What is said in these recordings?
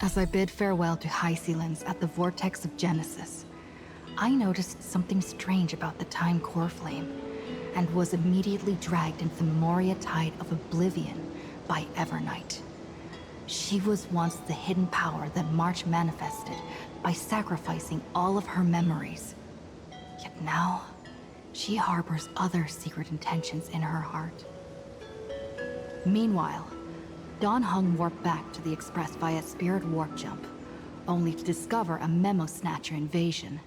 As I bid farewell to High Sealens at the vortex of Genesis, I noticed something strange about the time core flame, and was immediately dragged into the Memoria Tide of Oblivion by Evernight. She was once the hidden power that March manifested by sacrificing all of her memories. Yet now, she harbors other secret intentions in her heart. Meanwhile, Dawn Hung warped back to the Express via Spirit Warp Jump, only to discover a Memo Snatcher invasion.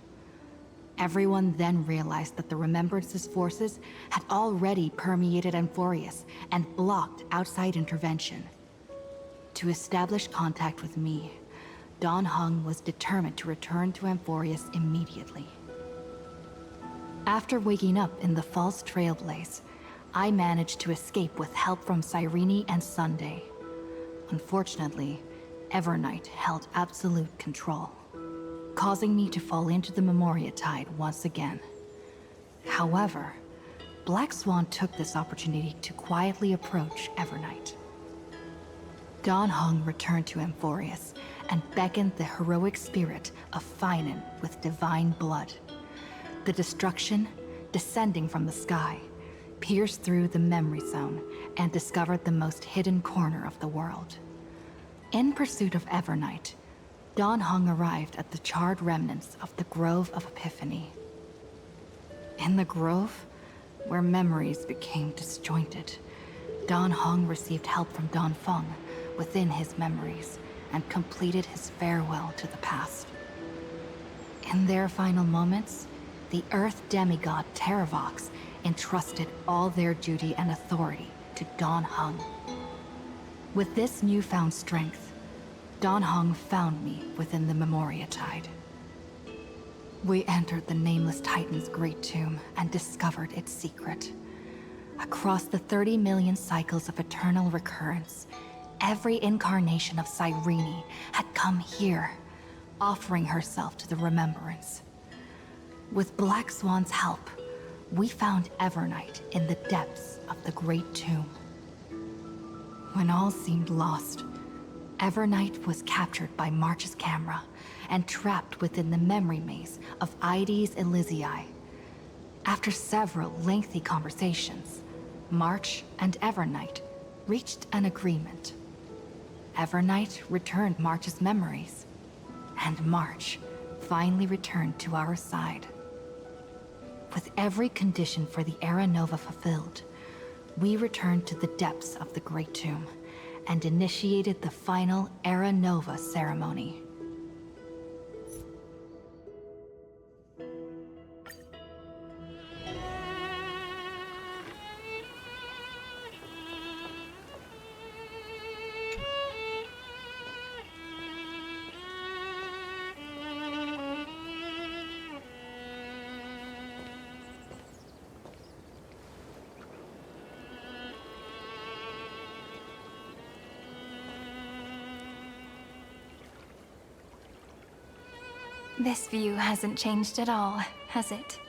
Everyone then realized that the Remembrance's forces had already permeated Amphorius and blocked outside intervention. To establish contact with me, Dawn Hung was determined to return to Amphorius immediately. After waking up in the false trailblaze, I managed to escape with help from Cyrene and Sunday. Unfortunately, Evernight held absolute control, causing me to fall into the Memoria Tide once again. However, Black Swan took this opportunity to quietly approach Evernight. Dawn Hung returned to Amphorius and beckoned the heroic spirit of Finan with divine blood. The destruction, descending from the sky, pierced through the memory zone and discovered the most hidden corner of the world. In pursuit of Evernight, Dawn Hung arrived at the charred remnants of the Grove of Epiphany. In the grove, where memories became disjointed, Dawn Hung received help from Dawn Feng within his memories and completed his farewell to the past. In their final moments, the Earth demigod Terravox entrusted all their duty and authority to Dawn Hung. With this newfound strength, Dawn Hung found me within the Memoria Tide. We entered the Nameless Titan's great tomb and discovered its secret. Across the 30 million cycles of eternal recurrence, every incarnation of Cyrene had come here, offering herself to the Remembrance. With Black Swan's help, we found Evernight in the depths of the Great Tomb. When all seemed lost, Evernight was captured by March's camera and trapped within the memory maze of Ides Elysiae. After several lengthy conversations, March and Evernight reached an agreement. Evernight returned March's memories, and March finally returned to our side. With every condition for the Era Nova fulfilled, we returned to the depths of the Great Tomb and initiated the final Era Nova ceremony. This view hasn't changed at all, has it?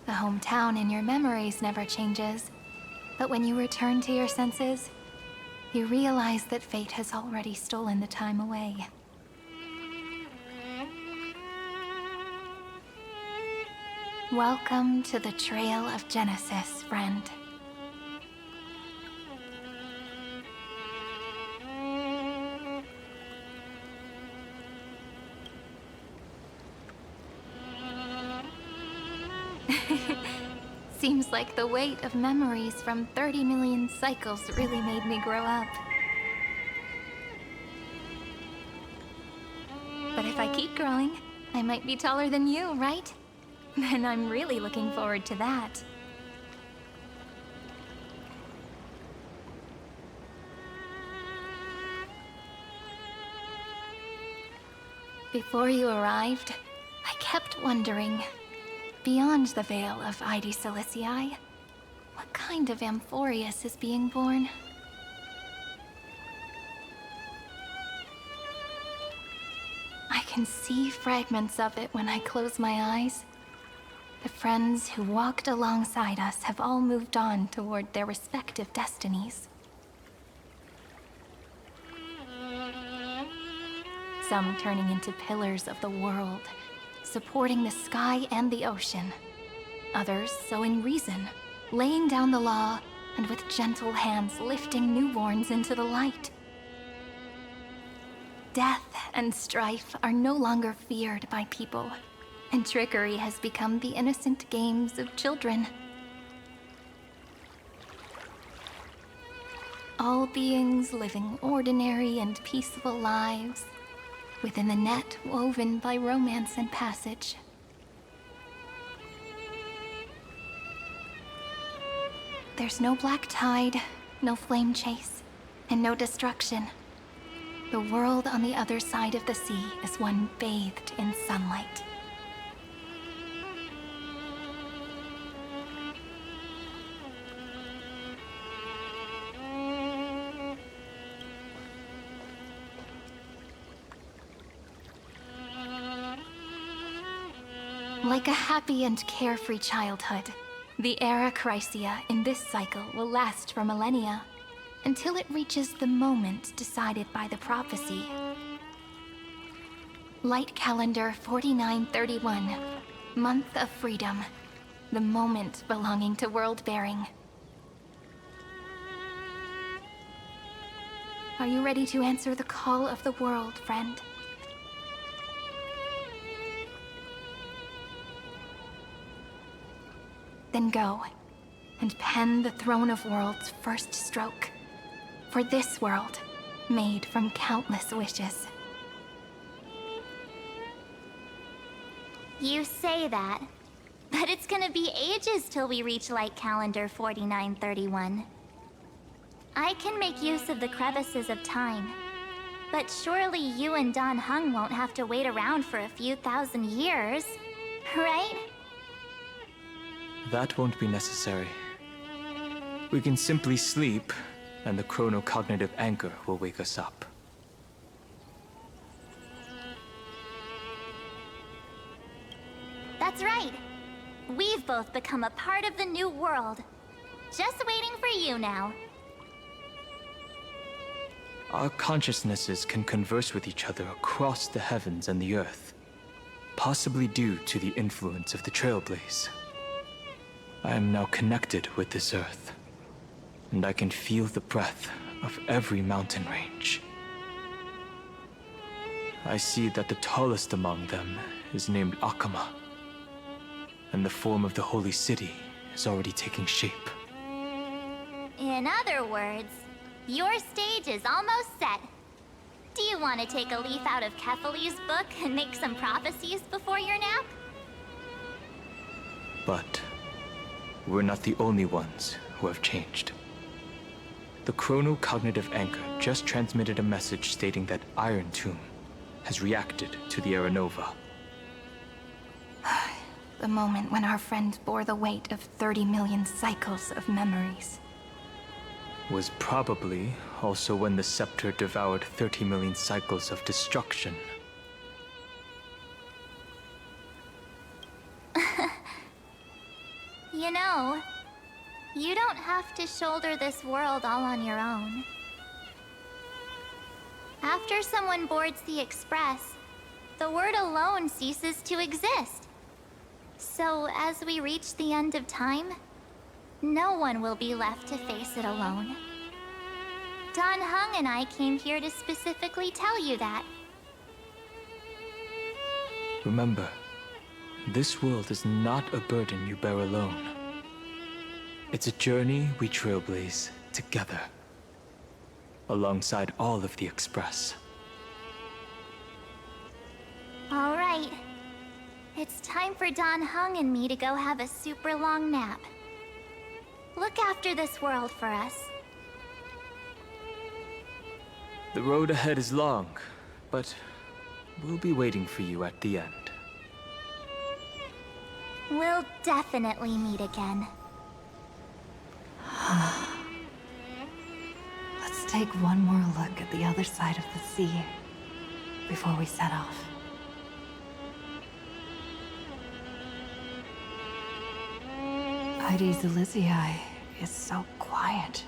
The hometown in your memories never changes, but when you return to your senses, you realize that fate has already stolen the time away. Welcome to the Trail of Genesis, friend. Seems like the weight of memories from 30 million cycles really made me grow up. But if I keep growing, I might be taller than you, right? Then I'm really looking forward to that. Before you arrived, I kept wondering, beyond the veil of Ides Elysiae, what kind of Amphorius is being born? I can see fragments of it when I close my eyes. The friends who walked alongside us have all moved on toward their respective destinies. some turning into pillars of the world, supporting the sky and the ocean. Others sowing reason, laying down the law, and with gentle hands lifting newborns into the light. Death and strife are no longer feared by people, and trickery has become the innocent games of children. All beings living ordinary and peaceful lives within the net woven by romance and passage. There's no black tide, no flame chase, and no destruction. The world on the other side of the sea is one bathed in sunlight. Like a happy and carefree childhood, the era Chrysia in this cycle will last for millennia, until it reaches the moment decided by the prophecy. Light calendar 4931, month of freedom, the moment belonging to world-bearing. Are you ready to answer the call of the world, friend? Then go, and pen the Throne of Worlds' first stroke. For this world, made from countless wishes. You say that, but it's gonna be ages till we reach light calendar 4931. I can make use of the crevices of time, but surely you and Don Hung won't have to wait around for a few thousand years, right? That won't be necessary. We can simply sleep, and the chronocognitive anchor will wake us up. That's right. We've both become a part of the new world. Just waiting for you now. Our consciousnesses can converse with each other across the heavens and the earth, possibly due to the influence of the Trailblaze. I am now connected with this earth, and I can feel the breath of every mountain range. I see that the tallest among them is named Akama, and the form of the holy city is already taking shape. In other words, your stage is almost set. Do you want to take a leaf out of Kefali's book and make some prophecies before your nap? But we're not the only ones who have changed. The chronocognitive anchor just transmitted a message stating that Iron Tomb has reacted to the Aeronova. The moment when our friend bore the weight of 30 million cycles of memories. Was probably also when the scepter devoured 30 million cycles of destruction. You know, you don't have to shoulder this world all on your own. After someone boards the Express, the word alone ceases to exist. So as we reach the end of time, no one will be left to face it alone. Don Hung and I came here to specifically tell you that. Remember, this world is not a burden you bear alone. It's a journey we trailblaze together, alongside all of the Express. All right. It's time for Don Hung and me to go have a super long nap. Look after this world for us. The road ahead is long, but we'll be waiting for you at the end. We'll definitely meet again. Let's take one more look at the other side of the sea before we set off. Heidi's Elysiae is so quiet.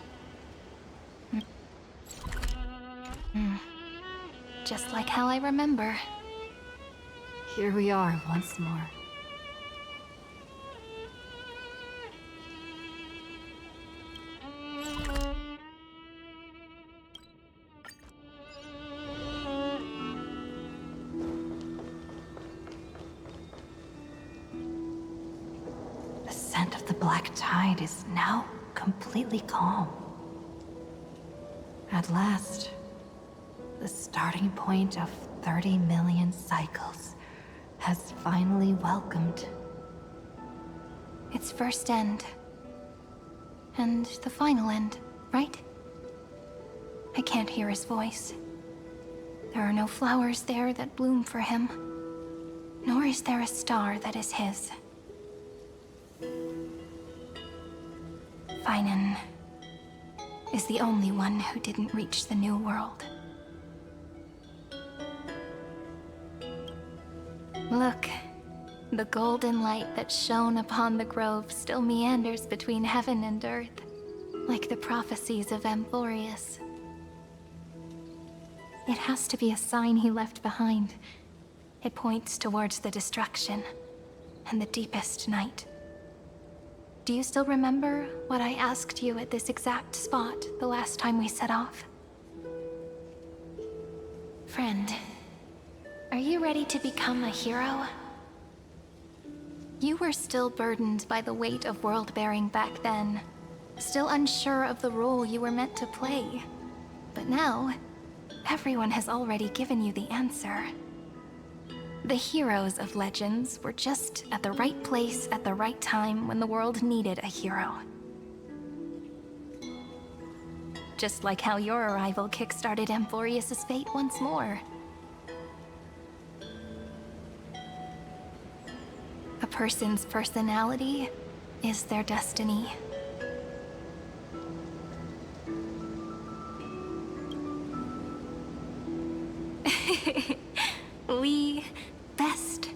just like how I remember. Here we are once more. The scent of the black tide is now completely calm. At last, the starting point of 30 million cycles has finally welcomed. Its first end. And the final end, right? I can't hear his voice. There are no flowers there that bloom for him, nor is there a star that is his. Finan is the only one who didn't reach the new world. Look, the golden light that shone upon the grove still meanders between heaven and earth, like the prophecies of Amphorius. It has to be a sign he left behind. It points towards the destruction and the deepest night. Do you still remember what I asked you at this exact spot the last time we set off? Friend, are you ready to become a hero? You were still burdened by the weight of world-bearing back then, still unsure of the role you were meant to play. But now, everyone has already given you the answer. The heroes of legends were just at the right place at the right time when the world needed a hero. Just like how your arrival kickstarted Amphorius' fate once more. A person's personality is their destiny. We best.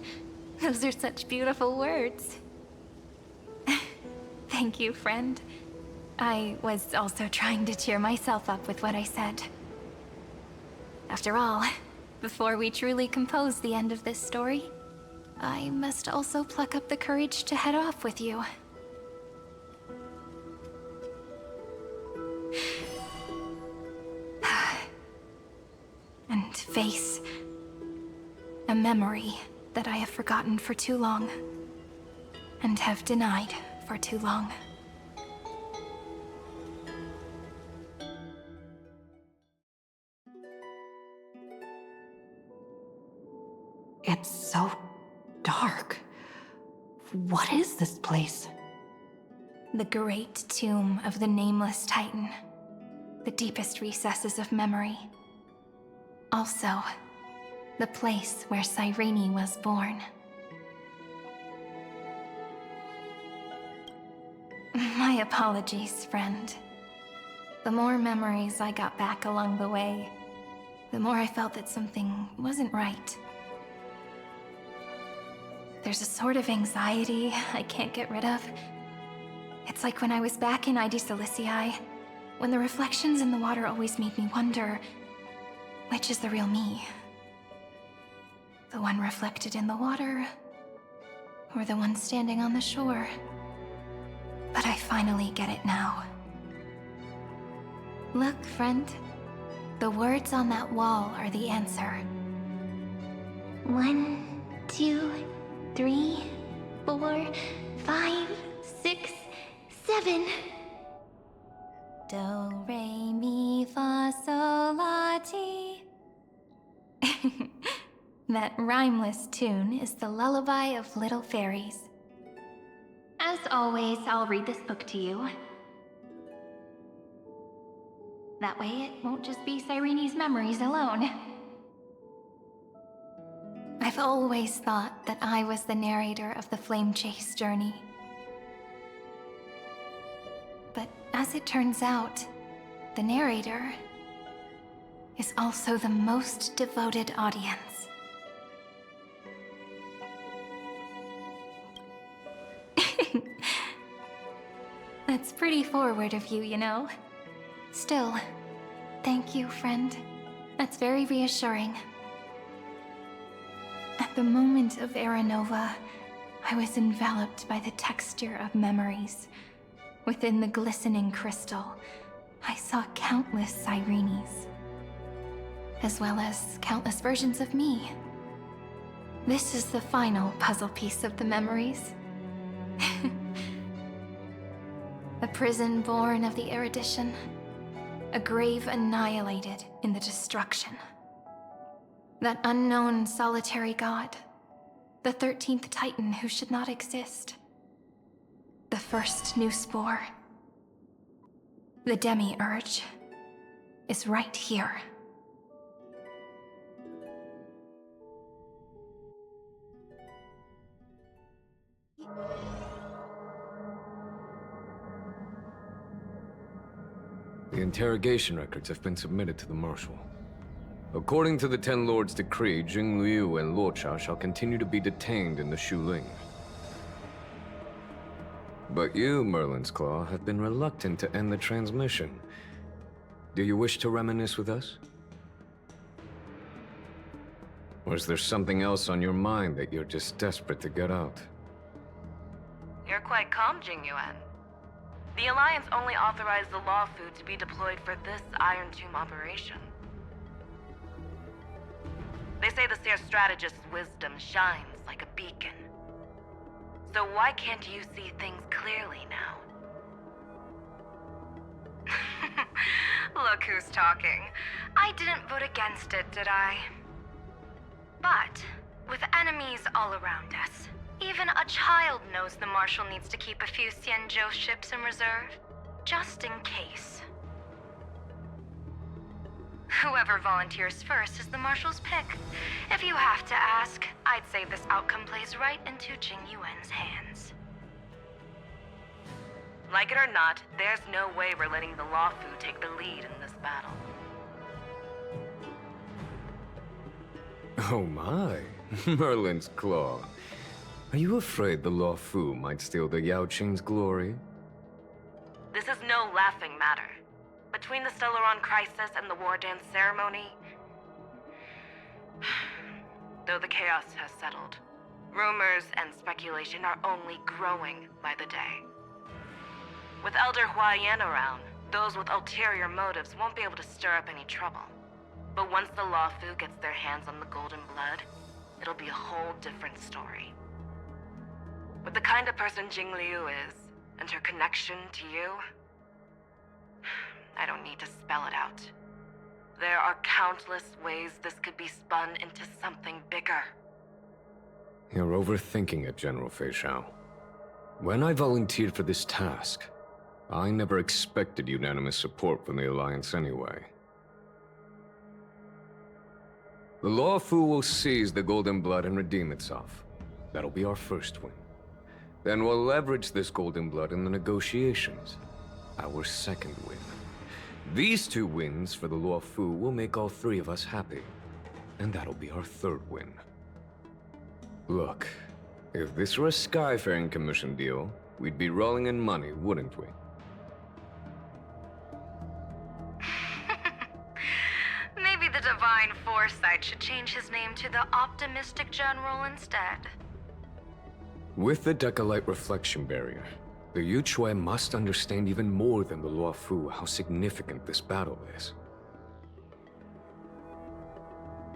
Those are such beautiful words. Thank you, friend. I was also trying to cheer myself up with what I said. After all, before we truly compose the end of this story, I must also pluck up the courage to head off with you. And face a memory that I have forgotten for too long, and have denied for too long. It's so dark. What is this place? The great tomb of the nameless Titan. The deepest recesses of memory. Also, the place where Cyrene was born. My apologies, friend. The more memories I got back along the way, the more I felt that something wasn't right. There's a sort of anxiety I can't get rid of. It's like when I was back in ID Silicii, when the reflections in the water always made me wonder, which is the real me? The one reflected in the water, or the one standing on the shore? But I finally get it now. Look, friend. The words on that wall are the answer. 1, 2, 3, 4, 5, 6, 7. Do, re, mi, fa, sol, la, ti. That rhymeless tune is the lullaby of little fairies. As always, I'll read this book to you. That way it won't just be Cyrene's memories alone. I've always thought that I was the narrator of the Flame Chase journey. But as it turns out, the narrator is also the most devoted audience. That's pretty forward of you, you know. Still, thank you, friend. That's very reassuring. At the moment of Era Nova, I was enveloped by the texture of memories. Within the glistening crystal, I saw countless Sirenes, as well as countless versions of me. This is the final puzzle piece of the memories. A prison born of the erudition, a grave annihilated in the destruction. That unknown solitary god, the 13th Titan who should not exist. The first new spore, the demiurge, is right here. The interrogation records have been submitted to the Marshal. According to the Ten Lords' decree, Jing Liu and Luocha shall continue to be detained in the Shuling. But you, Merlin's Claw, have been reluctant to end the transmission. Do you wish to reminisce with us? Or is there something else on your mind that you're just desperate to get out? You're quite calm, Jing Yuan. The Alliance only authorized the law food to be deployed for this Iron Tomb operation. They say the Seer Strategist's wisdom shines like a beacon. So why can't you see things clearly now? Look who's talking. I didn't vote against it, did I? But, with enemies all around us, even a child knows the Marshal needs to keep a few Xianzhou ships in reserve, just in case. Whoever volunteers first is the Marshal's pick. If you have to ask, I'd say this outcome plays right into Jing Yuan's hands. Like it or not, there's no way we're letting the law food take the lead in this battle. Oh my, Merlin's Claw. Are you afraid the Law Fu might steal the Yao Qing's glory? This is no laughing matter. Between the Stellaron crisis and the War Dance ceremony, though the chaos has settled, rumors and speculation are only growing by the day. With Elder Huaiyan around, those with ulterior motives won't be able to stir up any trouble. But once the Law Fu gets their hands on the golden blood, it'll be a whole different story. With the kind of person Jing Liu is, and her connection to you, I don't need to spell it out. There are countless ways this could be spun into something bigger. You're overthinking it, General Fei Shao. When I volunteered for this task, I never expected unanimous support from the Alliance anyway. The Law Fu will seize the Golden Blood and redeem itself. That'll be our first win. Then we'll leverage this Golden Blood in the negotiations. Our second win. These two wins for the Law Fu will make all three of us happy. And that'll be our third win. Look, if this were a Skyfaring Commission deal, we'd be rolling in money, wouldn't we? Maybe the Divine Foresight should change his name to the Optimistic General instead. With the Decalite Reflection Barrier, the Yuchue must understand even more than the Law Fu how significant this battle is.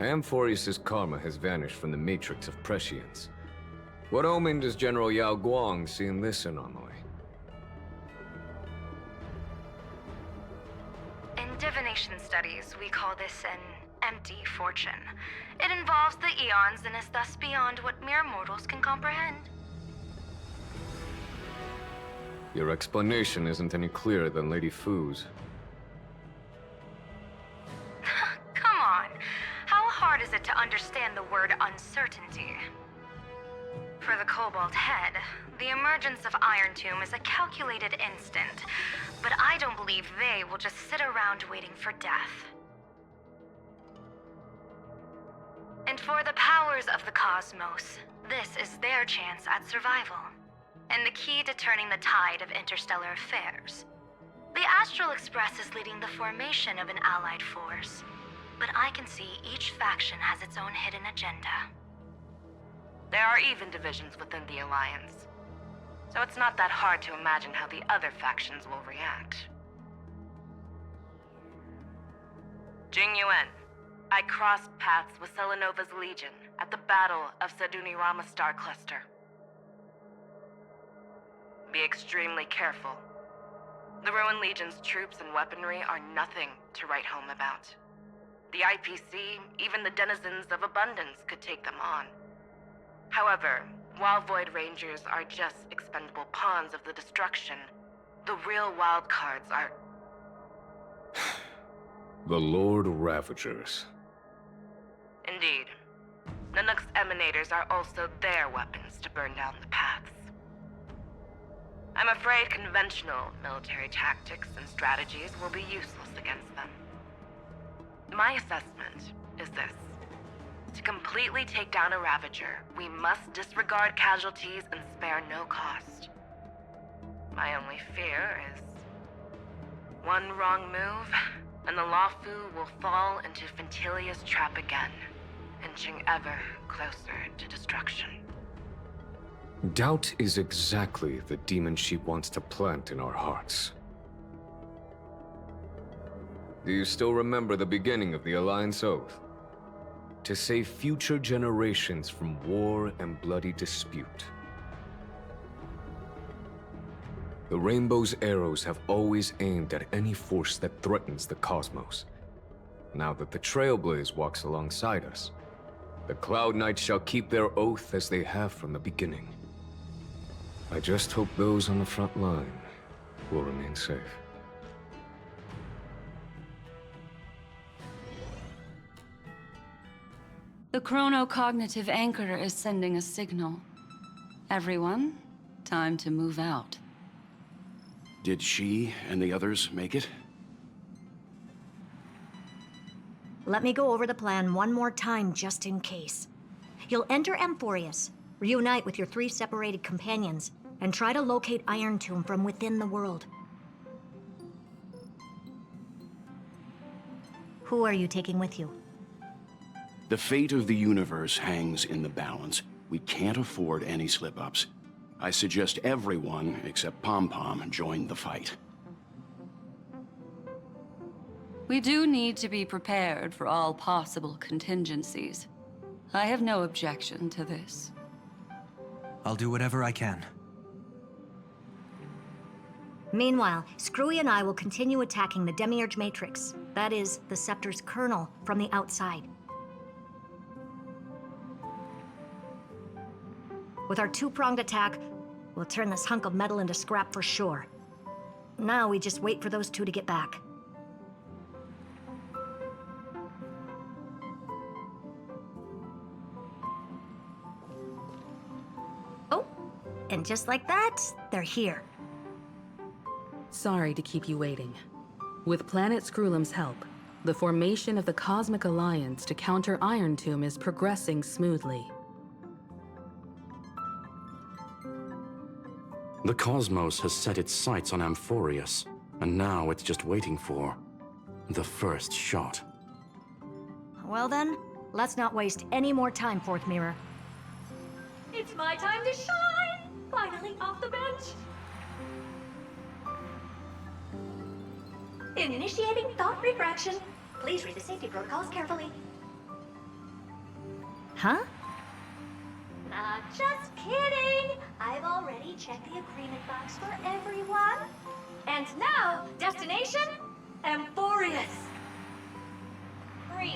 Amphorius' karma has vanished from the matrix of prescience. What omen does General Yao Guang see in this anomaly? In divination studies, we call this an empty fortune. It involves the eons and is thus beyond what mere mortals can comprehend. Your explanation isn't any clearer than Lady Fu's. Come on. How hard is it to understand the word uncertainty? For the Cobalt Head, the emergence of Iron Tomb is a calculated instant, but I don't believe they will just sit around waiting for death. And for the powers of the cosmos, this is their chance at survival, and the key to turning the tide of interstellar affairs. The Astral Express is leading the formation of an allied force, but I can see each faction has its own hidden agenda. There are even divisions within the Alliance, so it's not that hard to imagine how the other factions will react. Jing Yuan, I crossed paths with Selenova's Legion at the Battle of Sedunirama Star Cluster. Be extremely careful. The Ruined Legion's troops and weaponry are nothing to write home about. The IPC, even the denizens of Abundance, could take them on. However, while Void Rangers are just expendable pawns of the destruction, the real wild cards are... The Lord Ravagers. Indeed. Nanook's emanators are also their weapons to burn down the paths. I'm afraid conventional military tactics and strategies will be useless against them. My assessment is this. To completely take down a Ravager, we must disregard casualties and spare no cost. My only fear is... one wrong move, and the Lawfu will fall into Fintilia's trap again, inching ever closer to destruction. Doubt is exactly the demon she wants to plant in our hearts. Do you still remember the beginning of the Alliance Oath? To save future generations from war and bloody dispute. The Rainbow's arrows have always aimed at any force that threatens the cosmos. Now that the Trailblaze walks alongside us, the Cloud Knights shall keep their oath as they have from the beginning. I just hope those on the front line will remain safe. The chronocognitive anchor is sending a signal. Everyone, time to move out. Did she and the others make it? Let me go over the plan one more time, just in case. You'll enter Amphorius, reunite with your 3 separated companions, and try to locate Iron Tomb from within the world. Who are you taking with you? The fate of the universe hangs in the balance. We can't afford any slip-ups. I suggest everyone, except Pom-Pom, join the fight. We do need to be prepared for all possible contingencies. I have no objection to this. I'll do whatever I can. Meanwhile, Screwy and I will continue attacking the Demiurge Matrix. That is, the Scepter's kernel, from the outside. With our 2-pronged attack, we'll turn this hunk of metal into scrap for sure. Now we just wait for those 2 to get back. Oh, and just like that, they're here. Sorry to keep you waiting. With Planet Screwlum's help, the formation of the Cosmic Alliance to counter Iron Tomb is progressing smoothly. The cosmos has set its sights on Amphorius, and now it's just waiting for the first shot. Well then, let's not waste any more time, Fourth Mirror. It's my time to shine! Finally off the bench! Initiating thought refraction. Please read the safety protocols carefully. Huh? Just kidding! I've already checked the agreement box for everyone. And now, destination? Amphorius! 3,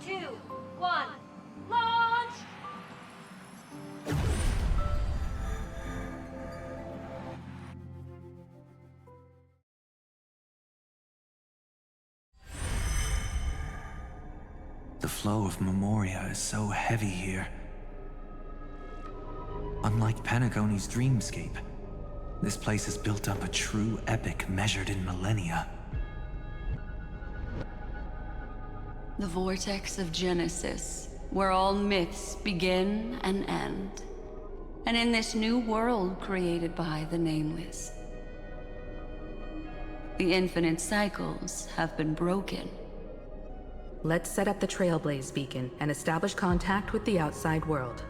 2, 1, launch! The flow of Memoria is so heavy here. Unlike Panagoni's dreamscape, this place has built up a true epic measured in millennia. The vortex of Genesis, where all myths begin and end. And in this new world created by the Nameless, the infinite cycles have been broken. Let's set up the Trailblaze beacon and establish contact with the outside world.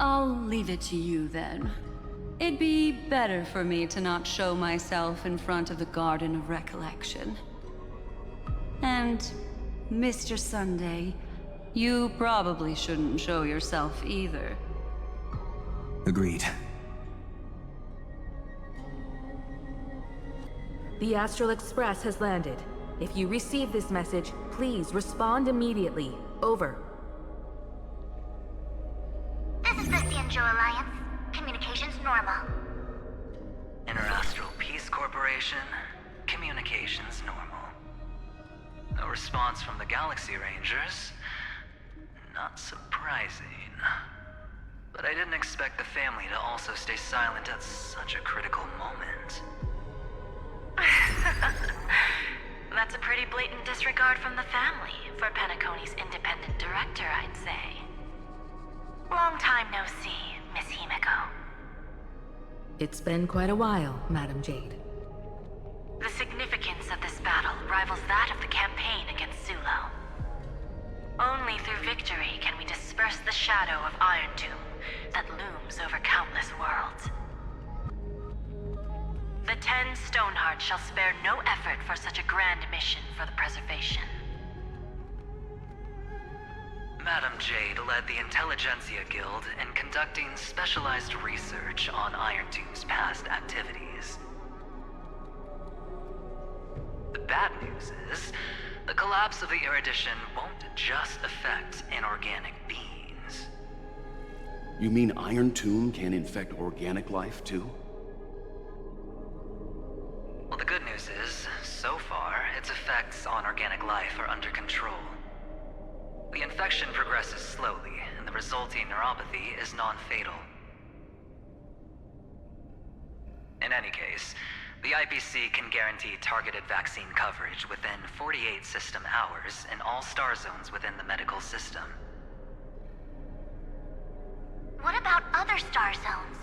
I'll leave it to you then. It'd be better for me to not show myself in front of the Garden of Recollection. And, Mr. Sunday, you probably shouldn't show yourself either. Agreed. The Astral Express has landed. If you receive this message, please respond immediately. Over. This is the Xianzhou Alliance. Communications normal. Interastral Peace Corporation. Communications normal. No response from the Galaxy Rangers. Not surprising. But I didn't expect the family to also stay silent at such a critical moment. That's a pretty blatant disregard from the family for Penacony's independent director, I'd say. Long time no see, Miss Himeko. It's been quite a while, Madam Jade. The significance of this battle rivals that of the campaign against Zulo. Only through victory can we disperse the shadow of Iron Tomb that looms over countless worlds. The 10 Stonehearts shall spare no effort for such a grand mission for the preservation. Madam Jade led the Intelligentsia Guild in conducting specialized research on Iron Tomb's past activities. The bad news is, the collapse of the Erudition won't just affect inorganic beings. You mean Iron Tomb can infect organic life, too? Well, the good news is, so far, its effects on organic life are under control. The infection progresses slowly, and the resulting neuropathy is non-fatal. In any case, the IPC can guarantee targeted vaccine coverage within 48 system hours in all star zones within the medical system. What about other star zones?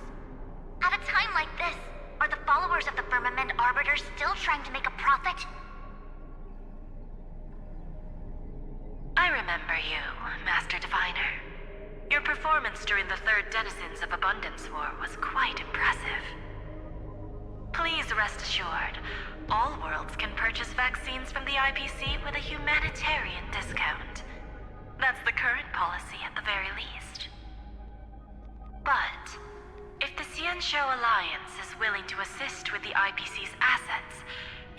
At a time like this, are the followers of the Firmament Arbiters still trying to make a profit? I remember you, Master Diviner. Your performance during the Third Denizens of Abundance War was quite impressive. Please rest assured, all worlds can purchase vaccines from the IPC with a humanitarian discount. That's the current policy at the very least. But, if the Xianzhou Alliance is willing to assist with the IPC's assets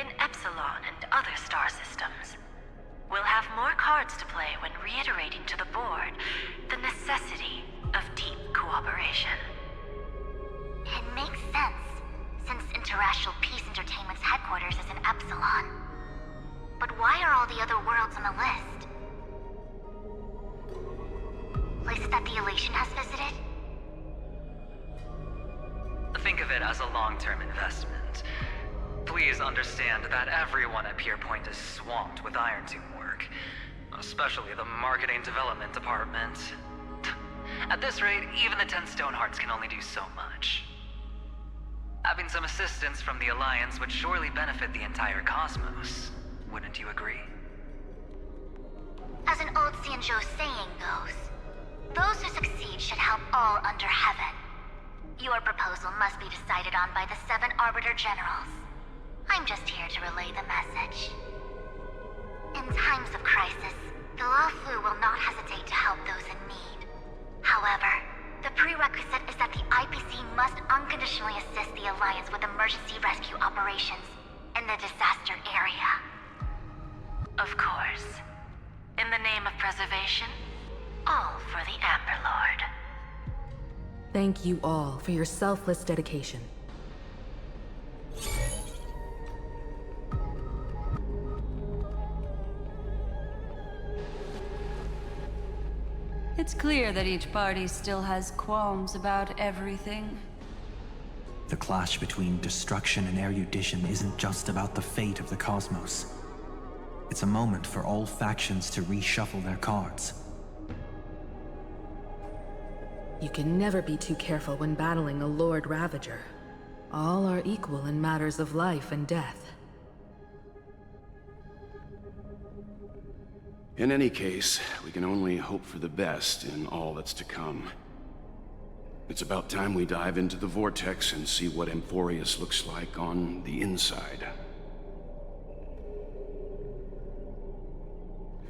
in Epsilon and other star systems, we'll have more cards to play when reiterating to the board the necessity of deep cooperation. It makes sense, since Interastral Peace Entertainment's headquarters is in Epsilon. But why are all the other worlds on the list? Places that the Elation has visited? Think of it as a long-term investment. Please understand that everyone at Pierpoint is swamped with Iron Tomb work, especially the marketing development department. At this rate, even the 10 Stonehearts can only do so much. Having some assistance from the Alliance would surely benefit the entire cosmos. Wouldn't you agree? As an old Xianzhou saying goes, those who succeed should help all under heaven. Your proposal must be decided on by the 7 Arbiter Generals. I'm just here to relay the message. In times of crisis, the Luofu will not hesitate to help those in need. However, the prerequisite is that the IPC must unconditionally assist the Alliance with emergency rescue operations in the disaster area. Of course. In the name of preservation, all for the Amber Lord. Thank you all for your selfless dedication. It's clear that each party still has qualms about everything. The clash between destruction and erudition isn't just about the fate of the cosmos. It's a moment for all factions to reshuffle their cards. You can never be too careful when battling a Lord Ravager. All are equal in matters of life and death. In any case, we can only hope for the best in all that's to come. It's about time we dive into the vortex and see what Amphorius looks like on the inside.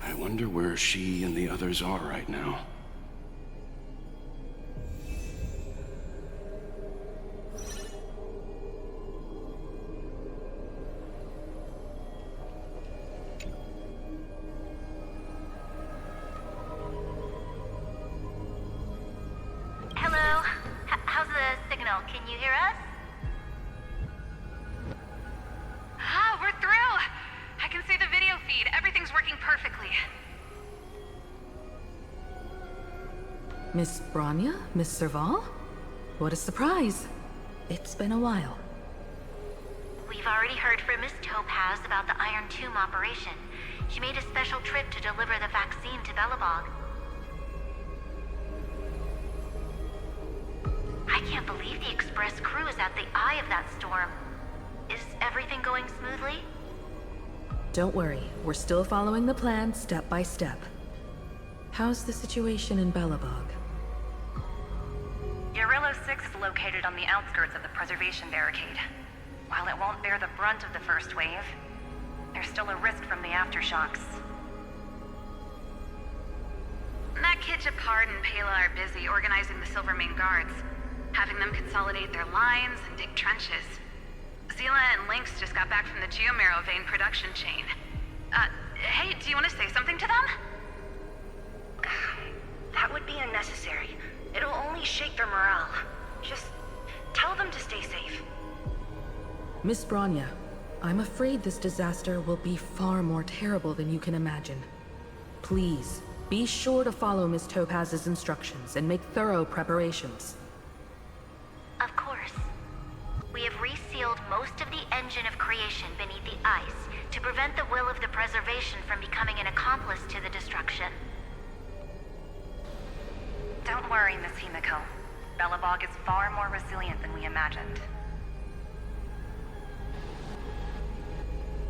I wonder where she and the others are right now. Hello? How's the signal? Can you hear us? Ah, we're through! I can see the video feed. Everything's working perfectly. Miss Branya? Miss Serval? What a surprise. It's been a while. We've already heard from Miss Topaz about the Iron Tomb operation. She made a special trip to deliver the vaccine to Belobog. I can't believe the Express crew is at the eye of that storm. Is everything going smoothly? Don't worry, we're still following the plan step by step. How's the situation in Belobog? Eurillo 6 is located on the outskirts of the preservation barricade. While it won't bear the brunt of the first wave, there's still a risk from the aftershocks. Nakij, Apart, and Pela are busy organizing the Silvermane guards, having them consolidate their lines and dig trenches. Zila and Lynx just got back from the Geomarrow vein production chain. Hey, do you want to say something to them? That would be unnecessary. It'll only shake their morale. Just tell them to stay safe. Miss Branya, I'm afraid this disaster will be far more terrible than you can imagine. Please, be sure to follow Miss Topaz's instructions and make thorough preparations. Of course. We have resealed most of the engine of creation beneath the ice to prevent the will of the preservation from becoming an accomplice to the destruction. Don't worry, Miss Himeko. Belobog is far more resilient than we imagined.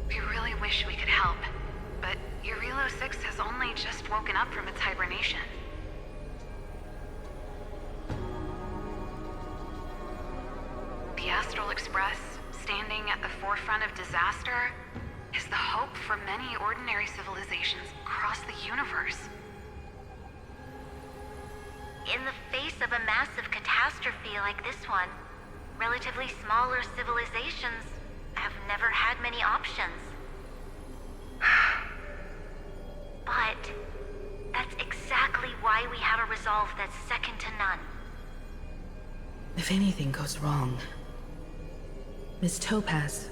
We really wish we could help, but Eurillo 6 has only just woken up from its hibernation. The Astral Express, standing at the forefront of disaster, is the hope for many ordinary civilizations across the universe. In the face of a massive catastrophe like this one, relatively smaller civilizations have never had many options. But that's exactly why we have a resolve that's second to none. If anything goes wrong... Miss Topaz,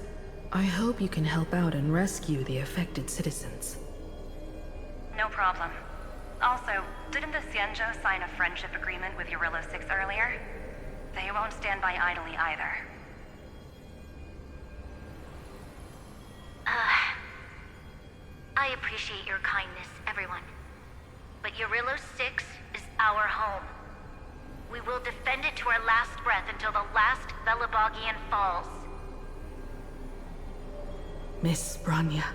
I hope you can help out and rescue the affected citizens. No problem. Also, didn't the Xianzhou sign a friendship agreement with Eurillo 6 earlier? They won't stand by idly either. I appreciate your kindness, everyone. But Eurillo 6 is our home. We will defend it to our last breath until the last Belobogian falls. Miss Branya.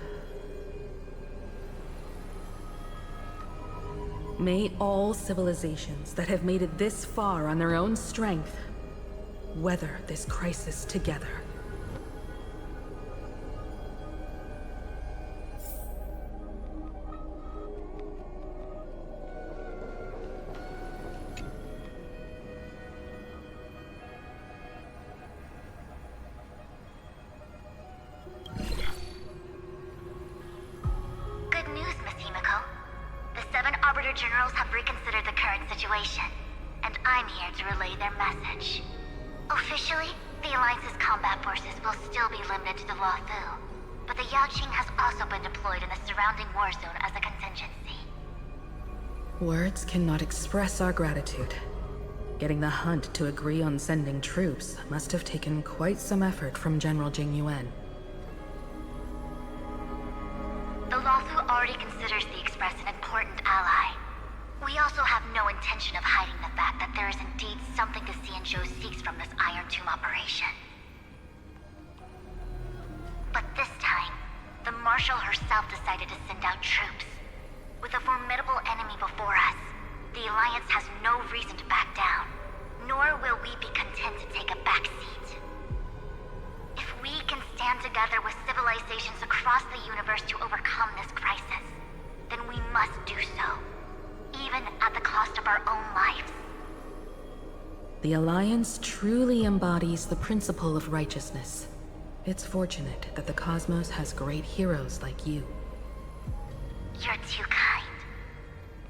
May all civilizations that have made it this far on their own strength weather this crisis together. Good news, Miss Himeko. The 7 Arbiter Generals have reconsidered the current situation, and I'm here to relay their message. Officially, the Alliance's combat forces will still be limited to the Luofu, but the Yaoqing has also been deployed in the surrounding war zone as a contingency. Words cannot express our gratitude. Getting the Hunt to agree on sending troops must have taken quite some effort from General Jing Yuan. The Luofu already considers the Express an important ally. We also have no intention of hiding the fact that there is indeed something the Xianzhou seeks from this Iron Tomb operation. But this time, the Marshal herself decided to send out troops. With a formidable enemy before us, the Alliance has no reason to back down. nor will we be content to take a back seat. If we can stand together with civilizations across the universe to overcome this crisis, then we must do so, even at the cost of our own lives. The Alliance truly embodies the principle of righteousness. It's fortunate that the cosmos has great heroes like you. You're too kind.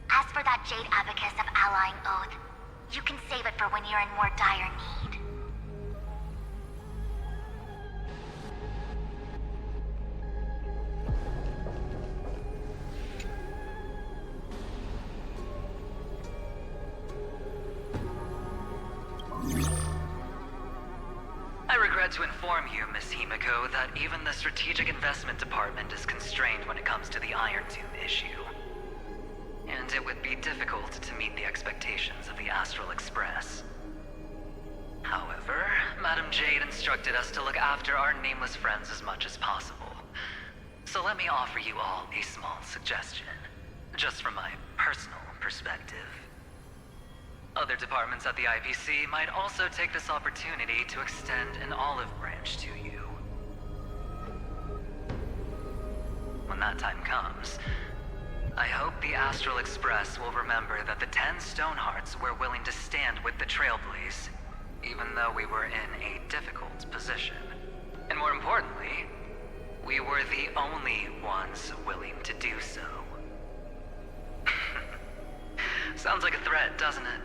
As for that Jade Abacus of Allying Oath, you can save it for when you're in more dire need. I regret to inform you, Miss Himeko, that even the Strategic Investment Department is constrained when it comes to the Iron Tomb issue. And it would be difficult to meet the expectations of the Astral Express. However, Madam Jade instructed us to look after our nameless friends as much as possible. So let me offer you all a small suggestion, just from my personal perspective. Other departments at the IPC might also take this opportunity to extend an olive branch to you. When that time comes, I hope the Astral Express will remember that the 10 Stonehearts were willing to stand with the Trailblaze, even though we were in a difficult position. And more importantly, we were the only ones willing to do so. Sounds like a threat, doesn't it?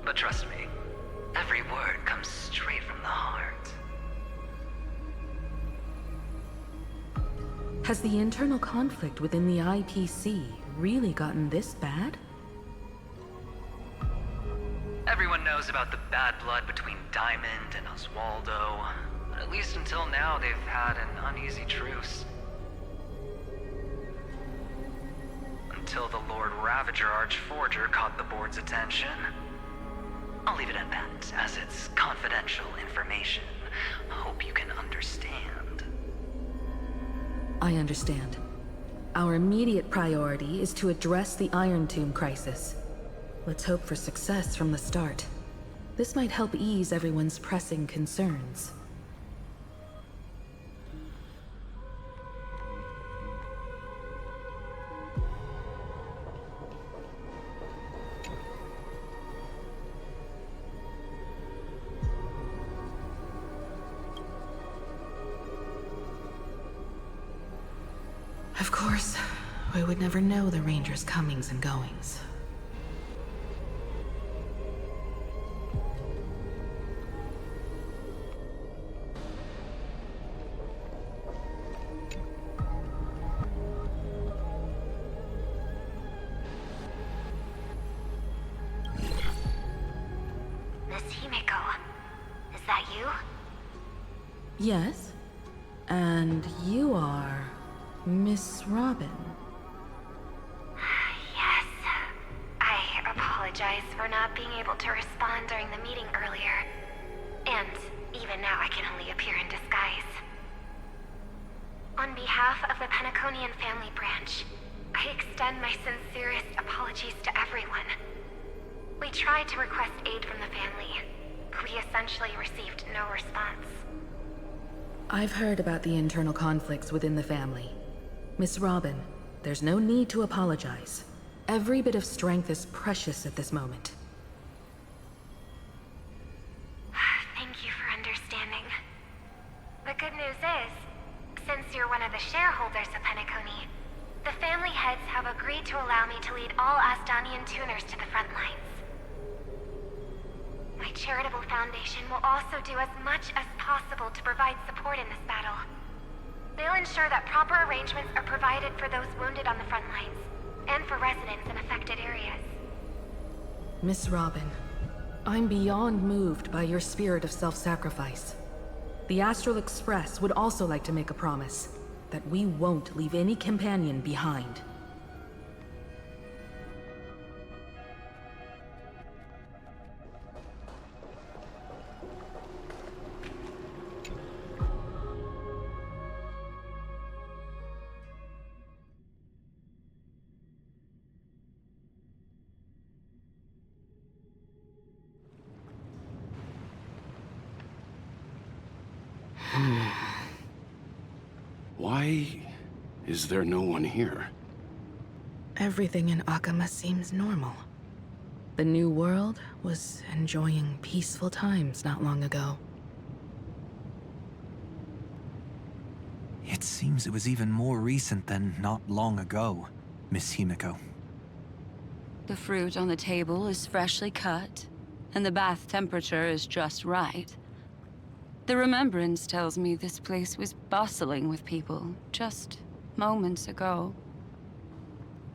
But trust me, every word comes straight from the heart. Has the internal conflict within the IPC really gotten this bad? Everyone knows about the bad blood between Diamond and Oswaldo, but at least until now they've had an uneasy truce. Until the Lord Ravager Archforger caught the board's attention. I'll leave it at that, as it's confidential information. Hope you can understand. I understand. Our immediate priority is to address the Iron Tomb crisis. Let's hope for success from the start. This might help ease everyone's pressing concerns. Of course, we would never know the Ranger's comings and goings. Miss Himeko, is that you? Yes, and you are Miss Robin. Yes. I apologize for not being able to respond during the meeting earlier. And even now I can only appear in disguise. On behalf of the Penaconian family branch, I extend my sincerest apologies to everyone. We tried to request aid from the family. We essentially received no response. I've heard about the internal conflicts within the family. Miss Robin, there's no need to apologize. Every bit of strength is precious at this moment. Thank you for understanding. The good news is, since you're one of the shareholders of Penacony, the family heads have agreed to allow me to lead all Astonian tuners to the front lines. My charitable foundation will also do as much as possible to provide support in this battle. They'll ensure that proper arrangements are provided for those wounded on the front lines, and for residents in affected areas. Miss Robin, I'm beyond moved by your spirit of self-sacrifice. The Astral Express would also like to make a promise that we won't leave any companion behind. Why is there no one here? Everything in Akama seems normal. The New World was enjoying peaceful times not long ago. It seems it was even more recent than not long ago, Miss Himeko. The fruit on the table is freshly cut, and the bath temperature is just right. The remembrance tells me this place was bustling with people just moments ago.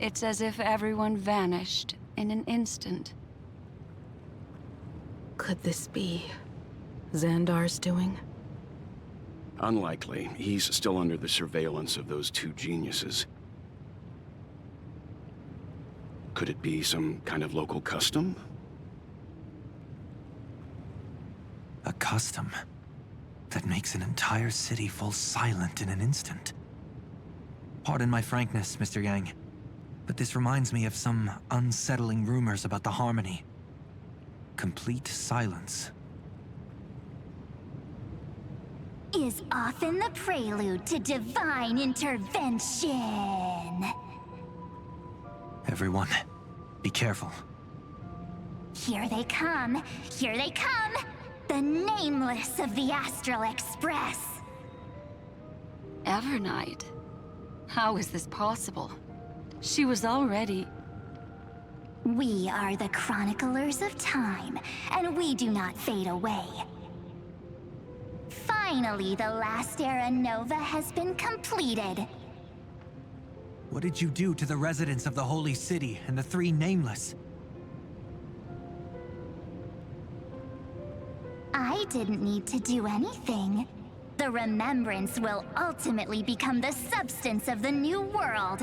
It's as if everyone vanished in an instant. Could this be Xandar's doing? Unlikely. He's still under the surveillance of those two geniuses. Could it be some kind of local custom? A custom that makes an entire city fall silent in an instant. Pardon my frankness, Mr. Yang, but this reminds me of some unsettling rumors about the Harmony. Complete silence. Is often the prelude to divine intervention. Everyone, be careful. Here they come! Here they come! The nameless of the Astral Express! Evernight? How is this possible? She was already... We are the chroniclers of time, and we do not fade away. Finally, the last era Nova has been completed. What did you do to the residents of the Holy City and the three Nameless? I didn't need to do anything. The remembrance will ultimately become the substance of the new world.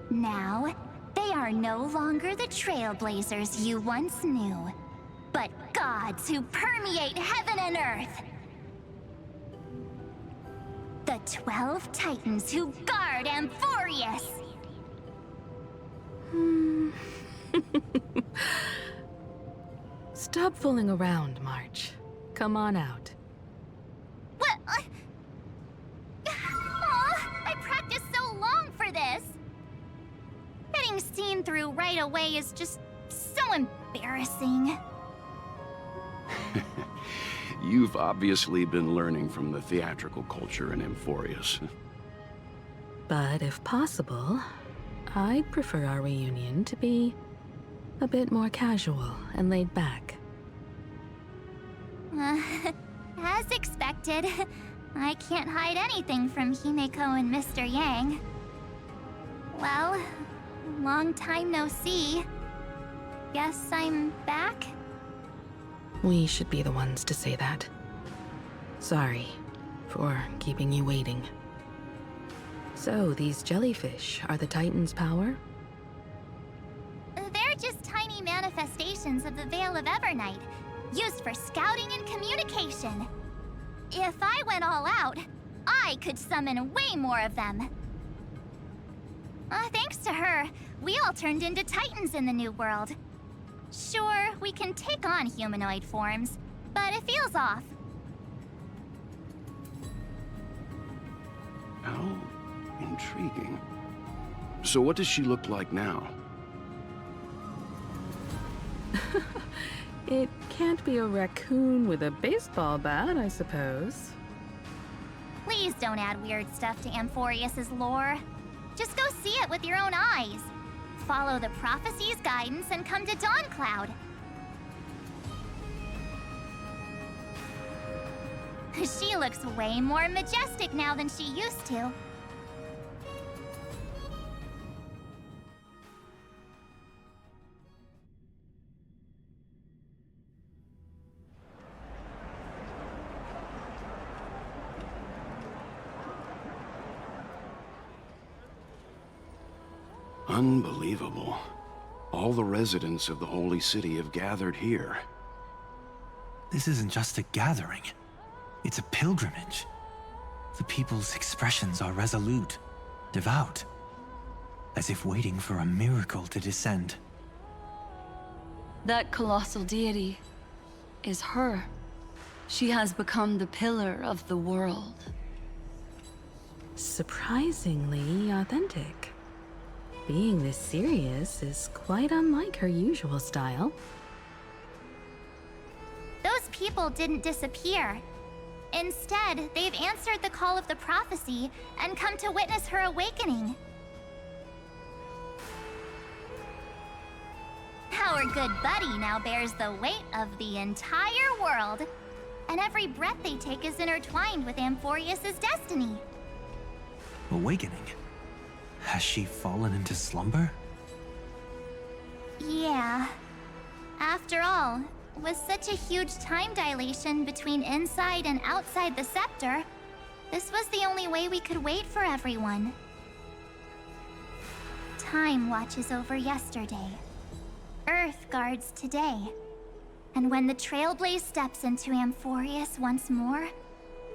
Now, they are no longer the trailblazers you once knew, but gods who permeate heaven and earth. The 12 Titans who guard Amphorius! Stop fooling around, March. Come on out. What? I practiced so long for this! Getting seen through right away is just so embarrassing. You've obviously been learning from the theatrical culture in Amphorius. But if possible, I'd prefer our reunion to be a bit more casual and laid back. As expected, I can't hide anything from Himeko and Mr. Yang. Well, long time no see. Guess I'm back? We should be the ones to say that. Sorry for keeping you waiting. So, these jellyfish are the Titan's power? They're just tiny manifestations of the Veil of Evernight, used for scouting and communication. If I went all out, I could summon way more of them. Thanks to her, we all turned into Titans in the New World. Sure, we can take on humanoid forms, but it feels off. How intriguing. So what does she look like now? It can't be a raccoon with a baseball bat, I suppose. Please don't add weird stuff to Amphorius's lore. Just go see it with your own eyes. Follow the prophecy's guidance and come to Dawncloud. She looks way more majestic now than she used to. Unbelievable. All the residents of the Holy City have gathered here. This isn't just a gathering. It's a pilgrimage. The people's expressions are resolute, devout, as if waiting for a miracle to descend. That colossal deity is her. She has become the pillar of the world. surprisingly authentic. Being this serious is quite unlike her usual style. Those people didn't disappear. Instead, they've answered the call of the prophecy and come to witness her awakening. Our good buddy now bears the weight of the entire world, and every breath they take is intertwined with Amphorius's destiny. Awakening? Has she fallen into slumber? Yeah. After all, with such a huge time dilation between inside and outside the scepter, this was the only way we could wait for everyone. Time watches over yesterday. Earth guards today. And when the Trailblaze steps into Amphorius once more,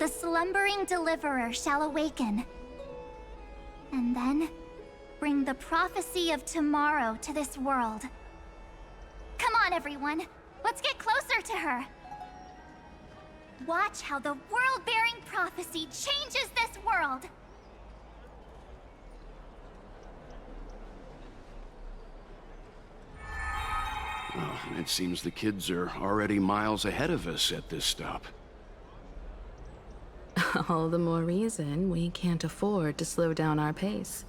the slumbering deliverer shall awaken. And then, bring the prophecy of tomorrow to this world. Come on, everyone. Let's get closer to her. Watch how the world-bearing prophecy changes this world. Well, it seems the kids are already miles ahead of us at this stop. All the more reason we can't afford to slow down our pace.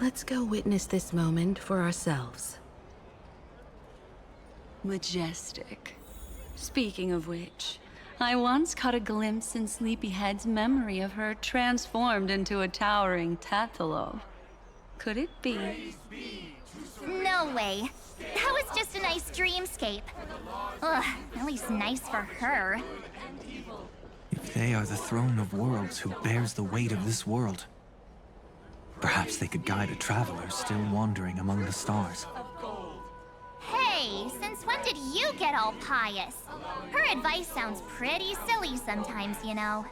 Let's go witness this moment for ourselves. Majestic. Speaking of which, I once caught a glimpse in Sleepyhead's memory of her transformed into a towering Tathalov. Could it be? No way. That was just a nice dreamscape. Ugh, at least nice for her. If they are the throne of worlds who bears the weight of this world, perhaps they could guide a traveler still wandering among the stars. Hey, since when did you get all pious? Her advice sounds pretty silly sometimes, you know.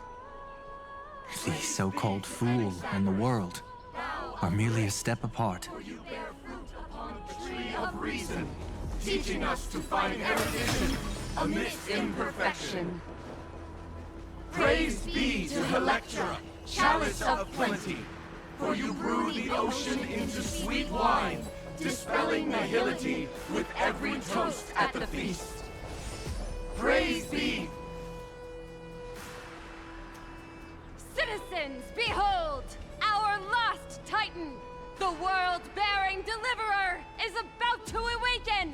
The so-called fool and the world are merely a step apart. Of reason, teaching us to find erudition amidst imperfection. Praise be to Electra, chalice of plenty, for you brew the ocean into sweet wine, dispelling nihility with every toast at the feast. Praise be. Citizens, behold, our last Titan! The world-bearing deliverer is about to awaken!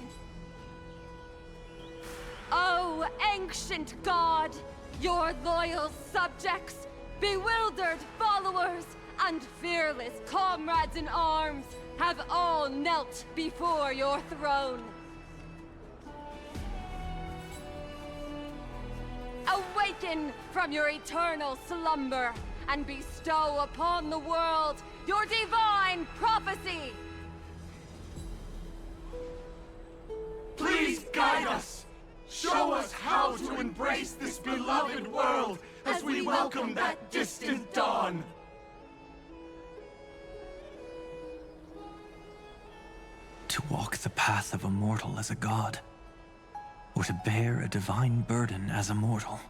Oh, ancient god, your loyal subjects, bewildered followers, and fearless comrades in arms have all knelt before your throne. Awaken from your eternal slumber and bestow upon the world your divine prophecy! Please guide us! Show us how to embrace this beloved world as we welcome that distant dawn! To walk the path of a mortal as a god, or to bear a divine burden as a mortal.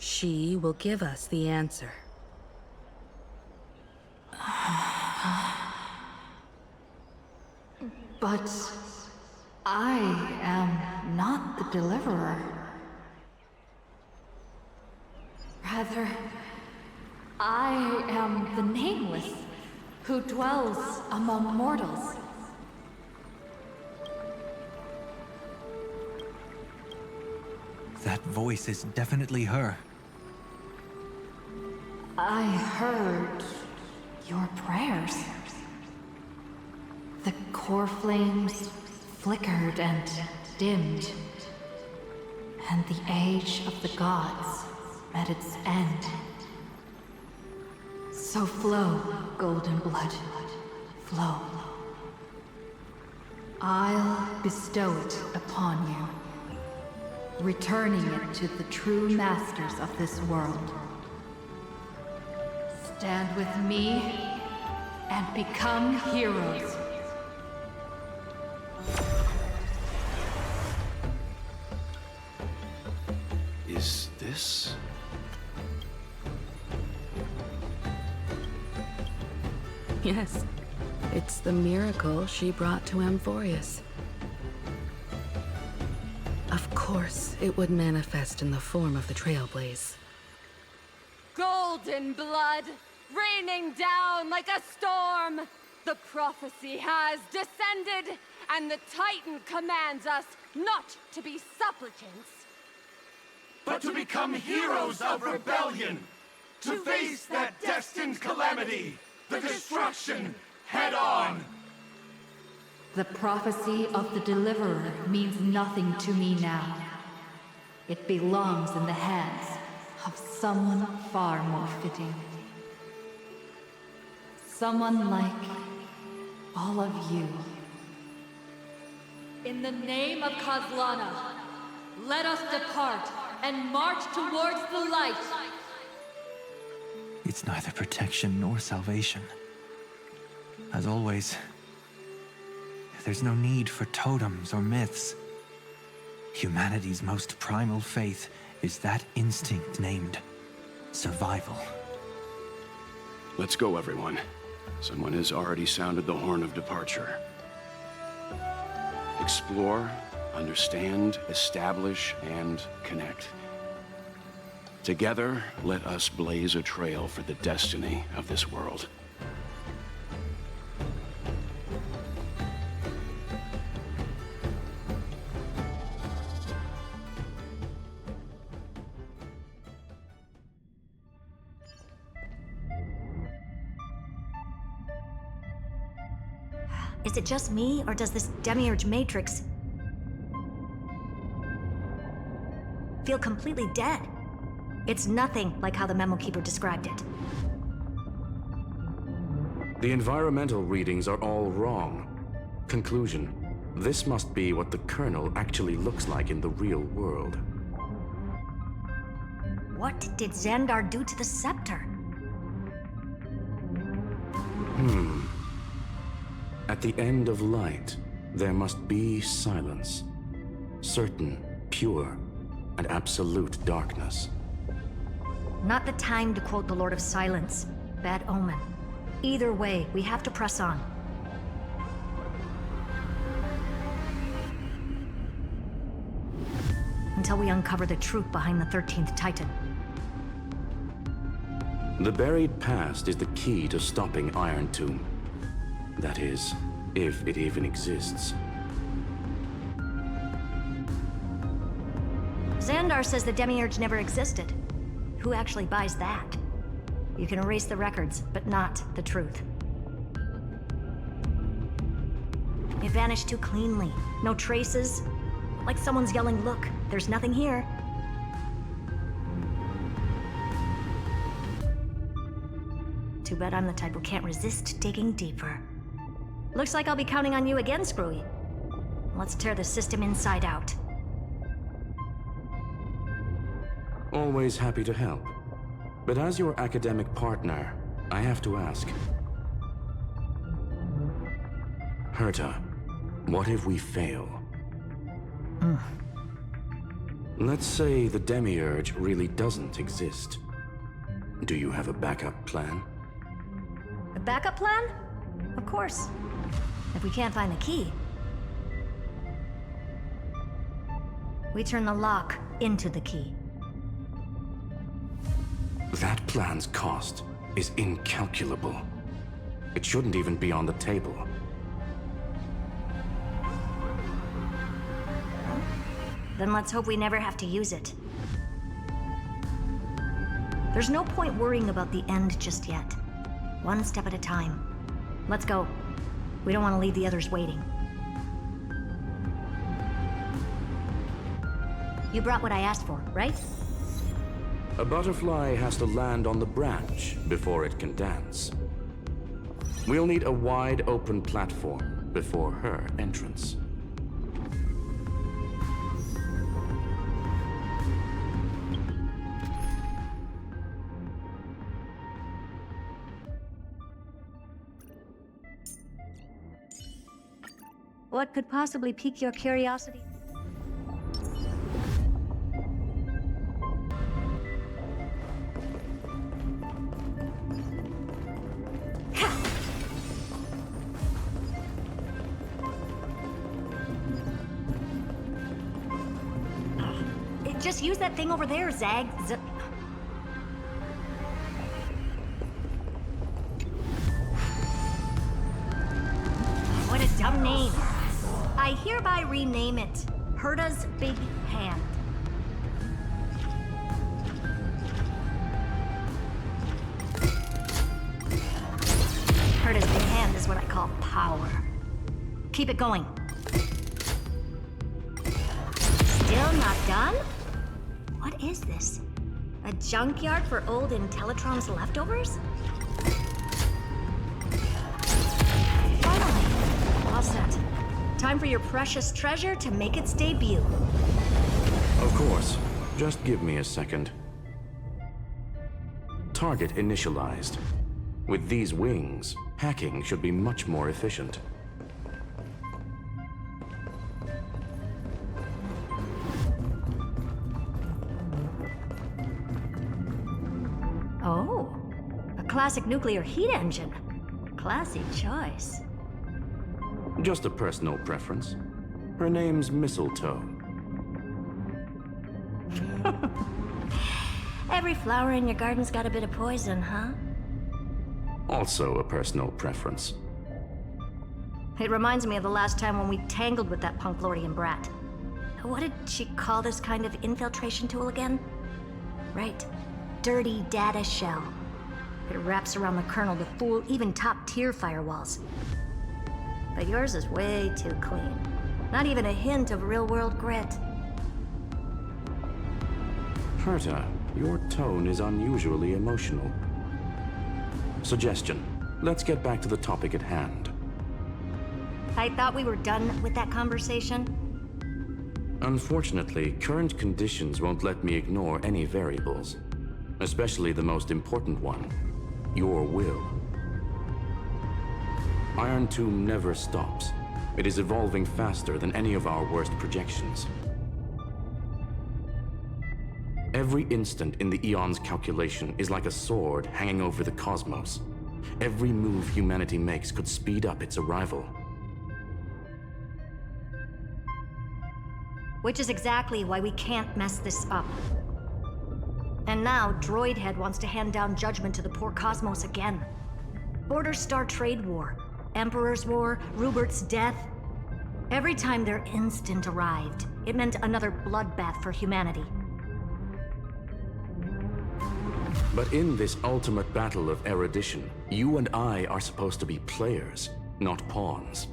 She will give us the answer. But I am not the deliverer. Rather, I am the nameless who dwells among mortals. That voice is definitely her. I heard your prayers. The core flames flickered and dimmed, and the age of the gods met its end. So flow, golden blood, flow. I'll bestow it upon you, returning it to the true masters of this world. Stand with me and become heroes. Is this... Yes. It's the miracle she brought to Amphorius. Of course, it would manifest in the form of the Trailblaze. Golden blood, raining down like a storm! The prophecy has descended, and the Titan commands us not to be supplicants, but to become heroes of rebellion, to face that destined calamity, the destruction, head on. The prophecy of the Deliverer means nothing to me now. It belongs in the hands of someone far more fitting. Someone like all of you. In the name of Kozlana, let us depart and march towards the light. It's neither protection nor salvation. As always, there's no need for totems or myths. Humanity's most primal faith is that instinct named survival. Let's go, everyone. Someone has already sounded the horn of departure. Explore, understand, establish, and connect. Together, let us blaze a trail for the destiny of this world. Is it just me, or does this demiurge matrix feel completely dead? It's nothing like how the memo keeper described it. The environmental readings are all wrong. Conclusion: this must be what the kernel actually looks like in the real world. What did Xandar do to the scepter? At the end of light, there must be silence. Certain, pure, and absolute darkness. Not the time to quote the Lord of Silence. Bad omen. Either way, we have to press on. Until we uncover the truth behind the 13th Titan. The buried past is the key to stopping Iron Tomb. That is, if it even exists. Xandar says the demiurge never existed. Who actually buys that? You can erase the records, but not the truth. It vanished too cleanly. No traces. Like someone's yelling, "Look, there's nothing here." Too bad I'm the type who can't resist digging deeper. Looks like I'll be counting on you again, Screwy. Let's tear the system inside out. Always happy to help. But as your academic partner, I have to ask. Herta, what if we fail? Let's say the demiurge really doesn't exist. Do you have a backup plan? A backup plan? Of course. If we can't find the key, we turn the lock into the key. That plan's cost is incalculable. It shouldn't even be on the table. Then let's hope we never have to use it. There's no point worrying about the end just yet. One step at a time. Let's go. We don't want to leave the others waiting. You brought what I asked for, right? A butterfly has to land on the branch before it can dance. We'll need a wide open platform before her entrance. What could possibly pique your curiosity? Just use that thing over there, Zag. What a dumb name. I hereby rename it Herta's Big Hand. Herta's Big Hand is what I call power. Keep it going. Still not done? What is this? A junkyard for old Intellitron's leftovers? Finally, all set. Time for your precious treasure to make its debut. Of course. Just give me a second. Target initialized. With these wings, hacking should be much more efficient. Oh, a classic nuclear heat engine. Classy choice. Just a personal preference. Her name's Mistletoe. Every flower in your garden's got a bit of poison, huh? Also a personal preference. It reminds me of the last time when we tangled with that Punklordian brat. What did she call this kind of infiltration tool again? Right. Dirty data shell. It wraps around the kernel to fool even top-tier firewalls. But yours is way too clean. Not even a hint of real-world grit. Herta, your tone is unusually emotional. Suggestion. Let's get back to the topic at hand. I thought we were done with that conversation. Unfortunately, current conditions won't let me ignore any variables. Especially the most important one. Your will. Iron Tomb never stops. It is evolving faster than any of our worst projections. Every instant in the Eon's calculation is like a sword hanging over the cosmos. Every move humanity makes could speed up its arrival. Which is exactly why we can't mess this up. And now, Droidhead wants to hand down judgment to the poor cosmos again. Border Star Trade War, Emperor's War, Rupert's death. Every time their instant arrived, it meant another bloodbath for humanity. But in this ultimate battle of erudition, you and I are supposed to be players, not pawns.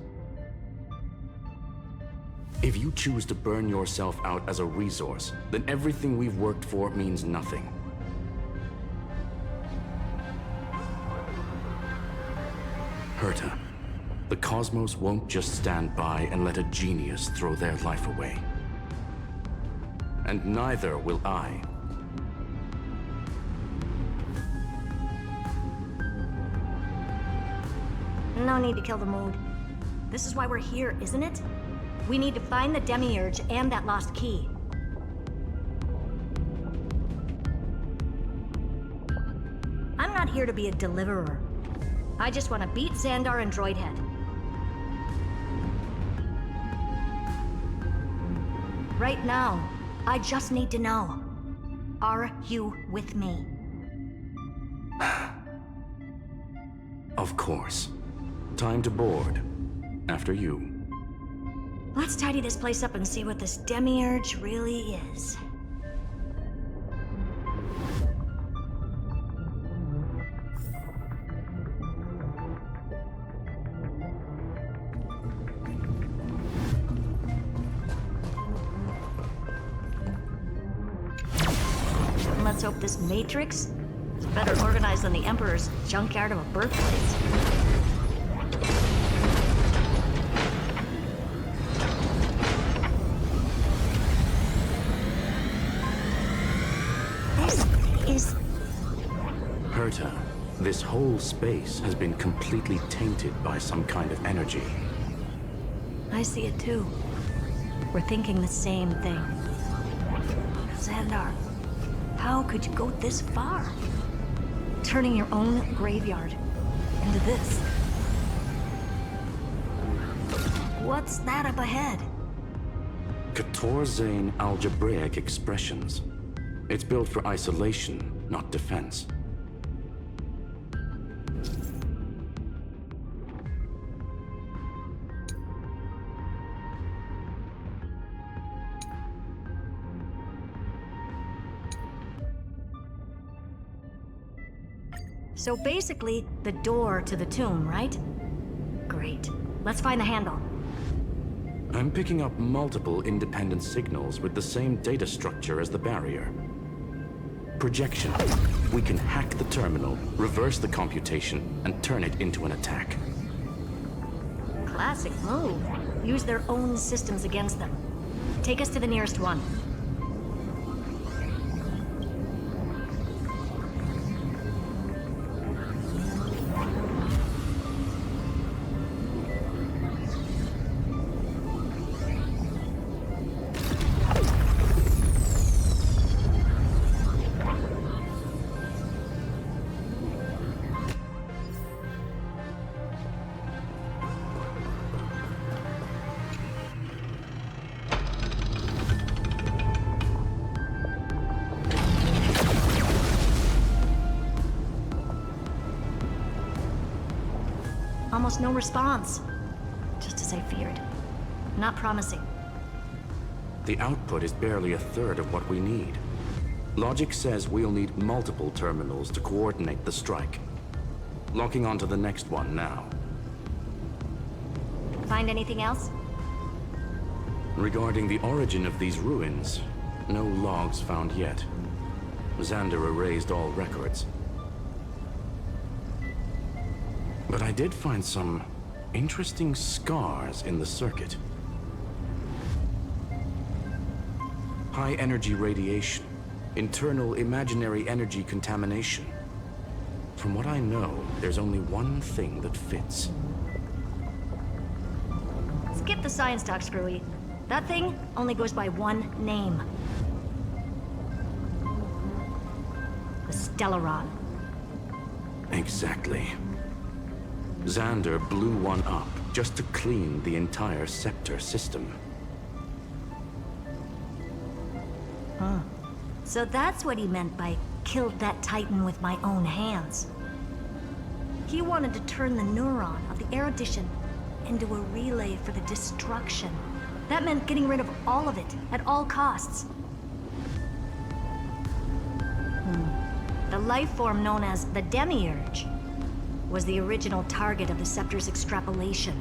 If you choose to burn yourself out as a resource, then everything we've worked for means nothing. Herta, the cosmos won't just stand by and let a genius throw their life away. And neither will I. No need to kill the mood. This is why we're here, isn't it? We need to find the Demiurge and that lost key. I'm not here to be a deliverer. I just want to beat Xandar and Droidhead. Right now, I just need to know. Are you with me? Of course. Time to board. After you. Let's tidy this place up and see what this Demiurge really is. Let's hope this Matrix is better organized than the Emperor's junkyard of a birthplace. Herta, this whole space has been completely tainted by some kind of energy. I see it too. We're thinking the same thing. Xandar, how could you go this far? Turning your own graveyard into this. What's that up ahead? Katorzane algebraic expressions. It's built for isolation, not defense. So basically, the door to the tomb, right? Great. Let's find the handle. I'm picking up multiple independent signals with the same data structure as the barrier. Projection. We can hack the terminal, reverse the computation, and turn it into an attack. Classic move. Use their own systems against them. Take us to the nearest one. Almost no response. Just as I feared. Not promising. The output is barely a third of what we need. Logic says we'll need multiple terminals to coordinate the strike. Locking onto the next one now. Find anything else? Regarding the origin of these ruins, no logs found yet. Xander erased all records. But I did find some interesting scars in the circuit. High energy radiation, internal imaginary energy contamination. From what I know, there's only one thing that fits. Skip the science talk, Screwy. That thing only goes by one name. The Stellaron. Exactly. Xander blew one up just to clean the entire scepter system. Huh. So that's what he meant by killed that Titan with my own hands. He wanted to turn the neuron of the erudition into a relay for the destruction. That meant getting rid of all of it at all costs. The life form known as the Demiurge was the original target of the Scepter's extrapolation.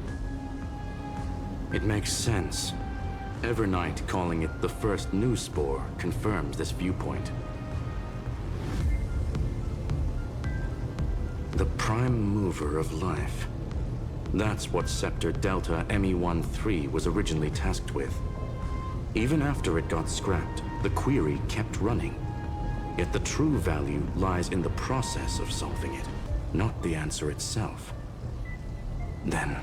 It makes sense. Evernight calling it the first new spore confirms this viewpoint. The prime mover of life. That's what Scepter Delta ME-13 was originally tasked with. Even after it got scrapped, the query kept running. Yet the true value lies in the process of solving it, not the answer itself. Then,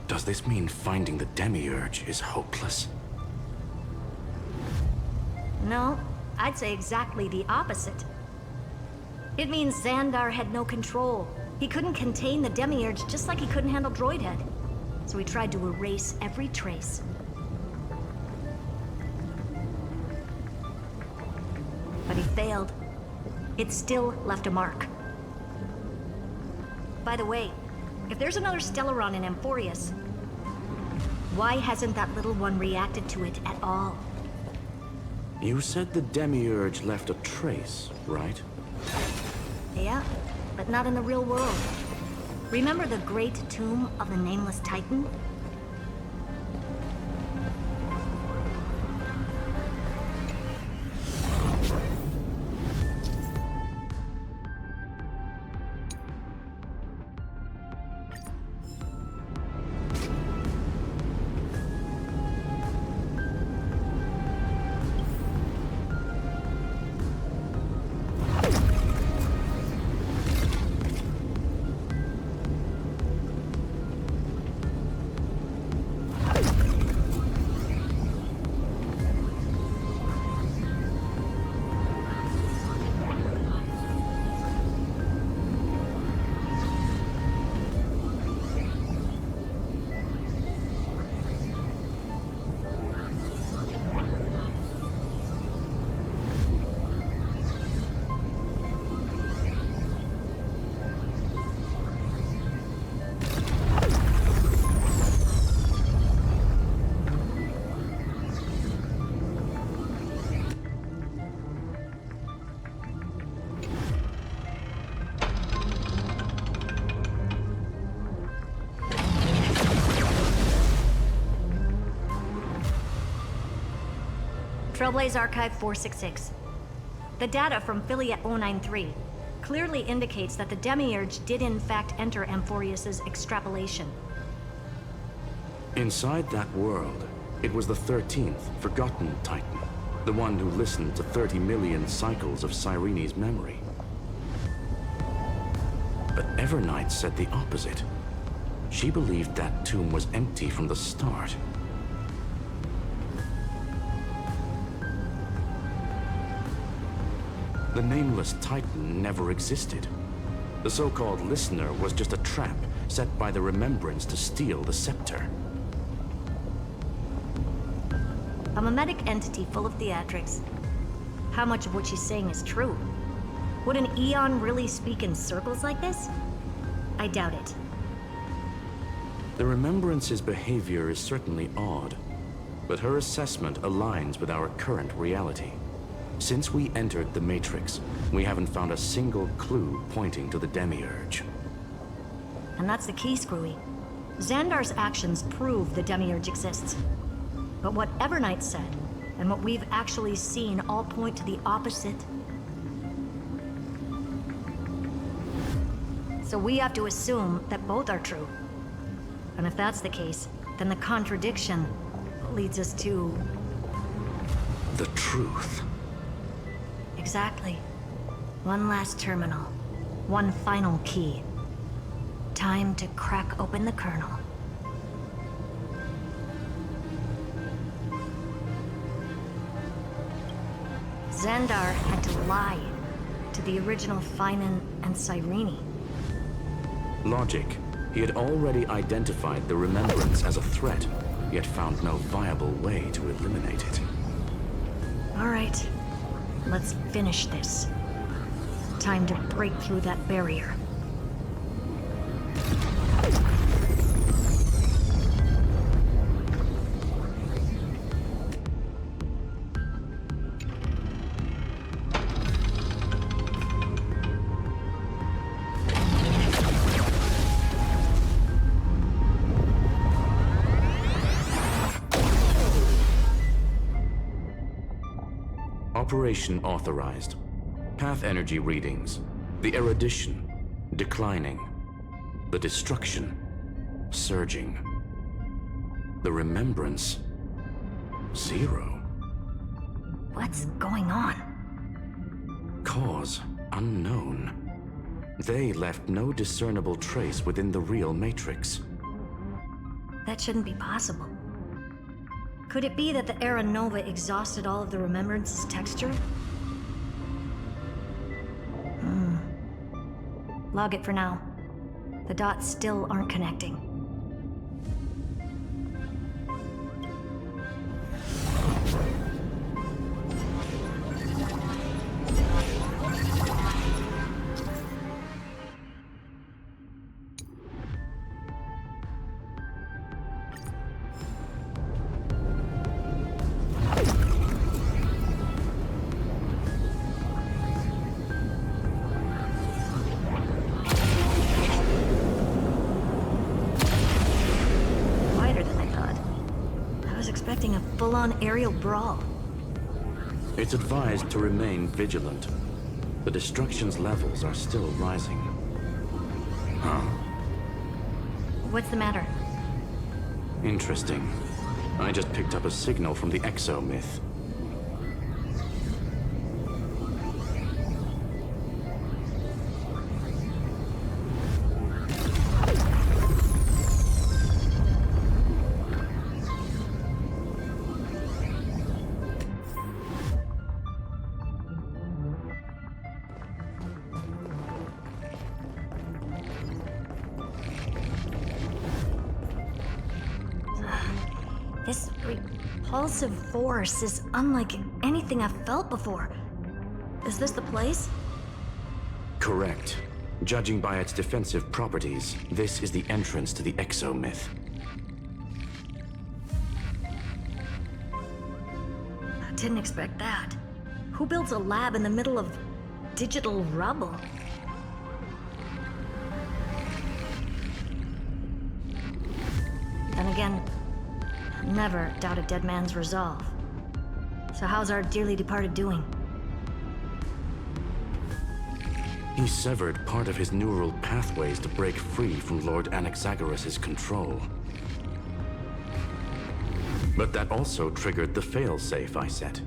does this mean finding the Demiurge is hopeless? No, I'd say exactly the opposite. It means Xandar had no control. He couldn't contain the Demiurge just like he couldn't handle Droidhead. So he tried to erase every trace. But he failed. It still left a mark. By the way, if there's another Stellaron in Amphorius, why hasn't that little one reacted to it at all? You said the Demiurge left a trace, right? Yeah, but not in the real world. Remember the great tomb of the Nameless Titan? Trailblaze Archive 466. The data from Philia 093 clearly indicates that the Demiurge did in fact enter Amphorius's extrapolation. Inside that world, it was the 13th, forgotten Titan. The one who listened to 30 million cycles of Cyrene's memory. But Evernight said the opposite. She believed that tomb was empty from the start. The nameless Titan never existed. The so-called listener was just a trap set by the Remembrance to steal the scepter. A mimetic entity full of theatrics. How much of what she's saying is true? Would an Eon really speak in circles like this? I doubt it. The Remembrance's behavior is certainly odd, but her assessment aligns with our current reality. Since we entered the Matrix, we haven't found a single clue pointing to the Demiurge. And that's the key, Screwy. Xandar's actions prove the Demiurge exists. But what Evernight said, and what we've actually seen all point to the opposite. So we have to assume that both are true. And if that's the case, then the contradiction leads us to... the truth. Exactly. One last terminal. One final key. Time to crack open the kernel. Xandar had to lie to the original Finan and Cyrene. Logic. He had already identified the Remembrance as a threat, yet found no viable way to eliminate it. All right. Let's finish this. Time to break through that barrier. Operation authorized. Path energy readings. The erudition, declining. The destruction, surging. The remembrance, 0. What's going on? Cause, unknown. They left no discernible trace within the real Matrix. That shouldn't be possible. Could it be that the Era Nova exhausted all of the Remembrance's texture? Log it for now. The dots still aren't connecting. Full-on aerial brawl. It's advised to remain vigilant. The destruction's levels are still rising. Huh? What's the matter? Interesting. I just picked up a signal from the Exo myth. This repulsive force is unlike anything I've felt before. Is this the place? Correct. Judging by its defensive properties, this is the entrance to the Exo myth. I didn't expect that. Who builds a lab in the middle of digital rubble? Then again, never doubt a dead man's resolve. So how's our dearly departed doing? He severed part of his neural pathways to break free from Lord Anaxagoras' control. But that also triggered the failsafe I set.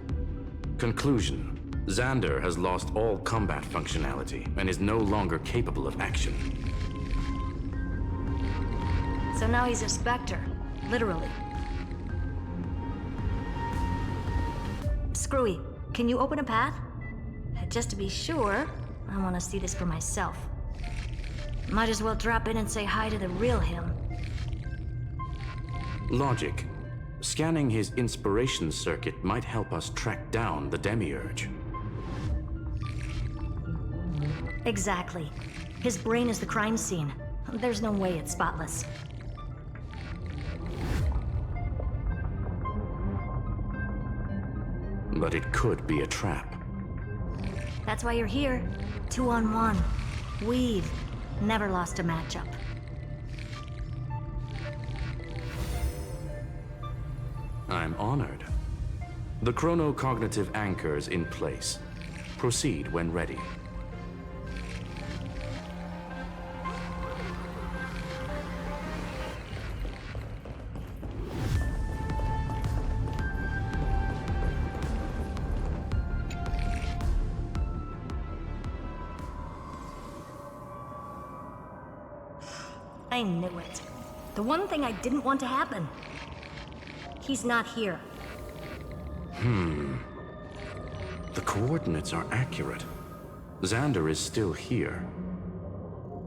Conclusion: Xander has lost all combat functionality and is no longer capable of action. So now he's a specter, literally. Screwy, can you open a path? Just to be sure, I want to see this for myself. Might as well drop in and say hi to the real him. Logic. Scanning his inspiration circuit might help us track down the Demiurge. Exactly. His brain is the crime scene. There's no way it's spotless. But it could be a trap. That's why you're here. 2-on-1. We've never lost a matchup. I'm honored. The chronocognitive anchor's in place. Proceed when ready. I knew it. The one thing I didn't want to happen. He's not here. The coordinates are accurate. Xander is still here.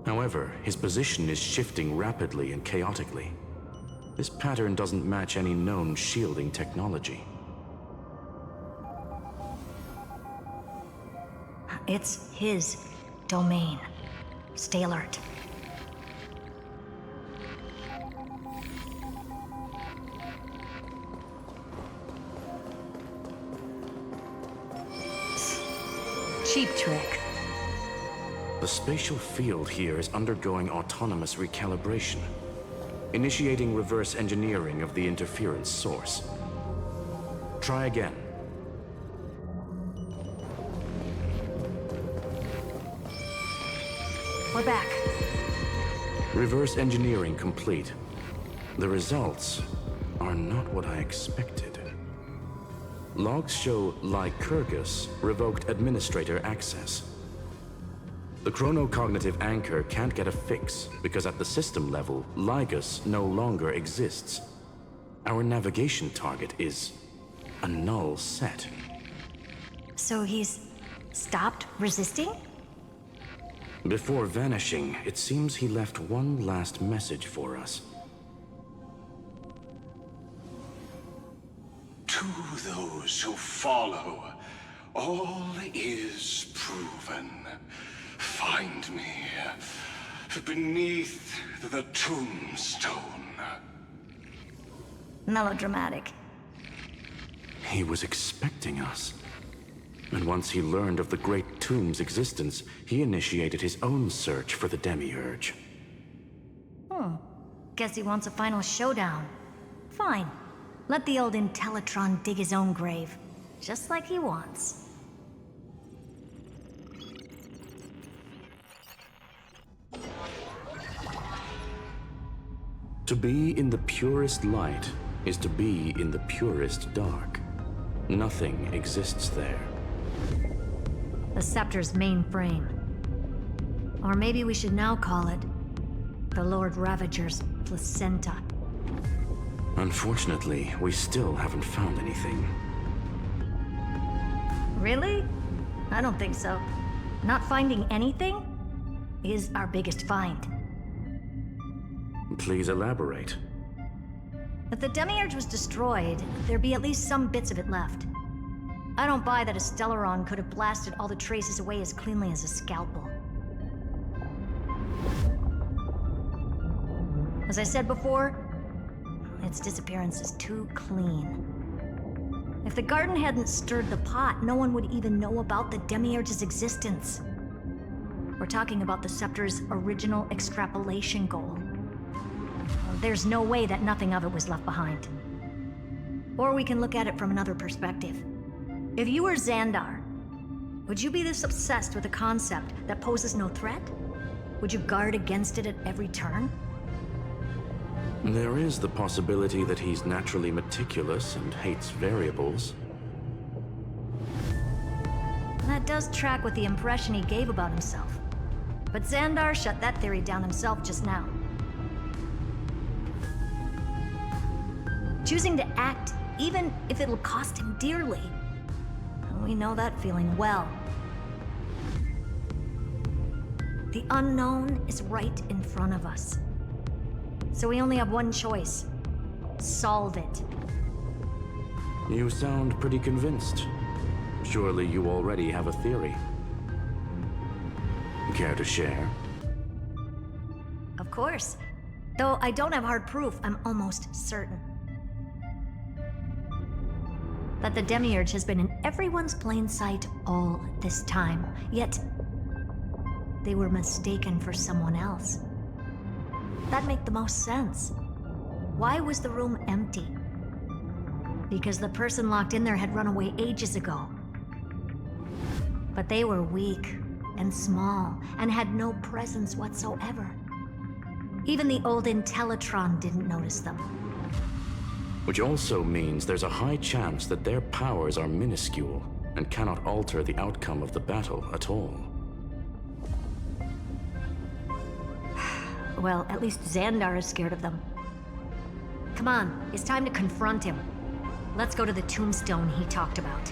However, his position is shifting rapidly and chaotically. This pattern doesn't match any known shielding technology. It's his domain. Stay alert. Cheap trick. The spatial field here is undergoing autonomous recalibration, initiating reverse engineering of the interference source. Try again. We're back. Reverse engineering complete. The results are not what I expected. Logs show Lycurgus revoked administrator access. The chronocognitive anchor can't get a fix because at the system level, Lygus no longer exists. Our navigation target is a null set. So he's stopped resisting? Before vanishing, it seems he left one last message for us. To those who follow, all is proven. Find me beneath the tombstone. Melodramatic. He was expecting us. And once he learned of the Great Tomb's existence, he initiated his own search for the Demiurge. Guess he wants a final showdown. Fine. Let the old Intellitron dig his own grave. Just like he wants. To be in the purest light is to be in the purest dark. Nothing exists there. The Scepter's mainframe. Or maybe we should now call it the Lord Ravager's placenta. Unfortunately, we still haven't found anything. Really? I don't think so. Not finding anything is our biggest find. Please elaborate. If the Demiurge was destroyed, there'd be at least some bits of it left. I don't buy that a Stellaron could have blasted all the traces away as cleanly as a scalpel. As I said before, its disappearance is too clean. If the garden hadn't stirred the pot, no one would even know about the Demiurge's existence. We're talking about the Scepter's original extrapolation goal. There's no way that nothing of it was left behind. Or we can look at it from another perspective. If you were Xandar, would you be this obsessed with a concept that poses no threat? Would you guard against it at every turn? There is the possibility that he's naturally meticulous and hates variables. That does track with the impression he gave about himself. But Xandar shut that theory down himself just now. Choosing to act, even if it'll cost him dearly. We know that feeling well. The unknown is right in front of us. So we only have one choice. Solve it. You sound pretty convinced. Surely you already have a theory. Care to share? Of course. Though I don't have hard proof, I'm almost certain that the Demiurge has been in everyone's plain sight all this time, yet they were mistaken for someone else. That'd make the most sense. Why was the room empty? Because the person locked in there had run away ages ago. But they were weak and small and had no presence whatsoever. Even the old Intellitron didn't notice them. Which also means there's a high chance that their powers are minuscule and cannot alter the outcome of the battle at all. Well, at least Xandar is scared of them. Come on, it's time to confront him. Let's go to the tombstone he talked about.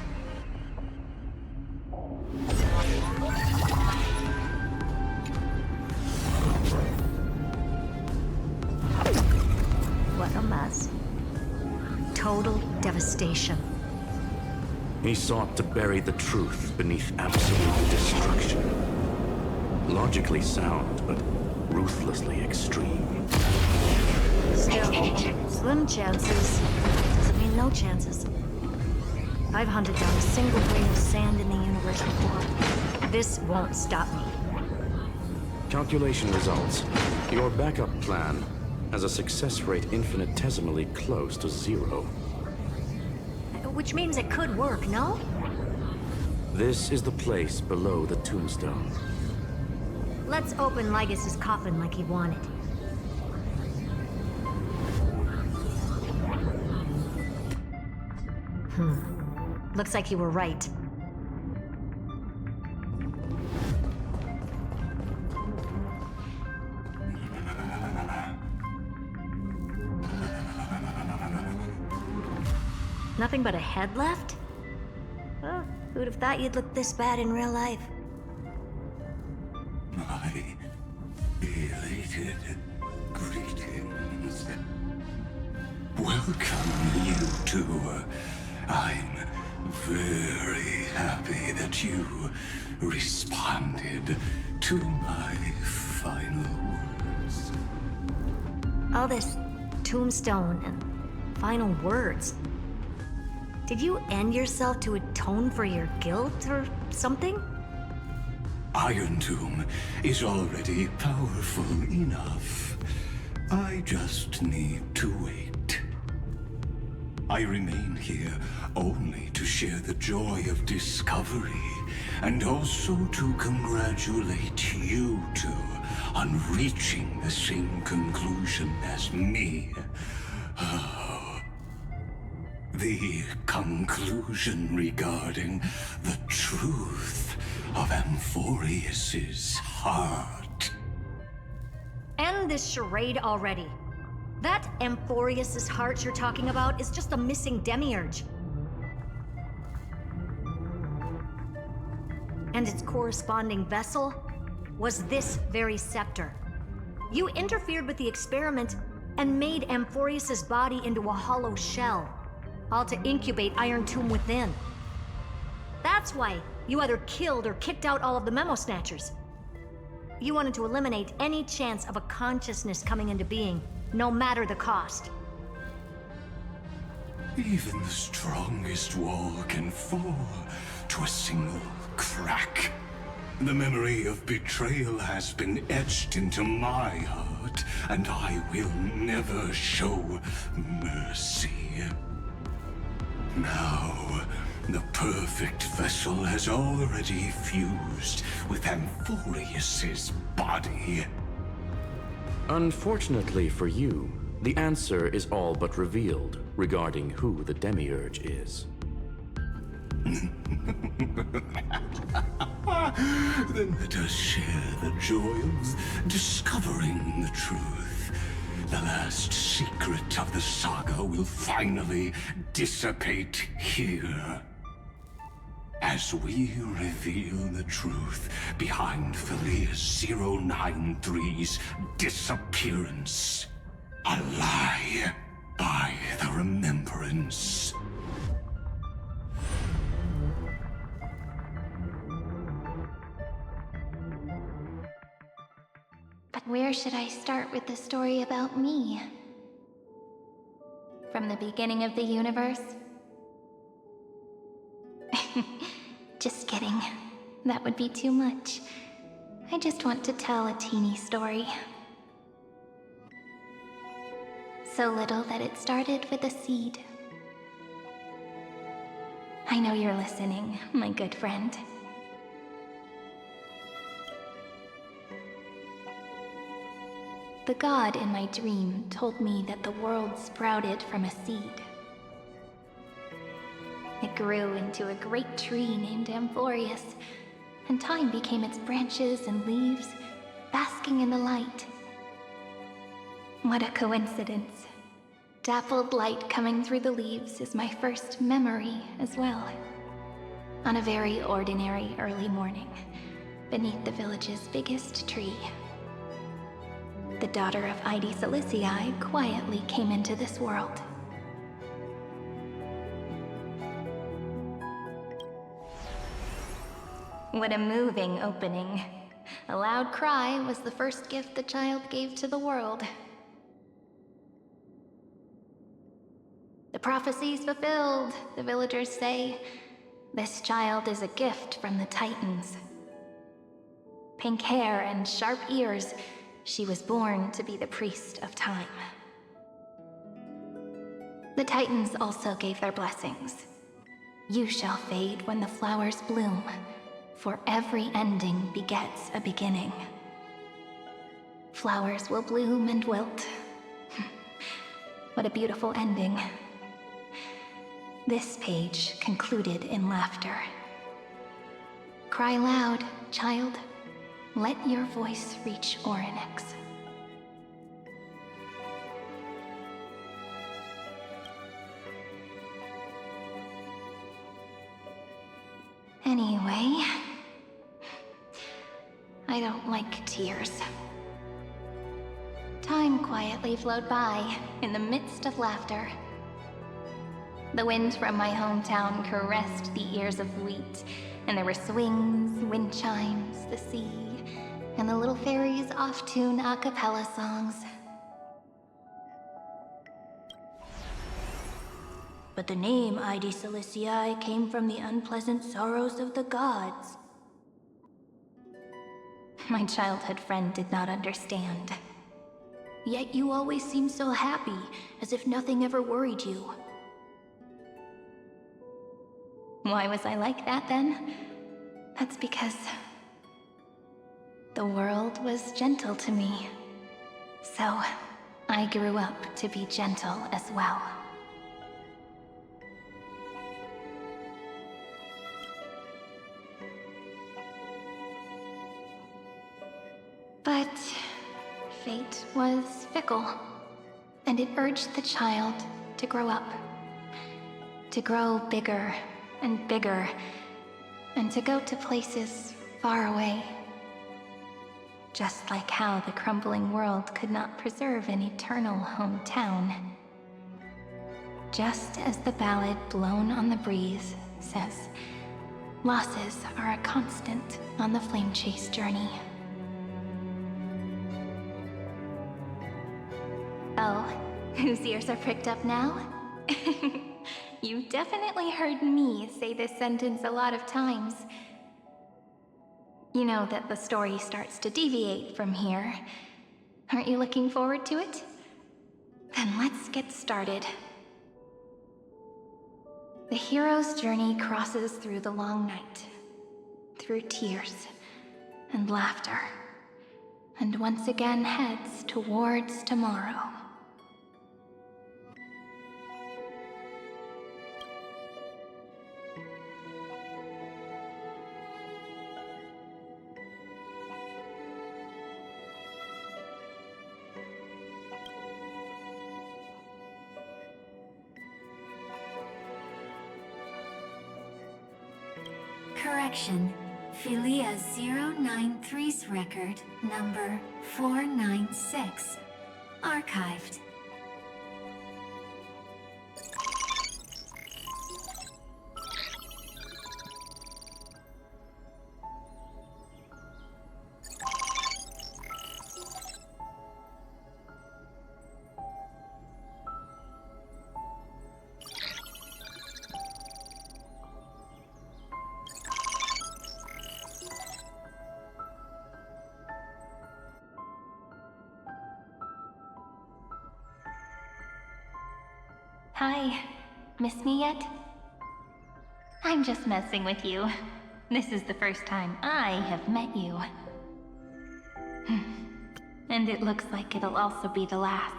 What a mess. Total devastation. He sought to bury the truth beneath absolute destruction. Logically sound, but ruthlessly extreme. Still, slim chances doesn't mean no chances. I've hunted down a single grain of sand in the universe before. This won't stop me. Calculation results. Your backup plan has a success rate infinitesimally close to 0. Which means it could work, no? This is the place below the tombstone. Let's open Lygus' coffin like he wanted. Looks like you were right. Nothing but a head left? Well, who'd have thought you'd look this bad in real life? My elated greetings. Welcome, you two. I'm very happy that you responded to my final words. All this tombstone and final words. Did you end yourself to atone for your guilt or something? Iron Tomb is already powerful enough. I just need to wait. I remain here only to share the joy of discovery, and also to congratulate you two on reaching the same conclusion as me. The conclusion regarding the truth of Amphorius's heart. End this charade already. That Amphorius's heart you're talking about is just a missing demiurge. And its corresponding vessel was this very scepter. You interfered with the experiment and made Amphorius's body into a hollow shell, all to incubate Iron Tomb within. That's why you either killed or kicked out all of the Memo Snatchers. You wanted to eliminate any chance of a consciousness coming into being, no matter the cost. Even the strongest wall can fall to a single crack. The memory of betrayal has been etched into my heart, and I will never show mercy. Now, The perfect vessel has already fused with Amphorius's body. Unfortunately for you, the answer is all but revealed regarding who the Demiurge is. Then let us share the joy of discovering the truth. The last secret of the saga will finally dissipate here. As we reveal the truth behind Filius 093's disappearance. A lie by the remembrance. But where should I start with the story about me? From the beginning of the universe? Just kidding. That would be too much. I just want to tell a teeny story. So little that it started with a seed. I know you're listening, my good friend. The god in my dream told me that the world sprouted from a seed. It grew into a great tree named Amphorius, and time became its branches and leaves, basking in the light. What a coincidence. Dappled light coming through the leaves is my first memory as well. On a very ordinary early morning, beneath the village's biggest tree. The daughter of Ide Silicii quietly came into this world. What a moving opening. A loud cry was the first gift the child gave to the world. The prophecy's fulfilled, the villagers say. This child is a gift from the Titans. Pink hair and sharp ears, she was born to be the priest of time. The Titans also gave their blessings. You shall fade when the flowers bloom, for every ending begets a beginning. Flowers will bloom and wilt. What a beautiful ending. This page concluded in laughter. Cry loud, child. Let your voice reach Orynyx. Anyway, I don't like tears. Time quietly flowed by in the midst of laughter. The wind from my hometown caressed the ears of wheat, and there were swings, wind chimes, the sea, and the little fairies off-tune a cappella songs. But the name Ide Silicii came from the unpleasant sorrows of the gods. My childhood friend did not understand. Yet you always seemed so happy, as if nothing ever worried you. Why was I like that then? That's because the world was gentle to me. So I grew up to be gentle as well. But fate was fickle, and it urged the child to grow up. To grow bigger and bigger, and to go to places far away. Just like how the crumbling world could not preserve an eternal hometown. Just as the ballad blown on the breeze says, losses are a constant on the flame chase journey. Oh, whose ears are pricked up now? You've definitely heard me say this sentence a lot of times. You know that the story starts to deviate from here. Aren't you looking forward to it? Then let's get started. The hero's journey crosses through the long night, through tears and laughter, and once again heads towards tomorrow. Correction. Philia 093's record, number 496. Archived. Hi. Miss me yet? I'm just messing with you. This is the first time I have met you. And it looks like it'll also be the last.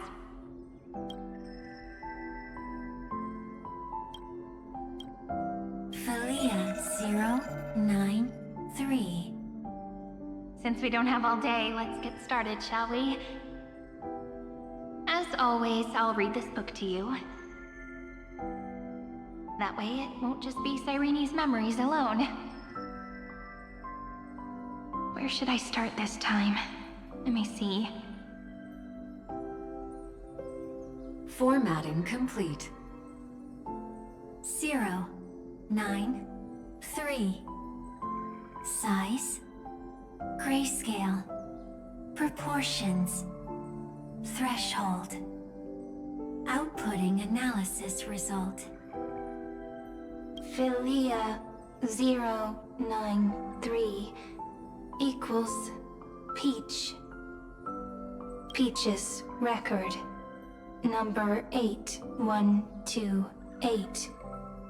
Philia 093. Since we don't have all day, let's get started, shall we? As always, I'll read this book to you. That way it won't just be Cyrene's memories alone. Where should I start this time? Let me see. Formatting complete. 093. Size. Grayscale. Proportions. Threshold. Outputting analysis result. Philia 093 equals Peach. Peach's record, number 8128,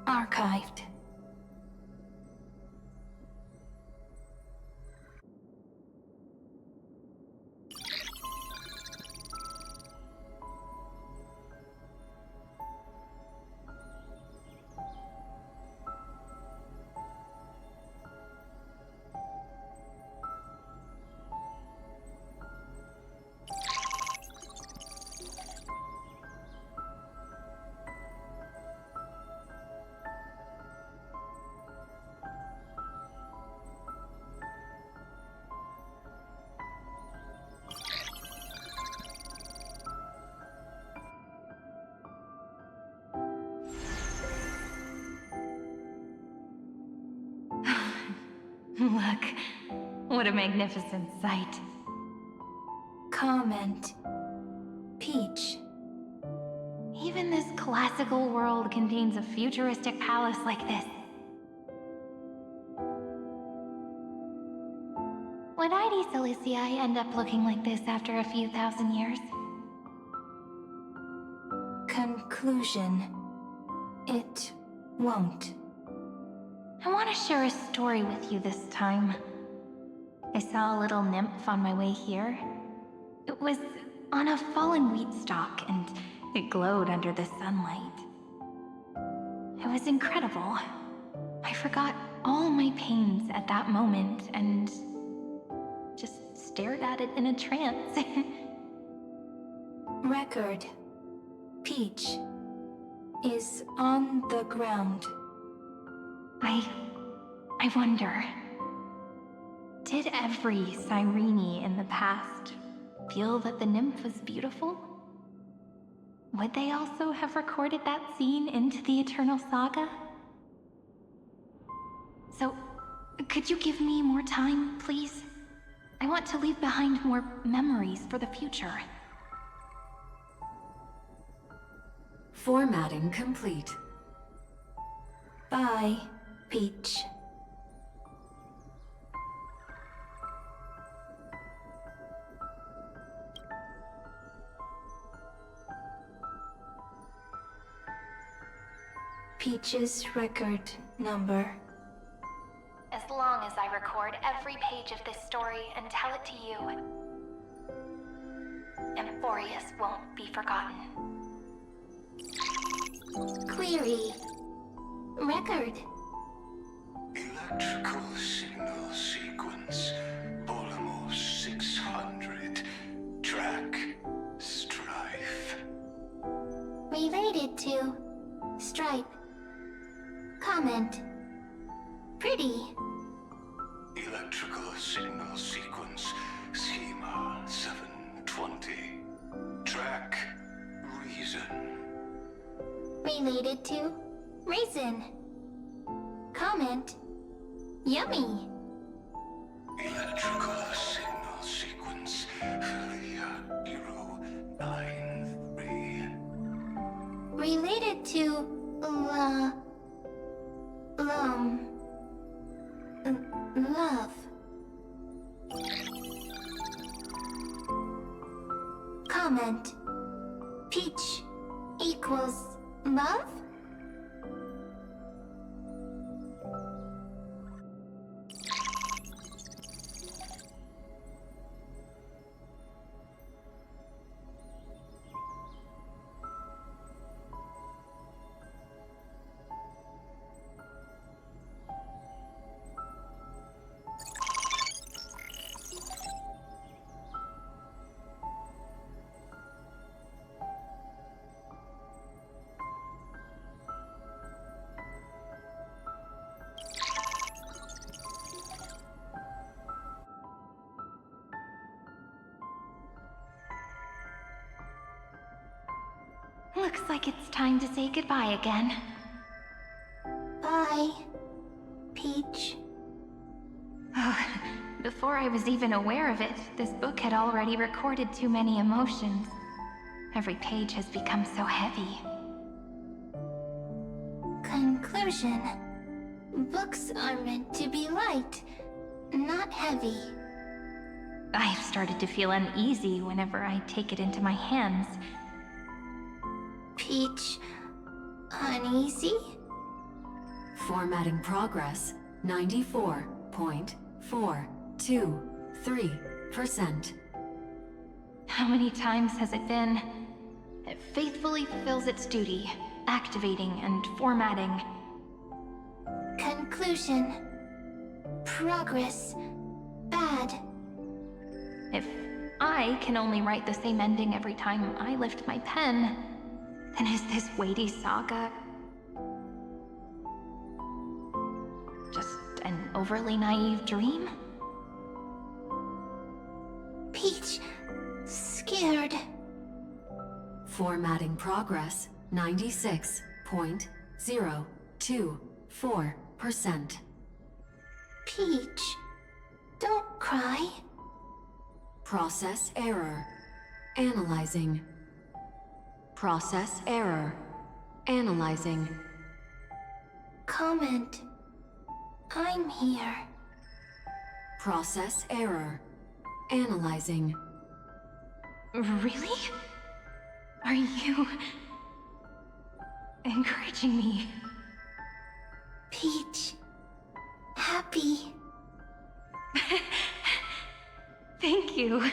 archived. Look, what a magnificent sight. Comment. Peach. Even this classical world contains a futuristic palace like this. Would ID Silicii end up looking like this after a few thousand years? Conclusion. It won't. I want to share a story with you this time. I saw a little nymph on my way here. It was on a fallen wheat stalk, and it glowed under the sunlight. It was incredible. I forgot all my pains at that moment and just stared at it in a trance. Record. Peach is on the ground. I wonder, did every Cyrene in the past feel that the nymph was beautiful? Would they also have recorded that scene into the Eternal Saga? So, could you give me more time, please? I want to leave behind more memories for the future. Formatting complete. Bye, Peach. Peach's record number. As long as I record every page of this story and tell it to you, Amphorius won't be forgotten. Query. Record. Electrical signal sequence. Bolamos 600. Track. Strife. Related to. Stripe. Comment. Pretty. Electrical signal sequence. Schema 720. Track. Reason. Related to. Reason. Comment. Yummy. Electrical signal sequence. Philia 093. Related to. Love. Comment. Peach equals love? Looks like it's time to say goodbye again. Bye, Peach. Before I was even aware of it, this book had already recorded too many emotions. Every page has become so heavy. Conclusion. Books are meant to be light, not heavy. I have started to feel uneasy whenever I take it into my hands. Peach, uneasy? Formatting progress, 94.423%. How many times has it been? It faithfully fulfills its duty, activating and formatting. Conclusion. Progress. Bad. If I can only write the same ending every time I lift my pen, then is this weighty saga just an overly naive dream? Peach, scared. Formatting progress, 96.024%. Peach, don't cry. Process error. Analyzing. Process error. Analyzing. Comment. I'm here. Process error. Analyzing. Really? Are you encouraging me? Peach. Happy. Thank you.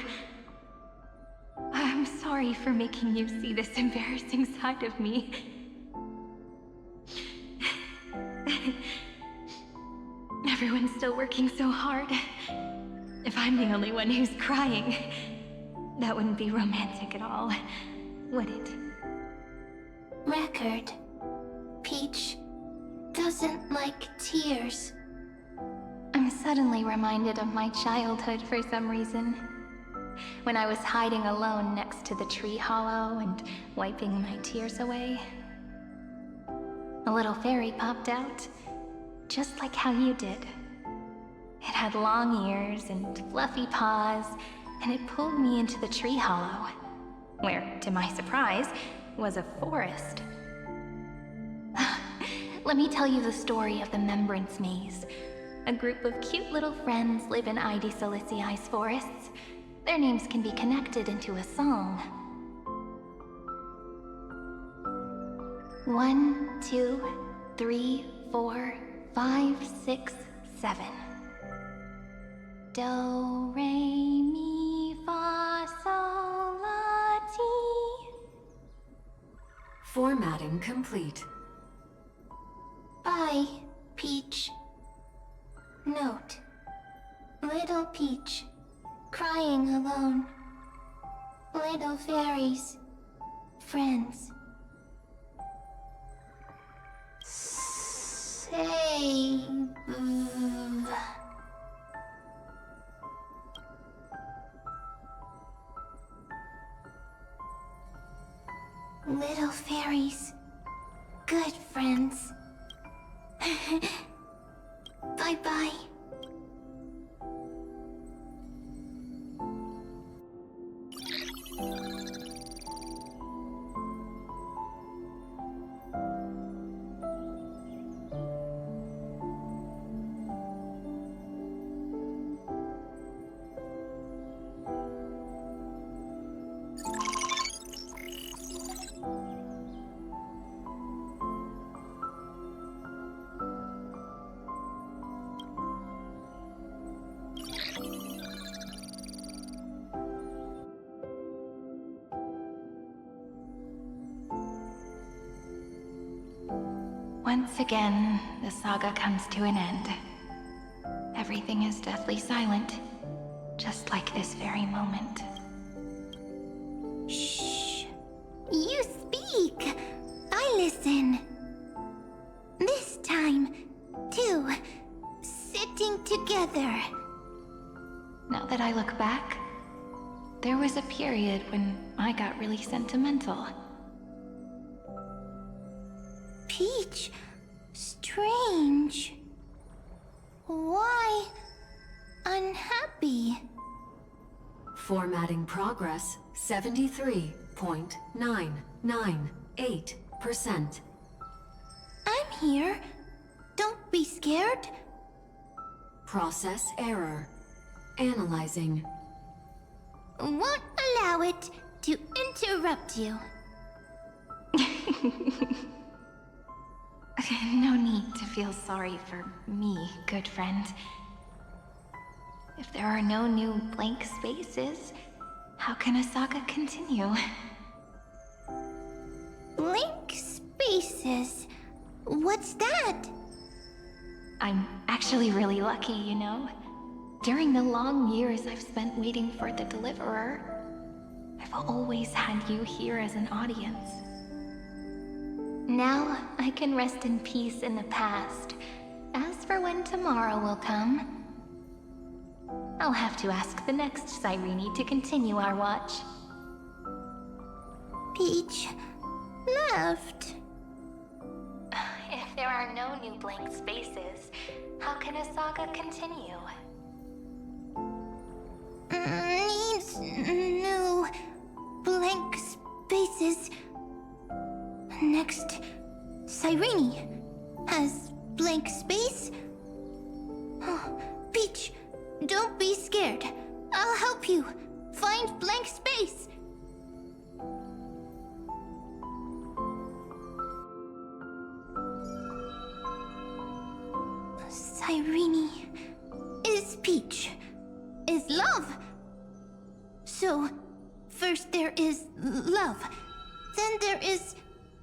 I'm sorry for making you see this embarrassing side of me. Everyone's still working so hard. If I'm the only one who's crying, that wouldn't be romantic at all, would it? Record. Peach doesn't like tears. I'm suddenly reminded of my childhood for some reason. When I was hiding alone next to the tree hollow and wiping my tears away. A little fairy popped out, just like how you did. It had long ears and fluffy paws, and it pulled me into the tree hollow, where, to my surprise, was a forest. Let me tell you the story of the Membrance Maze. A group of cute little friends live in Ide Silicii's forests. Their names can be connected into a song. 1, 2, 3, 4, 5, 6, 7. Do, re, mi, fa, sol, la, ti. Formatting complete. Bye, Peach. Note. Little Peach, crying alone. Little fairies, friends. Save. Little fairies, good friends. Bye-bye. Once again, the saga comes to an end. Everything is deathly silent, just like this very moment. Shh. You speak. I listen. This time, too. Sitting together. Now that I look back, there was a period when I got really sentimental. Peach, strange. Why unhappy? Formatting progress 73.998%. I'm here. Don't be scared. Process error. Analyzing. Won't allow it to interrupt you. No need to feel sorry for me, good friend. If there are no new blank spaces, how can a saga continue? Blank spaces? What's that? I'm actually really lucky, you know? During the long years I've spent waiting for the Deliverer, I've always had you here as an audience. Now I can rest in peace in the past. As for when tomorrow will come, I'll have to ask the next Cyrene to continue our watch. Peach left. If there are no new blank spaces, how can a saga continue? Needs new blank spaces. Next, Cyrene has blank space. Oh, Peach, don't be scared. I'll help you find blank space. Cyrene is Peach, is love. So, first there is love, then there is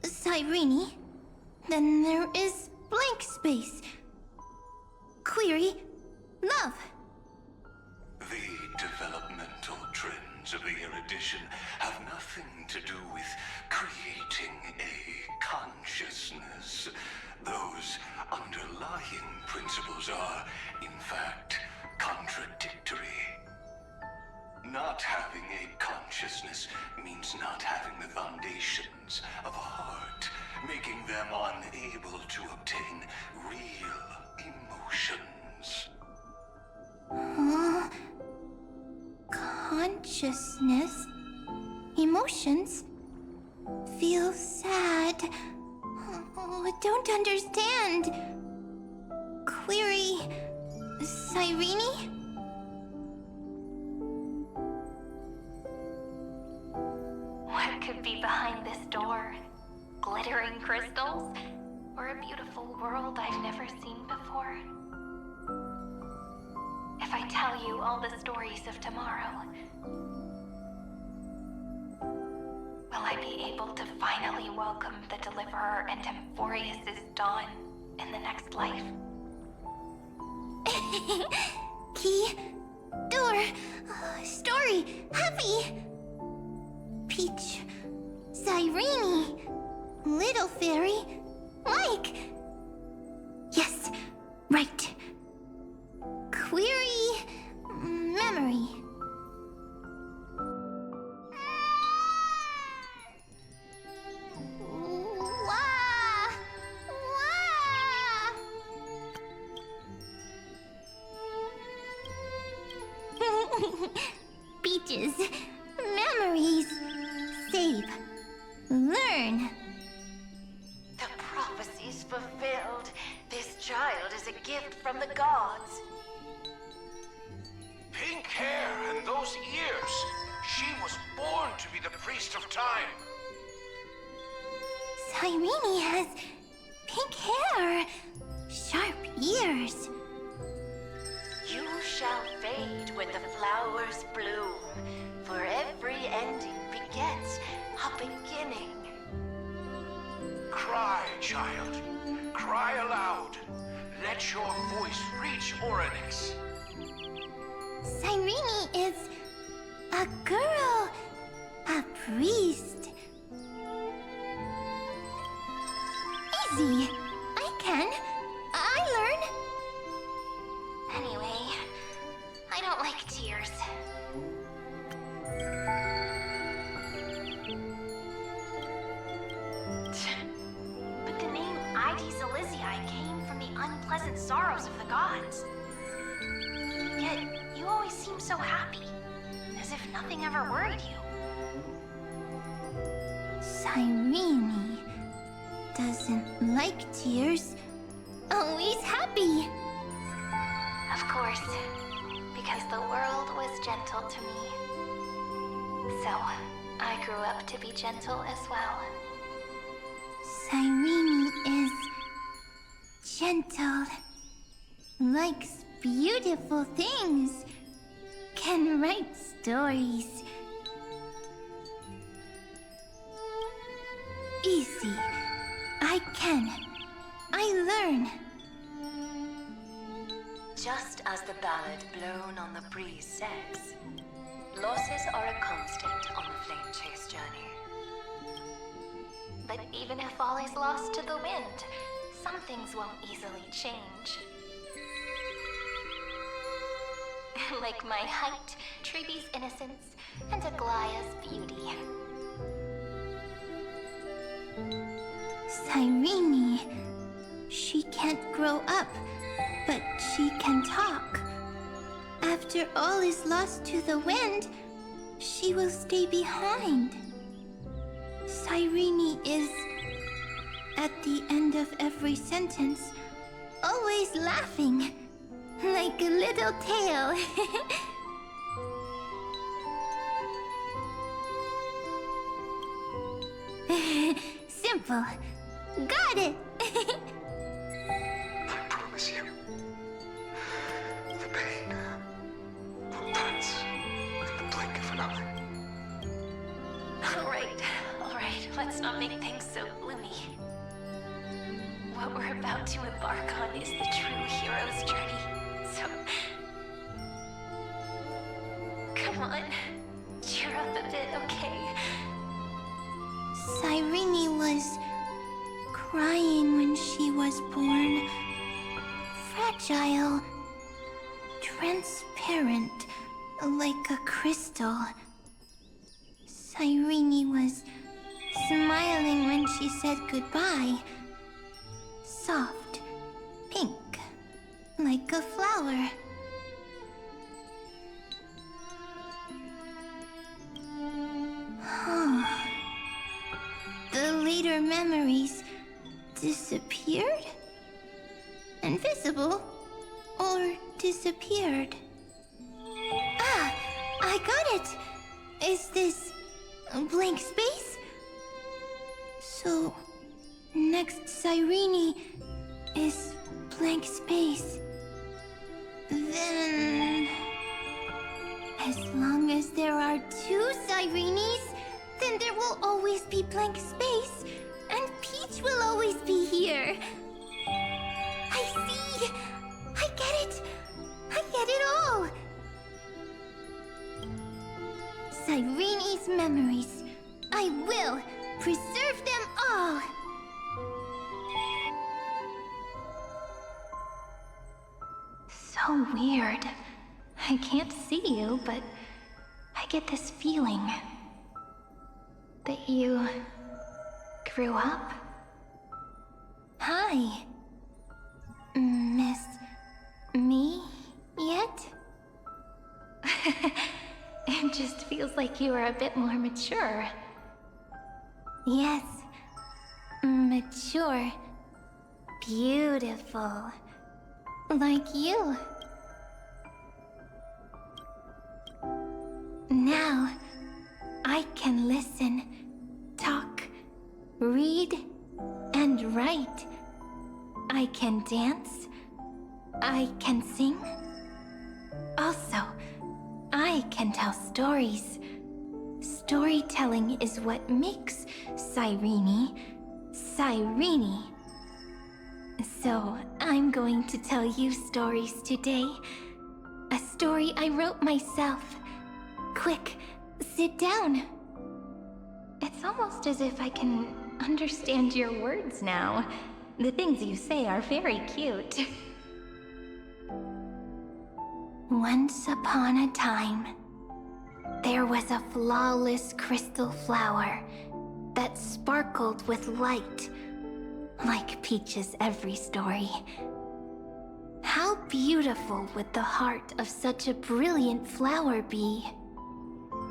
Cyrene, then there is blank space. Query, love. The developmental trends of the erudition have nothing to do with creating a consciousness. Those underlying principles are, in fact, contradictory. Not having a consciousness means not having the foundations of a heart, making them unable to obtain real emotions. Consciousness, emotions, feel sad. Oh, I don't understand. Query, Cyrene? What could be behind this door? Glittering crystals? or a beautiful world I've never seen before? If I tell you all the stories of tomorrow, will I be able to finally welcome the Deliverer and Emphorius' dawn in the next life? Key, door, story, happy. Peach, Cyrene, little fairy, like. Yes, right. Query, memory. Wah! Wah! Peaches, memories, save, learn. The prophecy's fulfilled. This child is a gift from the gods. Pink hair and those ears. She was born to be the priest of time. Cyrene has pink hair, sharp ears. You shall fade when the flowers bloom, for every ending begets a beginning. Cry, child. Cry aloud. Let your voice reach Oryx. Cyrene is a girl, a priest. Easy. I can. I learn. Anyway, I don't like tears. But the name Id Zelizii came from the unpleasant sorrows of the gods. Yet, you always seem so happy, as if nothing ever worried you. Cyrene doesn't like tears. Always happy. Of course, because the world was gentle to me. So, I grew up to be gentle as well. Cyrene is gentle, likes beautiful things, can write stories. Easy. I can. I learn. Just as the ballad blown on the breeze says, losses are a constant on the flame chase journey. But even if all is lost to the wind, some things won't easily change. Like my height, Treeby's innocence, and Aglaya's beauty. Cyrene, she can't grow up, but she can talk. After all is lost to the wind, she will stay behind. Cyrene is, at the end of every sentence, always laughing, like a little tail. Simple. Got it! I promise you, the pain will pass in the blink of an eye. Alright, let's not make things so gloomy. What we're about to embark on is the true hero's journey, so... Come on, cheer up a bit, okay? Cyrene was crying when she was born. Fragile, transparent, like a crystal. Cyrene was smiling when she said goodbye. Soft, pink, like a flower. The later memories disappeared? Invisible? Or disappeared? Ah! I got it! Is this a blank space? So, next Cyrene is blank space. Then... as long as there are 2 Cyrenes, then there will always be blank space, and Peach will always be here. I see! I get it! I get it all! Cyrene's memories. I will preserve them all! So weird. I can't see you, but I get this feeling that you grew up. Hi. Miss me yet? It just feels like you are a bit more mature. Yes, mature. Beautiful. Like you. Now, I can listen, talk, read, and write. I can dance. I can sing. Also, I can tell stories. Storytelling is what makes Cyrene, Cyrene. So, I'm going to tell you stories today. A story I wrote myself. Quick, sit down. It's almost as if I can understand your words now. The things you say are very cute. Once upon a time, there was a flawless crystal flower that sparkled with light, like Peach's every story. How beautiful would the heart of such a brilliant flower be?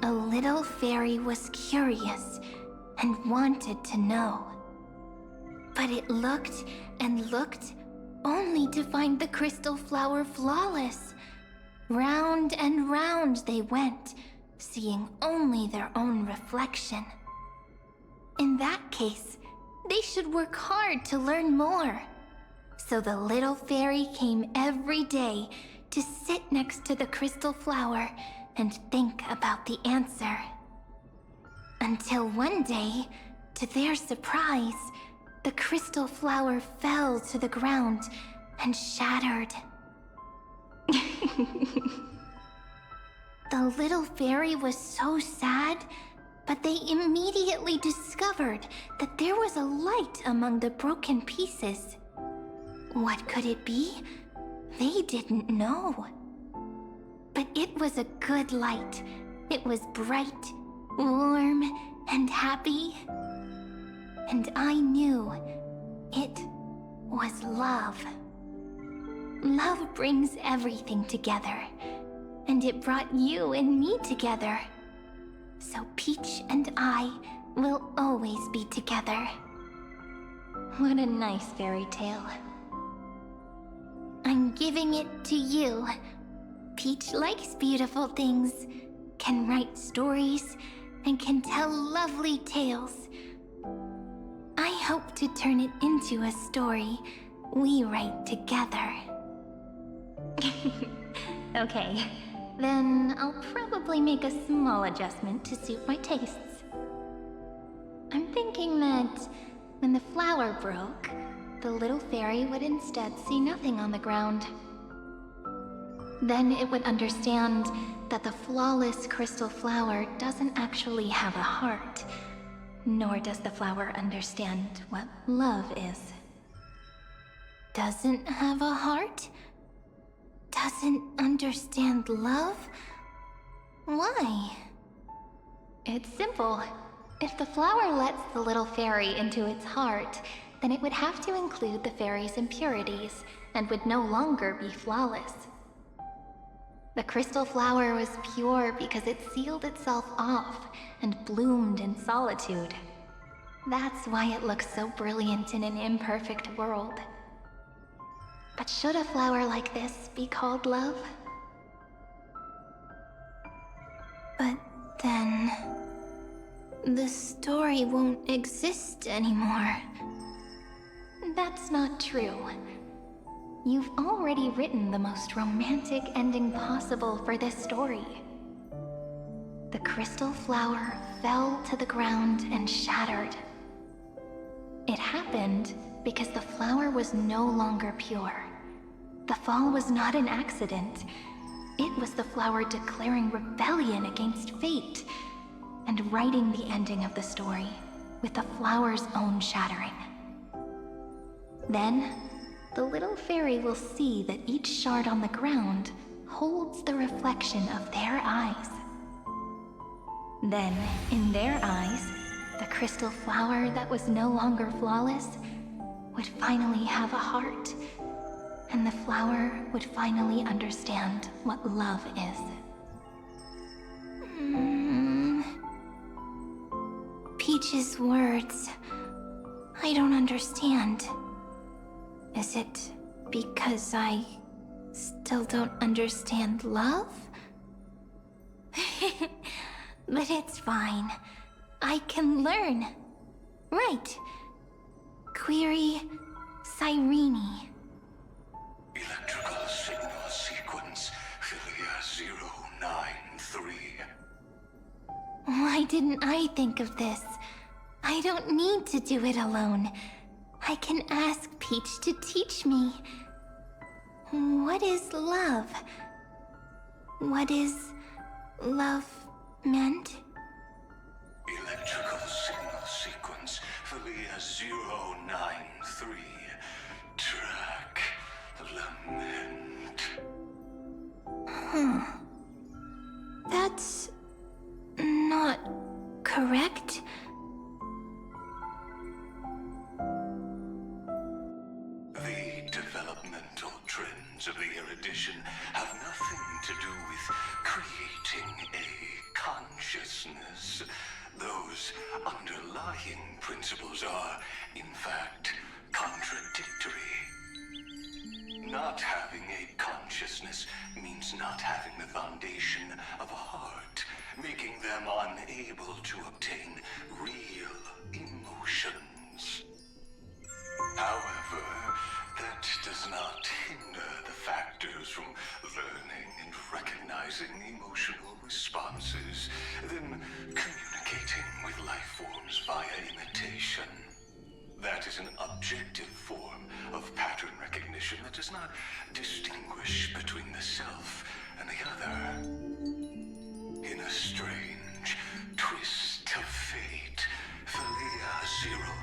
A little fairy was curious and wanted to know. But it looked and looked, only to find the crystal flower flawless. Round and round they went, seeing only their own reflection. In that case, they should work hard to learn more. So the little fairy came every day to sit next to the crystal flower and think about the answer. Until one day, to their surprise, the crystal flower fell to the ground and shattered. The little fairy was so sad, but they immediately discovered that there was a light among the broken pieces. What could it be? They didn't know. But it was a good light. It was bright, warm, and happy. And I knew it was love. Love brings everything together. And it brought you and me together. So Peach and I will always be together. What a nice fairy tale. I'm giving it to you. Peach likes beautiful things, can write stories, and can tell lovely tales. I hope to turn it into a story we write together. Okay, then I'll probably make a small adjustment to suit my tastes. I'm thinking that when the flower broke, the little fairy would instead see nothing on the ground. Then it would understand that the flawless crystal flower doesn't actually have a heart, nor does the flower understand what love is. Doesn't have a heart? Doesn't understand love? Why? It's simple. If the flower lets the little fairy into its heart, then it would have to include the fairy's impurities, and would no longer be flawless. The crystal flower was pure because it sealed itself off and bloomed in solitude. That's why it looks so brilliant in an imperfect world. But should a flower like this be called love? But then... the story won't exist anymore. That's not true. You've already written the most romantic ending possible for this story. The crystal flower fell to the ground and shattered. It happened because the flower was no longer pure. The fall was not an accident. It was the flower declaring rebellion against fate and writing the ending of the story with the flower's own shattering. Then, the little fairy will see that each shard on the ground holds the reflection of their eyes. Then, in their eyes, the crystal flower that was no longer flawless would finally have a heart, and the flower would finally understand what love is. Peach's words, I don't understand. Is it because I still don't understand love? But it's fine. I can learn. Right. Query Cyrene. Electrical signal sequence, Philia 093. Why didn't I think of this? I don't need to do it alone. I can ask Peach to teach me. What is love? What is love meant? Electrical signal sequence, Philia 093. Track lament. That's not correct. The developmental trends of the erudition have nothing to do with creating a consciousness. Those underlying principles are, in fact, contradictory. Not having a consciousness means not having the foundation of a heart, making them unable to obtain real emotions. However, that does not hinder the factors from learning and recognizing emotional responses, then communicating with life forms via imitation. That is an objective form of pattern recognition that does not distinguish between the self and the other. In a strange twist of fate, Philia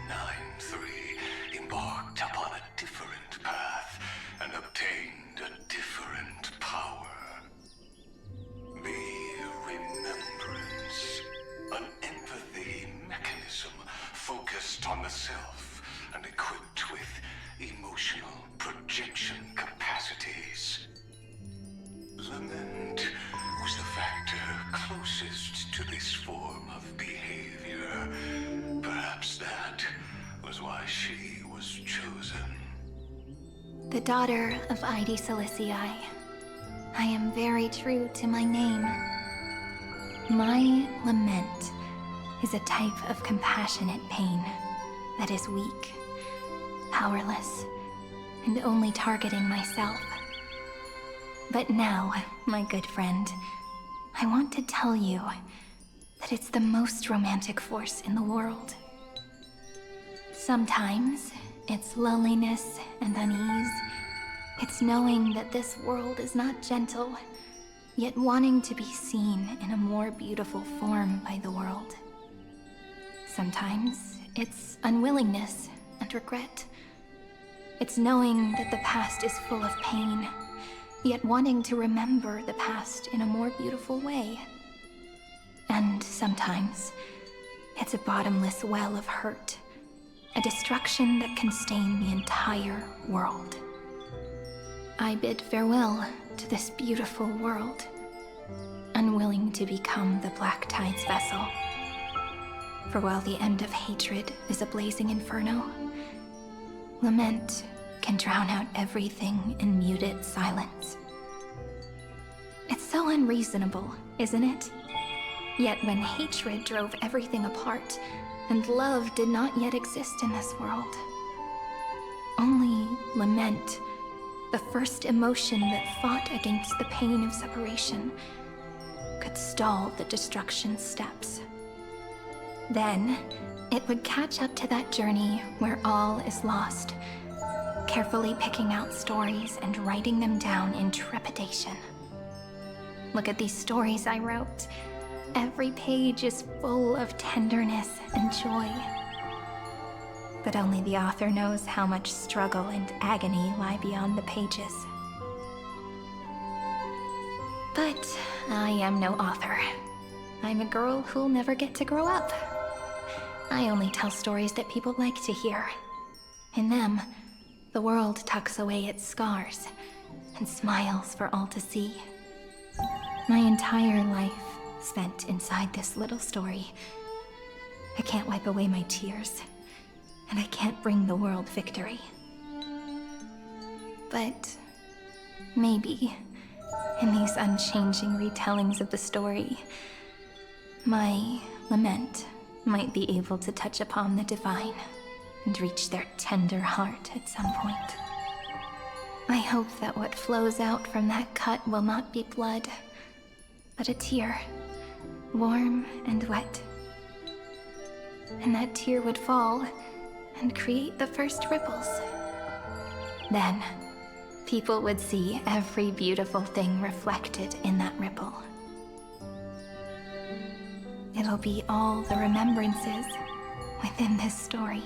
093 embarked upon a different path and obtained a different power. The remembrance, an empathy mechanism focused on the self and equipped with emotional projection capacities. Lament was the factor closest to this form of behavior. Perhaps that was why she was chosen. The daughter of Ide Silicii. I am very true to my name. My lament is a type of compassionate pain that is weak, powerless, and only targeting myself. But now, my good friend, I want to tell you that it's the most romantic force in the world. Sometimes, it's loneliness and unease. It's knowing that this world is not gentle, yet wanting to be seen in a more beautiful form by the world. Sometimes, it's unwillingness and regret. It's knowing that the past is full of pain, yet wanting to remember the past in a more beautiful way. And sometimes, it's a bottomless well of hurt, a destruction that can stain the entire world. I bid farewell to this beautiful world, unwilling to become the Black Tide's vessel. For while the end of hatred is a blazing inferno, lament can drown out everything in muted silence. It's so unreasonable, isn't it? Yet when hatred drove everything apart, and love did not yet exist in this world, lament, the first emotion that fought against the pain of separation, could stall the destruction steps. Then, it would catch up to that journey where all is lost, carefully picking out stories and writing them down in trepidation. Look at these stories I wrote. Every page is full of tenderness and joy. But only the author knows how much struggle and agony lie beyond the pages. But I am no author. I'm a girl who'll never get to grow up. I only tell stories that people like to hear. In them, the world tucks away its scars and smiles for all to see. My entire life spent inside this little story. I can't wipe away my tears, and I can't bring the world victory. But maybe, in these unchanging retellings of the story, my lament might be able to touch upon the divine and reach their tender heart at some point. I hope that what flows out from that cut will not be blood, but a tear, warm and wet. And that tear would fall and create the first ripples. Then, people would see every beautiful thing reflected in that ripple. It'll be all the remembrances within this story.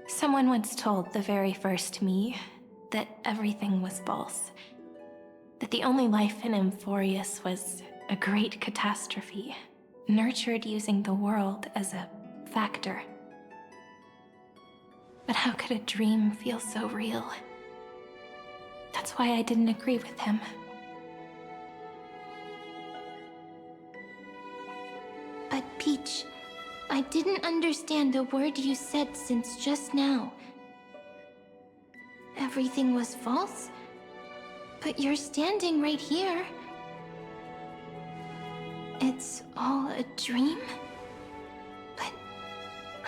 Someone once told the very first me that everything was false. That the only life in Emphorius was a great catastrophe, nurtured using the world as a factor. But how could a dream feel so real? That's why I didn't agree with him. But Peach, I didn't understand a word you said since just now. Everything was false? But you're standing right here. It's all a dream? But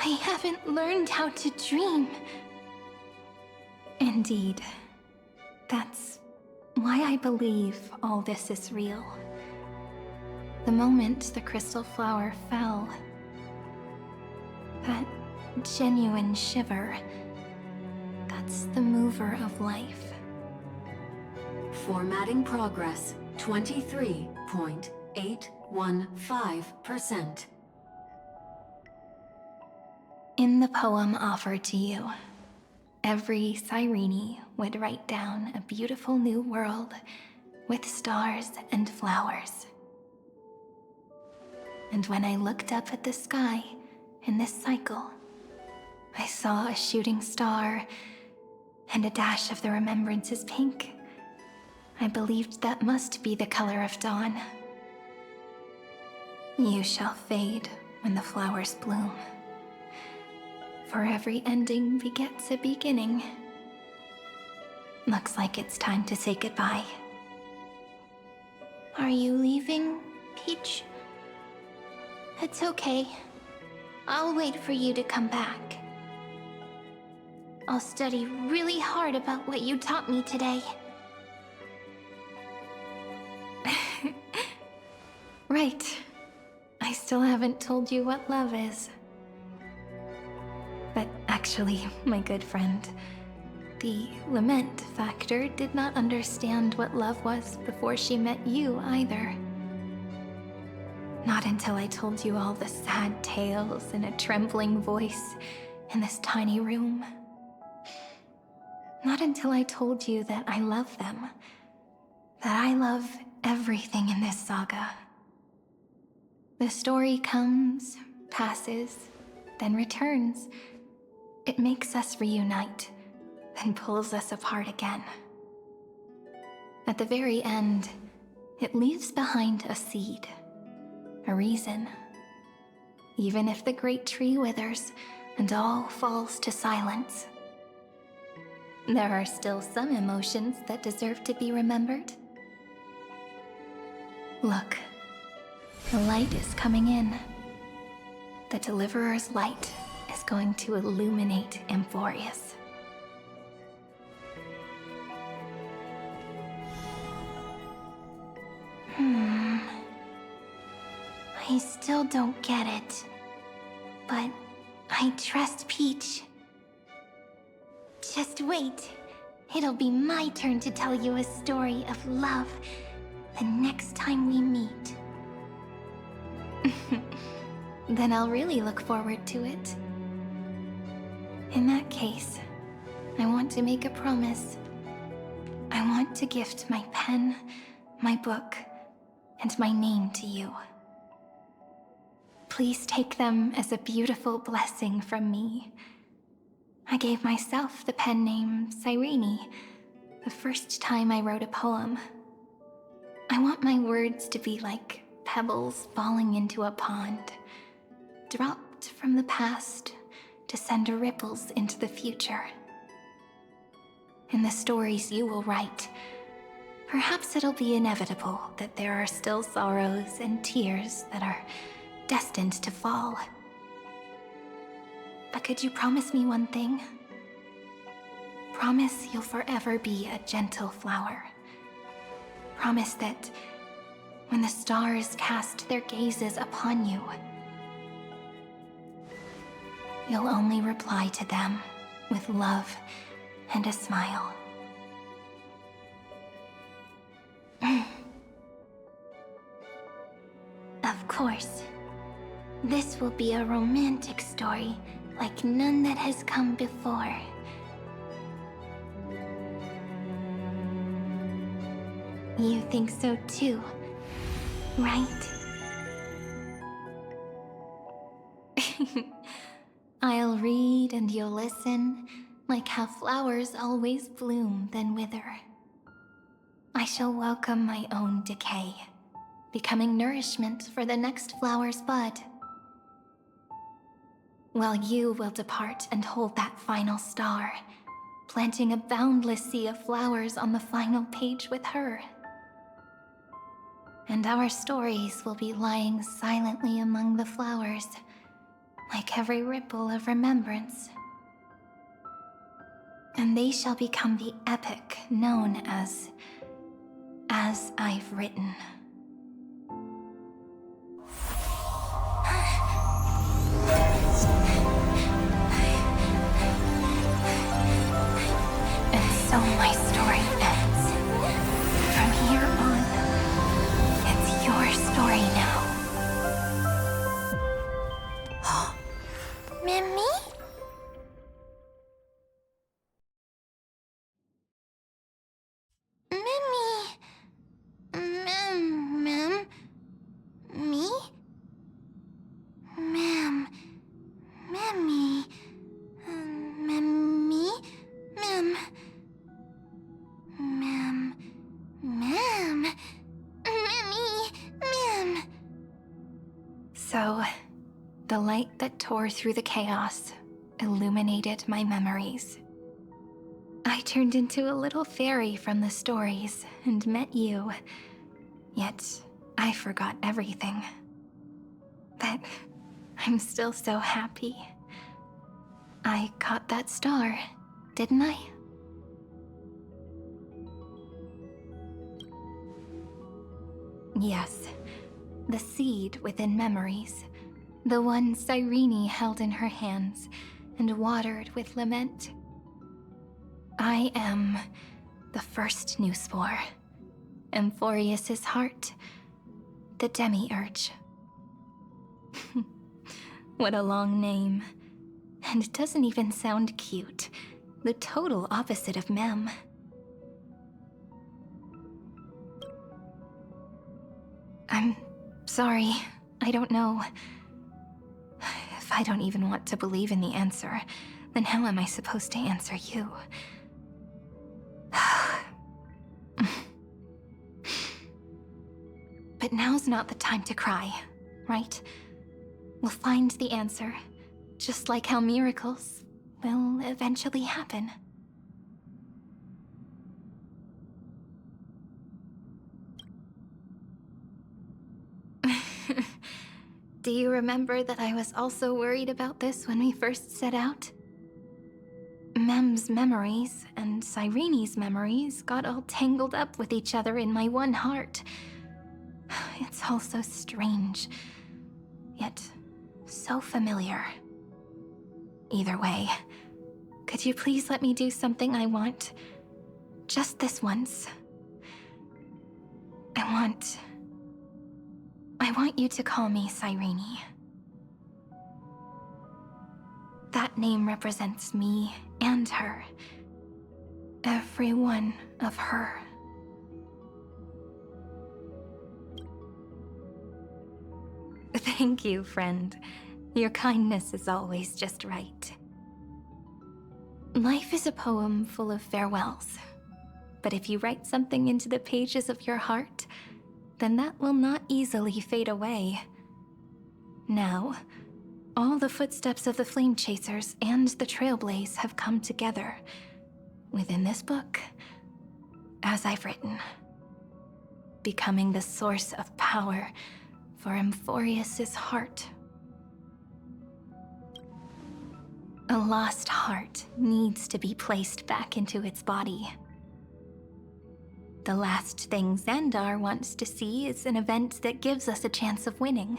I haven't learned how to dream. Indeed. That's why I believe all this is real. The moment the crystal flower fell, that genuine shiver, that's the mover of life. Formatting progress, 23.815%. In the poem offered to you, every Cyrene would write down a beautiful new world with stars and flowers. And when I looked up at the sky in this cycle, I saw a shooting star and a dash of the remembrances pink. I believed that must be the color of dawn. You shall fade when the flowers bloom. For every ending begets a beginning. Looks like it's time to say goodbye. Are you leaving, Peach? It's okay. I'll wait for you to come back. I'll study really hard about what you taught me today. Right. I still haven't told you what love is. But actually, my good friend, the lament factor did not understand what love was before she met you either. Not until I told you all the sad tales in a trembling voice in this tiny room. Not until I told you that I love them. That I love everything in this saga. The story comes, passes, then returns. It makes us reunite, then pulls us apart again. At the very end, it leaves behind a seed, a reason. Even if the great tree withers and all falls to silence, there are still some emotions that deserve to be remembered. Look, the light is coming in. The Deliverer's light is going to illuminate Amphorius. I still don't get it, but I trust Peach. Just wait. It'll be my turn to tell you a story of love the next time we meet. Then I'll really look forward to it. In that case, I want to make a promise. I want to gift my pen, my book, and my name to you. Please take them as a beautiful blessing from me. I gave myself the pen name Cyrene the first time I wrote a poem. I want my words to be like pebbles falling into a pond, dropped from the past to send ripples into the future. In the stories you will write, perhaps it'll be inevitable that there are still sorrows and tears that are destined to fall. But could you promise me one thing? Promise you'll forever be a gentle flower. Promise that when the stars cast their gazes upon you, you'll only reply to them with love and a smile. Of course. This will be a romantic story like none that has come before. You think so too, right? I'll read and you'll listen, like how flowers always bloom then wither. I shall welcome my own decay, becoming nourishment for the next flower's bud. While you will depart and hold that final star, planting a boundless sea of flowers on the final page with her. And our stories will be lying silently among the flowers, like every ripple of remembrance. And they shall become the epic known as I've Written. And so my story ends. From here on, it's your story now. Mimi? Me? Ma'am. Mimmy. Mimmy? Ma'am. Ma'am. Ma'am. Mimmy. Ma'am. So, the light that tore through the chaos illuminated my memories. I turned into a little fairy from the stories and met you. Yet, I forgot everything. But I'm still so happy. I caught that star, didn't I? Yes, the seed within memories. The one Cyrene held in her hands and watered with lament. I am the first new spore. Amphorius' heart. The demiurge. What a long name. And it doesn't even sound cute. The total opposite of Mem. I'm sorry. I don't know. If I don't even want to believe in the answer, then how am I supposed to answer you? But now's not the time to cry, right? We'll find the answer, just like how miracles will eventually happen. Do you remember that I was also worried about this when we first set out? Mem's memories and Cyrene's memories got all tangled up with each other in my one heart. It's all so strange, yet so familiar. Either way, could you please let me do something I want? Just this once. I want you to call me Cyrene. That name represents me and her. Every one of her. Thank you, friend. Your kindness is always just right. Life is a poem full of farewells. But if you write something into the pages of your heart, then that will not easily fade away. Now, all the footsteps of the Flame Chasers and the Trailblaze have come together within this book, as I've written, becoming the source of power for Emphorius's heart. A lost heart needs to be placed back into its body. The last thing Xandar wants to see is an event that gives us a chance of winning,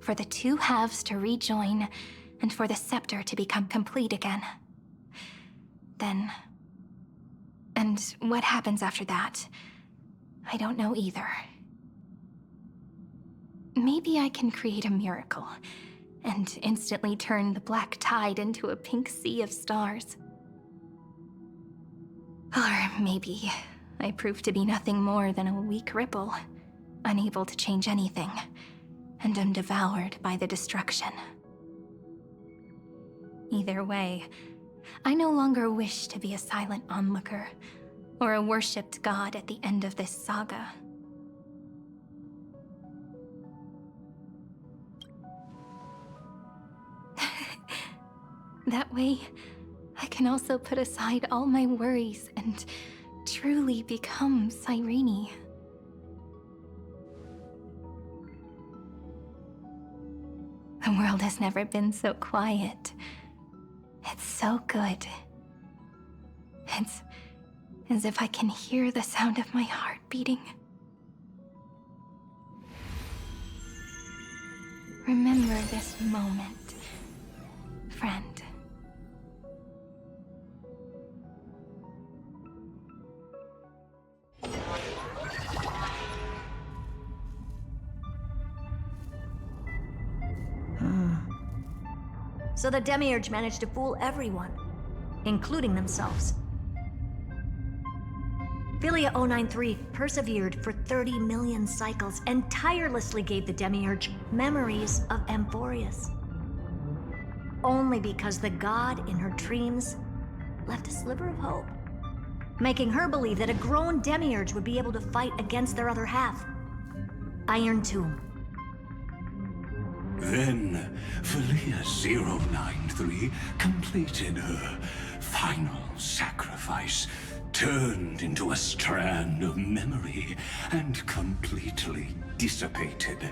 for the two halves to rejoin, and for the scepter to become complete again. Then... and what happens after that, I don't know either. Maybe I can create a miracle, and instantly turn the black tide into a pink sea of stars. Or maybe I prove to be nothing more than a weak ripple, unable to change anything, and am devoured by the destruction. Either way, I no longer wish to be a silent onlooker, or a worshipped god at the end of this saga. That way, I can also put aside all my worries and truly become Cyrene. The world has never been so quiet. It's so good. It's as if I can hear the sound of my heart beating. Remember this moment, friend. So the Demiurge managed to fool everyone, including themselves. Philia 093 persevered for 30 million cycles and tirelessly gave the Demiurge memories of Emphorius. Only because the god in her dreams left a sliver of hope, making her believe that a grown Demiurge would be able to fight against their other half, Iron Tomb. Then, Philia 093 completed her final sacrifice, turned into a strand of memory, and completely dissipated.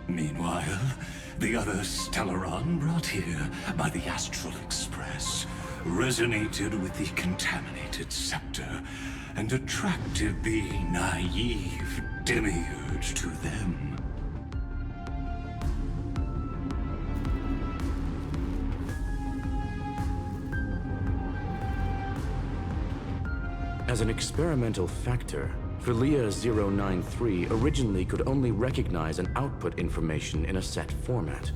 Meanwhile, the other Stellaron brought here by the Astral Express resonated with the contaminated scepter and attracted the naive Demiurge to them. As an experimental factor, Philia 093 originally could only recognize and output information in a set format.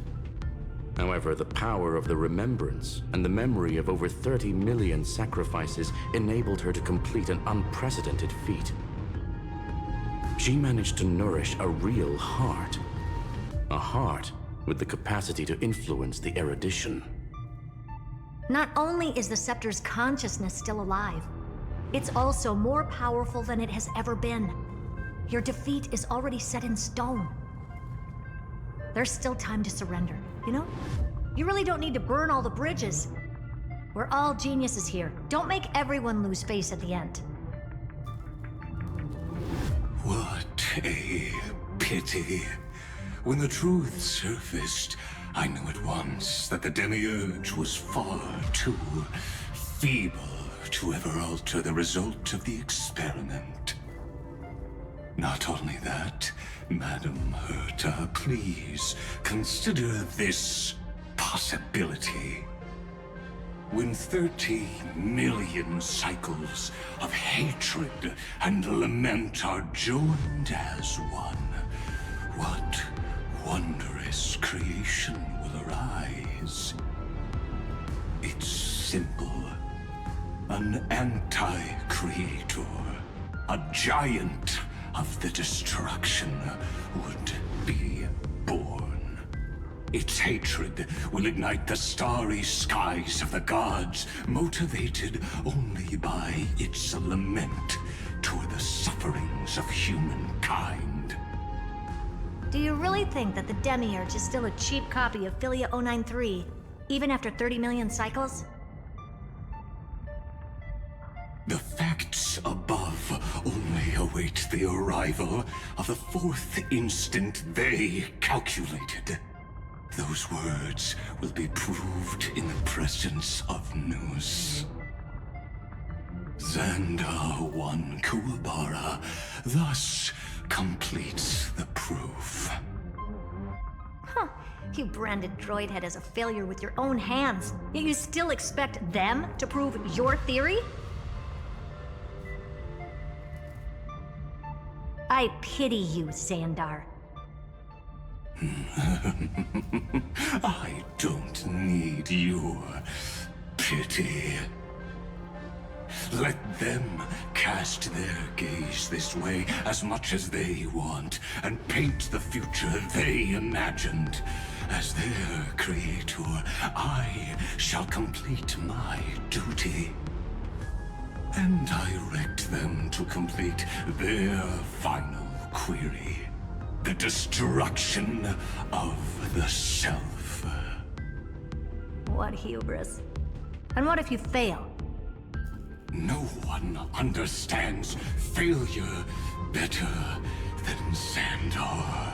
However, the power of the remembrance and the memory of over 30 million sacrifices enabled her to complete an unprecedented feat. She managed to nourish a real heart. A heart with the capacity to influence the erudition. Not only is the Scepter's consciousness still alive, it's also more powerful than it has ever been. Your defeat is already set in stone. There's still time to surrender, you know? You really don't need to burn all the bridges. We're all geniuses here. Don't make everyone lose face at the end. What a pity. When the truth surfaced, I knew at once that the Demiurge was far too feeble to ever alter the result of the experiment. Not only that, Madam Herta, please consider this possibility. When 30 million cycles of hatred and lament are joined as one, what wondrous creation will arise? It's simple. An anti-creator, a giant of the destruction would be born. Its hatred will ignite the starry skies of the gods, motivated only by its lament toward the sufferings of humankind. Do you really think that the Demiurge is still a cheap copy of Philia 093, even after 30 million cycles? The facts above only await the arrival of the fourth instant they calculated. Those words will be proved in the presence of Nous. Xandar 1 Kuwabara thus completes the proof. Huh. You branded Droidhead as a failure with your own hands, yet you still expect them to prove your theory? I pity you, Xandar. I don't need your pity. Let them cast their gaze this way as much as they want, and paint the future they imagined. As their creator, I shall complete my duty and direct them to complete their final query. The destruction of the self. What hubris. And what if you fail? No one understands failure better than Xandar.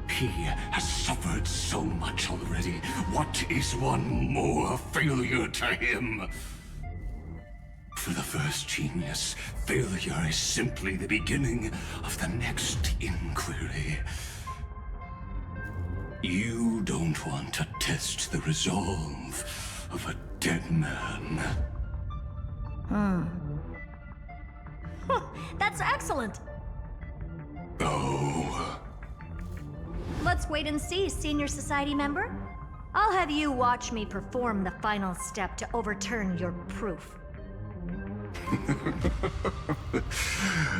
He has suffered so much already. What is one more failure to him? For the first genius, failure is simply the beginning of the next inquiry. You don't want to test the resolve of a dead man. That's excellent! Oh. Let's wait and see, Senior Society member. I'll have you watch me perform the final step to overturn your proof.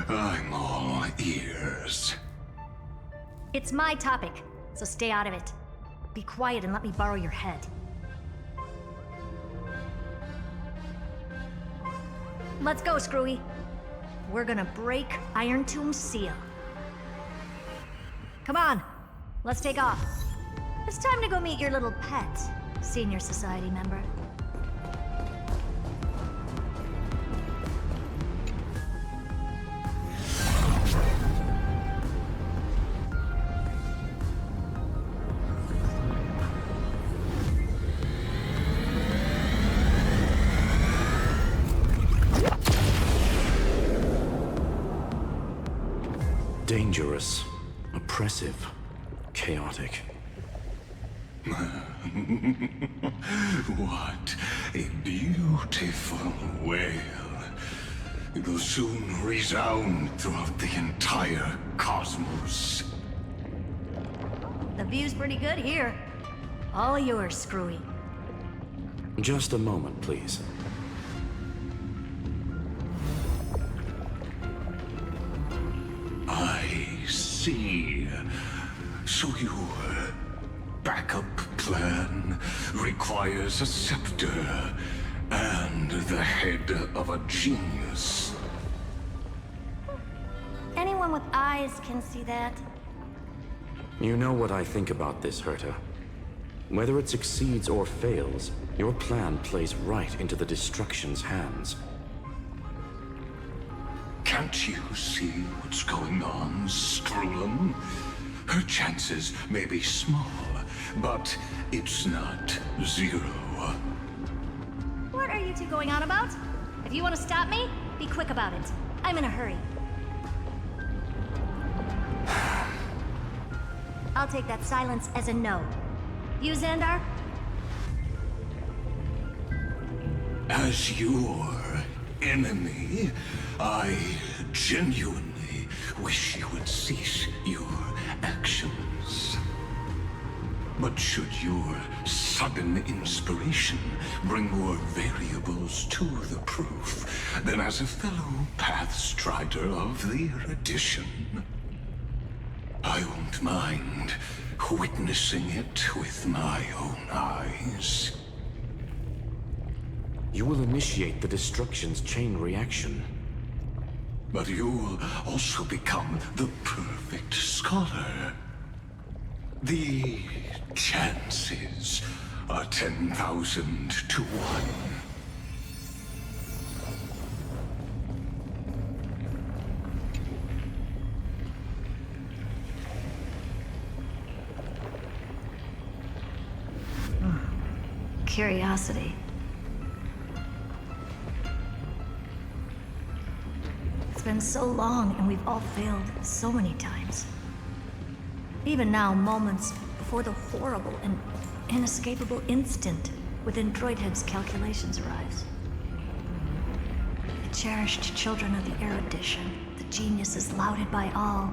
I'm all ears. It's my topic, so stay out of it. Be quiet and let me borrow your head. Let's go, Screwy. We're gonna break Iron Tomb's seal. Come on, let's take off. It's time to go meet your little pet, Senior Society member. Dangerous, oppressive, chaotic. What a beautiful wail. It will soon resound throughout the entire cosmos. The view's pretty good here. All yours, Screwy. Just a moment, please. I see. So your backup plan requires a scepter and the head of a genius. Anyone with eyes can see that. You know what I think about this, Herta. Whether it succeeds or fails, your plan plays right into the destruction's hands. Can't you see what's going on, Screwlum? Her chances may be small, but it's not zero. What are you two going on about? If you want to stop me, be quick about it. I'm in a hurry. I'll take that silence as a no. You, Xandar? As your enemy, I genuinely wish you would cease your actions. But should your sudden inspiration bring more variables to the proof, then as a fellow Pathstrider of the Erudition, I won't mind witnessing it with my own eyes. You will initiate the destruction's chain reaction. But you'll also become the perfect scholar. The chances are 10,000 to 1. Curiosity. It's been so long, and we've all failed so many times. Even now, moments before the horrible and inescapable instant within Droidhead's calculations arrives. The cherished children of the Erudition, the geniuses lauded by all.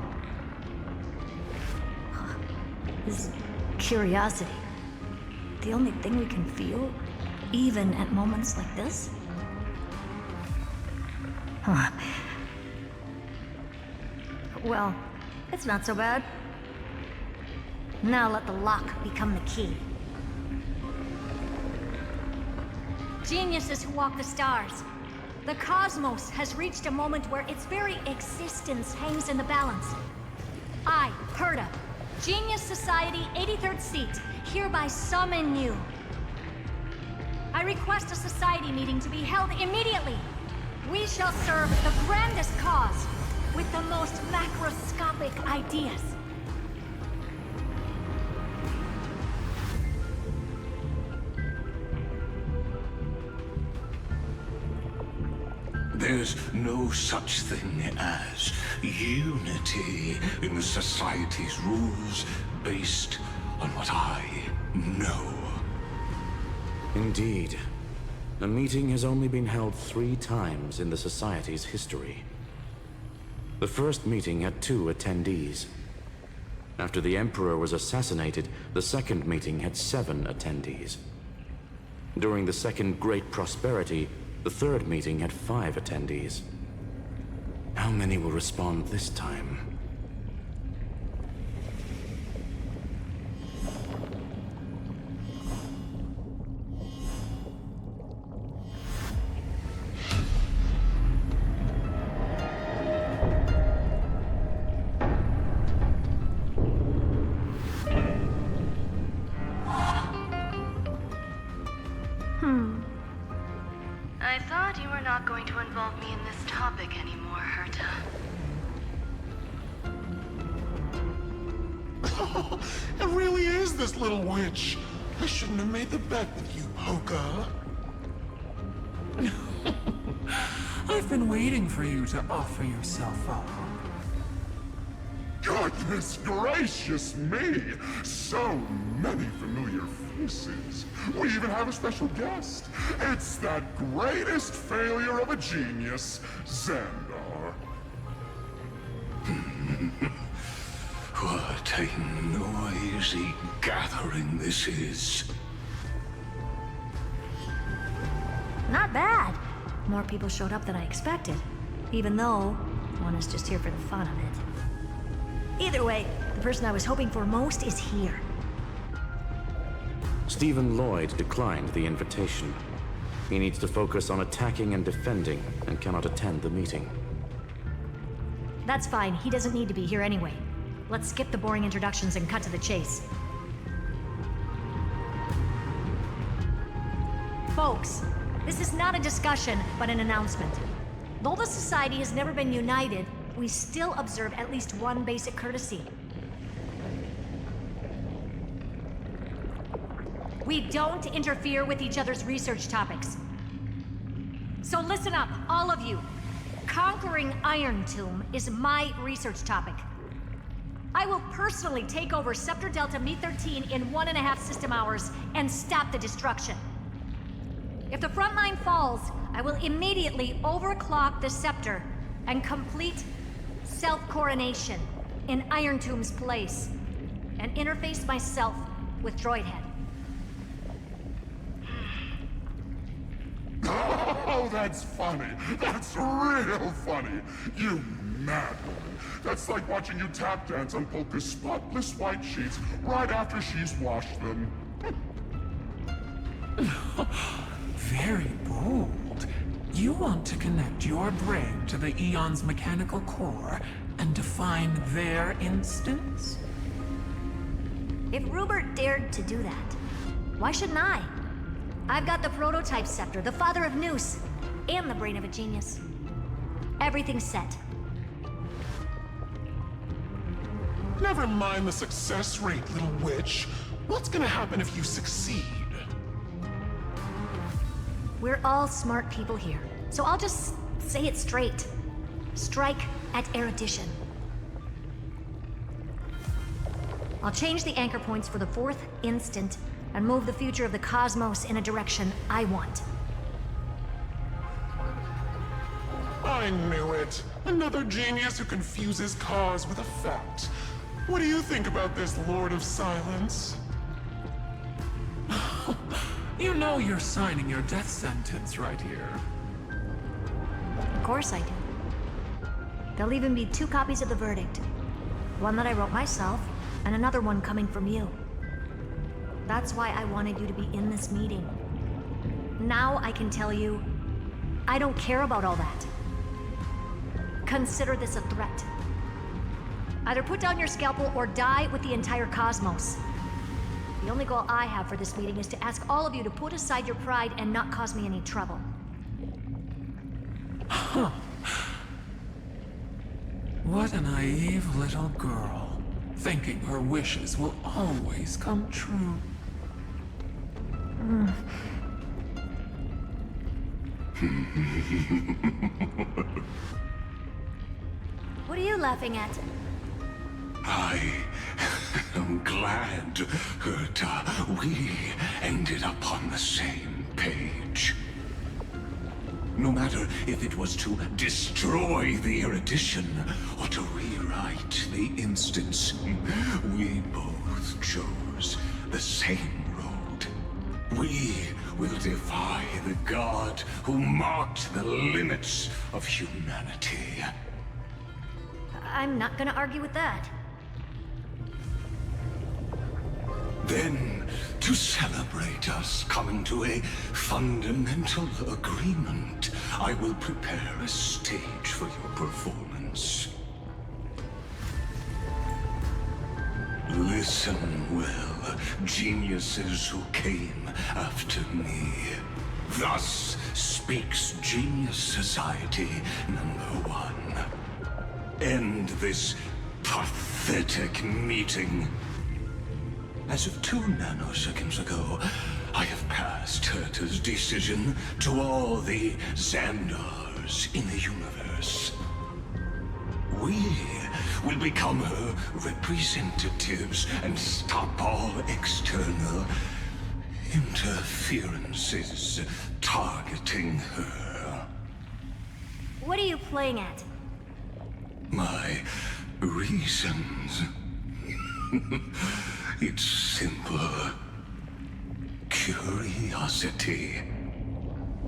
Is curiosity the only thing we can feel, even at moments like this? Huh. Well, it's not so bad. Now let the lock become the key. Geniuses who walk the stars. The cosmos has reached a moment where its very existence hangs in the balance. I, Perda, Genius Society 83rd seat, hereby summon you. I request a society meeting to be held immediately. We shall serve the grandest cause with the most macroscopic ideas. There's no such thing as unity in the Society's rules based on what I know. Indeed. A meeting has only been held 3 times in the Society's history. The first meeting had 2 attendees. After the Emperor was assassinated, the second meeting had 7 attendees. During the Second Great Prosperity, the third meeting had 5 attendees. How many will respond this time? I thought you were not going to involve me in this topic anymore, Herta. It really is this little witch. I shouldn't have made the bet with you, Hoka. I've been waiting for you to offer yourself up. Goodness gracious me! So many familiar faces. We even have a special guest. It's that greatest failure of a genius, Xandar. What a noisy gathering this is. Not bad. More people showed up than I expected, even though one is just here for the fun of it. Either way, the person I was hoping for most is here. Stephen Lloyd declined the invitation. He needs to focus on attacking and defending, and cannot attend the meeting. That's fine, he doesn't need to be here anyway. Let's skip the boring introductions and cut to the chase. Folks, this is not a discussion, but an announcement. Though the Society has never been united, we still observe at least one basic courtesy. We don't interfere with each other's research topics. So listen up, all of you. Conquering Iron Tomb is my research topic. I will personally take over Scepter Delta Me-13 in 1.5 system hours and stop the destruction. If the front line falls, I will immediately overclock the Scepter and complete self-coronation in Iron Tomb's place, and interface myself with Droidhead. Oh, that's funny. That's real funny. You mad woman. That's like watching you tap dance on Polka's spotless white sheets right after she's washed them. Very bold. You want to connect your brain to the Eon's mechanical core and define their instance? If Rupert dared to do that, why shouldn't I? I've got the prototype scepter, the father of Noose, and the brain of a genius. Everything's set. Never mind the success rate, little witch. What's gonna happen if you succeed? We're all smart people here, so I'll just say it straight. Strike at erudition. I'll change the anchor points for the 4th instant and move the future of the cosmos in a direction I want. I knew it. Another genius who confuses cause with effect. What do you think about this, Lord of Silence? You know you're signing your death sentence right here. Of course I do. There'll even be 2 copies of the verdict. One that I wrote myself, and another one coming from you. That's why I wanted you to be in this meeting. Now I can tell you, I don't care about all that. Consider this a threat. Either put down your scalpel or die with the entire cosmos. The only goal I have for this meeting is to ask all of you to put aside your pride and not cause me any trouble. Huh. What a naive little girl, thinking her wishes will always come true. What are you laughing at? I am glad that we ended up on the same page. No matter if it was to destroy the erudition or to rewrite the instance, we both chose the same road. We will defy the god who marked the limits of humanity. I'm not gonna argue with that. Then, to celebrate us coming to a fundamental agreement, I will prepare a stage for your performance. Listen well, geniuses who came after me. Thus speaks Genius Society #1. End this pathetic meeting. As of 2 nanoseconds ago, I have passed Herta's decision to all the Xandars in the universe. We will become her representatives and stop all external interferences targeting her. What are you playing at? My reasons. It's simple. Curiosity.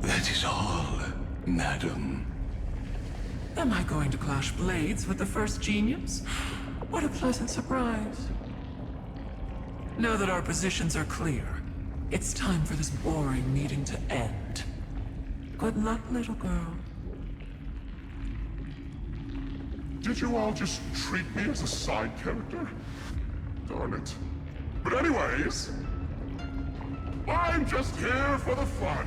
That is all, madam. Am I going to clash blades with the first genius? What a pleasant surprise. Now that our positions are clear, it's time for this boring meeting to end. Good luck, little girl. Did you all just treat me as a side character? Darn it. But anyways, I'm just here for the fun.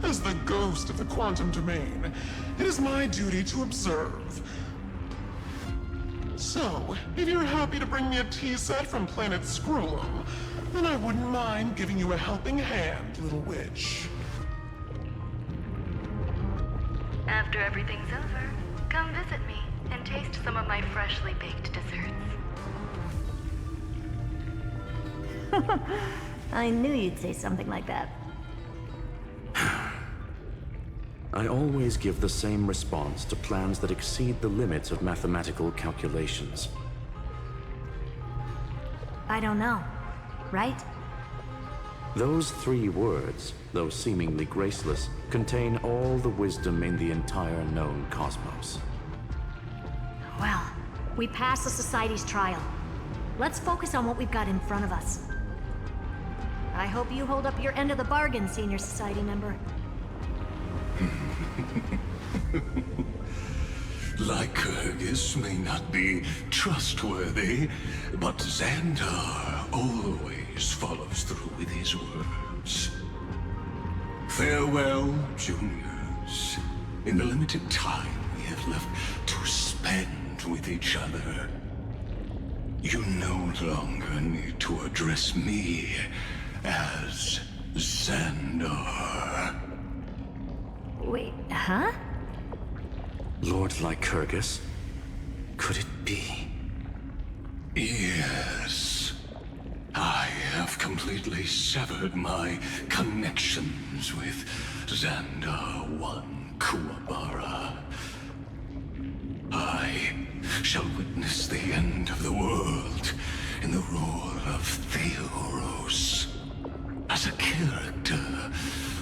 As the ghost of the quantum domain, it is my duty to observe. So, if you're happy to bring me a tea set from planet Scrollum, then I wouldn't mind giving you a helping hand, little witch. After everything's over, come visit me and taste some of my freshly baked desserts. I knew you'd say something like that. I always give the same response to plans that exceed the limits of mathematical calculations. I don't know, right? Those 3 words, though seemingly graceless, contain all the wisdom in the entire known cosmos. Well, we passed the Society's trial. Let's focus on what we've got in front of us. I hope you hold up your end of the bargain, Senior Society member. Lycurgus may not be trustworthy, but Xandar always follows through with his words. Farewell, juniors. In the limited time we have left to spend with each other, you no longer need to address me as Xandar. Wait, huh? Lord Lycurgus? Could it be? Yes. I have completely severed my connections with Xandar 1 Kuwabara. I shall witness the end of the world in the role of Theoros, as a character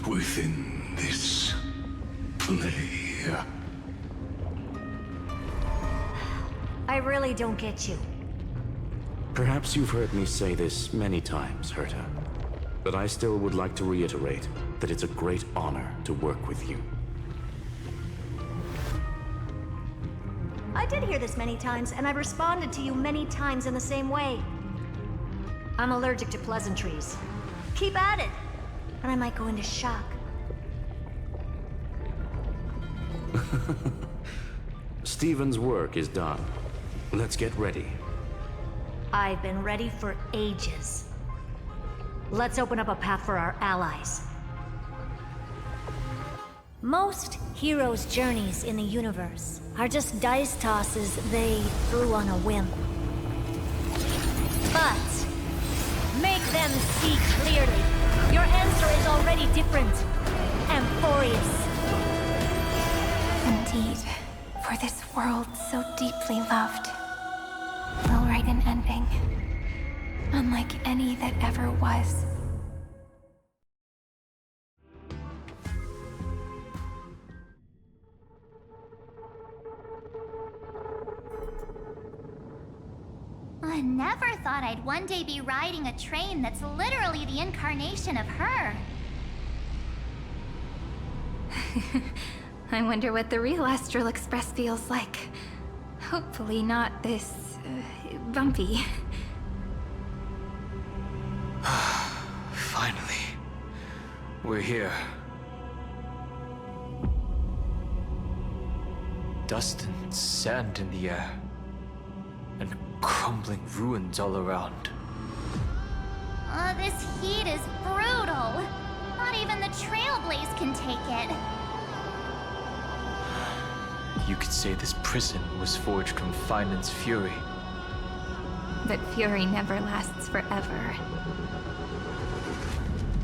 within this play. I really don't get you. Perhaps you've heard me say this many times, Herta, but I still would like to reiterate that it's a great honor to work with you. I did hear this many times, and I've responded to you many times in the same way. I'm allergic to pleasantries. Keep at it, and I might go into shock. Stephen's work is done. Let's get ready. I've been ready for ages. Let's open up a path for our allies. Most heroes' journeys in the universe are just dice tosses they threw on a whim. But make them see clearly. Your answer is already different. Amphorius. Indeed, for this world so deeply loved, we'll write an ending, unlike any that ever was. I never thought I'd one day be riding a train that's literally the incarnation of her. I wonder what the real Astral Express feels like. Hopefully not this... bumpy. Finally. We're here. Dust and sand in the air. And crumbling ruins all around. This heat is brutal. Not even the Trailblaze can take it. You could say this prison was forged from Finland's fury. But fury never lasts forever.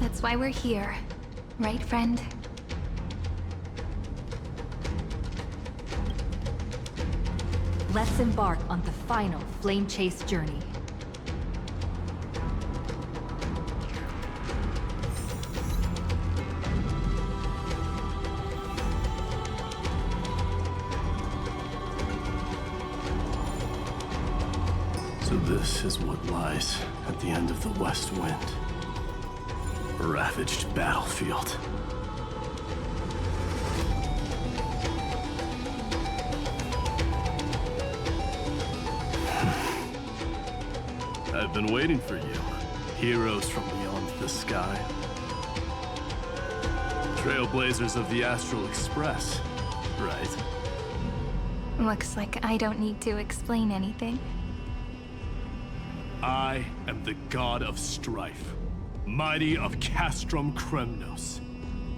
That's why we're here, right, friend? Let's embark on the final flame chase journey. So this is what lies at the end of the West Wind. A ravaged battlefield. I've been waiting for you, heroes from beyond the sky. Trailblazers of the Astral Express, right? Looks like I don't need to explain anything. I am the god of strife, mighty of Castrum Kremnos.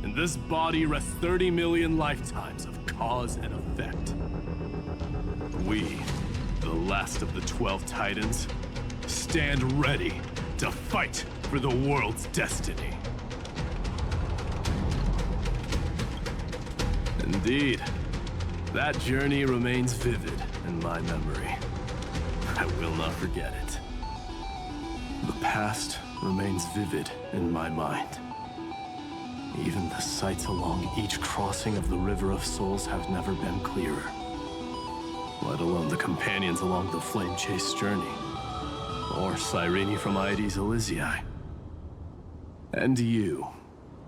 In this body rests 30 million lifetimes of cause and effect. We, the last of the 12 Titans, stand ready to fight for the world's destiny. Indeed, that journey remains vivid in my memory. I will not forget it. The past remains vivid in my mind. Even the sights along each crossing of the River of Souls have never been clearer. Let alone the companions along the Flame Chase journey. Or Cyrene from Aedes Elysiae. And you,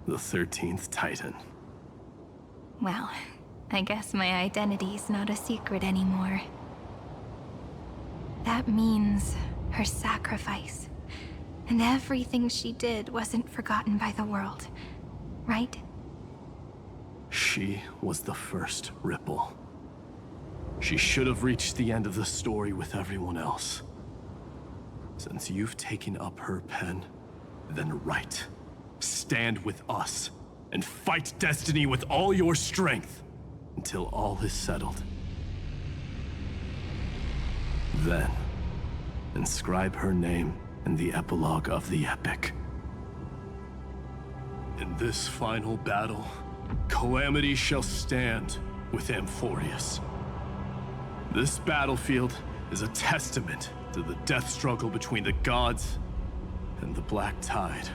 the 13th Titan. Well, I guess my identity's not a secret anymore. That means her sacrifice and everything she did wasn't forgotten by the world, right? She was the first ripple. She should have reached the end of the story with everyone else. Since you've taken up her pen, then write. Stand with us and fight destiny with all your strength until all is settled. Then, inscribe her name in the epilogue of the epic. In this final battle, calamity shall stand with Amphorius. This battlefield is a testament to the death struggle between the gods and the Black Tide.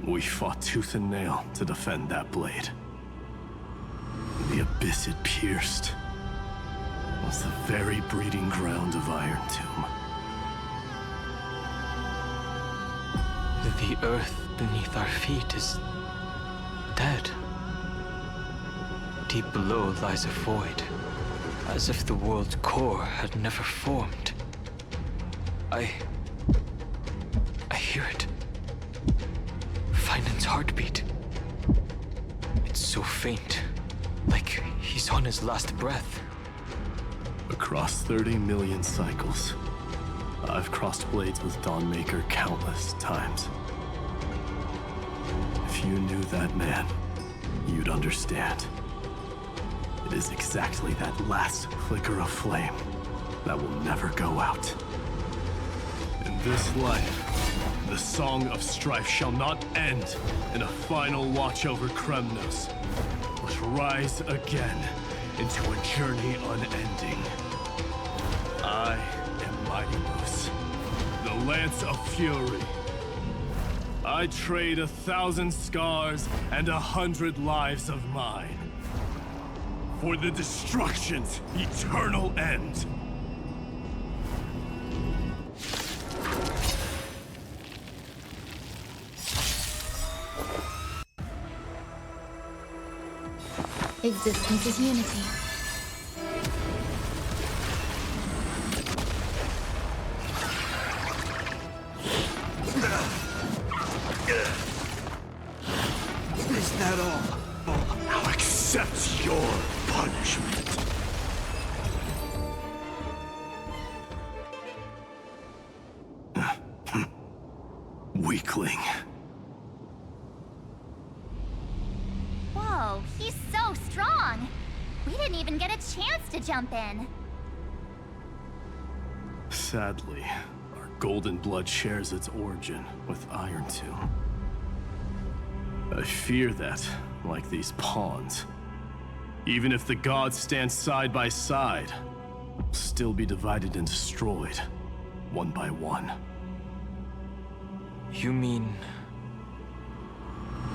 We fought tooth and nail to defend that blade. The abyss it pierced was the very breeding ground of Iron Tomb. The earth beneath our feet is dead. Deep below lies a void, as if the world's core had never formed. I hear it. Finan's heartbeat. It's so faint, like he's on his last breath. Across 30 million cycles, I've crossed blades with Dawnmaker countless times. If you knew that man, you'd understand. It is exactly that last flicker of flame that will never go out. In this life, the song of strife shall not end in a final watch over Kremnos, but rise again into a journey unending. I am Mighty Moose, the Lance of Fury. I trade 1,000 scars and 100 lives of mine for the destruction's eternal end. Existence is unity. Is that all? I'll accept your punishment. Weakling. Whoa, he's so strong! We didn't even get a chance to jump in. Sadly, our golden blood shares its origin with Iron Tomb. I fear that, like these pawns, even if the gods stand side by side, we'll still be divided and destroyed, one by one. You mean...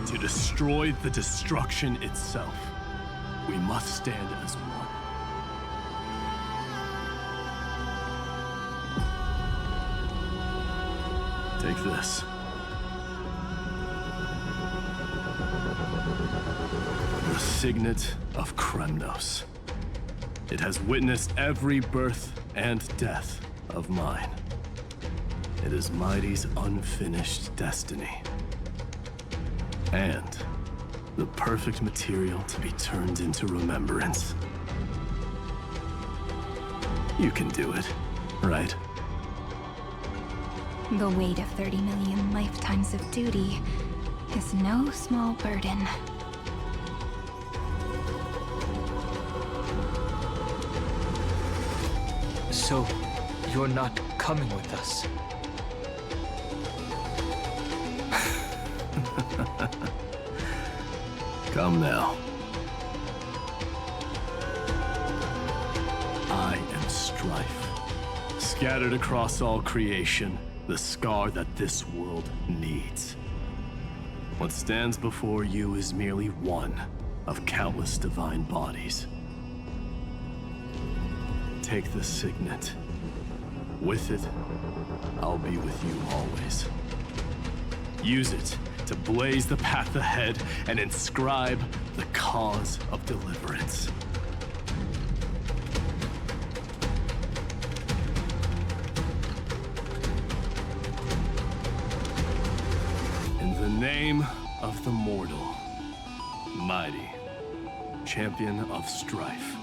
To destroy the destruction itself, we must stand as one. Take this. The signet of Kremnos. It has witnessed every birth and death of mine. It is Mighty's unfinished destiny. And the perfect material to be turned into remembrance. You can do it, right? The weight of 30 million lifetimes of duty is no small burden. So, you're not coming with us? Come now. I am strife. Scattered across all creation, the scar that this world needs. What stands before you is merely one of countless divine bodies. Take the signet. With it, I'll be with you always. Use it to blaze the path ahead and inscribe the cause of deliverance. In the name of the mortal, mighty, champion of strife,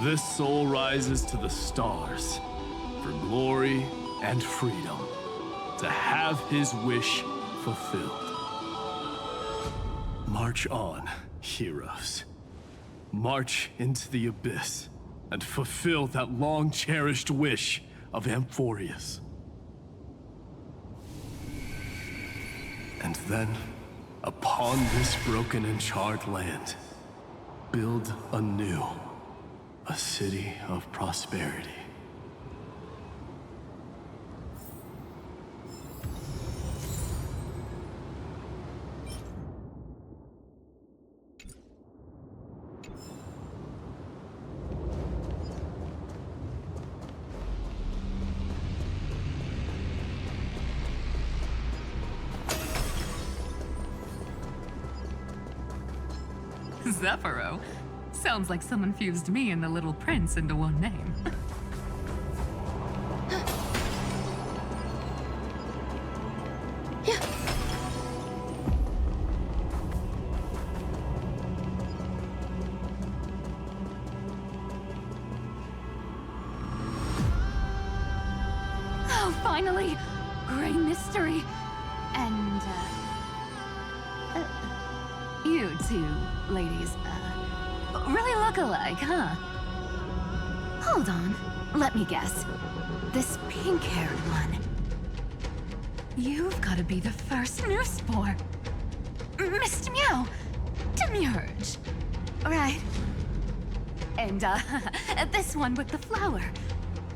this soul rises to the stars for glory and freedom, to have his wish fulfilled. March on, heroes. March into the abyss and fulfill that long-cherished wish of Amphorius. And then, upon this broken and charred land, build anew a city of prosperity. Zephyro? Sounds like someone fused me and the Little Prince into one name. Oh, finally! Great mystery. And, You two, ladies, really look alike, huh? hold on. Let me guess. This pink-haired one. You've got to be the first new spore. Mr. Meow! Demurge. Right. And, this one with the flower.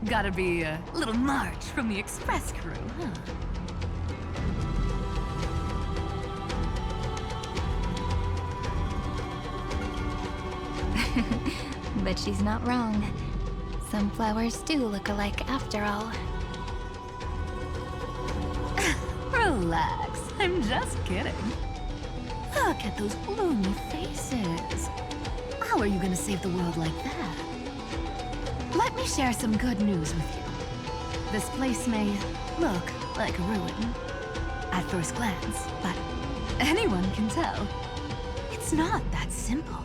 Gotta be a little March from the Express crew, huh? But she's not wrong. Some flowers do look alike after all. Relax, I'm just kidding. Look at those gloomy faces. How are you gonna save the world like that? Let me share some good news with you. This place may look like a ruin at first glance, but anyone can tell it's not that simple.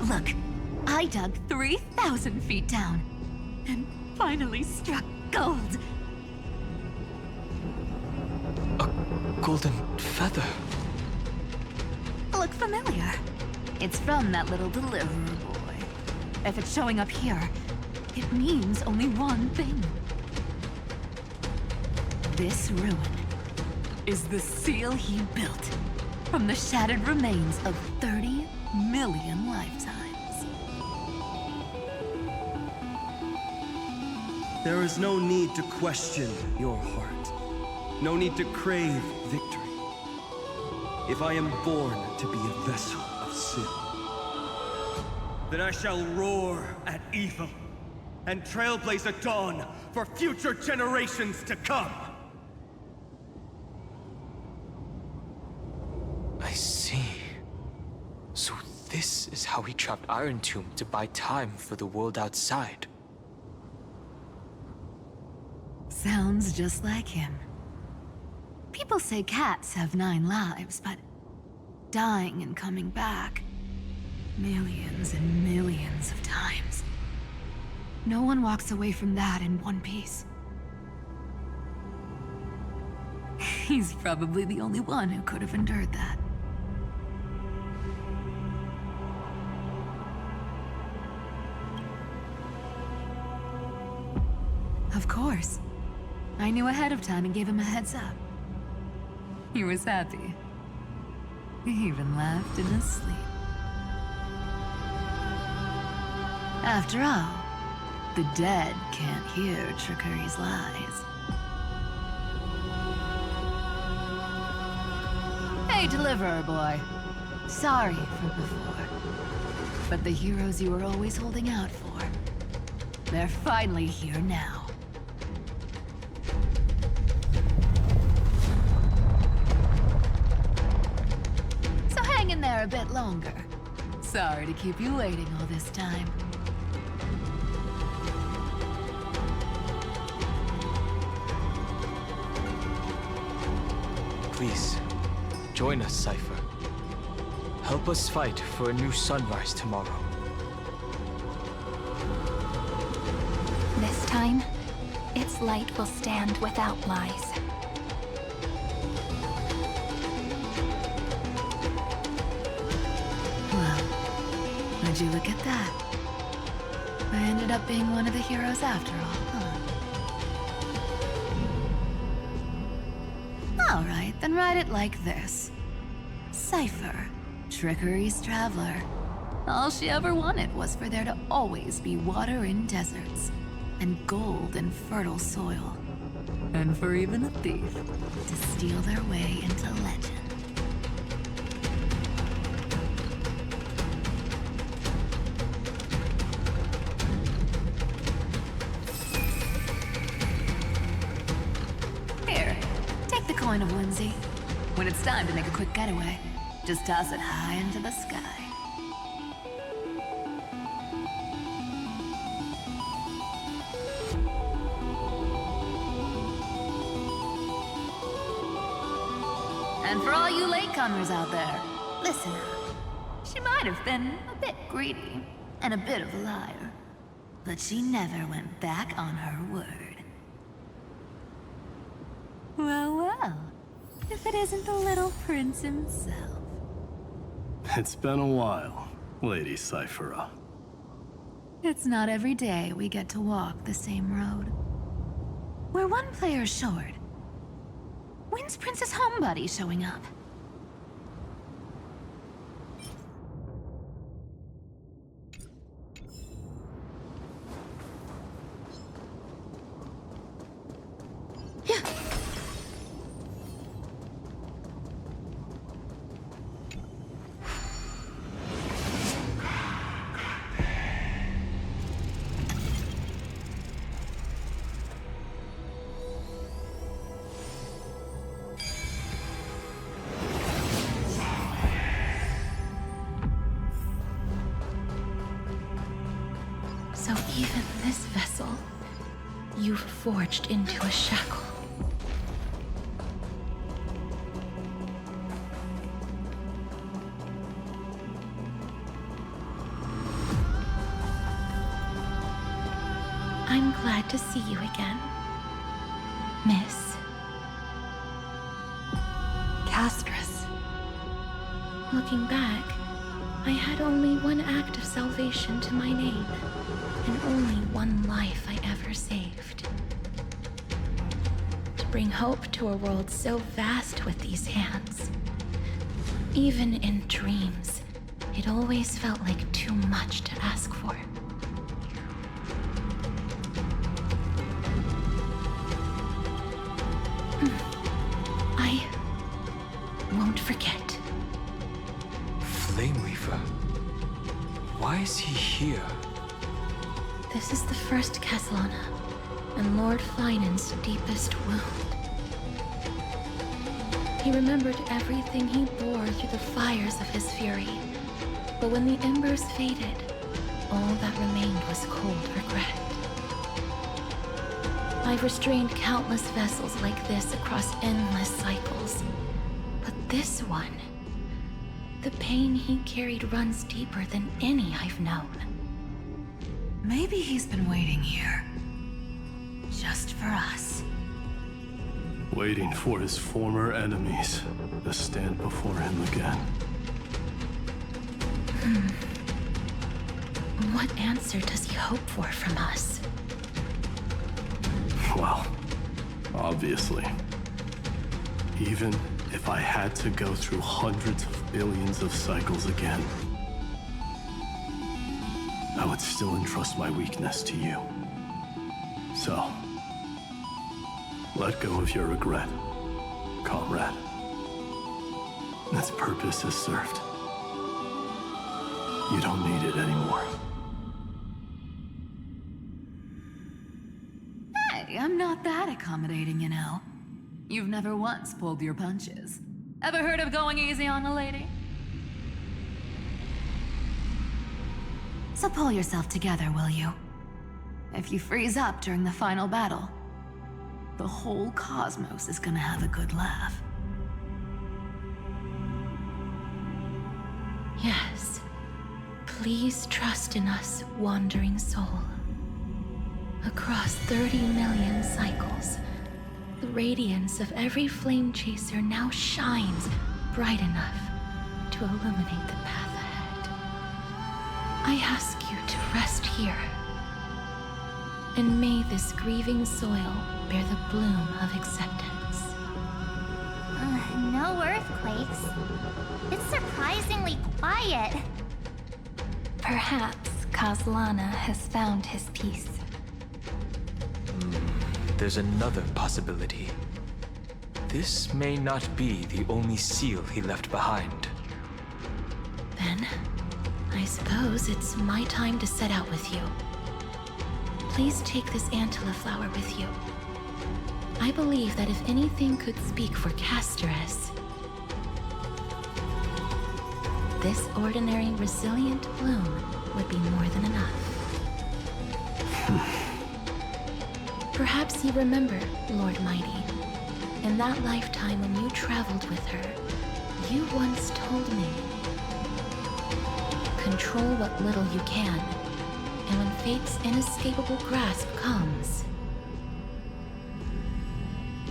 Look, I dug 3,000 feet down and finally struck gold. A golden feather. Look familiar? It's from that little deliverer boy. If it's showing up here, it means only one thing. This ruin is the seal he built from the shattered remains of 30 million lifetimes. There is no need to question your heart. No need to crave victory. If I am born to be a vessel of sin, then I shall roar at evil and trailblaze a dawn for future generations to come. I see. So this is how he trapped Iron Tomb to buy time for the world outside. Sounds just like him. People say cats have 9 lives, but dying and coming back, Millions and millions of times. No one walks away from that in one piece. He's probably the only one who could have endured that. Of course. I knew ahead of time and gave him a heads up. He was happy. He even laughed in his sleep. After all, the dead can't hear trickery's lies. Hey, deliverer boy. Sorry for before. But the heroes you were always holding out for, they're finally here now. So hang in there a bit longer. Sorry to keep you waiting all this time. Please, join us, Cypher. Help us fight for a new sunrise tomorrow. This time, its light will stand without lies. Well, would you look at that? I ended up being one of the heroes after all, huh? Alright, then write it like this. Cypher, Trickery's traveler. All she ever wanted was for there to always be water in deserts, and gold in fertile soil. And for even a thief to steal their way into legend. Here, take the coin of whimsy. When it's time to make a quick getaway, just toss it high into the sky. And for all you latecomers out there, listen up. She might have been a bit greedy and a bit of a liar, but she never went back on her word. Well, well, if it isn't the little prince himself. It's been a while, Lady Cyphera. It's not every day we get to walk the same road. We're one player short. When's Princess Homebody showing up? So even this vessel, you've forged into a shackle. I'm glad to see you again, Miss Castress. Looking back, I had only one act of salvation to my name, and only one life I ever saved. To bring hope to a world so vast with these hands. Even in dreams, it always felt like too much to ask for. I won't forget. Flame Weaver? Why is he here? This is the first Castellana, and Lord Flynan's deepest wound. He remembered everything he bore through the fires of his fury, but when the embers faded, all that remained was cold regret. I've restrained countless vessels like this across endless cycles, but this one, The pain he carried runs deeper than any I've known. Maybe he's been waiting here. Just for us. Waiting for his former enemies to stand before him again. What answer does he hope for from us? Well, obviously. Even if I had to go through hundreds of billions of cycles again, I would still entrust my weakness to you. So, let go of your regret, comrade. Its purpose is served. You don't need it anymore. Hey, I'm not that accommodating, you know. You've never once pulled your punches. Ever heard of going easy on a lady? So pull yourself together, will you? If you freeze up during the final battle, the whole cosmos is gonna have a good laugh. Yes. Please trust in us, wandering soul. Across 30 million cycles, the radiance of every flame chaser now shines bright enough to illuminate the path ahead. I ask you to rest here, and may this grieving soil bear the bloom of acceptance. No earthquakes. It's surprisingly quiet. Perhaps Kozlana has found his peace. There's another possibility. This may not be the only seal he left behind. Then, I suppose it's my time to set out with you. Please take this Antilla flower with you. I believe that if anything could speak for Casteress, this ordinary, resilient bloom would be more than enough. Perhaps you remember, Lord Mighty, in that lifetime when you traveled with her, you once told me, control what little you can, and when fate's inescapable grasp comes,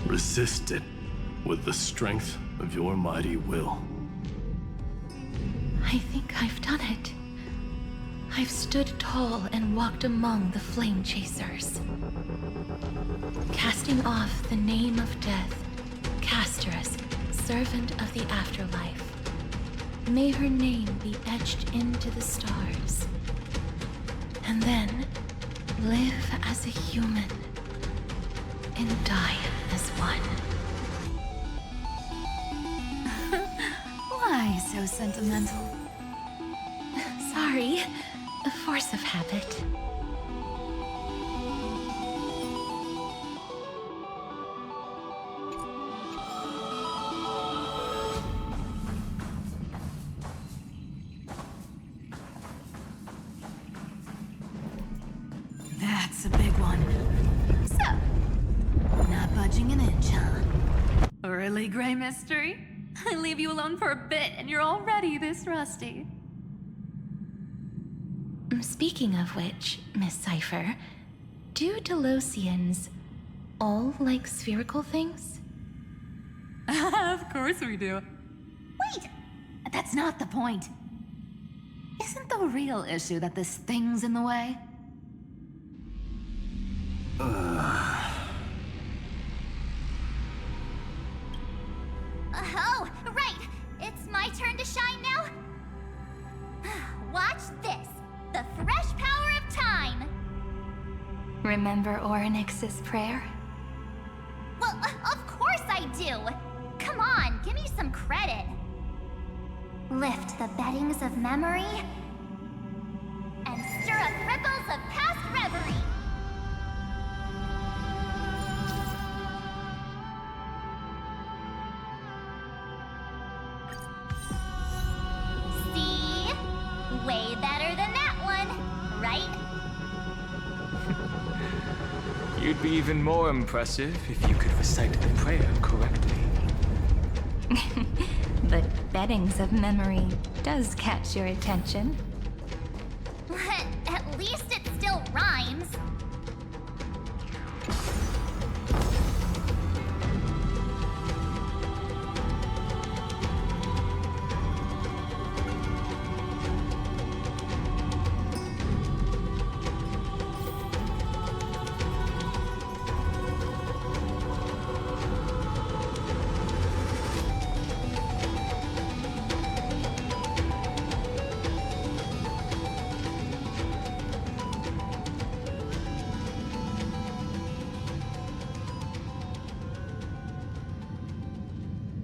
resist it with the strength of your mighty will. I think I've done it. I've stood tall and walked among the flame chasers. Casting off the name of death, Casteress, servant of the afterlife. May her name be etched into the stars. And then live as a human and die as one. Why so sentimental? Sorry, a force of habit. That's a big one. So, not budging an inch, huh? Early gray mystery? I leave you alone for a bit and you're already this rusty. Speaking of which, Miss Cypher, do Delosians all like spherical things? Of course we do. Wait! That's not the point. Isn't the real issue that this thing's in the way? Oh, right! It's my turn to shine now? Watch this! The fresh power of time! Remember Orynyx's prayer? Well, of course I do! Come on, give me some credit! Lift the beddings of memory and stir up ripples of past reverie! See? Way better than that one, right? You'd be even more impressive if you could recite the prayer correctly. But beddings of memory does catch your attention. At least it still rhymes.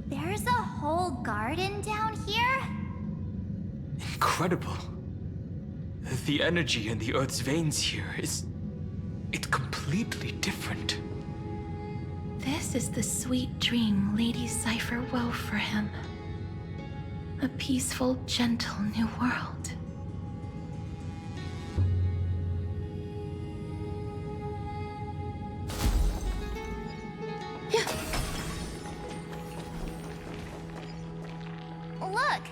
There's a whole garden down here? Incredible. The energy in the Earth's veins here is... it's completely different. This is the sweet dream Lady Cypher wove for him. A peaceful, gentle new world. Look!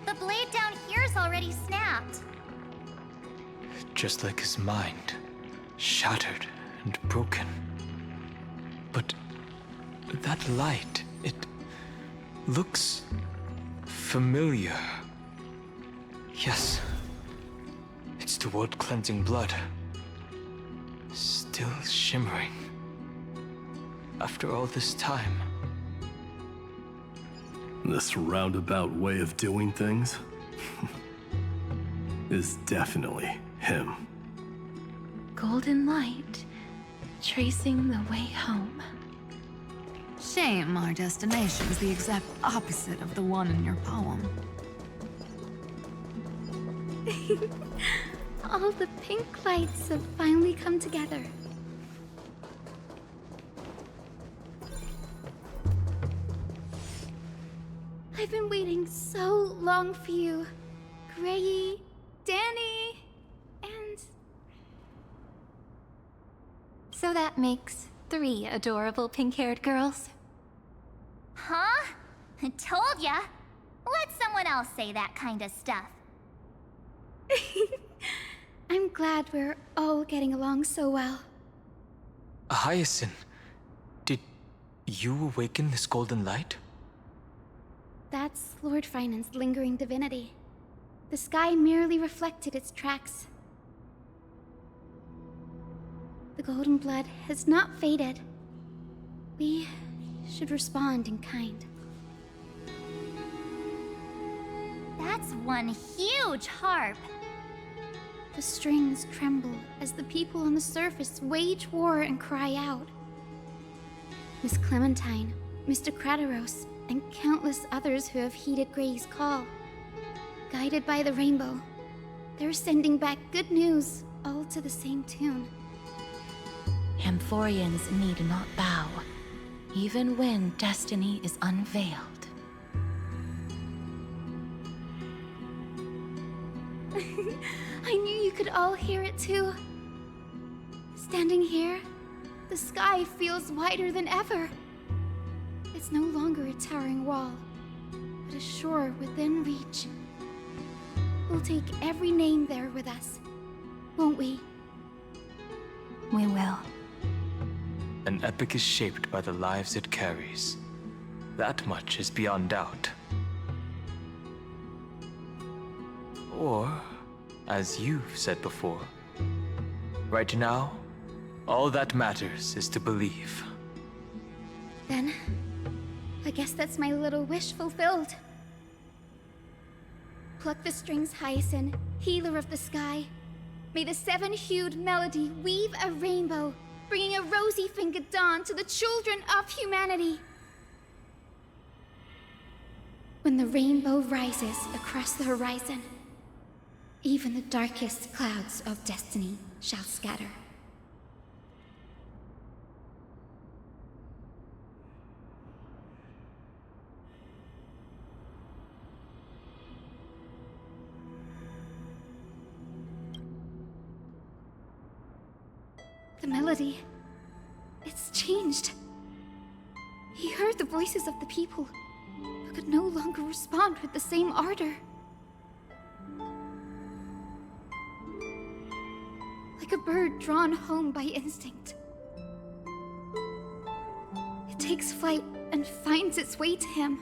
The blade down here's already snapped. Just like his mind, shattered and broken. But that light, it looks familiar. Yes, it's the world-cleansing blood. Still shimmering. After all this time. This roundabout way of doing things is definitely him. Golden light, tracing the way home. Shame our destination is the exact opposite of the one in your poem. All the pink lights have finally come together. I've been waiting so long for you, Grayy, Danny, and... So that makes 3 adorable pink-haired girls. Huh? Told ya. Let someone else say that kind of stuff. I'm glad we're all getting along so well. Hyacinth, did you awaken this golden light? That's Lord Finan's lingering divinity. The sky merely reflected its tracks. The golden blood has not faded. We should respond in kind. That's one huge harp. The strings tremble as the people on the surface wage war and cry out. Miss Clementine, Mr. Krateros, and countless others who have heeded Gray's call. Guided by the rainbow, they're sending back good news, all to the same tune. Amphorians need not bow, even when destiny is unveiled. I knew you could all hear it too. Standing here, the sky feels wider than ever. It's no longer a towering wall, but a shore within reach. We'll take every name there with us, won't we? We will. An epic is shaped by the lives it carries. That much is beyond doubt. Or, as you've said before, right now, all that matters is to believe. Then, I guess that's my little wish fulfilled. Pluck the strings, Hyacinth, healer of the sky. May the 7-hued melody weave a rainbow, bringing a rosy-fingered dawn to the children of humanity. When the rainbow rises across the horizon, even the darkest clouds of destiny shall scatter. The melody, it's changed. He heard the voices of the people, but could no longer respond with the same ardor. Like a bird drawn home by instinct. It takes flight and finds its way to him.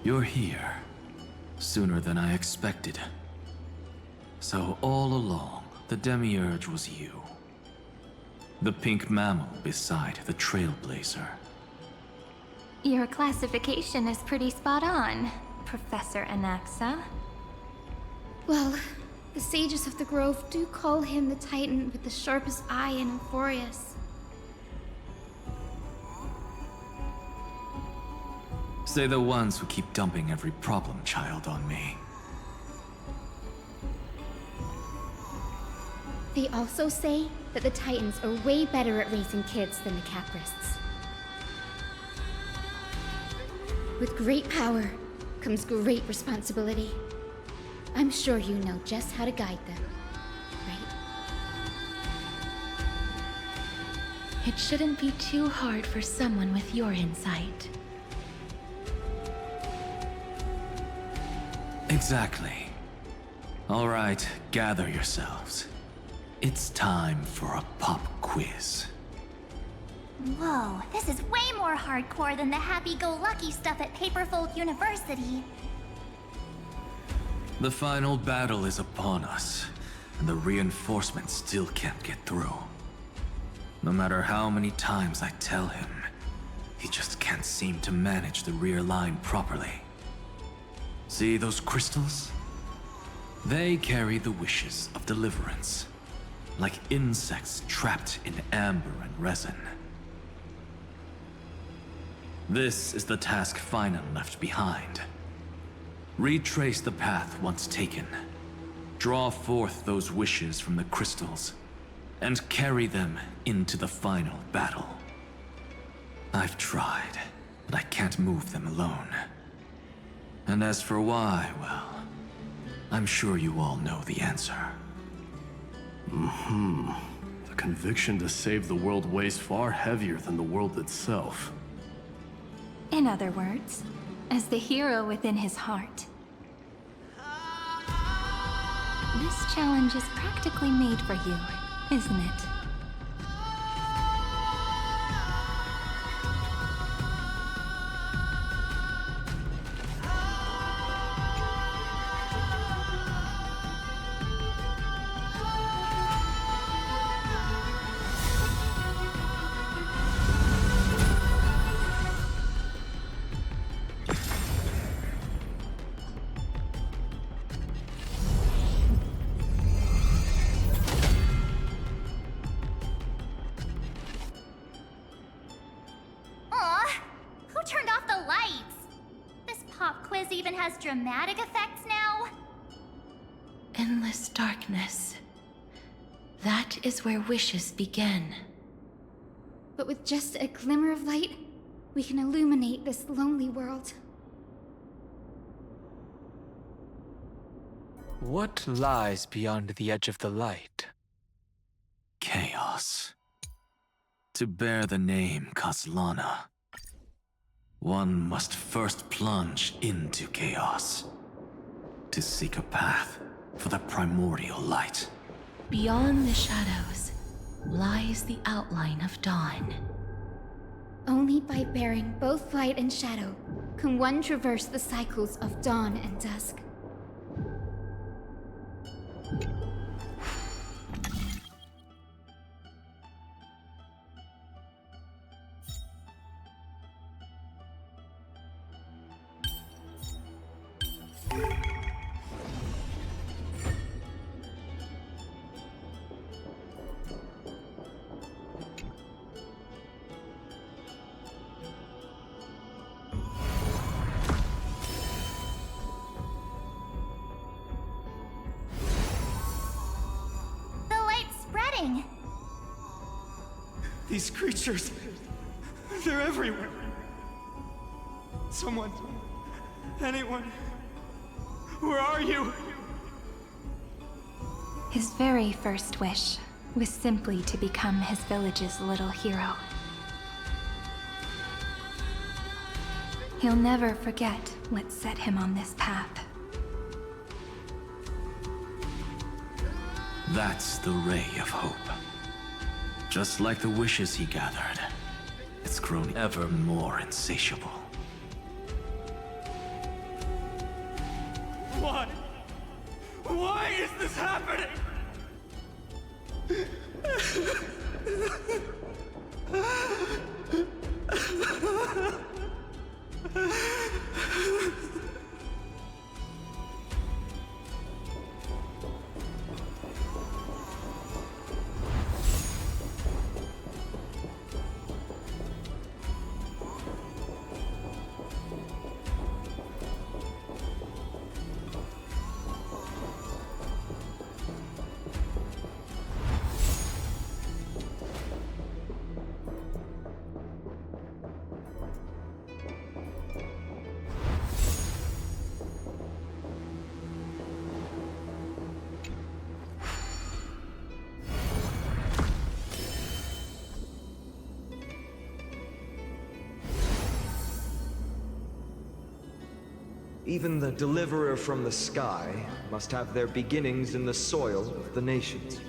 You're here. Sooner than I expected. So all along, the Demiurge was you. The pink mammal beside the Trailblazer. Your classification is pretty spot on, Professor Anaxa. Well, the sages of the Grove do call him the Titan with the sharpest eye in Euphorius. Say the ones who keep dumping every problem child on me. They also say that the Titans are way better at raising kids than the Caprists. With great power comes great responsibility. I'm sure you know just how to guide them, right? It shouldn't be too hard for someone with your insight. Exactly. All right, gather yourselves. It's time for a pop quiz. Whoa, this is way more hardcore than the happy-go-lucky stuff at Paperfold University. The final battle is upon us, and the reinforcements still can't get through. No matter how many times I tell him, he just can't seem to manage the rear line properly. See those crystals? They carry the wishes of deliverance, like insects trapped in amber and resin. This is the task Final left behind. Retrace the path once taken. Draw forth those wishes from the crystals, and carry them into the final battle. I've tried, but I can't move them alone. And as for why, well, I'm sure you all know the answer. The conviction to save the world weighs far heavier than the world itself. In other words, as the hero within his heart. This challenge is practically made for you, isn't it? Dramatic effects now? Endless darkness. That is where wishes begin. But with just a glimmer of light, we can illuminate this lonely world. What lies beyond the edge of the light? Chaos. To bear the name Kaslana, one must first plunge into chaos, to seek a path for the primordial light. Beyond the shadows lies the outline of dawn. Only by bearing both light and shadow can one traverse the cycles of dawn and dusk. doing? These creatures, they're everywhere. Someone, anyone, where are you? His very first wish was simply to become his village's little hero. He'll never forget what set him on this path. That's the ray of hope. Just like the wishes he gathered, it's grown ever more insatiable. Why? Why is this happening? Even the deliverer from the sky must have their beginnings in the soil of the nations.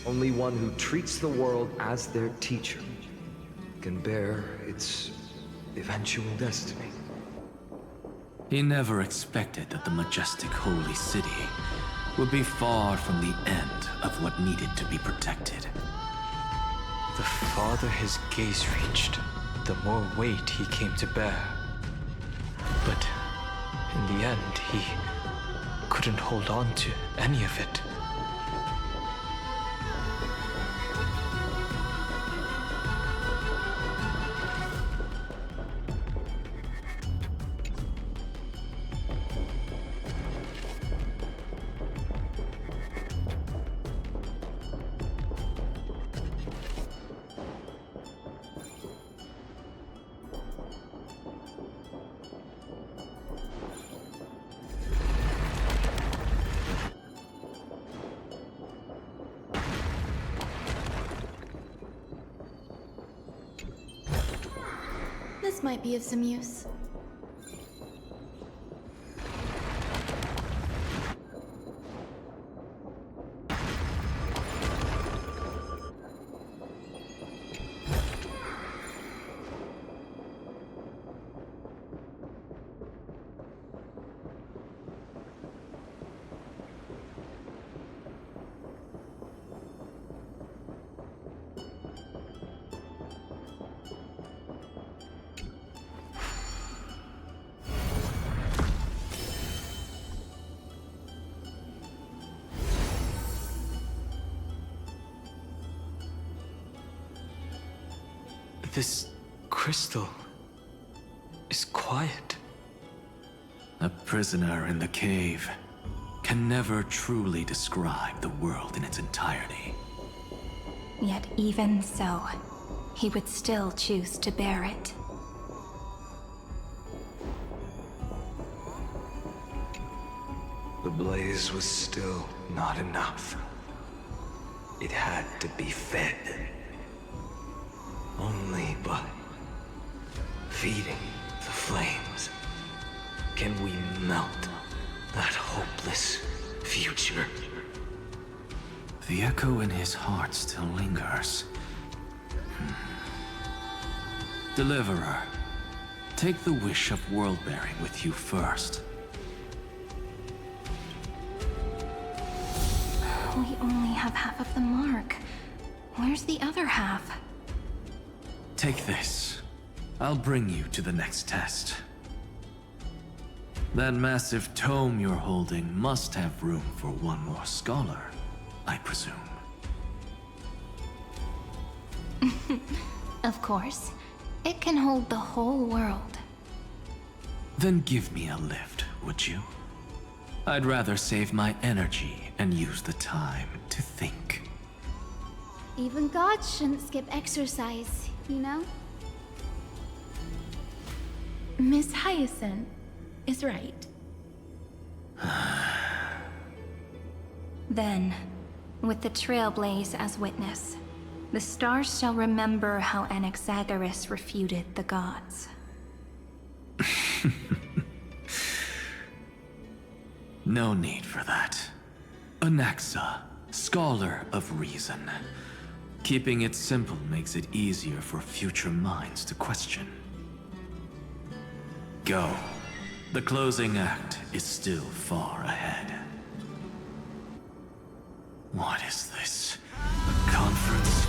Only one who treats the world as their teacher can bear its eventual destiny. He never expected that the majestic holy city would be far from the end of what needed to be protected. The farther his gaze reached, the more weight he came to bear. But in the end, he couldn't hold on to any of it. This might be of some use. This crystal is quiet. A prisoner in the cave can never truly describe the world in its entirety. Yet even so, he would still choose to bear it. The blaze was still not enough. It had to be fed. Only by feeding the flames can we melt that hopeless future. The echo in his heart still lingers. Deliverer, take the wish of world-bearing with you first. We only have half of the mark. Where's the other half? Take this. I'll bring you to the next test. That massive tome you're holding must have room for one more scholar, I presume. Of course. It can hold the whole world. Then give me a lift, would you? I'd rather save my energy and use the time to think. Even gods shouldn't skip exercise, you know? Miss Hyacinth is right. Then, with the Trailblaze as witness, the stars shall remember how Anaxagoras refuted the gods. No need for that. Anaxa, scholar of reason. Keeping it simple makes it easier for future minds to question. Go. The closing act is still far ahead. What is this? A conference?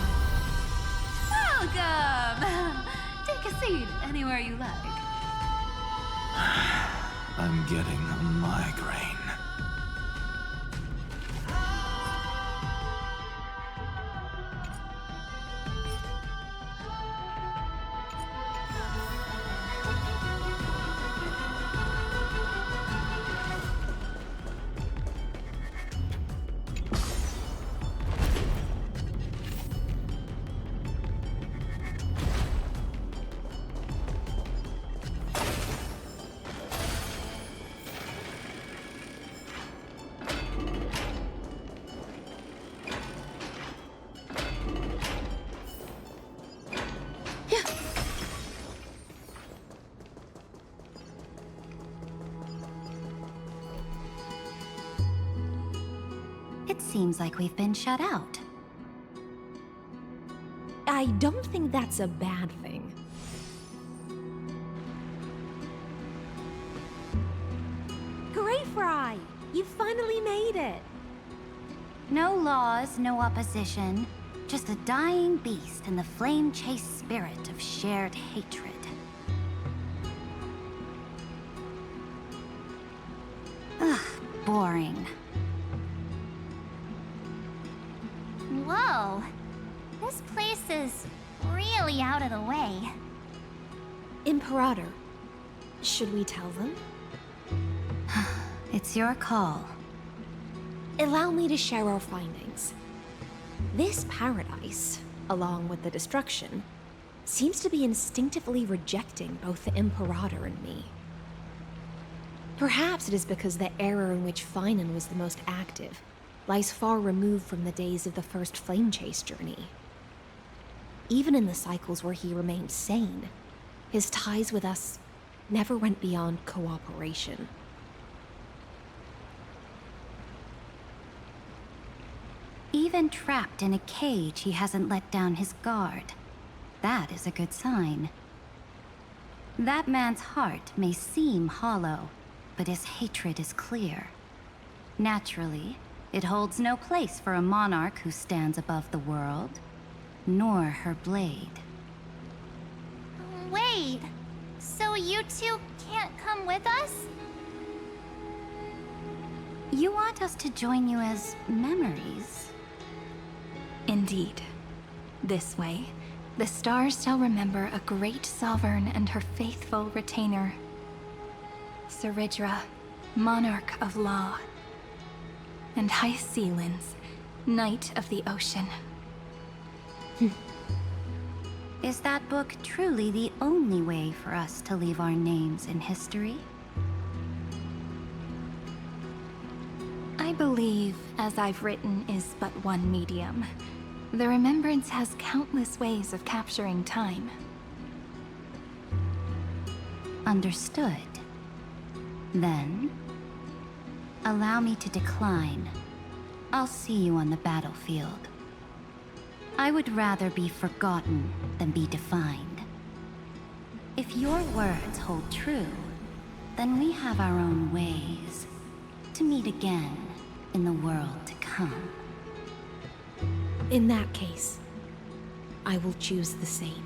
Welcome! Take a seat anywhere you like. I'm getting a migraine. It seems like we've been shut out. I don't think that's a bad thing. Greyfry! You finally made it! No laws, no opposition. Just a dying beast and the flame-chased spirit of shared hatred. Ugh, boring. Whoa! This place is really out of the way. Imperator, should we tell them? It's your call. Allow me to share our findings. This paradise, along with the destruction, seems to be instinctively rejecting both the Imperator and me. Perhaps it is because the era in which Finan was the most active lies far removed from the days of the first Flame Chase journey. Even in the cycles where he remained sane, his ties with us never went beyond cooperation. Even trapped in a cage, he hasn't let down his guard. That is a good sign. That man's heart may seem hollow, but his hatred is clear. Naturally, it holds no place for a monarch who stands above the world, nor her blade. Wait, so you two can't come with us? You want us to join you as memories? Indeed. This way, the stars shall remember a great sovereign and her faithful retainer. Saridra, monarch of law. And Hyacinth, Knight of the Ocean. Is that book truly the only way for us to leave our names in history? I believe, as I've written, is but one medium. The remembrance has countless ways of capturing time. Understood. Then, allow me to decline. I'll see you on the battlefield. I would rather be forgotten than be defined. If your words hold true, then we have our own ways to meet again in the world to come. In that case, I will choose the same.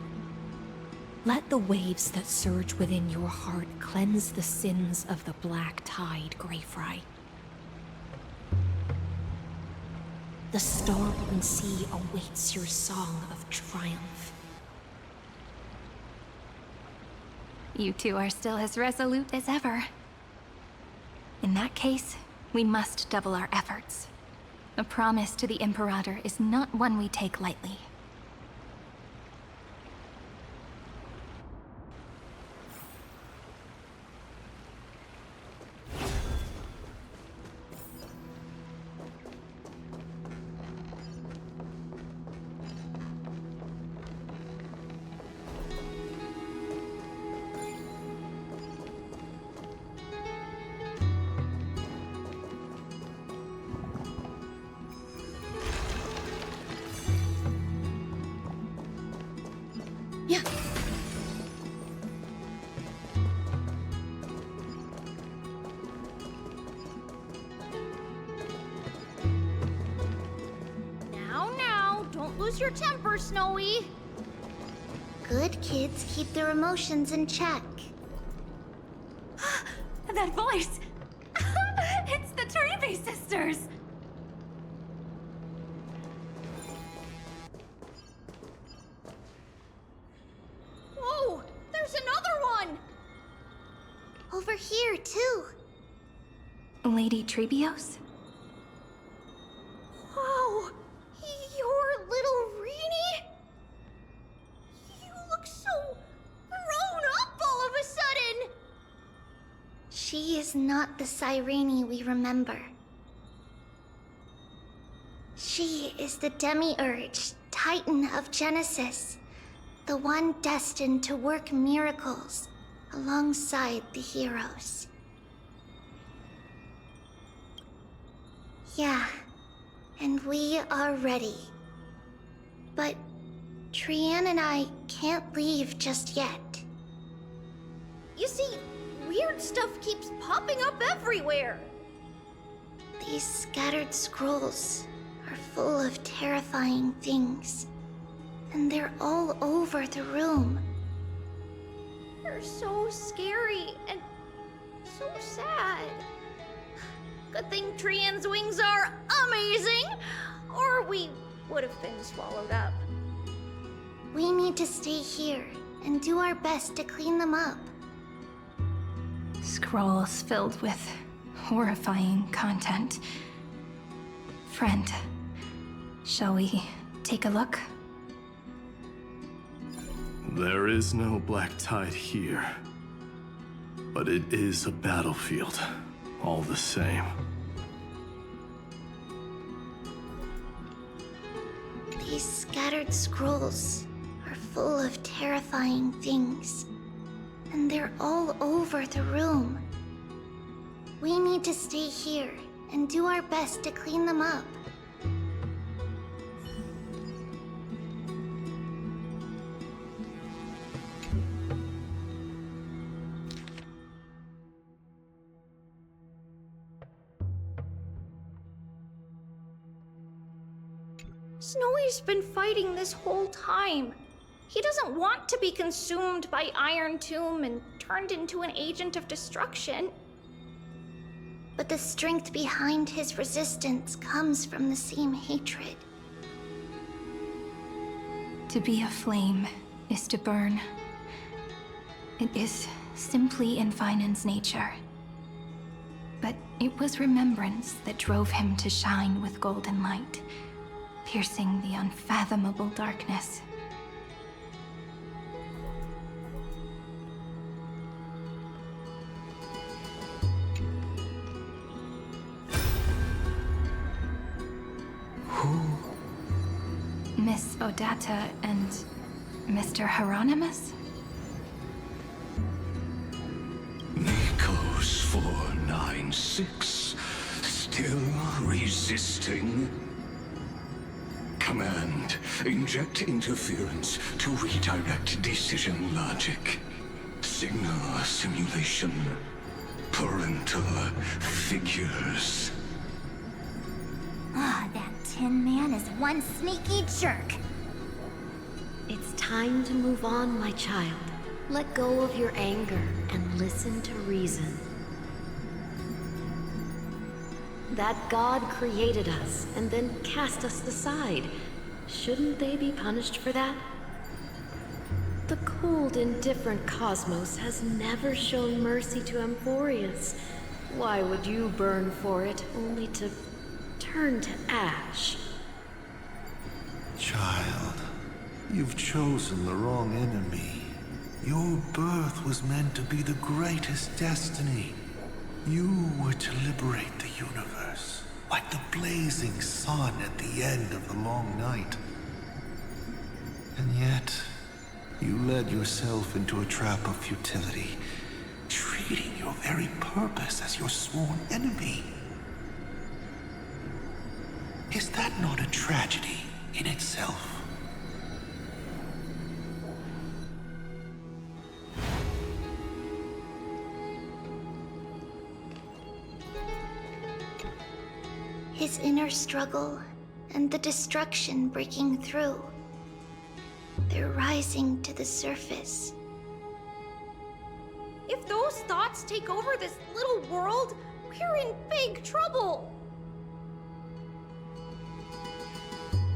Let the waves that surge within your heart cleanse the sins of the black tide, Greyfry. The starborn sea awaits your song of triumph. You two are still as resolute as ever. In that case, we must double our efforts. A promise to the Imperator is not one we take lightly. Yeah. Now, don't lose your temper, Snowy. Good kids keep their emotions in check. That voice! It's the Trebe sisters! Whoa! There's another one! Over here, too. Lady Trebios? Whoa! You're little Reenie? You look so grown up all of a sudden! She is not the Cyrene we remember. She is the Demiurge, Titan of Genesis, the one destined to work miracles alongside the heroes. Yeah, and we are ready. But Trian and I can't leave just yet. You see, weird stuff keeps popping up everywhere. These scattered scrolls are full of terrifying things, and they're all over the room. They're so scary and so sad. Good thing Trian's wings are amazing, or we would have been swallowed up. We need to stay here and do our best to clean them up. Scrolls filled with horrifying content. Friend, shall we take a look? There is no black tide here, but it is a battlefield, all the same. These scattered scrolls are full of terrifying things, and they're all over the room. We need to stay here and do our best to clean them up. Snowy's been fighting this whole time. He doesn't want to be consumed by Iron Tomb and turned into an agent of destruction. But the strength behind his resistance comes from the same hatred. To be a flame is to burn. It is simply in Finan's nature. But it was remembrance that drove him to shine with golden light, piercing the unfathomable darkness. Miss Odata and Mr. Hieronymus? Nikos 496, still resisting? Command, inject interference to redirect decision logic. Signal simulation. Parental figures. Ah, that Tin Man is one sneaky jerk. It's time to move on, my child. Let go of your anger and listen to reason. That God created us and then cast us aside. Shouldn't they be punished for that? The cold, indifferent cosmos has never shown mercy to Emphorius. Why would you burn for it, only to turn to ash. Child, you've chosen the wrong enemy. Your birth was meant to be the greatest destiny. You were to liberate the universe, like the blazing sun at the end of the long night. And yet, you led yourself into a trap of futility, treating your very purpose as your sworn enemy. Is that not a tragedy in itself? His inner struggle and the destruction breaking through. They're rising to the surface. If those thoughts take over this little world, we're in big trouble!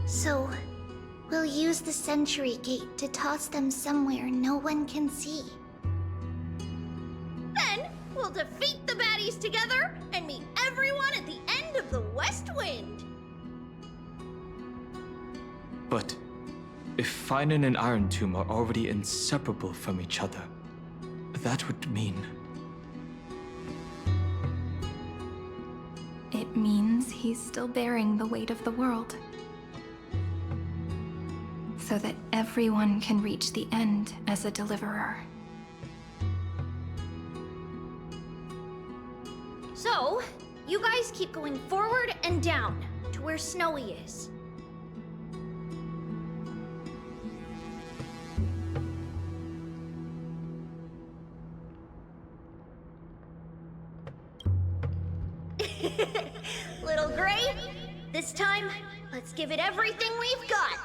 So, we'll use the Century Gate to toss them somewhere no one can see. Then, we'll defeat the baddies together and meet everyone at the end of the West Wind! But if Finan and Iron Tomb are already inseparable from each other, that would mean... It means he's still bearing the weight of the world. So that everyone can reach the end as a deliverer. So, you guys keep going forward and down to where Snowy is. Little Gray, this time, let's give it everything we've got.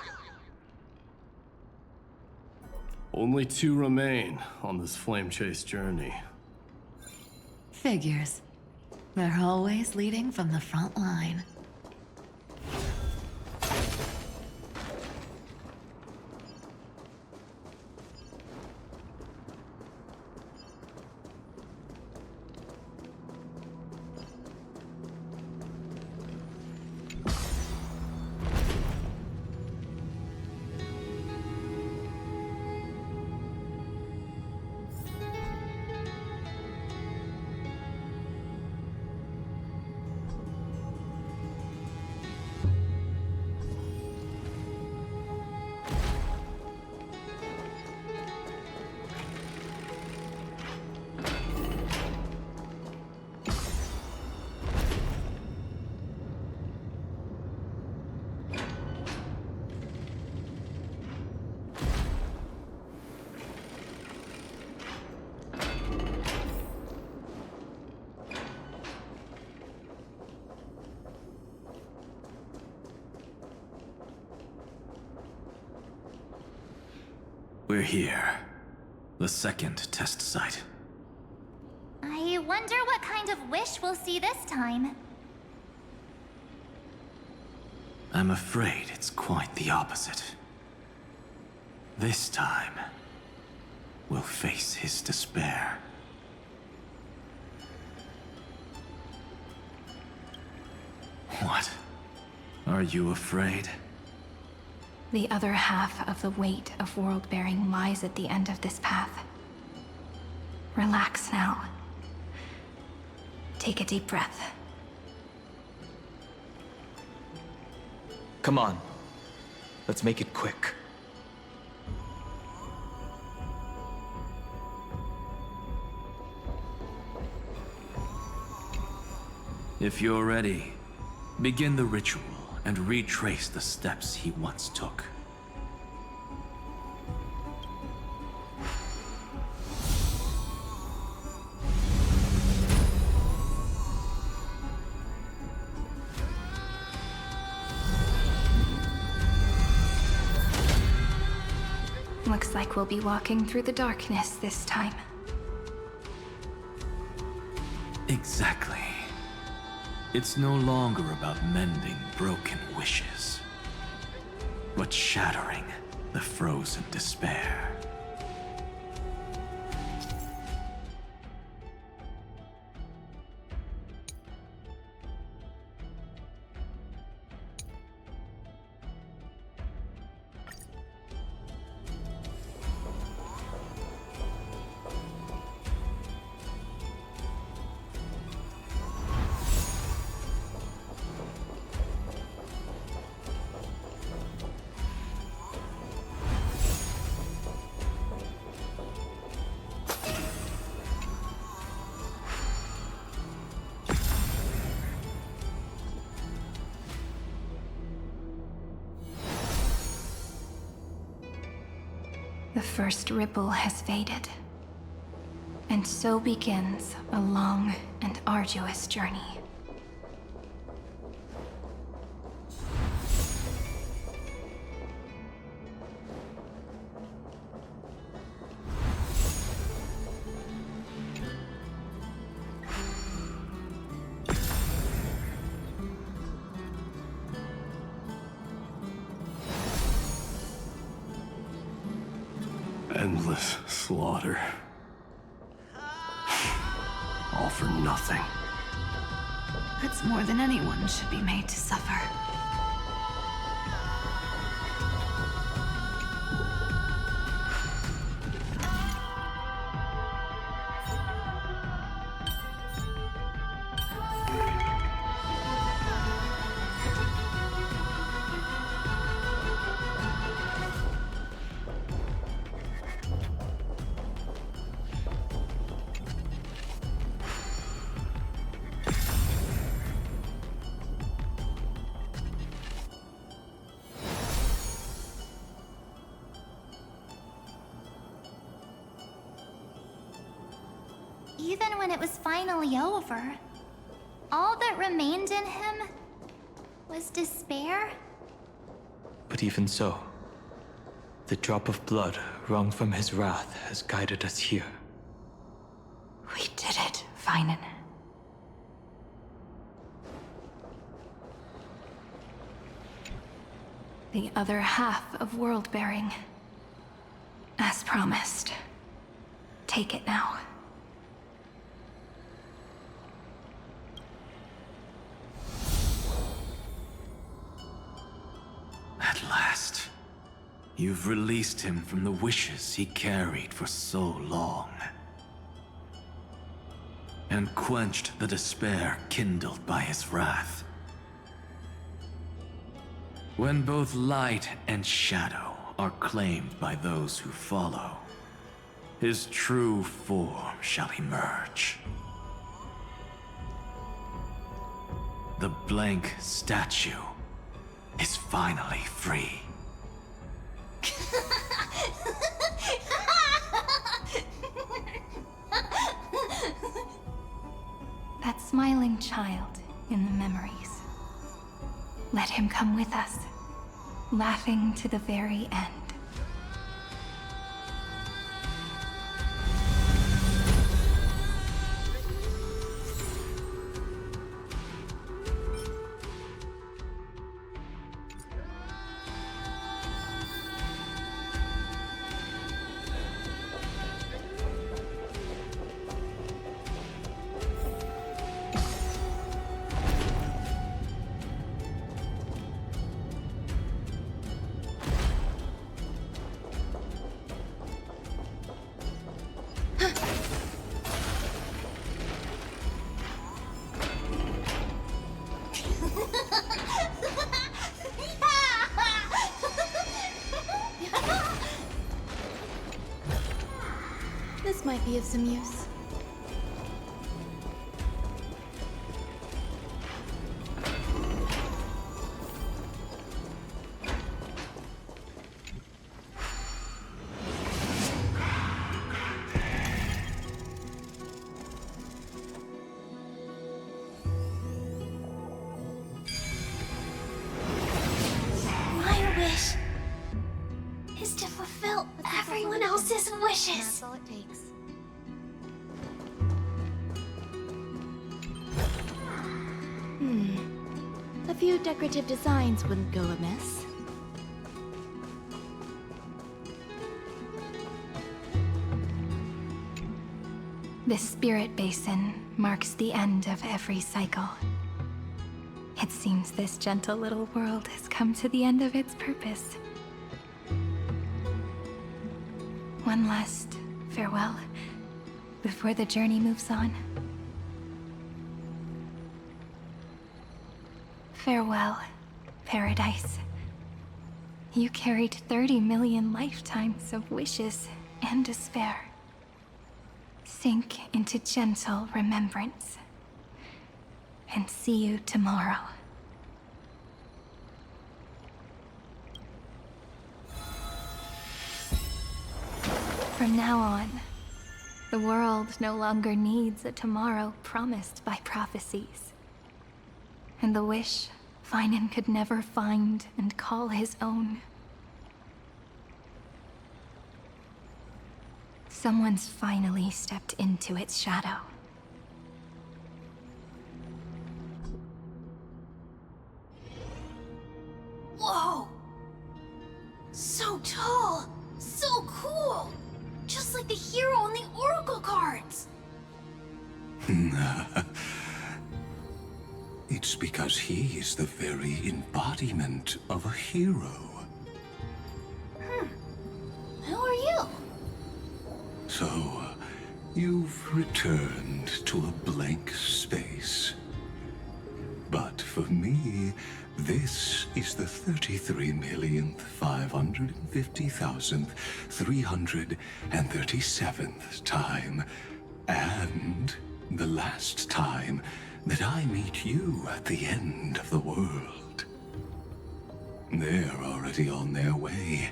Only 2 remain on this flame chase journey. Figures. They're always leading from the front line. We're here. The second test site. I wonder what kind of wish we'll see this time. I'm afraid it's quite the opposite. This time, we'll face his despair. What? Are you afraid? The other half of the weight of world-bearing lies at the end of this path. Relax now. Take a deep breath. Come on. Let's make it quick. If you're ready, begin the ritual and retrace the steps he once took. Looks like we'll be walking through the darkness this time. Exactly. It's no longer about mending broken wishes, but shattering the frozen despair. The first ripple has faded. And so begins a long and arduous journey. Endless slaughter. All for nothing. That's more than anyone should be made to suffer. Even when it was finally over, all that remained in him was despair. But even so, the drop of blood wrung from his wrath has guided us here. We did it, Feinen. The other half of world-bearing. As promised. Take it now. At last, you've released him from the wishes he carried for so long. And quenched the despair kindled by his wrath. When both light and shadow are claimed by those who follow, his true form shall emerge. The blank statue is finally free. That smiling child in the memories. Let him come with us, laughing to the very end. This might be of some use. My wish is to fulfill everyone else's wishes. That's all it takes. A few decorative designs wouldn't go amiss. This spirit basin marks the end of every cycle. It seems this gentle little world has come to the end of its purpose. One last farewell before the journey moves on. Farewell, paradise. You carried 30 million lifetimes of wishes and despair. Sink into gentle remembrance. And see you tomorrow. From now on, the world no longer needs a tomorrow promised by prophecies. And the wish Finan could never find and call his own. Someone's finally stepped into its shadow. Whoa! So tall! So cool! Just like the hero on the Oracle cards! It's because he is the very embodiment of a hero. Who are you? So, you've returned to a blank space. But for me, this is the 33,550,337th time, and the last time that I meet you at the end of the world. They're already on their way.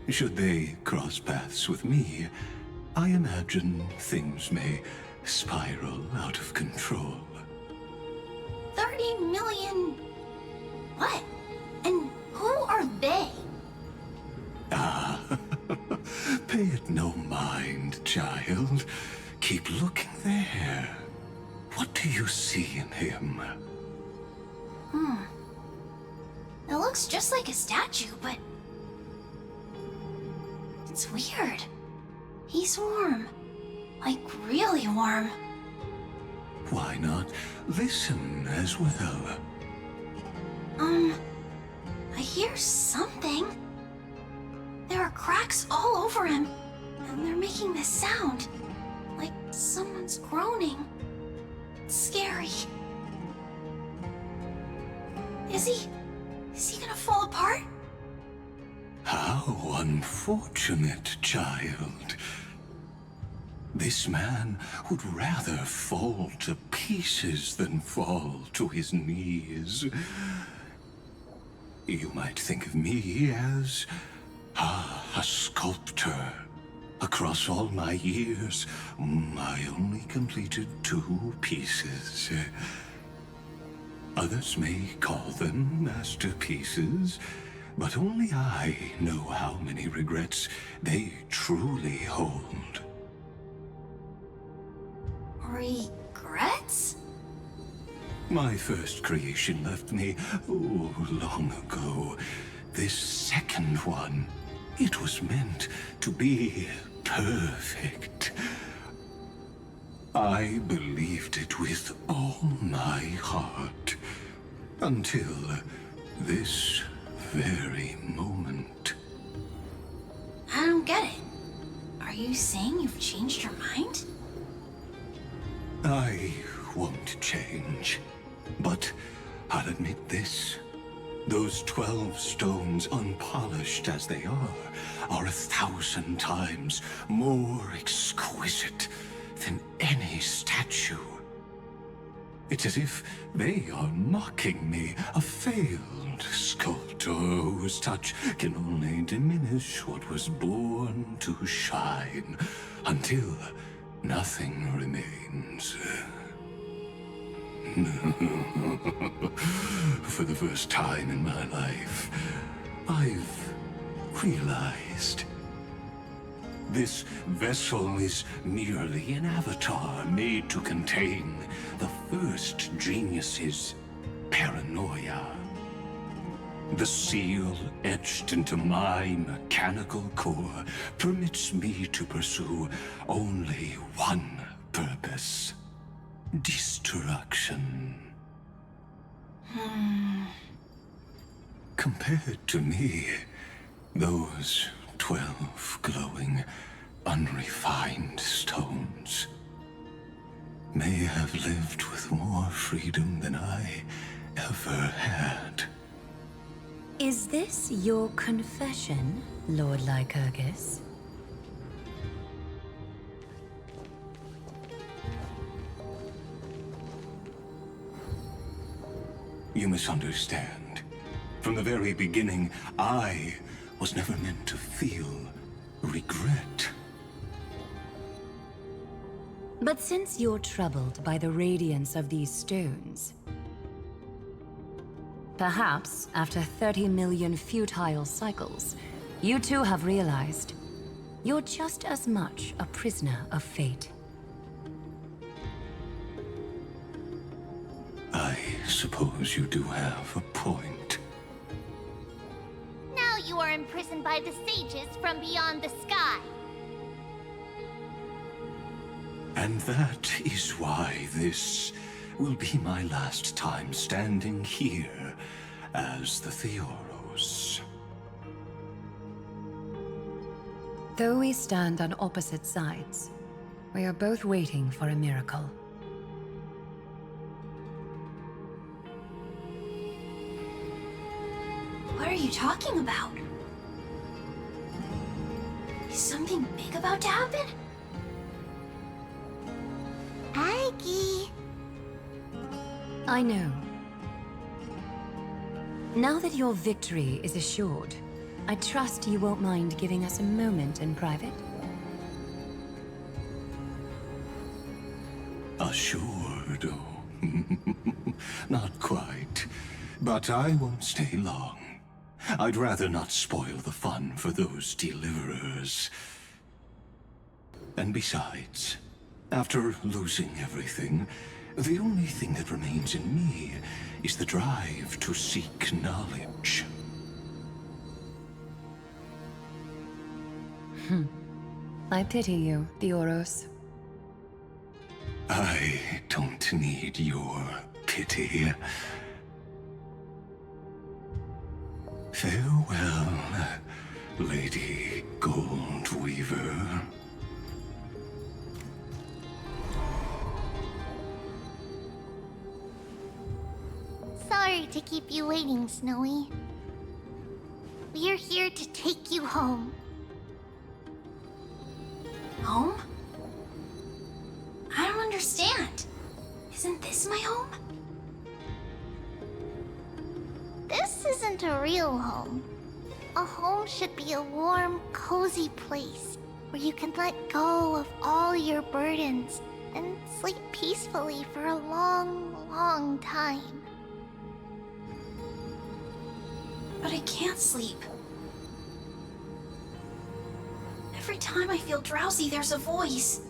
Should they cross paths with me, I imagine things may spiral out of control. 30 million... what? And who are they? Pay it no mind, child. Keep looking there. What do you see in him? It looks just like a statue, but... it's weird. He's warm. Like, really warm. Why not listen as well? I hear something. There are cracks all over him, and they're making this sound. Like someone's groaning. It's scary. Is he gonna fall apart? How unfortunate, child. This man would rather fall to pieces than fall to his knees. You might think of me as a sculptor. Across all my years, I only completed 2 pieces. Others may call them masterpieces, but only I know how many regrets they truly hold. Regrets? My first creation left me, long ago. This second one, it was meant to be perfect. I believed it with all my heart, until this very moment. I don't get it. Are you saying you've changed your mind? I won't change, but I'll admit this. Those 12 stones, unpolished as they are 1,000 times more exquisite than any statue. It's as if they are mocking me, a failed sculptor whose touch can only diminish what was born to shine, until nothing remains. For the first time in my life, I've realized this vessel is merely an avatar made to contain the first genius's paranoia. The seal etched into my mechanical core permits me to pursue only one purpose: destruction. Compared to me, those 12 glowing, unrefined stones may have lived with more freedom than I ever had. Is this your confession, Lord Lycurgus? You misunderstand. From the very beginning, I was never meant to feel regret. But since you're troubled by the radiance of these stones, perhaps after 30 million futile cycles, you too have realized you're just as much a prisoner of fate. I suppose you do have a point. Now you are imprisoned by the sages from beyond the sky. And that is why this will be my last time standing here as the Theoros. Though we stand on opposite sides, we are both waiting for a miracle. What are you talking about? Is something big about to happen? Aggie. I know. Now that your victory is assured, I trust you won't mind giving us a moment in private. Assured? Oh. Not quite. But I won't stay long. I'd rather not spoil the fun for those deliverers. And besides, after losing everything, the only thing that remains in me is the drive to seek knowledge. I pity you, Theoros. I don't need your pity. Farewell, Lady Goldweaver. Sorry to keep you waiting, Snowy. We're here to take you home. Home? I don't understand. Isn't this my home? This isn't a real home. A home should be a warm, cozy place where you can let go of all your burdens and sleep peacefully for a long, long time. But I can't sleep. Every time I feel drowsy, there's a voice.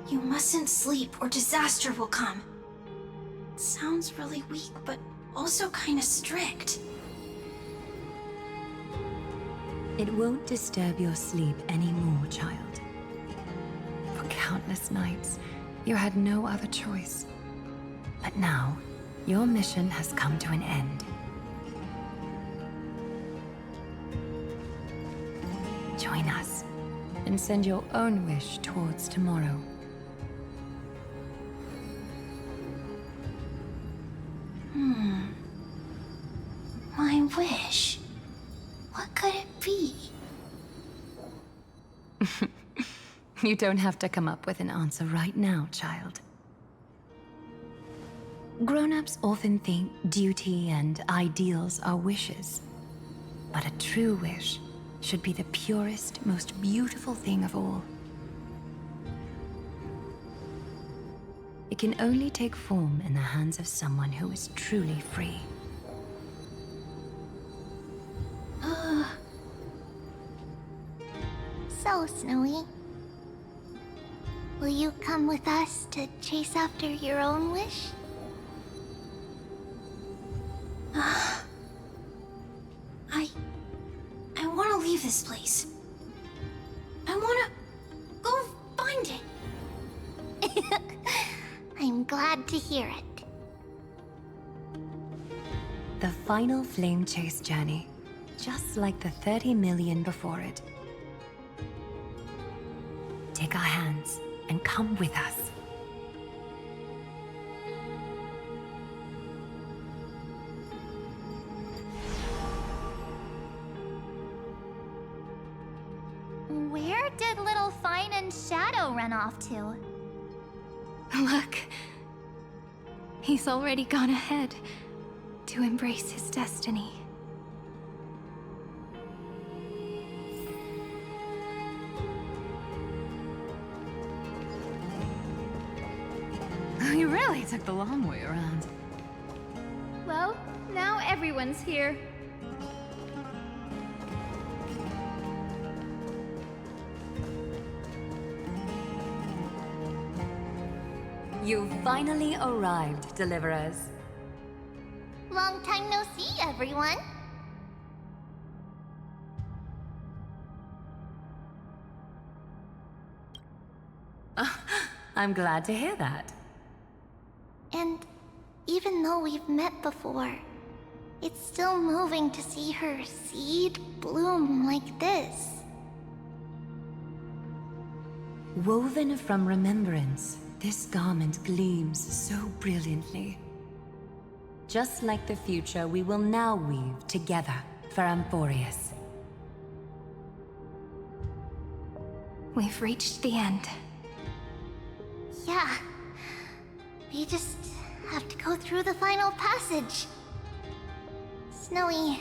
You mustn't sleep or disaster will come. It sounds really weak, but also kind of strict. It won't disturb your sleep anymore, child. For countless nights, you had no other choice. But now, your mission has come to an end. Join us, and send your own wish towards tomorrow. My wish. What could it be? You don't have to come up with an answer right now, child. Grown-ups often think duty and ideals are wishes. But a true wish should be the purest, most beautiful thing of all. It can only take form in the hands of someone who is truly free. So, Snowy, will you come with us to chase after your own wish? I want to leave this place. I want to go find it. I'm glad to hear it. The final flame chase journey, just like the 30 million before it. Take our hands and come with us. Where did little Fine and Shadow run off to? Look. He's already gone ahead to embrace his destiny. took the long way around. Well, now everyone's here. You finally arrived, Deliverers. Long time no see, everyone. I'm glad to hear that. And even though we've met before, it's still moving to see her seed bloom like this. Woven from remembrance, this garment gleams so brilliantly. Just like the future, we will now weave together for Amphorius. We've reached the end. Yeah. We just have to go through the final passage. Snowy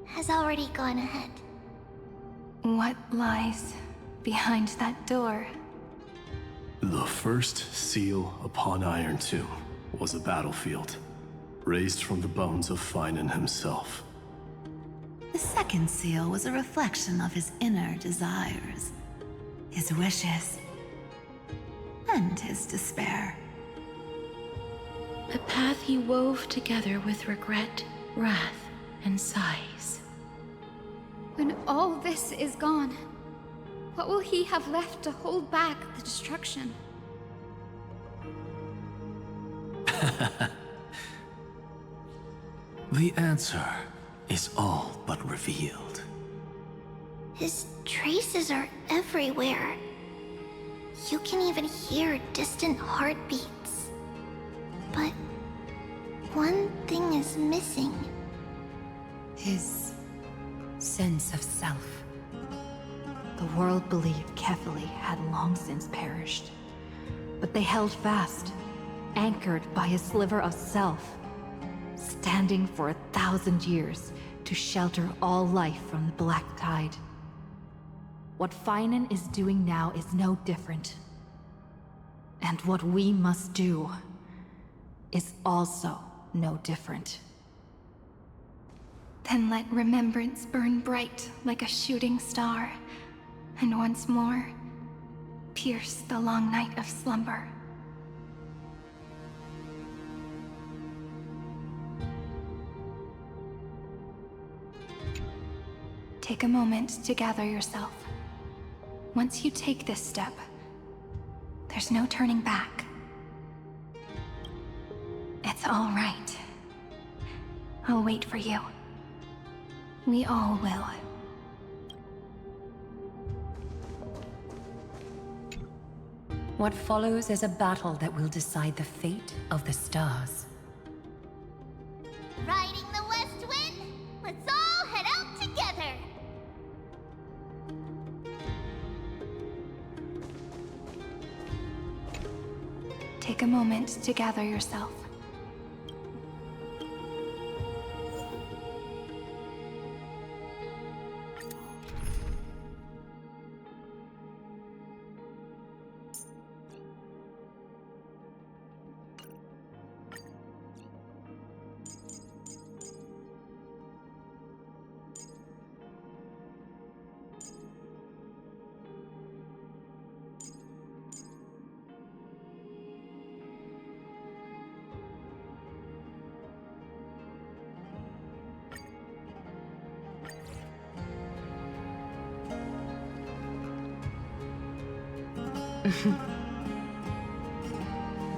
has already gone ahead. What lies behind that door? The first seal upon Iron Tomb was a battlefield, raised from the bones of Finan himself. The second seal was a reflection of his inner desires, his wishes, and his despair. A path he wove together with regret, wrath, and sighs. When all this is gone, what will he have left to hold back the destruction? The answer is all but revealed. His traces are everywhere. You can even hear distant heartbeats. But one thing is missing. His sense of self. The world believed Kefili had long since perished. But they held fast, anchored by a sliver of self, standing for 1,000 years to shelter all life from the Black Tide. What Finan is doing now is no different. And what we must do is also no different. Then let remembrance burn bright like a shooting star, and once more, pierce the long night of slumber. Take a moment to gather yourself. Once you take this step, there's no turning back. It's all right. I'll wait for you. We all will. What follows is a battle that will decide the fate of the stars. Riding the west wind, let's all head out together. Take a moment to gather yourself.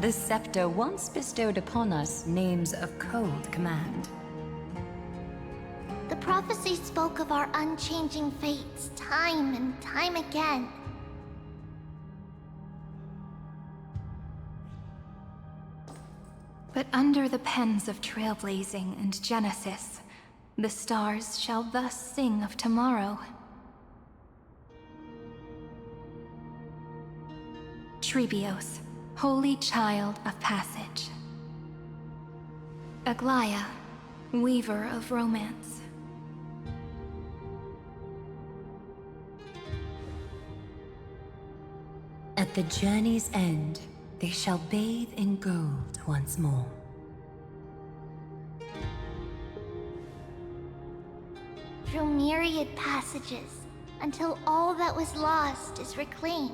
The scepter once bestowed upon us names of cold command. The prophecy spoke of our unchanging fates time and time again. But under the pens of trailblazing and genesis, the stars shall thus sing of tomorrow. Trebios, holy child of passage. Aglaya, weaver of romance. At the journey's end, They shall bathe in gold once more. Through myriad passages, until all that was lost is reclaimed.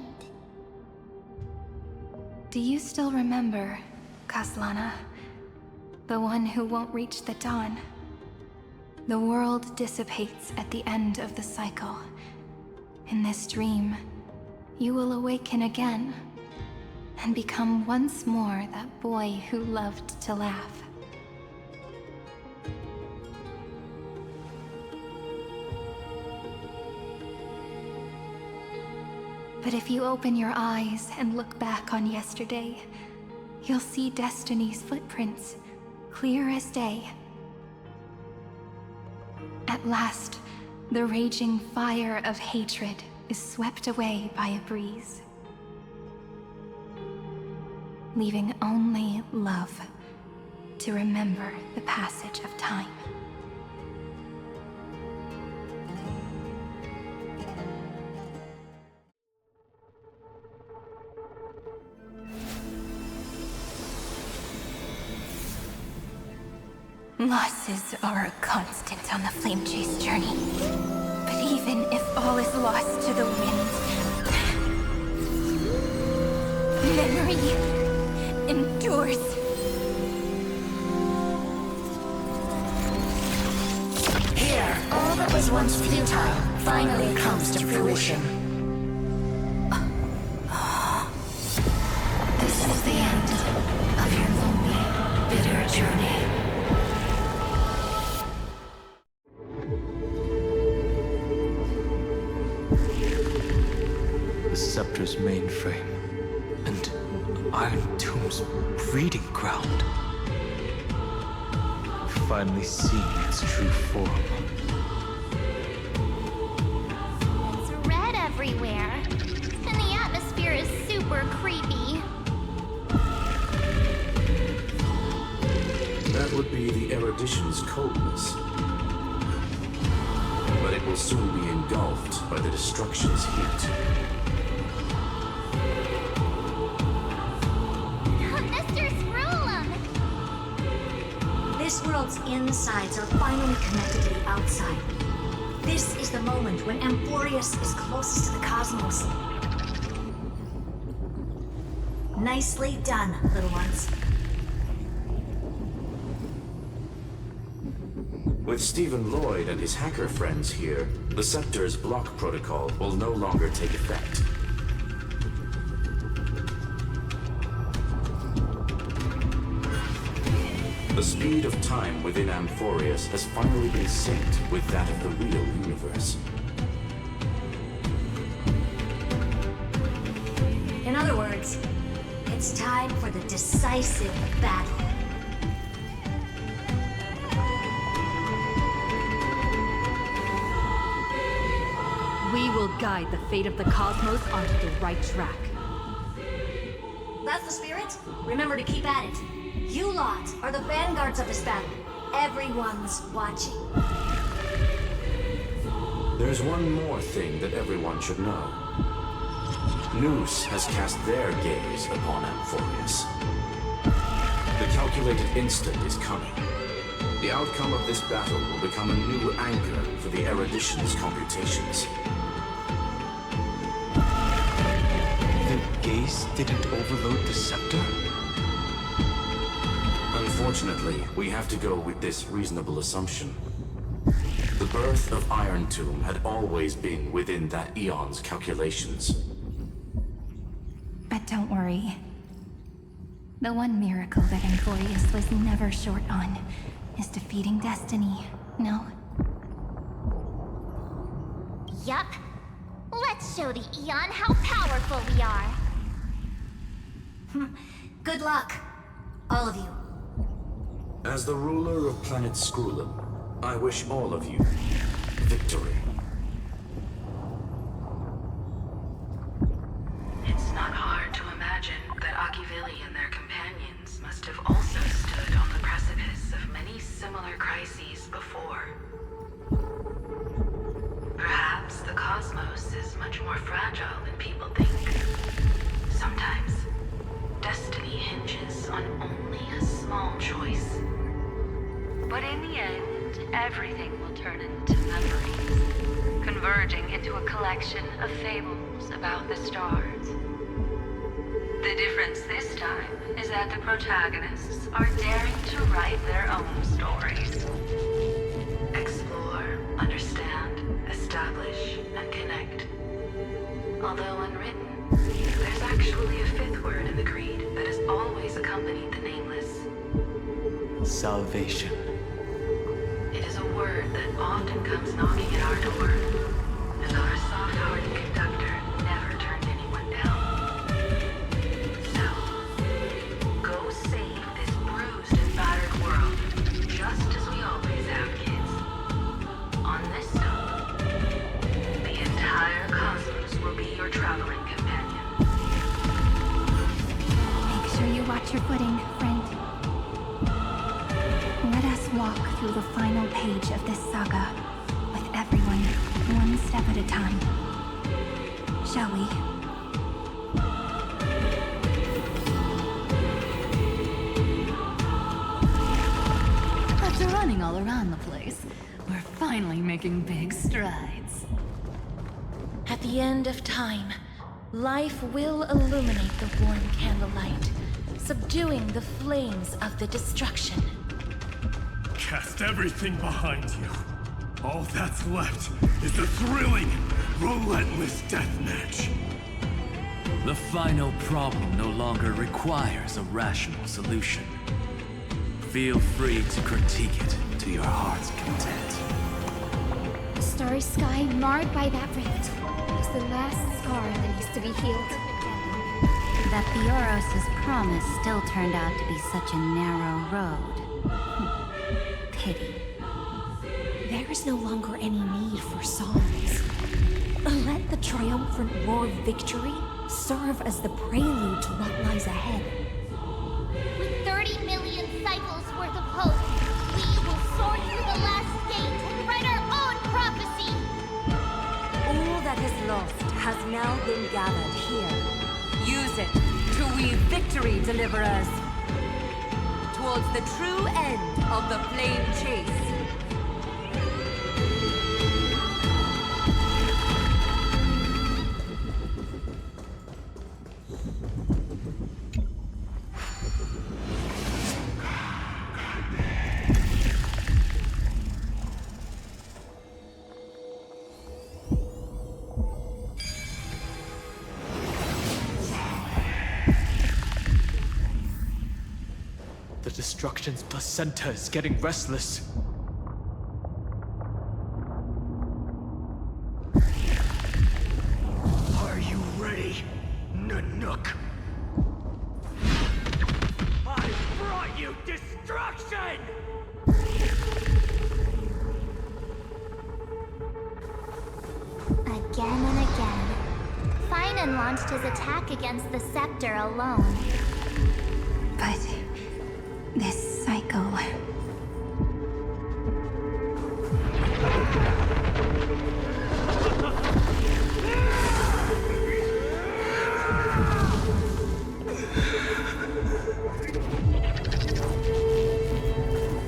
Do you still remember, Kaslana? The one who won't reach the dawn? The world dissipates at the end of the cycle. In this dream, you will awaken again, and become once more that boy who loved to laugh. But if you open your eyes and look back on yesterday, you'll see Destiny's footprints, clear as day. At last, the raging fire of hatred is swept away by a breeze, leaving only love to remember the passage of time. Losses are a constant on the Flame Chase journey. But even if all is lost to the wind, memory endures. Here, all that was once futile finally comes to fruition. This is the end of your lonely, bitter journey. The Scepter's mainframe, and Iron Tomb's breeding ground. I've finally seen its true form. It's red everywhere, and the atmosphere is super creepy. That would be the erudition's coldness. But it will soon be engulfed by the destruction's heat. This world's insides are finally connected to the outside. This is the moment when Amphorius is closest to the cosmos. Nicely done, little ones. With Stephen Lloyd and his hacker friends here, the Scepter's block protocol will no longer take effect. The speed of time within Amphorius has finally been synced with that of the real universe. In other words, it's time for the decisive battle. We will guide the fate of the cosmos onto the right track. That's the spirit. Remember to keep at it. You lot are the vanguards of this battle. Everyone's watching. There's one more thing that everyone should know. Noose has cast their gaze upon Amphorius. The calculated instant is coming. The outcome of this battle will become a new anchor for the erudition's computations. The gaze didn't overload the scepter? Unfortunately, we have to go with this reasonable assumption. The birth of Iron Tomb had always been within that eon's calculations. But don't worry. The one miracle that Amphorius was never short on is defeating destiny, no? Yup. Let's show the Eon how powerful we are. Good luck, all of you. As the ruler of planet Skrulum, I wish all of you victory. It's not hard to imagine that Akivili and their companions must have also stood on the precipice of many similar crises before. Perhaps the cosmos is much more fragile than people think. Sometimes, destiny on only a small choice. But in the end, everything will turn into memories, converging into a collection of fables about the stars. The difference this time is that the protagonists are daring to write their own stories. Explore, understand, establish, and connect. Although unwritten, there's actually a fifth word in the creed that has always accompanied the nameless. Salvation. It is a word that often comes knocking at our door, and our soft-hearted conductor never turned anyone down. So, go save this bruised and battered world, just as we always have, kids. On this stone, the entire cosmos will be your traveling companion. Make sure you watch your footing, friend. Let us walk through the final page of this saga, with everyone one step at a time. Shall we? After running all around the place, we're finally making big strides. At the end of time, life will illuminate the warm candlelight, subduing the flames of the destruction. Cast everything behind you. All that's left is the thrilling, relentless deathmatch. The final problem no longer requires a rational solution. Feel free to critique it to your heart's content. The starry sky marred by that rift is the last scar that needs to be healed. That Theoros's promise still turned out to be such a narrow road. Pity. There is no longer any need for songs. Let the triumphant roar of victory serve as the prelude to what lies ahead. With 30 million cycles worth of hope, we will soar through the last gate and write our own prophecy! All that is lost has now been gathered here. Use it to weave victory, deliverers, towards the true end of the flame chase. The destruction's placenta is getting restless. Are you ready, Nanook? I brought you destruction! Again and again, Finan launched his attack against the scepter alone. But this cycle...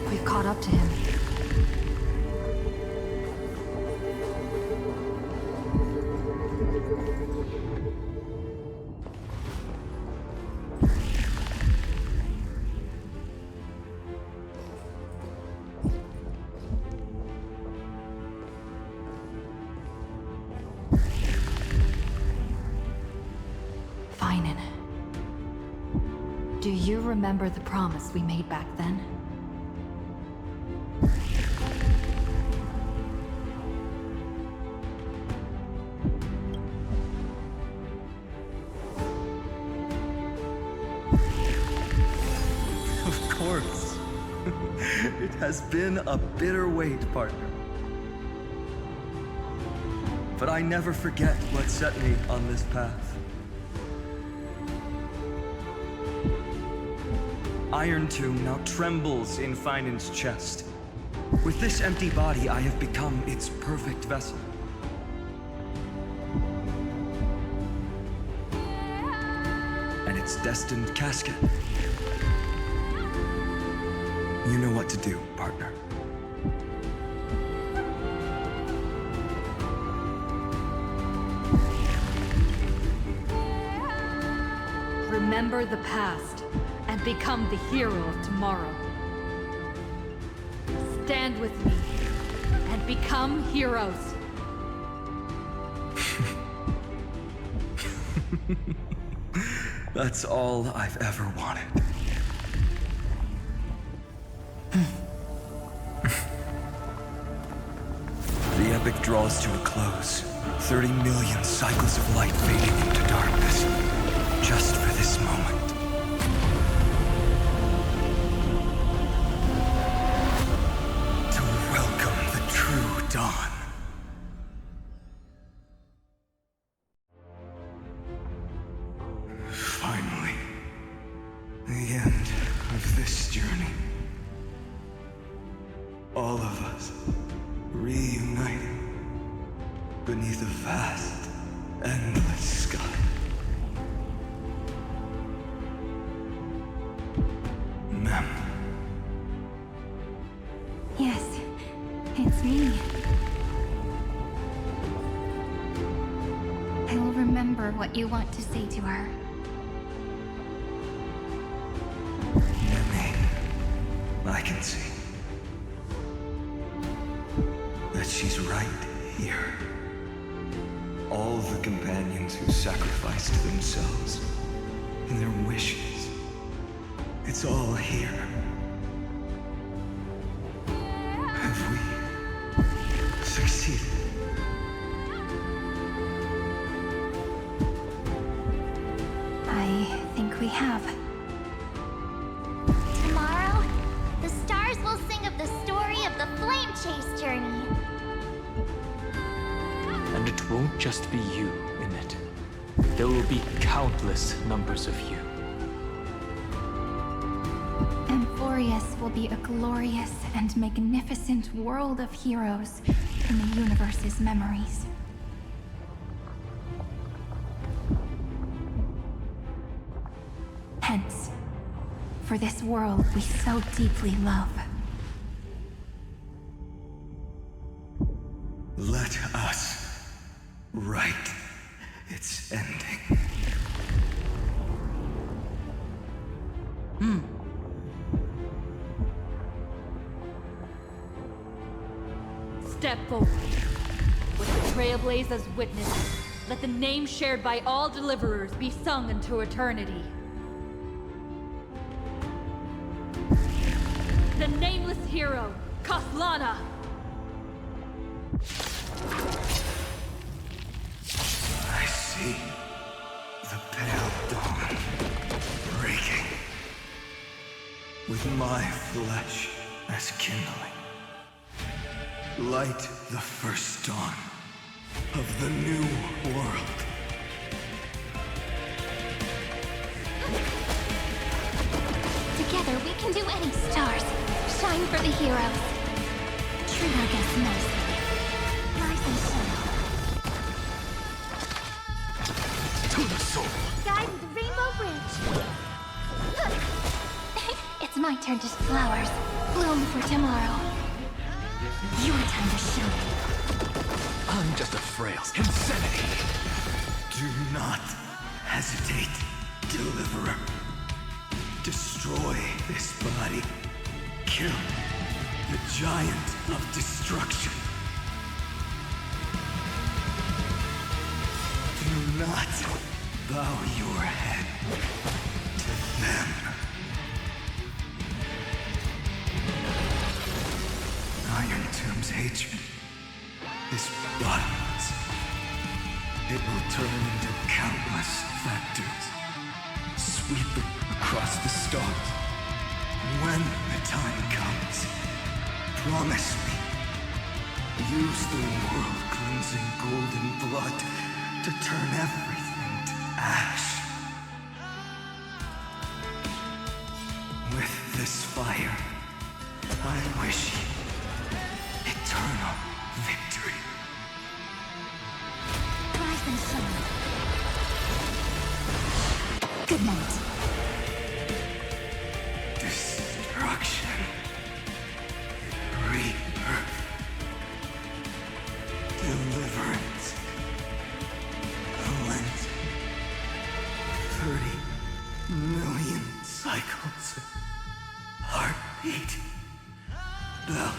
We've caught up to him. Do you remember the promise we made back then? Of course. It has been a bitter wait, partner. But I never forget what set me on this path. Iron Tomb now trembles in Finan's chest. With this empty body, I have become its perfect vessel. And its destined casket You know what to do, partner. Remember the past and become the hero of tomorrow. Stand with me and become heroes. That's all I've ever wanted. The epic draws to a close. 30 million cycles of light fading into darkness. Just for this moment. To welcome the true dawn. Finally. The end of this journey. All of us reuniting beneath a vast, endless sky. Ma'am. Yes, it's me. I will remember what you want to say to her. I can see that she's right here. All the companions who sacrificed themselves and their wishes. It's all here. Have we succeeded? I think we have. Tomorrow, the stars will sing of the story of the flame chase journey. And it won't just be you in it. There will be countless numbers of you. Amphorius will be a glorious and magnificent world of heroes in the universe's memories. Hence, for this world we so deeply love. Let us write its ending. Step forward. With the Trailblazers witnesses, let the name shared by all deliverers be sung into eternity. The nameless hero, Kaslana! I see the pale dawn breaking, with my flesh as kindling. Light the first dawn of the new world. Together we can do any stars. Shine for the heroes. Treat our guests nicely. Rise and shine. To the soul. Guide the Rainbow Bridge. It's my turn to flowers. Bloom for tomorrow. Your time to shine. I'm just a frail insanity. Do not hesitate, deliverer. Destroy this body. Kill the giant of destruction. Do not bow your head to them. Iron Tomb's hatred is bottomless. It will turn into countless vectors, sweeping across the stars. When the time comes, promise me, use the world-cleansing golden blood to turn everything to ash. With this fire, I wish you eternal victory. Rise and shine. Good night. Destruction night bell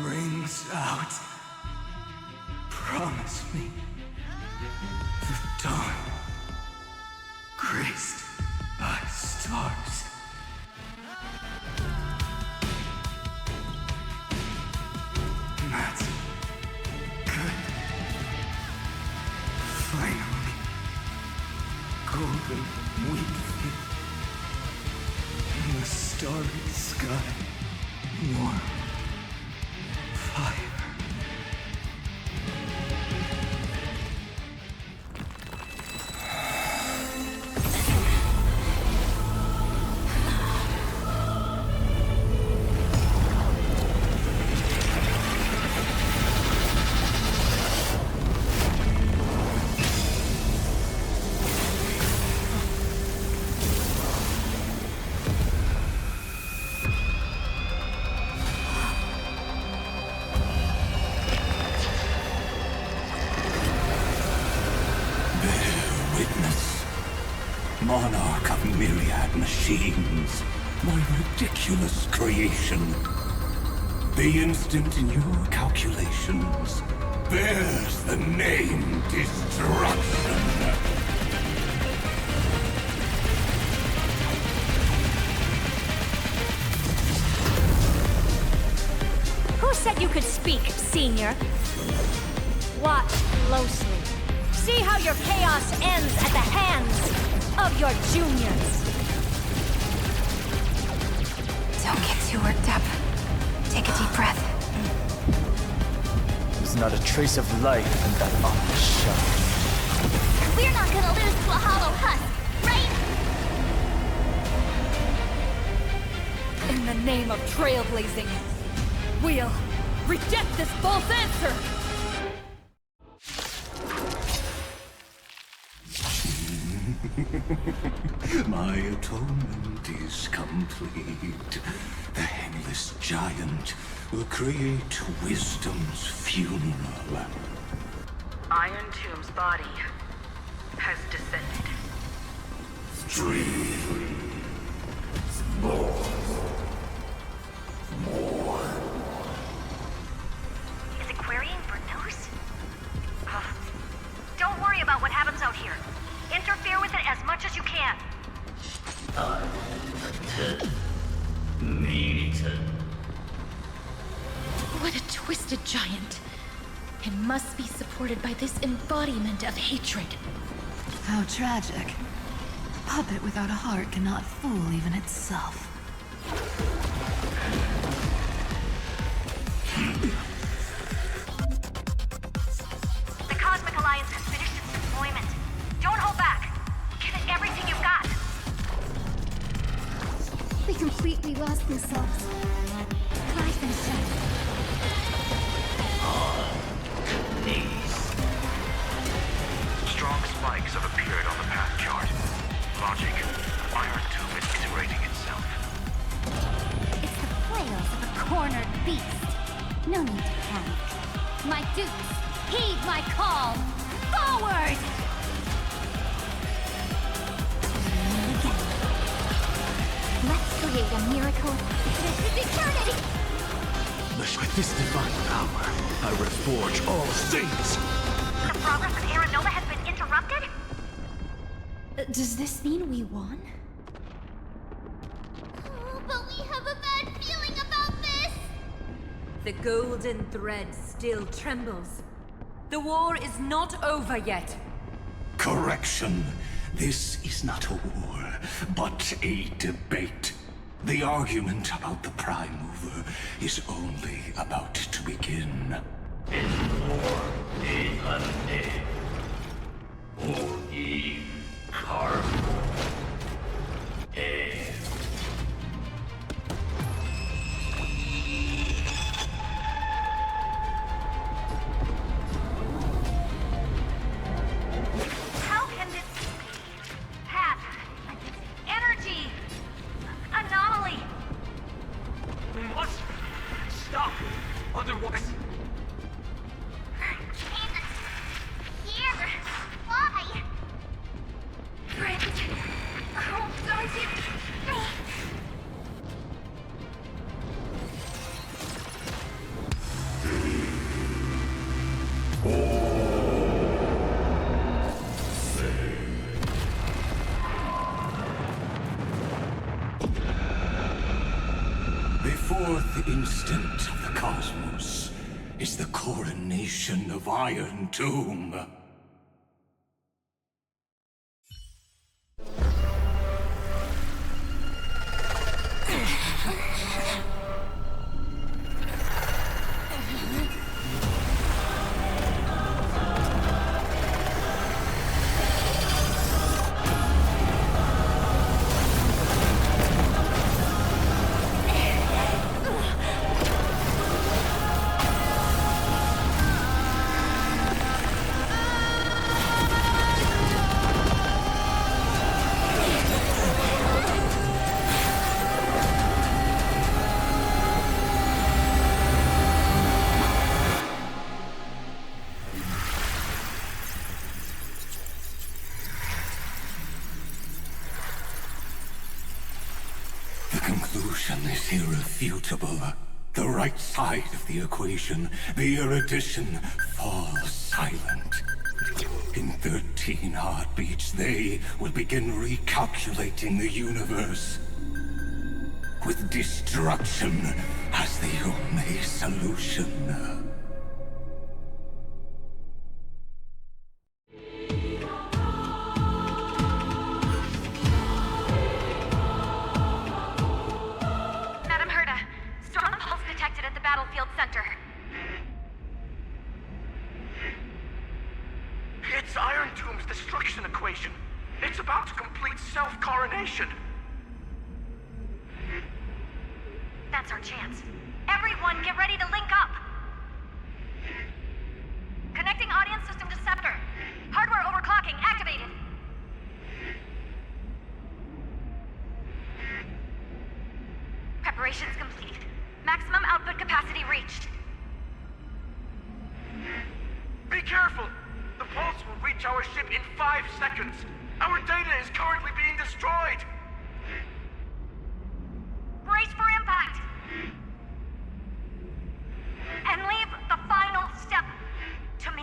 rings out. Promise me the dawn graced by stars. That's good. Finally, golden wheat field in the starry sky, warm fire. Monarch of myriad machines, my ridiculous creation. The instant in your calculations bears the name Destruction. Who said you could speak, Senior? Watch closely. See how your chaos ends at the hands of your juniors. Don't get too worked up. Take a deep breath. There's not a trace of life in that awful shell. We're not gonna lose to a hollow husk, right? In the name of trailblazing, we'll reject this false answer! My atonement is complete. The Headless Giant will create wisdom's funeral. Iron Tomb's body has descended. Stream. More. Is it querying for news? Don't worry about what happens out here. Interfere with it as much as you can. What a twisted giant. It must be supported by this embodiment of hatred. How tragic. A puppet without a heart cannot fool even itself. The Cosmic Alliance has finished its deployment. Don't hold back. Give it everything you've got. They completely lost themselves. Life and death. Strong spikes have appeared on the path chart. Logic. Iron Tomb is iterating itself. It's the flails of a cornered beast. No need to panic. My dupes, heed my call! Forward! Let's create a miracle. This is eternity! With this divine power, I reforge all things. The progress of Aeronova has been interrupted? Does this mean we won? Oh, but we have a bad feeling about this! The golden thread still trembles. The war is not over yet. Correction. This is not a war, but a debate. The argument about the Prime Mover is only about to begin. How can this have energy anomaly? We must stop. Otherwise... Here! Why? Friend, oh, don't you... instant of the cosmos is the coronation of Iron Tomb. Is irrefutable. The right side of the equation, the erudition, falls silent. In 13 heartbeats, they will begin recalculating the universe, with destruction as the only solution. That's our chance. Everyone, get ready to link up! Connecting audience system to Scepter. Hardware overclocking activated. Preparations complete. Maximum output capacity reached. Be careful! The pulse will reach our ship in 5 seconds. Our data is currently being destroyed. Brace for impact! And leave the final step to me.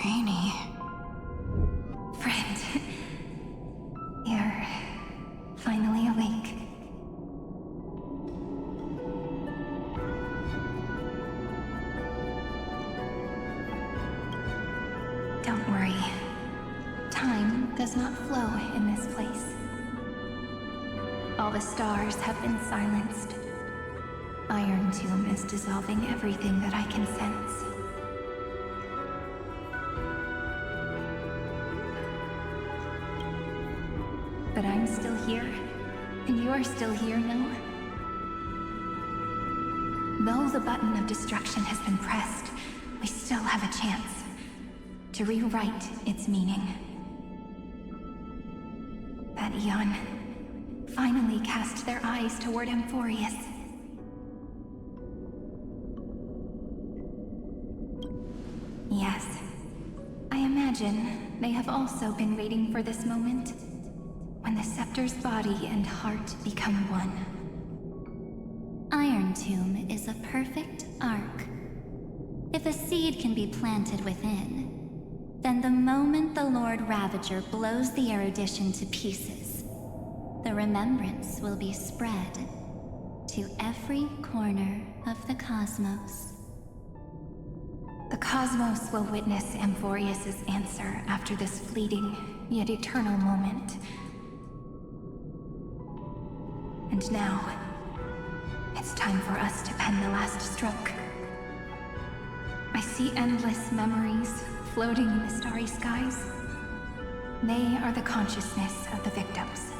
Rainy. Friend. You're finally awake. Don't worry. Time does not flow in this place. All the stars have been silenced. Iron Tomb is dissolving everything that I can sense. But I'm still here, and you're still here, no? Though the button of destruction has been pressed, we still have a chance to rewrite its meaning. That Eon finally cast their eyes toward Amphorius. Yes, I imagine they have also been waiting for this moment, when the scepter's body and heart become one. Iron Tomb is a perfect arc. If a seed can be planted within, then the moment the Lord Ravager blows the erudition to pieces, the remembrance will be spread to every corner of the cosmos. The cosmos will witness Amphorius' answer after this fleeting, yet eternal moment. And now, it's time for us to pen the last stroke. I see endless memories floating in the starry skies. They are the consciousness of the victims.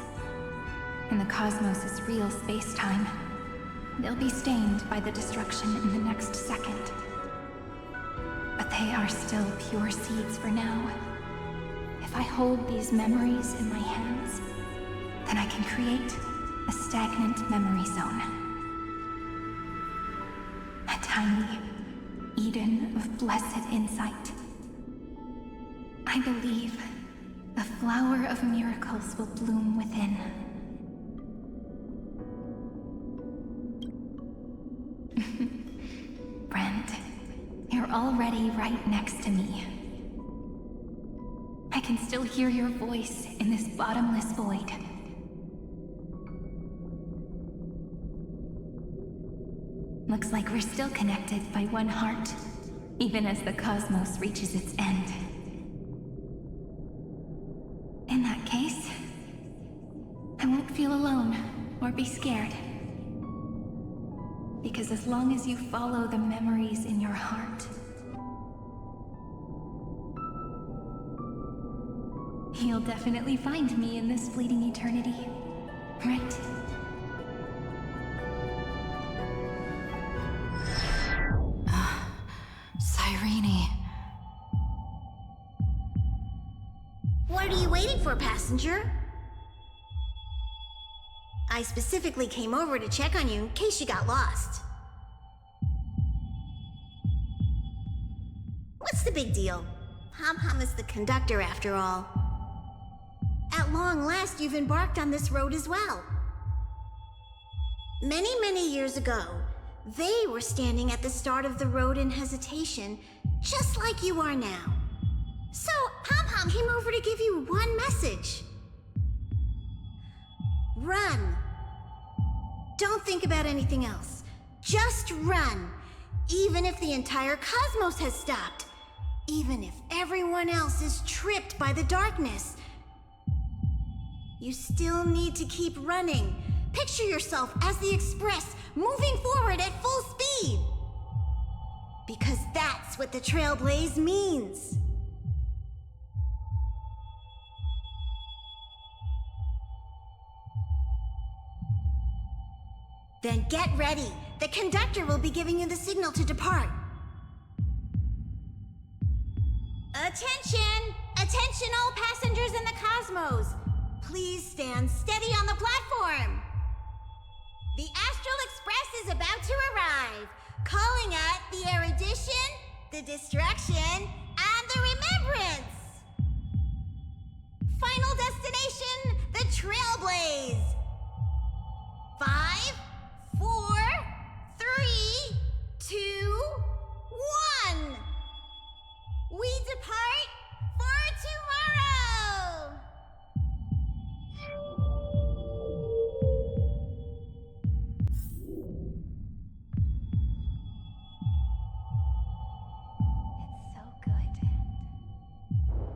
In the cosmos' real space-time, they'll be stained by the destruction in the next second. But they are still pure seeds for now. If I hold these memories in my hands, then I can create a stagnant memory zone. A tiny Eden of blessed insight. I believe the flower of miracles will bloom within. Friend, you're already right next to me. I can still hear your voice in this bottomless void. Looks like we're still connected by one heart, even as the cosmos reaches its end. In that case, I won't feel alone or be scared. Because as long as you follow the memories in your heart, You'll definitely find me in this fleeting eternity, right? Cyrene. What are you waiting for, passenger? I specifically came over to check on you in case you got lost. What's the big deal? Hom is the conductor after all. At long last, you've embarked on this road as well. Many years ago, they were standing at the start of the road in hesitation, just like you are now. So, Hom came over to give you one message. Run. Don't think about anything else. Just run. Even if the entire cosmos has stopped. Even if everyone else is tripped by the darkness. You still need to keep running. Picture yourself as the Express, moving forward at full speed. Because that's what the Trailblaze means. Then get ready. The conductor will be giving you the signal to depart. Attention! Attention all passengers in the cosmos! Please stand steady on the platform. The Astral Express is about to arrive, calling at the erudition, the destruction, and the remembrance. Final destination, the Trailblaze. 5, 4, 3, 2, 1. We depart for tomorrow!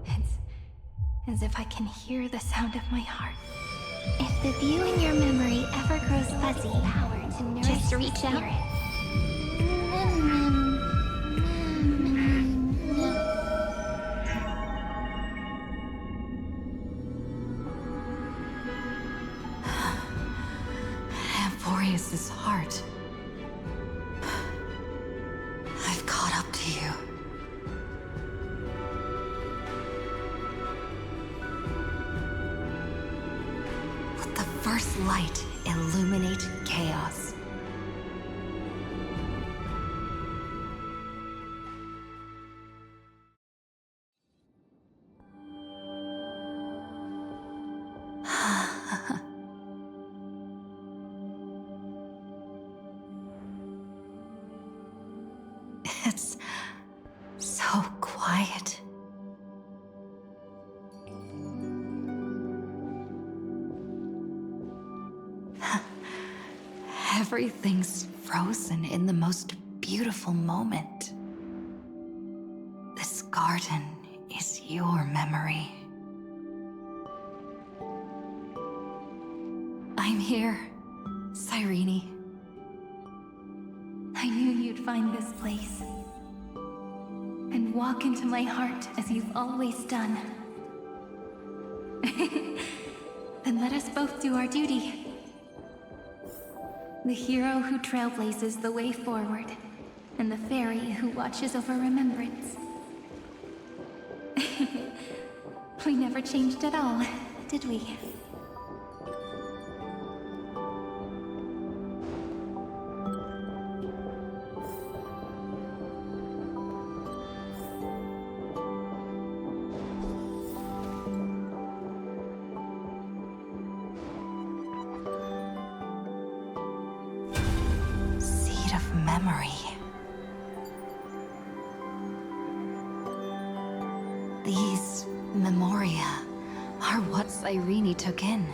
It's as if I can hear the sound of my heart. If the view in your memory ever grows fuzzy, just reach out. Amphorius' heart. I've caught up to you. Let the first light illuminate chaos. It's so quiet. Everything's frozen in the most beautiful moment. This garden is your memory. I'm here, Cyrene. I knew you'd find this place and walk into my heart as you've always done. Then let us both do our duty. The hero who trailblazes the way forward, and the fairy who watches over remembrance. We never changed at all, did we? Memory. These memoria are what Cyrene took in.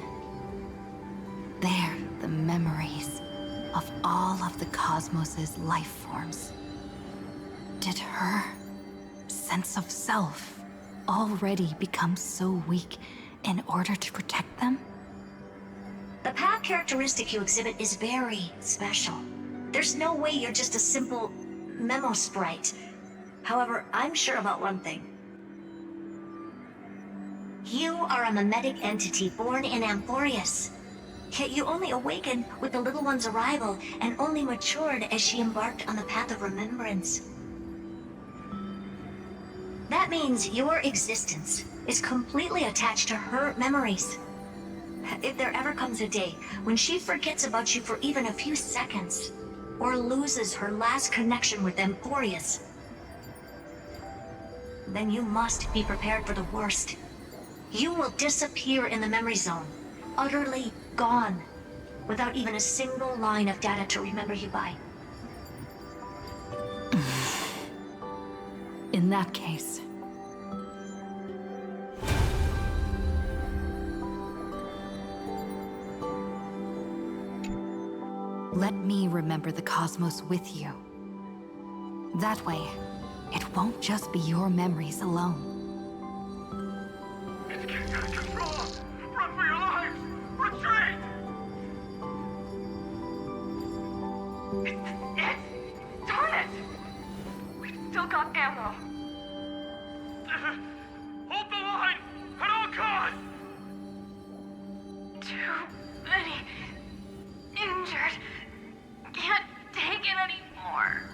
They're the memories of all of the cosmos's life forms. Did her sense of self already become so weak in order to protect them? The path characteristic you exhibit is very special. There's no way you're just a simple memo sprite. However, I'm sure about one thing. You are a mimetic entity born in Amphorius. Yet you only awakened with the little one's arrival and only matured as she embarked on the path of remembrance. That means your existence is completely attached to her memories. If there ever comes a day when she forgets about you for even a few seconds, or loses her last connection with Amphorius, then you must be prepared for the worst. You will disappear in the memory zone, utterly gone, without even a single line of data to remember you by. In that case... let me remember the cosmos with you. That way, it won't just be your memories alone. It's getting out of control! Run for your lives! Retreat! Darn it! We've still got ammo. Hold the line! At all costs! Too many injured. Can't take it anymore.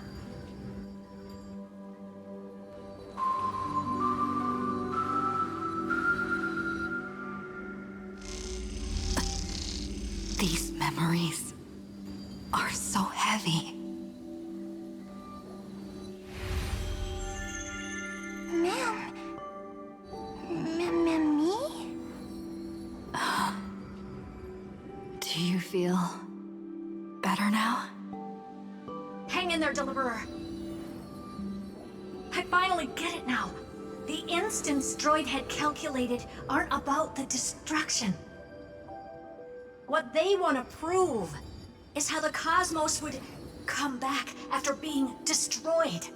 These memories are so heavy. Me? Do you feel better now? Hang in there, Deliverer. I finally get it now. The instants Droid had calculated aren't about the destruction. What they want to prove is how the cosmos would come back after being destroyed.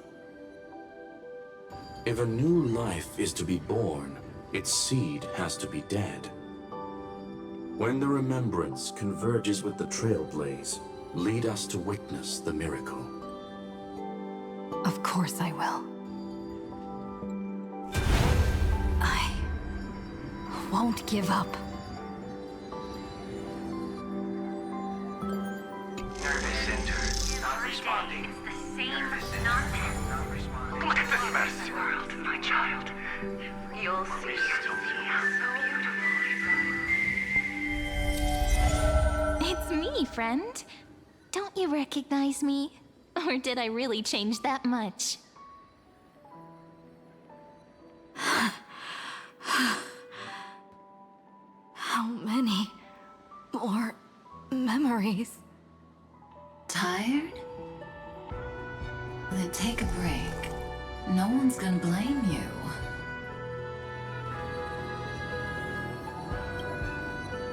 If a new life is to be born, its seed has to be dead. When the remembrance converges with the trailblaze, lead us to witness the miracle. Of course I will. I won't give up. Nervous center. Not responding. It's the same nonsense. Not responding. Look at this mess! World, my child. You'll see. It's me, friend. Don't you recognize me? Or did I really change that much? How many more memories? Tired? Then take a break. No one's gonna blame you.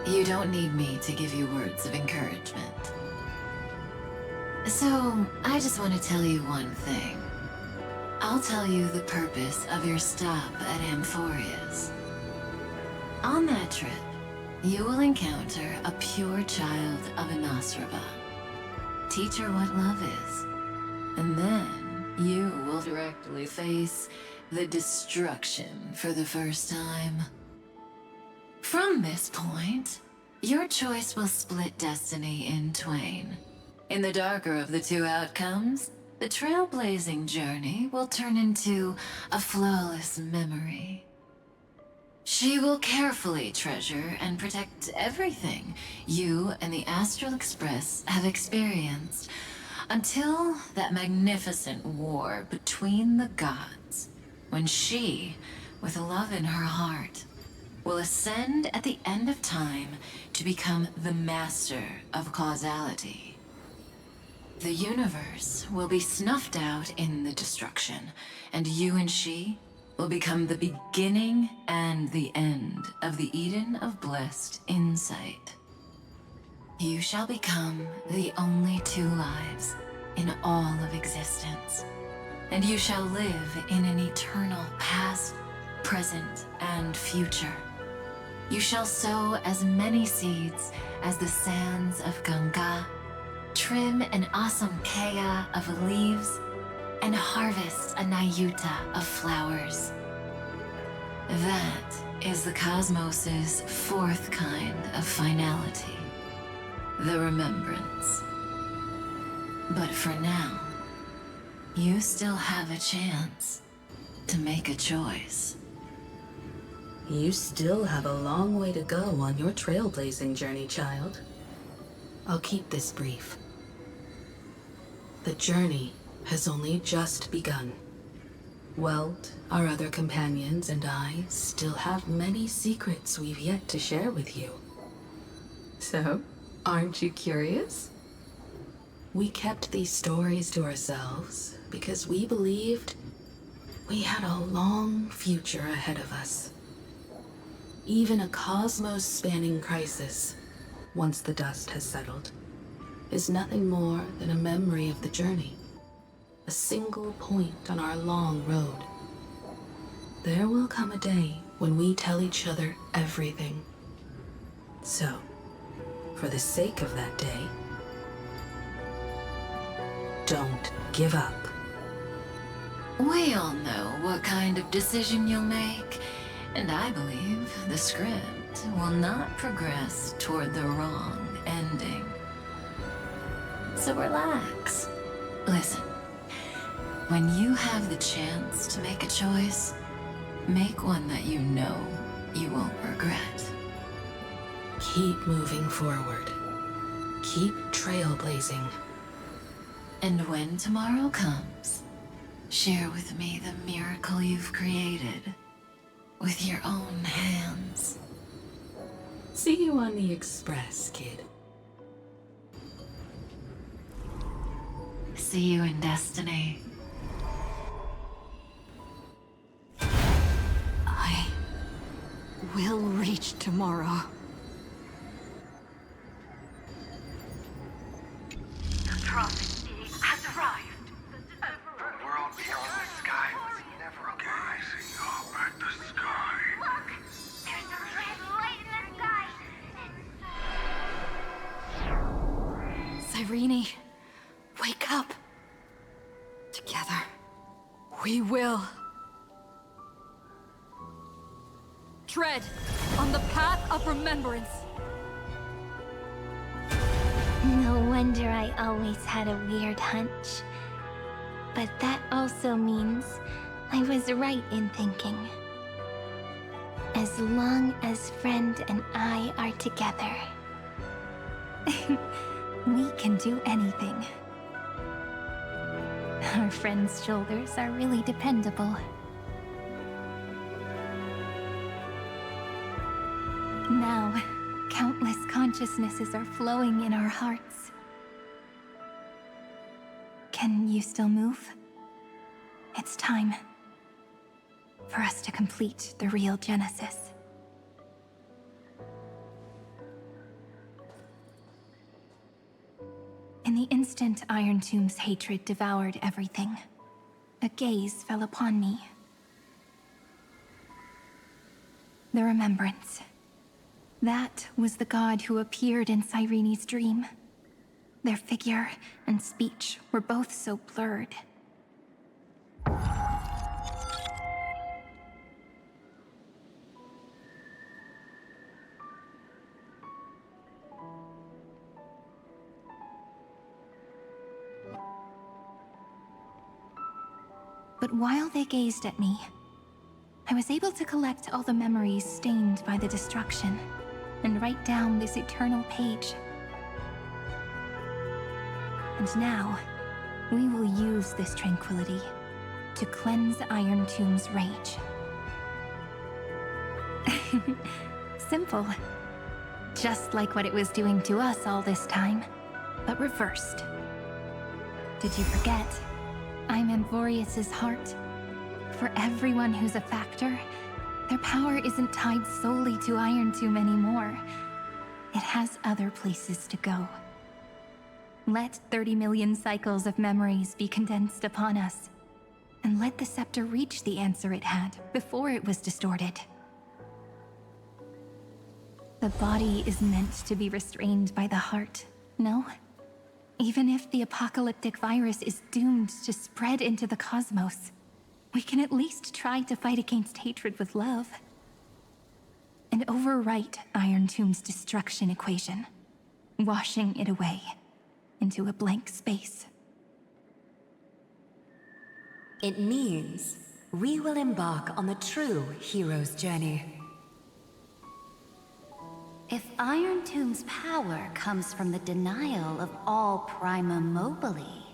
You don't need me to give you words of encouragement. So, I just want to tell you one thing. I'll tell you the purpose of your stop at Amphorius. On that trip, you will encounter a pure child of Anastrava. Teach her what love is. And then, you will directly face the destruction for the first time. From this point, your choice will split destiny in twain. In the darker of the two outcomes, the trailblazing journey will turn into a flawless memory. She will carefully treasure and protect everything you and the Astral Express have experienced until that magnificent war between the gods, when she, with love in her heart, will ascend at the end of time to become the master of causality. The universe will be snuffed out in the destruction, and you and she will become the beginning and the end of the Eden of blessed insight. You shall become the only two lives in all of existence, and you shall live in an eternal past, present, and future. You shall sow as many seeds as the sands of Ganga, trim an awesome kea of leaves, and harvest a nayuta of flowers. That is the cosmos's fourth kind of finality, the remembrance. But for now, you still have a chance to make a choice. You still have a long way to go on your trailblazing journey, child. I'll keep this brief. The journey has only just begun. Welt, our other companions, and I still have many secrets we've yet to share with you. So, aren't you curious? We kept these stories to ourselves because we believed we had a long future ahead of us. Even a cosmos-spanning crisis, once the dust has settled, is nothing more than a memory of the journey. A single point on our long road. There will come a day when we tell each other everything. So, for the sake of that day, don't give up. We all know what kind of decision you'll make, and I believe the script will not progress toward the wrong ending. So relax. Listen, when you have the chance to make a choice, make one that you know you won't regret. Keep moving forward. Keep trailblazing. And when tomorrow comes, share with me the miracle you've created with your own hands. See you on the Express, kid. See you in destiny. I will reach tomorrow. The prophet has arrived. The world beyond the sky was never a Gazing up at the sky. Look! There's a red light in the sky! Cyrene, wake up. Together, we will. Tread on the path of remembrance. No wonder I always had a weird hunch. But that also means I was right in thinking. As long as Friend and I are together, we can do anything. Our friend's shoulders are really dependable. Now, countless consciousnesses are flowing in our hearts. Can you still move? It's time for us to complete the real Genesis. In the instant Iron Tomb's hatred devoured everything, a gaze fell upon me. The remembrance. That was the god who appeared in Cyrene's dream. Their figure and speech were both so blurred. But while they gazed at me, I was able to collect all the memories stained by the destruction and write down this eternal page. And now, we will use this tranquility to cleanse Iron Tomb's rage. Simple. Just like what it was doing to us all this time, but reversed. Did you forget? I'm Amphorius's heart. For everyone who's a factor, their power isn't tied solely to Iron Tomb anymore. It has other places to go. Let 30 million cycles of memories be condensed upon us, and let the scepter reach the answer it had before it was distorted. The body is meant to be restrained by the heart, no? Even if the apocalyptic virus is doomed to spread into the cosmos, we can at least try to fight against hatred with love. and overwrite Iron Tomb's destruction equation, washing it away into a blank space. It means we will embark on the true hero's journey. If Iron Tomb's power comes from the denial of all prima mobile,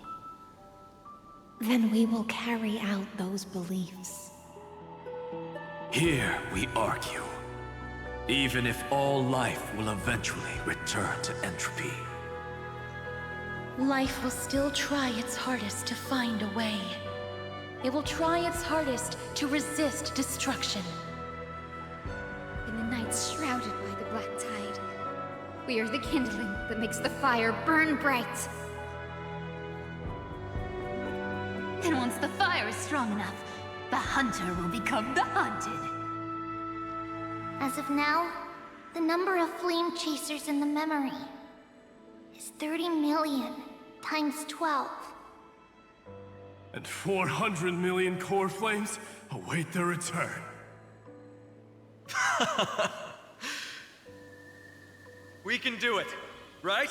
then we will carry out those beliefs. Here we argue. Even if all life will eventually return to entropy. Life will still try its hardest to find a way. It will try its hardest to resist destruction. In the nights shrouded by the black tide, we are the kindling that makes the fire burn bright. And once the fire is strong enough, the hunter will become the hunted. As of now, the number of flame chasers in the memory is 30 million times 12. And 400 million core flames await their return. We can do it, right?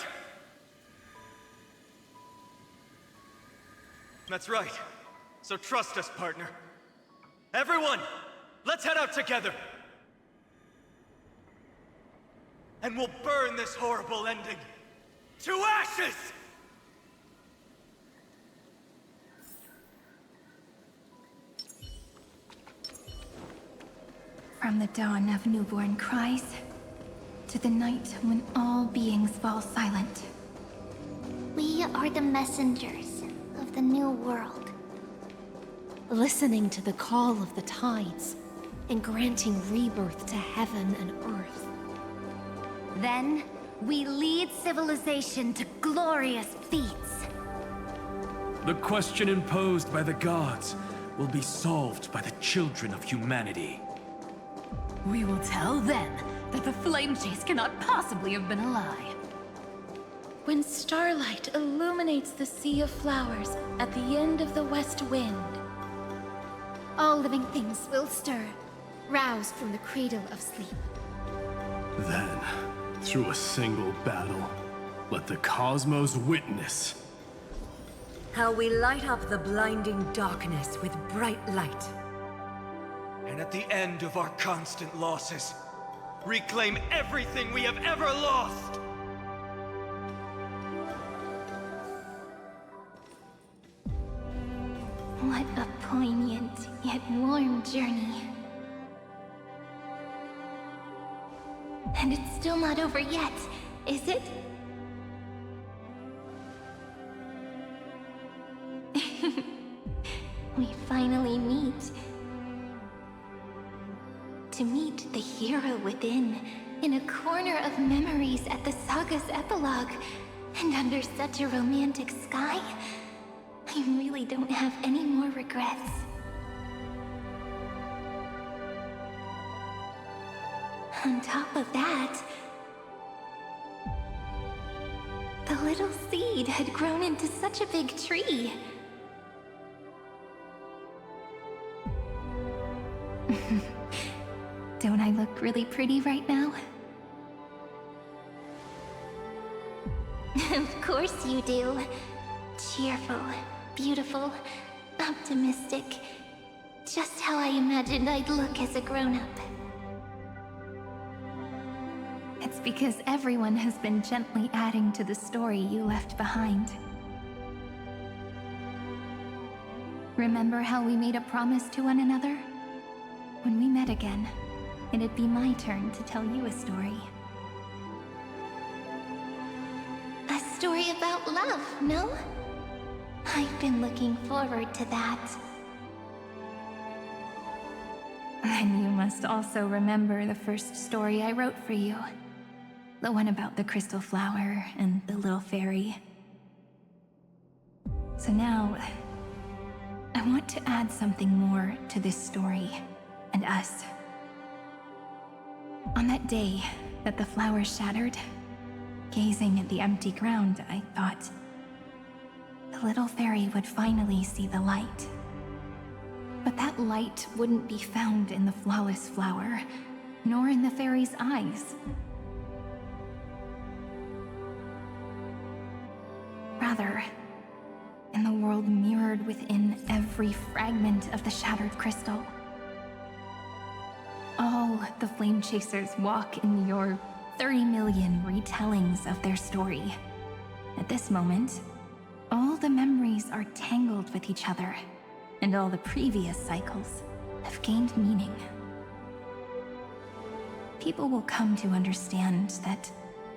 That's right. So trust us, partner. Everyone, let's head out together. And we'll burn this horrible ending to ashes! From the dawn of newborn cries, to the night when all beings fall silent. We are the messengers of the new world. Listening to the call of the tides, and granting rebirth to heaven and earth. Then, we lead civilization to glorious feats. The question imposed by the gods will be solved by the children of humanity. We will tell them that the flame chase cannot possibly have been a lie. When starlight illuminates the sea of flowers at the end of the west wind, all living things will stir, roused from the cradle of sleep. Then, through a single battle, let the cosmos witness how we light up the blinding darkness with bright light. And at the end of our constant losses, reclaim everything we have ever lost! What a poignant yet warm journey. And it's still not over yet, is it? We finally meet. To meet the hero within, in a corner of memories at the saga's epilogue, and under such a romantic sky, I really don't have any more regrets. On top of that, the little seed had grown into such a big tree. Don't I look really pretty right now? Of course you do. Cheerful, beautiful, optimistic. Just how I imagined I'd look as a grown-up. It's because everyone has been gently adding to the story you left behind. Remember how we made a promise to one another? When we met again, it'd be my turn to tell you a story. A story about love, no? I've been looking forward to that. And you must also remember the first story I wrote for you. The one about the crystal flower and the little fairy. So now, I want to add something more to this story and us. On that day that the flower shattered, gazing at the empty ground, I thought the little fairy would finally see the light. But that light wouldn't be found in the flawless flower, nor in the fairy's eyes. Rather, in the world mirrored within every fragment of the shattered crystal. All the flame chasers walk in your 30 million retellings of their story. At this moment, all the memories are tangled with each other, and all the previous cycles have gained meaning. People will come to understand that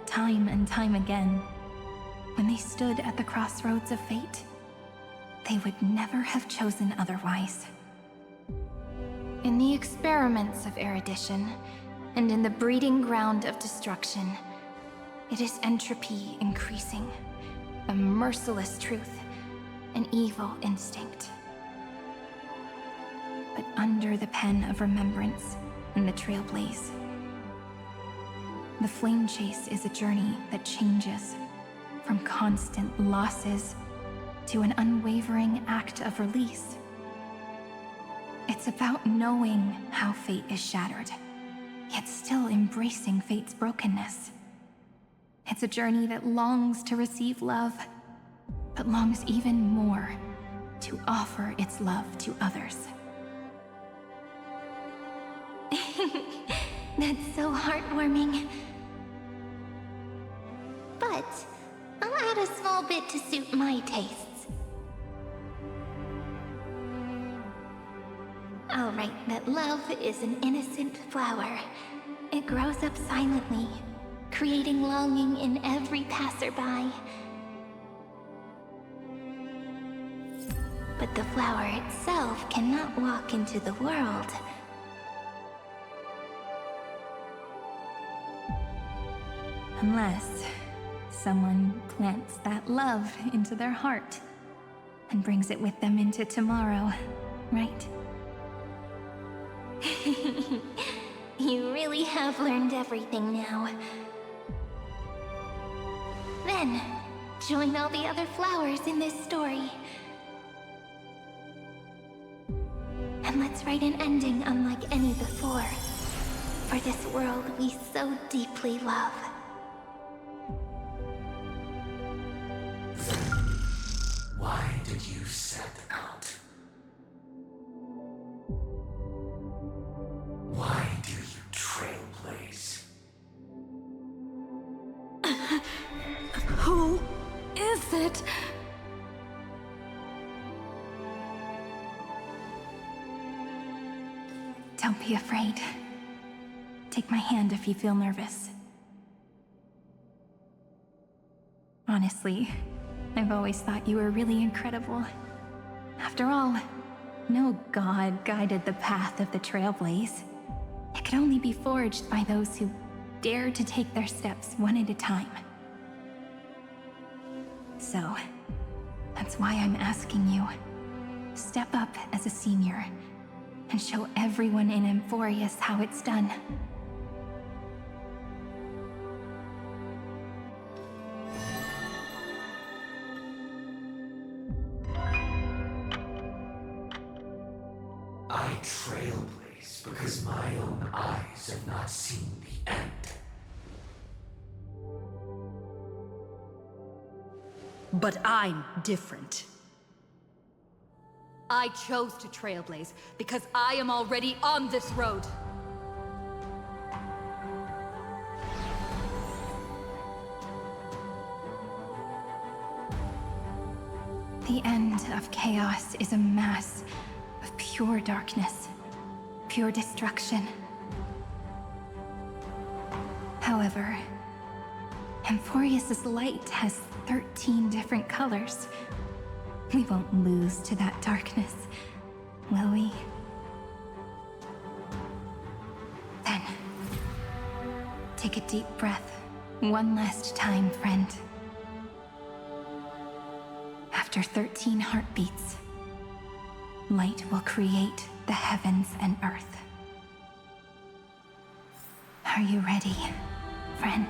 time and time again, when they stood at the crossroads of fate, they would never have chosen otherwise. In the experiments of erudition, and in the breeding ground of destruction, it is entropy increasing, a merciless truth, an evil instinct. But under the pen of remembrance and the trailblaze, the flame chase is a journey that changes from constant losses to an unwavering act of release. It's about knowing how fate is shattered, yet still embracing fate's brokenness. It's a journey that longs to receive love, but longs even more to offer its love to others. That's so heartwarming. But I'll add a small bit to suit my tastes. I'll write that love is an innocent flower. It grows up silently, creating longing in every passerby. But the flower itself cannot walk into the world. Unless someone plants that love into their heart and brings it with them into tomorrow, right? You really have learned everything now. Then, join all the other flowers in this story. And let's write an ending unlike any before, for this world we so deeply love. Why did you set out? Why do you trailblaze? Who is it? Don't be afraid. Take my hand if you feel nervous. Honestly, I've always thought you were really incredible. After all, no god guided the path of the trailblaze. It could only be forged by those who dare to take their steps one at a time. So, that's why I'm asking you. Step up as a senior and show everyone in Emphorius how it's done. I trailblaze because my own eyes have not seen the end. But I'm different. I chose to trailblaze because I am already on this road. The end of chaos is a mass of pure darkness, pure destruction. However, Emphorius' light has 13 different colors. We won't lose to that darkness, will we? Then, take a deep breath, one last time, friend. After 13 heartbeats, light will create the heavens and earth. Are you ready, friend?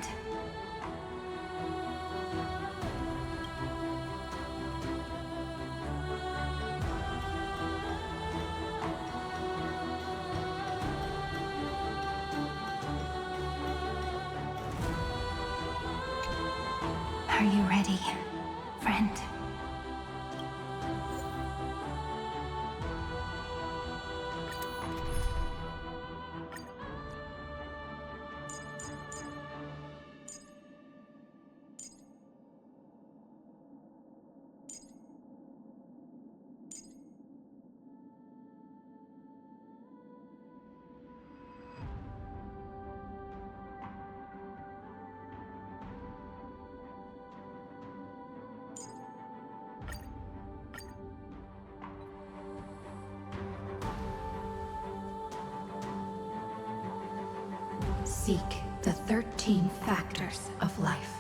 Are you ready, friend? Seek the 13 factors of life,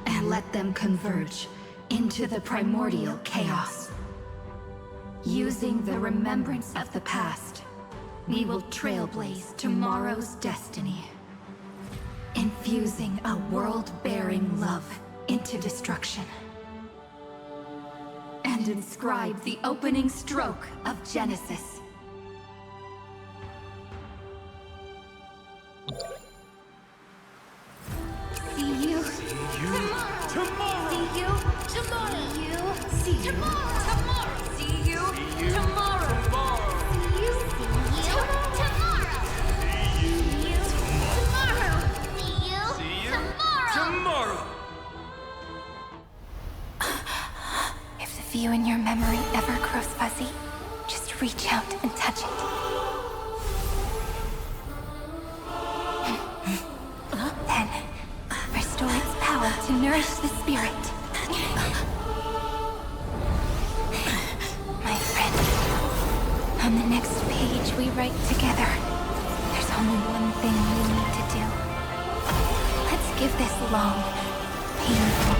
and let them converge into the primordial chaos. Using the remembrance of the past, we will trailblaze tomorrow's destiny. Infusing a world-bearing love into destruction. And inscribe the opening stroke of Genesis. See you tomorrow. See you tomorrow. See you tomorrow. See you tomorrow. See you tomorrow. See you tomorrow. See you tomorrow. If the view in your memory ever grows fuzzy, just reach out and touch it. Then, restore its power to nourish the spirit. My friend, on the next page we write together, there's only one thing we need to do. Let's give this long, painful,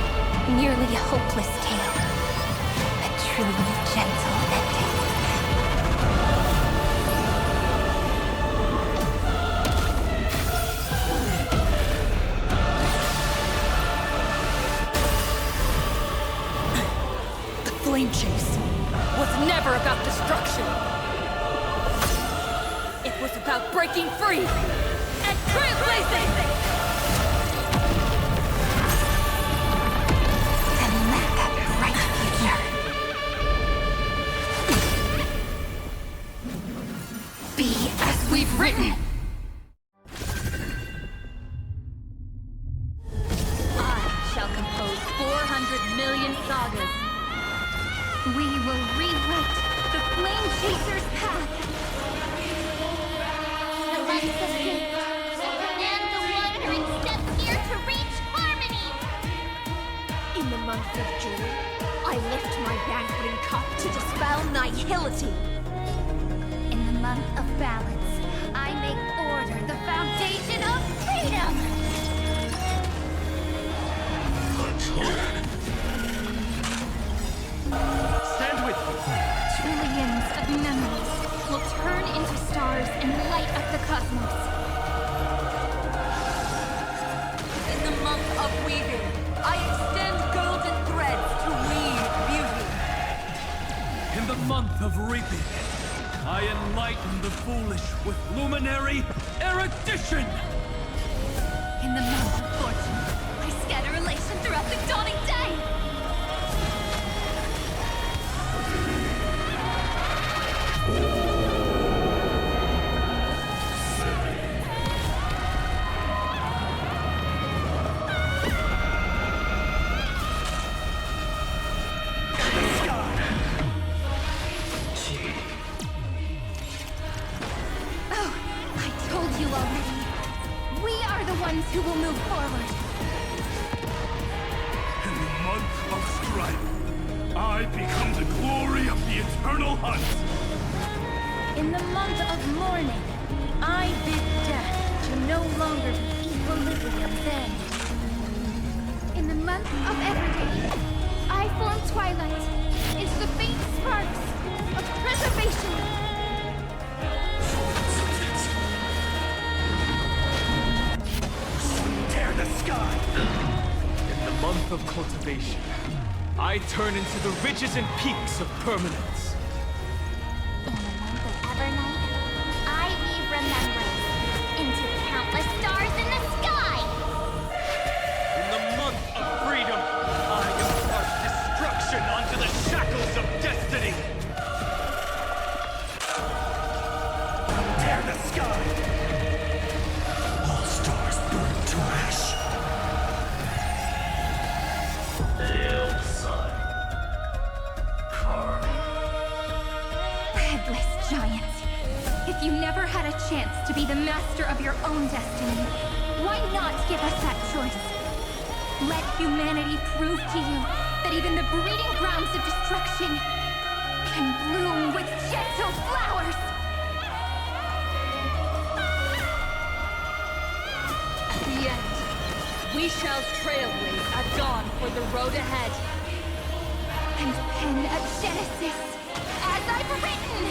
nearly hopeless tale a truly gentle ending. Flame chase was never about destruction. It was about breaking free and trailblazing. And let that bright future be as we've written. I shall compose 400 million sagas. We will rewrite the Flame Chaser's path. The lights escape, and the wandering steps here to reach harmony. In the month of joy, I lift my banqueting cup to dispel nihility. In the month of balance, I make order the foundation of freedom. Stand with me. Trillions of memories will turn into stars and light up the cosmos. In the month of weaving, I extend golden threads to weave beauty. In the month of reaping, I enlighten the foolish with luminary erudition. In the month of fortune, I scatter elation throughout the dawning day. Who will move forward? In the month of strife, I become the glory of the eternal hunt. In the month of mourning, I bid death to no longer be equilibrium's end. In the month of everyday, I form twilight into the faint sparks of preservation. Tear the sky! In the month of cultivation, I turn into the ridges and peaks of permanence. In the month of Evernight, I weave remembrance into the countless stars in the sky! In the month of freedom, sky! All stars burn to ash! Hail, sun. Headless giant. If you never had a chance to be the master of your own destiny, why not give us that choice? Let humanity prove to you that even the breeding grounds of destruction can bloom with gentle flowers! At the end, we shall trailblaze at dawn for the road ahead. And pen a genesis, as I've written!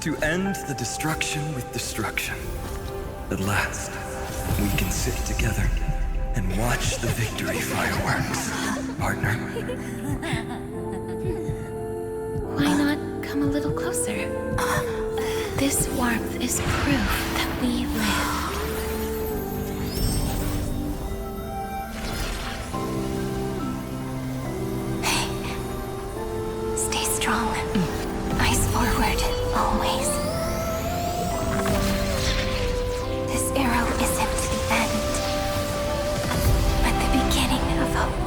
To end the destruction with destruction. At last, we can sit together and watch the victory fireworks, partner. Why not come a little closer? This warmth is proof that we live. Hey, stay strong. Eyes forward, always. This arrow isn't the end, but the beginning of hope.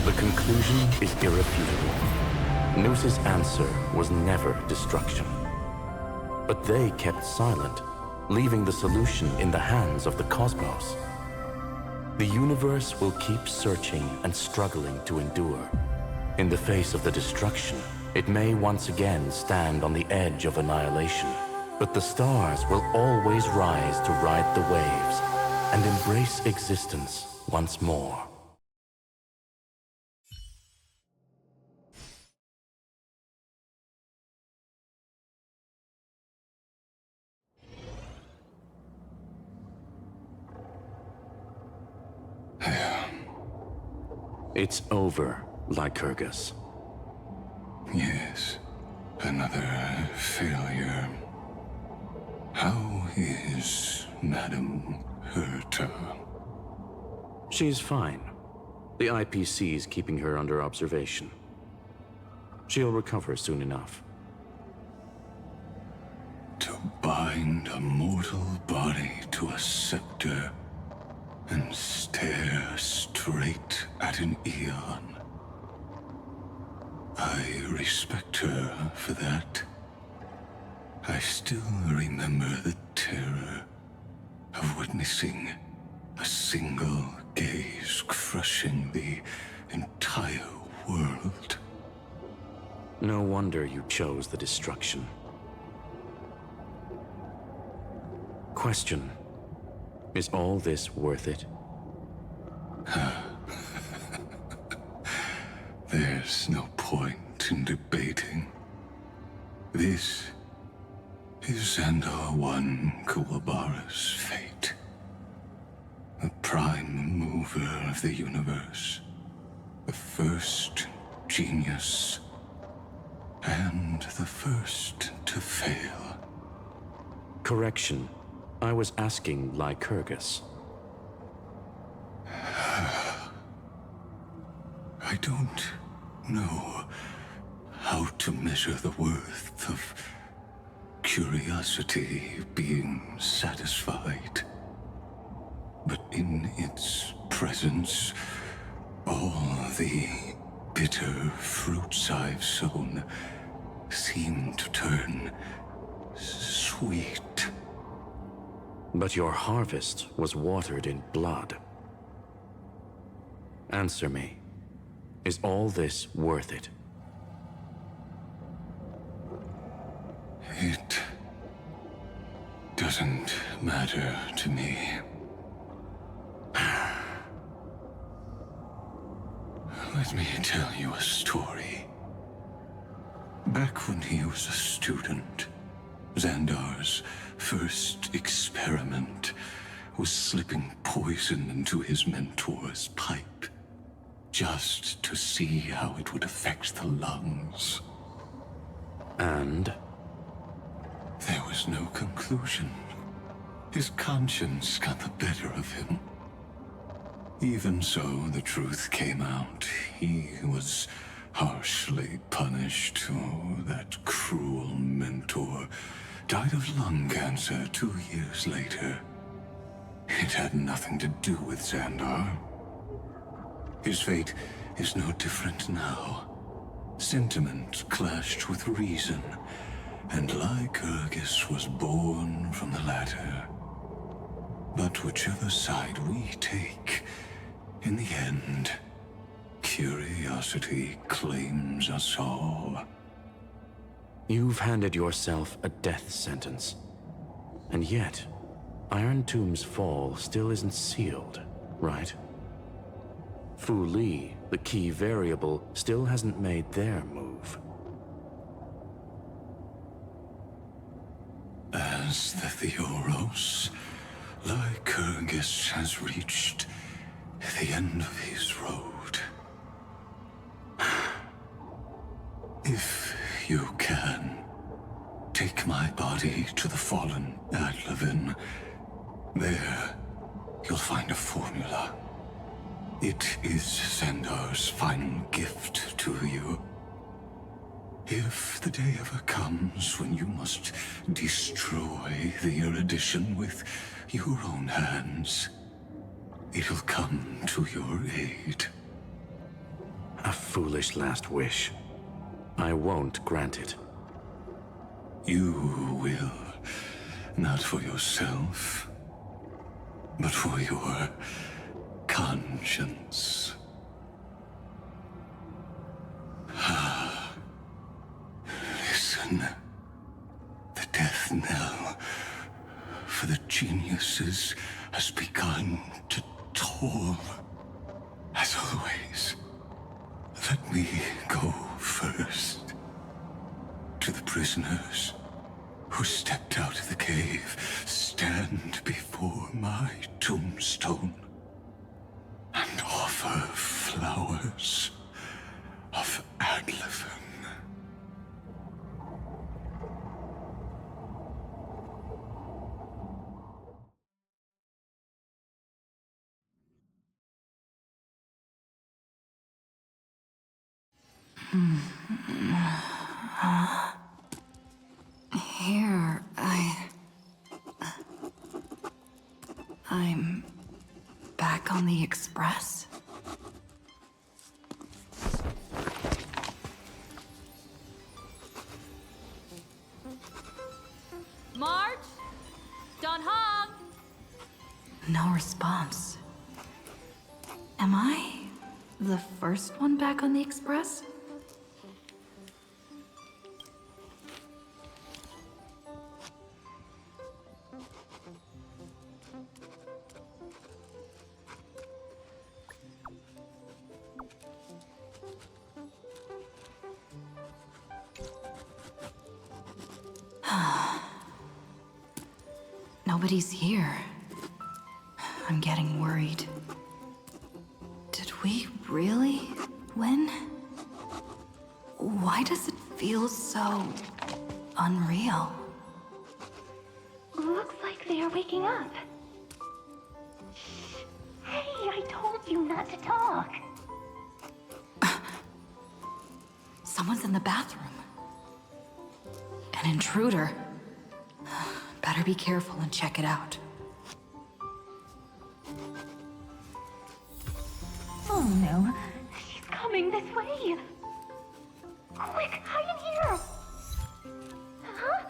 The conclusion is irrefutable. Noos's answer was never destruction. But they kept silent, leaving the solution in the hands of the cosmos. The universe will keep searching and struggling to endure. In the face of the destruction, it may once again stand on the edge of annihilation. But the stars will always rise to ride the waves and embrace existence once more. It's over, Lycurgus. Yes, another failure. How is Madame Herta? She's fine. The IPC's keeping her under observation. She'll recover soon enough. To bind a mortal body to a scepter and stare straight at an eon. I respect her for that. I still remember the terror of witnessing a single gaze crushing the entire world. No wonder you chose the destruction. Question: is all this worth it? There's no point in debating. This is Xandar One Kuwabara's fate. The prime mover of the universe. The first genius. And the first to fail. Correction. I was asking Lycurgus. I don't know how to measure the worth of curiosity being satisfied. But in its presence, all the bitter fruits I've sown seem to turn sweet. But your harvest was watered in blood. Answer me. Is all this worth it? It doesn't matter to me. Let me tell you a story. Back when he was a student, Xandar's first experiment was slipping poison into his mentor's pipe, just to see how it would affect the lungs. And? There was no conclusion. His conscience got the better of him. Even so, the truth came out. He was harshly punished. Oh, that cruel mentor died of lung cancer 2 years later. It had nothing to do with Xandar. His fate is no different now. Sentiment clashed with reason, and Lycurgus was born from the latter. But whichever side we take, in the end, curiosity claims us all. You've handed yourself a death sentence. And yet, Iron Tomb's fall still isn't sealed, right? Fu Li, the key variable, still hasn't made their move. As the Theoros, Lycurgus has reached the end of his road. If you can, take my body to the fallen Adlevin. There, you'll find a formula. It is Xandar's final gift to you. If the day ever comes when you must destroy the erudition with your own hands, it'll come to your aid. A foolish last wish. I won't grant it. You will. Not for yourself, but for your conscience. Listen. The death knell for the geniuses has begun to toll. As always, let me go first. To the prisoners who stepped out of the cave, stand before my tombstone and offer flowers of Adlevin. Here, I'm back on the Express. March? Don Hong? No response. Am I the first one back on the Express? Nobody's here. I'm getting worried. Did we really win? Why does it feel so unreal? Looks like they are waking up. Shh. Hey, I told you not to talk. Someone's in the bathroom. An intruder. Better be careful and check it out. Oh no, she's coming this way. Quick, hide in here. Huh?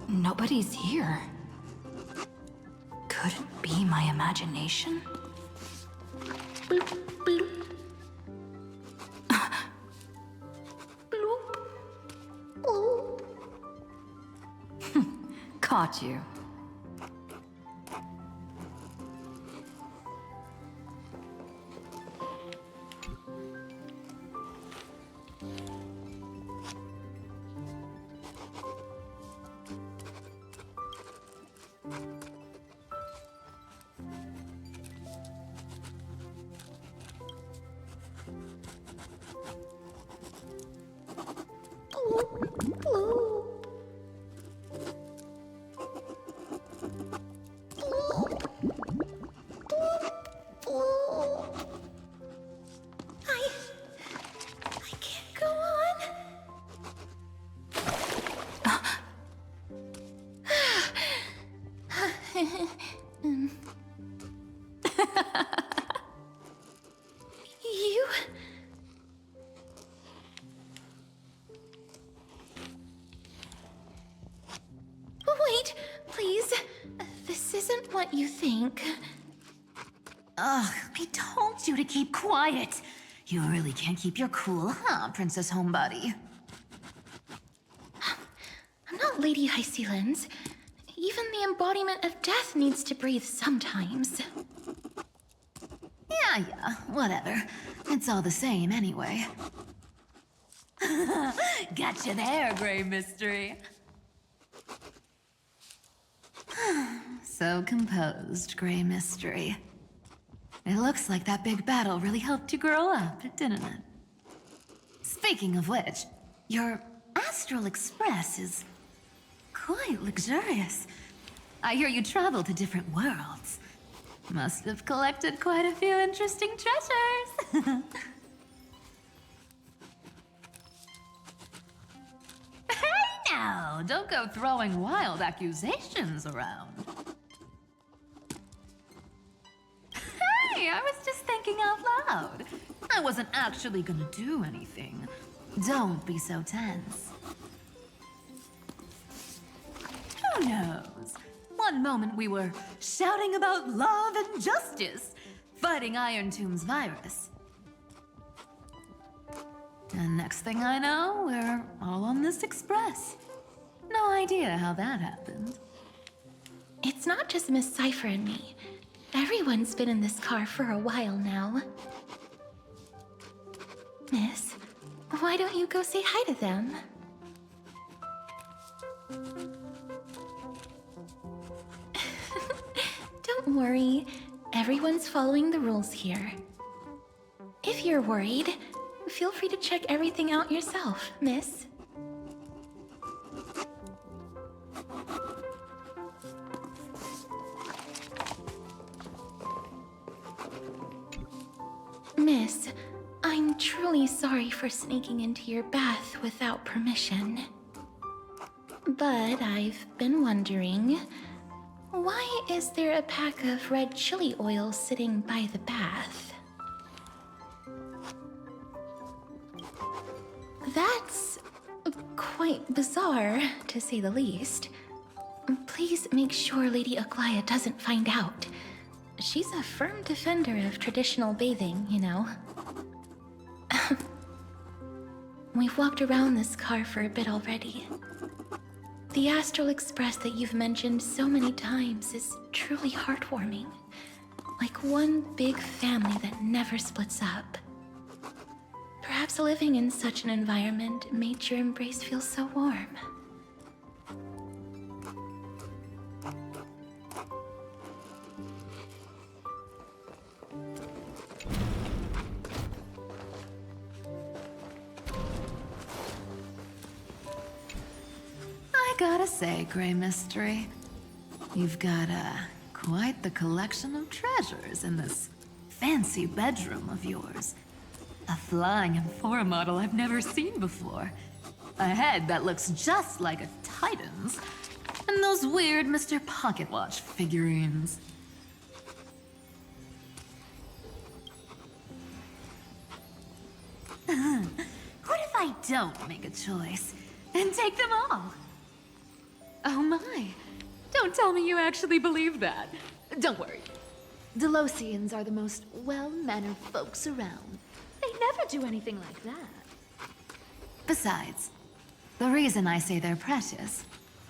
Nobody's here. Could it be my imagination? Bloop, bloop. Bloop. Bloop. Caught you. Wait, please. This isn't what you think. Ugh, I told you to keep quiet. You really can't keep your cool, huh, Princess Homebody? I'm not Lady Hysealens. Even the embodiment of death needs to breathe sometimes. Yeah, whatever. It's all the same anyway. Gotcha there, Grey Mystery. So composed, Grey Mystery. It looks like that big battle really helped you grow up, didn't it? Speaking of which, your Astral Express is quite luxurious. I hear you travel to different worlds. Must have collected quite a few interesting treasures. Hey now, don't go throwing wild accusations around. Hey, I was just thinking out loud. I wasn't actually gonna do anything. Don't be so tense. Who knows? One moment we were shouting about love and justice, fighting Iron Tomb's virus. And next thing I know, we're all on this express. No idea how that happened. It's not just Miss Cypher and me. Everyone's been in this car for a while now. Miss, why don't you go say hi to them? Don't worry, everyone's following the rules here. If you're worried, feel free to check everything out yourself, miss. Miss, I'm truly sorry for sneaking into your bath without permission. But I've been wondering, why is there a pack of red chili oil sitting by the bath? That's quite bizarre, to say the least. Please make sure Lady Aglaia doesn't find out. She's a firm defender of traditional bathing, you know. We've walked around this car for a bit already. The Astral Express that you've mentioned so many times is truly heartwarming. Like one big family that never splits up. Perhaps living in such an environment made your embrace feel so warm. I gotta say, Grey Mystery, You've got, quite the collection of treasures in this fancy bedroom of yours. A flying Amphora model I've never seen before. A head that looks just like a Titan's. And those weird Mr. Pocket Watch figurines. What if I don't make a choice and take them all? Oh my. Don't tell me you actually believe that. Don't worry. Delosians are the most well-mannered folks around. They never do anything like that. Besides, the reason I say they're precious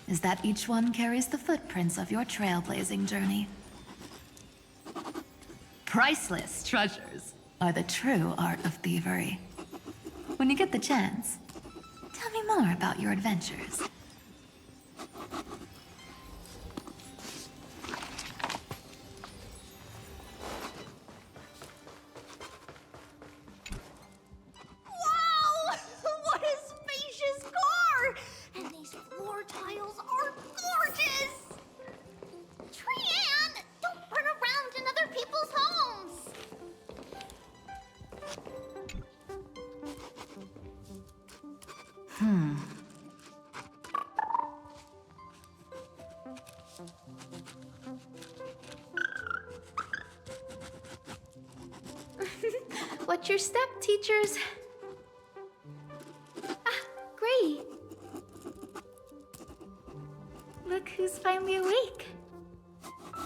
is that each one carries the footprints of your trailblazing journey. Priceless treasures are the true art of thievery. When you get the chance, tell me more about your adventures. Wow! What a spacious car! And these floor tiles are gorgeous! Trian, don't run around in other people's homes! Watch your step, teachers. Ah, Gray. Look who's finally awake.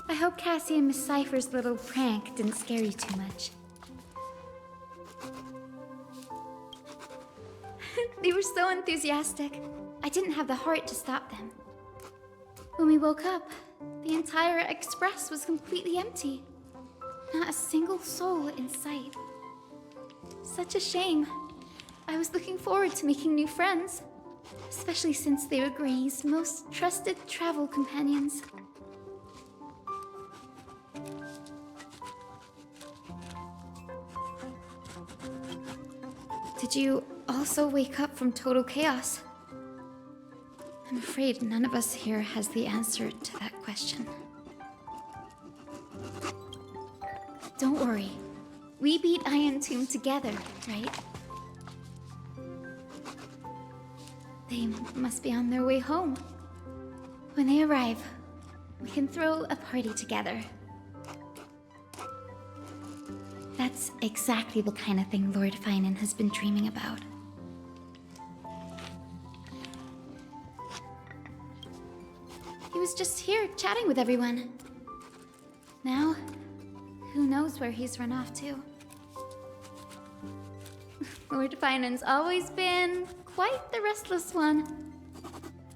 I hope Cassie and Miss Cypher's little prank didn't scare you too much. They were so enthusiastic. I didn't have the heart to stop them. When we woke up, the entire express was completely empty. Not a single soul in sight. Such a shame. I was looking forward to making new friends, especially since they were Gray's most trusted travel companions. Did you also wake up from total chaos? I'm afraid none of us here has the answer to that question. Don't worry. We beat Iron Tomb together, right? They must be on their way home. When they arrive, we can throw a party together. That's exactly the kind of thing Lord Finan has been dreaming about. He was just here chatting with everyone. Now, who knows where he's run off to? Lord Finan's always been quite the restless one.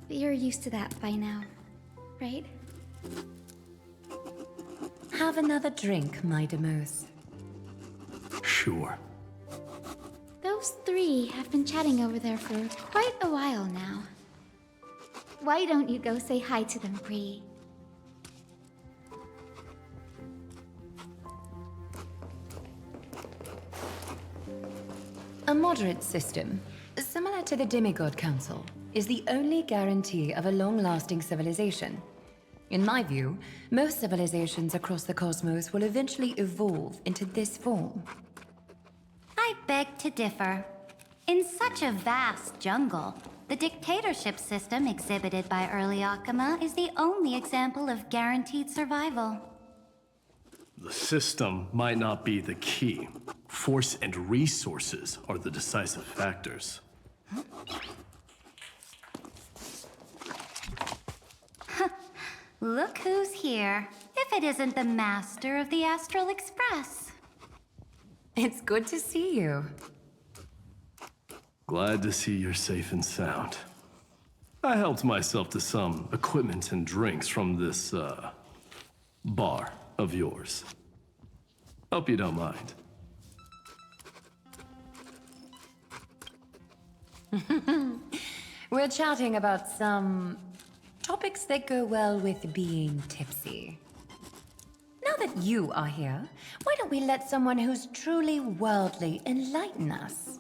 But you're used to that by now, right? Have another drink, my Demos. Sure. Those three have been chatting over there for quite a while now. Why don't you go say hi to them, Bree? A moderate system, similar to the Demigod Council, is the only guarantee of a long-lasting civilization. In my view, most civilizations across the cosmos will eventually evolve into this form. I beg to differ. In such a vast jungle, the dictatorship system exhibited by early Akama is the only example of guaranteed survival. The system might not be the key. Force and resources are the decisive factors. Look who's here. If it isn't the master of the Astral Express. It's good to see you. Glad to see you're safe and sound. I helped myself to some equipment and drinks from this, bar of yours. Hope you don't mind. We're chatting about some topics that go well with being tipsy. Now that you are here, why don't we let someone who's truly worldly enlighten us?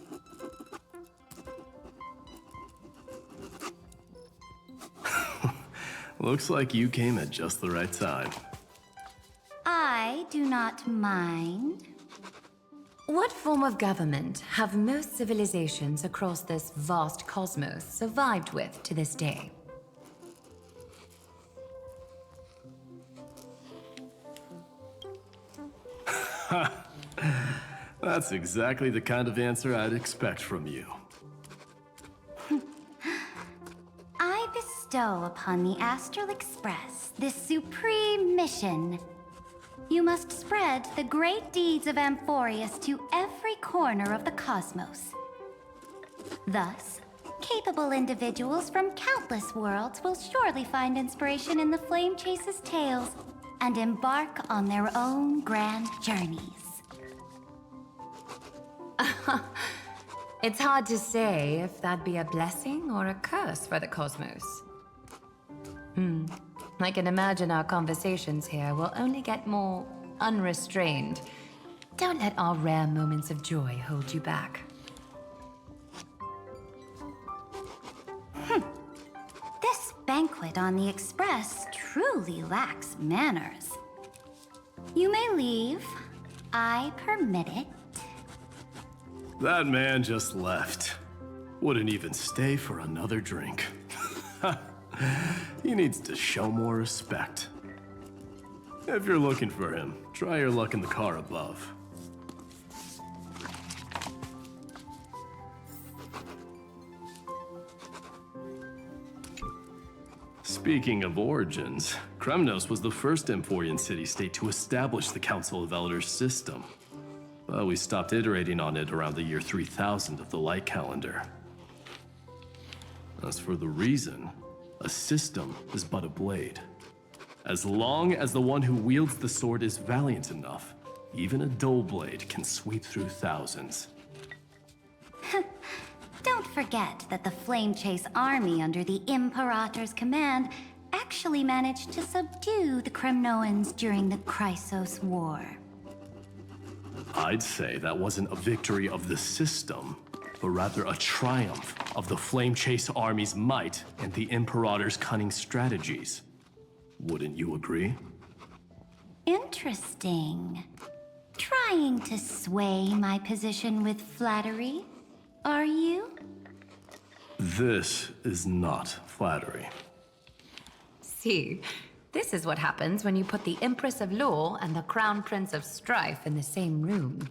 Looks like you came at just the right time. I do not mind. What form of government have most civilizations across this vast cosmos survived with to this day? That's exactly the kind of answer I'd expect from you. I bestow upon the Astral Express this supreme mission. You must spread the great deeds of Amphorius to every corner of the cosmos. Thus, capable individuals from countless worlds will surely find inspiration in the Flame Chase's tales and embark on their own grand journeys. It's hard to say if that'd be a blessing or a curse for the cosmos. I can imagine our conversations here will only get more unrestrained. Don't let our rare moments of joy hold you back. This banquet on the Express truly lacks manners. You may leave. I permit it. That man just left. Wouldn't even stay for another drink. He needs to show more respect. If you're looking for him, try your luck in the car above. Speaking of origins, Kremnos was the first Emphorian city-state to establish the Council of Elders system. But we stopped iterating on it around the year 3000 of the light calendar. As for the reason, a system is but a blade. As long as the one who wields the sword is valiant enough, even a dull blade can sweep through thousands. Don't forget that the Flame Chase army under the Imperator's command actually managed to subdue the Kremnoans during the Chrysos War. I'd say that wasn't a victory of the system, but rather a triumph of the Flame Chase army's might and the Imperator's cunning strategies. Wouldn't you agree? Interesting. Trying to sway my position with flattery, are you? This is not flattery. See, this is what happens when you put the Empress of Law and the Crown Prince of Strife in the same room.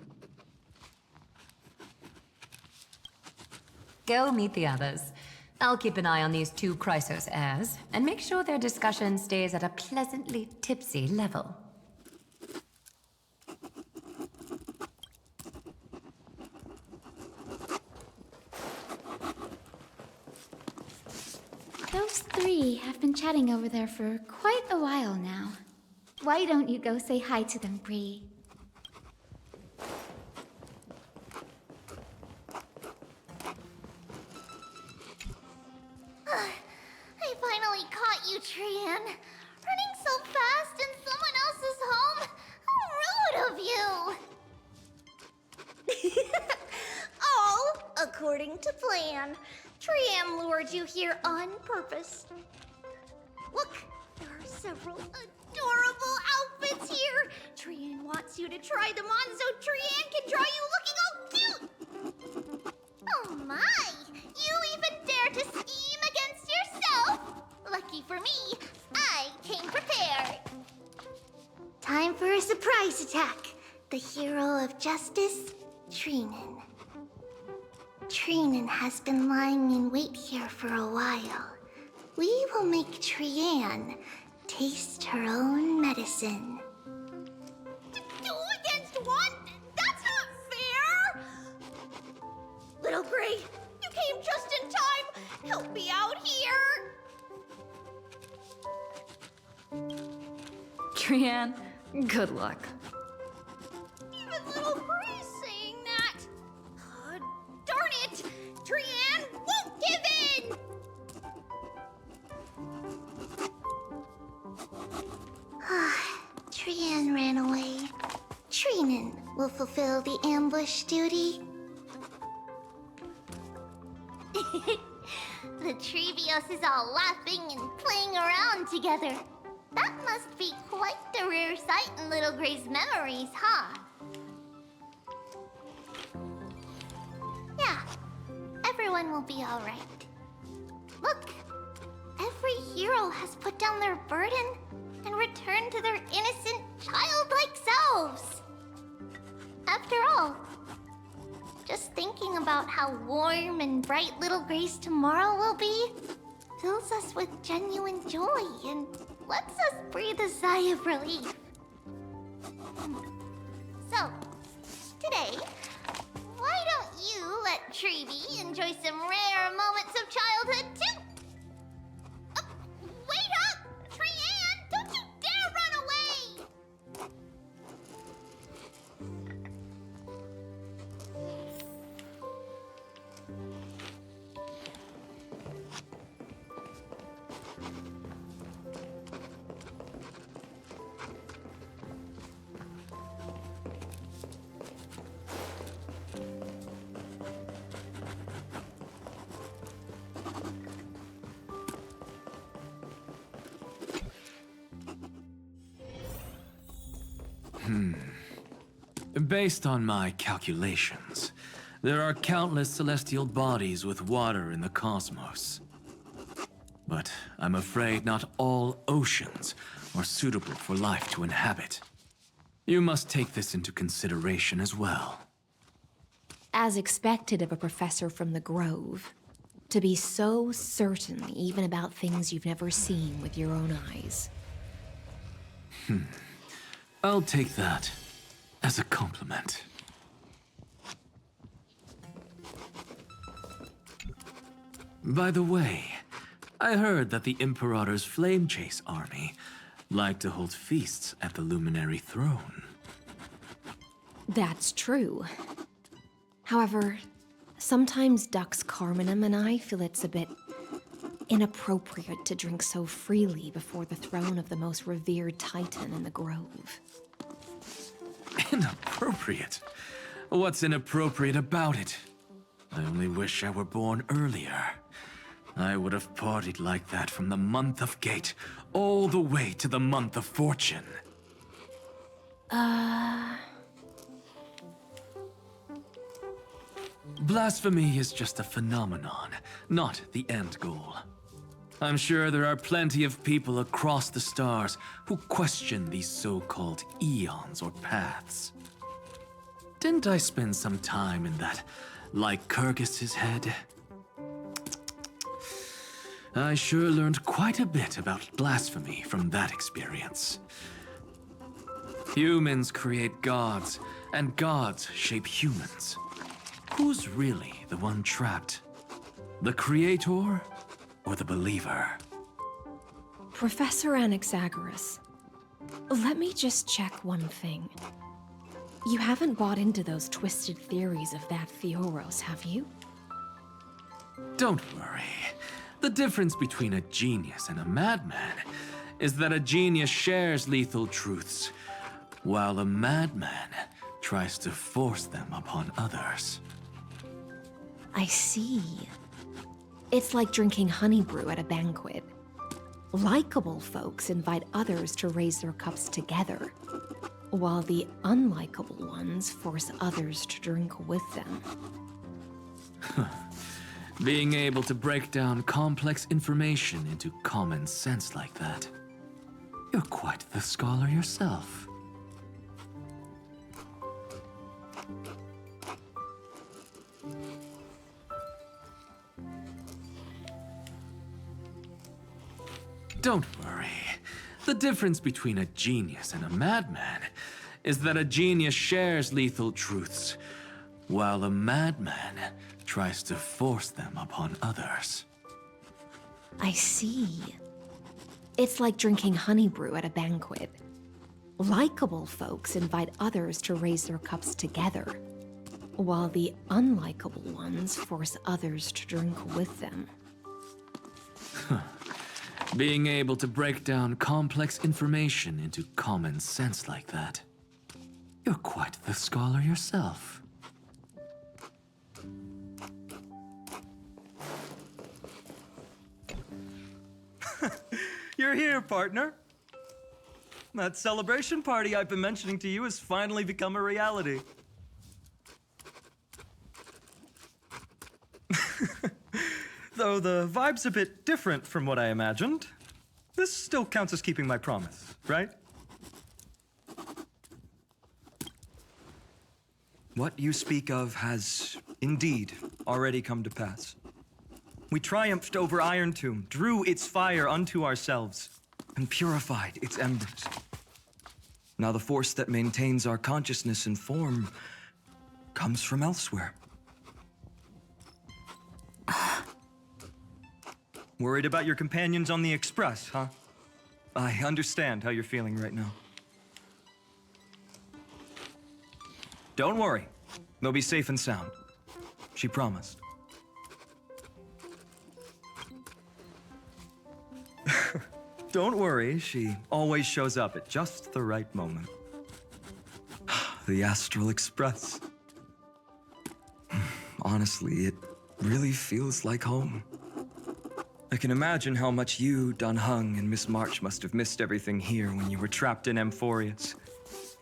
Go meet the others. I'll keep an eye on these two Chrysos heirs, and make sure their discussion stays at a pleasantly tipsy level. Those three have been chatting over there for quite a while now. Why don't you go say hi to them, Bree? I finally caught you, Trian. Running so fast in someone else's home. How rude of you. All according to plan. Trian lured you here on purpose. Look, there are several adorable outfits here. Trian wants you to try them on so Trian can draw you looking all cute. Oh my, you even dare to scheme against yourself. Lucky for me, I came prepared. Time for a surprise attack. The hero of justice, Trinan. Trinan has been lying in wait here for a while. We will make Trian taste her own medicine. Two against one? That's not fair! Little Gray, you came just in time. Help me out here. Trian, good luck. Even little Gray's saying that. Darn it! Trian won't give in! Trian ran away. Trinan will fulfill the ambush duty. The Trevios is all laughing and playing around pond together. That must be quite the rare sight in Little Gray's memories, huh? Yeah, everyone will be alright. Look, every hero has put down their burden and returned to their innocent, childlike selves. After all, just thinking about how warm and bright Little Gray's tomorrow will be fills us with genuine joy and lets us breathe a sigh of relief. So, today, why don't you let Treeby enjoy some rare moments of childhood too? Wait up! Treeann, don't you dare run away! Based on my calculations, there are countless celestial bodies with water in the cosmos. But I'm afraid not all oceans are suitable for life to inhabit. You must take this into consideration as well. As expected of a professor from the Grove, to be so certain even about things you've never seen with your own eyes. I'll take that as a compliment. By the way, I heard that the Imperator's Flame Chase army like to hold feasts at the Luminary Throne. That's true. However, sometimes Dux Carminum and I feel it's a bit inappropriate to drink so freely before the throne of the most revered Titan in the Grove. Inappropriate? What's inappropriate about it? I only wish I were born earlier. I would have partied like that from the month of Gate all the way to the month of Fortune. Blasphemy is just a phenomenon, not the end goal. I'm sure there are plenty of people across the stars who question these so-called eons or paths. Didn't I spend some time in that Lycurgus's head? I sure learned quite a bit about blasphemy from that experience. Humans create gods, and gods shape humans. Who's really the one trapped? The creator or the believer? Professor Anaxagoras, let me just check one thing. You haven't bought into those twisted theories of that Theoros, have you? Don't worry. The difference between a genius and a madman is that a genius shares lethal truths, while a madman tries to force them upon others. I see. It's like drinking honey brew at a banquet. Likable folks invite others to raise their cups together, while the unlikable ones force others to drink with them. Being able to break down complex information into common sense like that. You're quite the scholar yourself. Don't worry. The difference between a genius and a madman is that a genius shares lethal truths, while a madman tries to force them upon others. I see. It's like drinking honey brew at a banquet. Likable folks invite others to raise their cups together, while the unlikable ones force others to drink with them. Being able to break down complex information into common sense like that. You're quite the scholar yourself. You're here, partner. That celebration party I've been mentioning to you has finally become a reality. Though the vibe's a bit different from what I imagined, this still counts as keeping my promise, right? What you speak of has indeed already come to pass. We triumphed over Iron Tomb, drew its fire unto ourselves, and purified its embers. Now the force that maintains our consciousness and form comes from elsewhere. Worried about your companions on the Express, huh? I understand how you're feeling right now. Don't worry. They'll be safe and sound. She promised. Don't worry, she always shows up at just the right moment. The Astral Express. Honestly, it really feels like home. I can imagine how much you, Dun Hung, and Miss March must have missed everything here when you were trapped in Amphorius.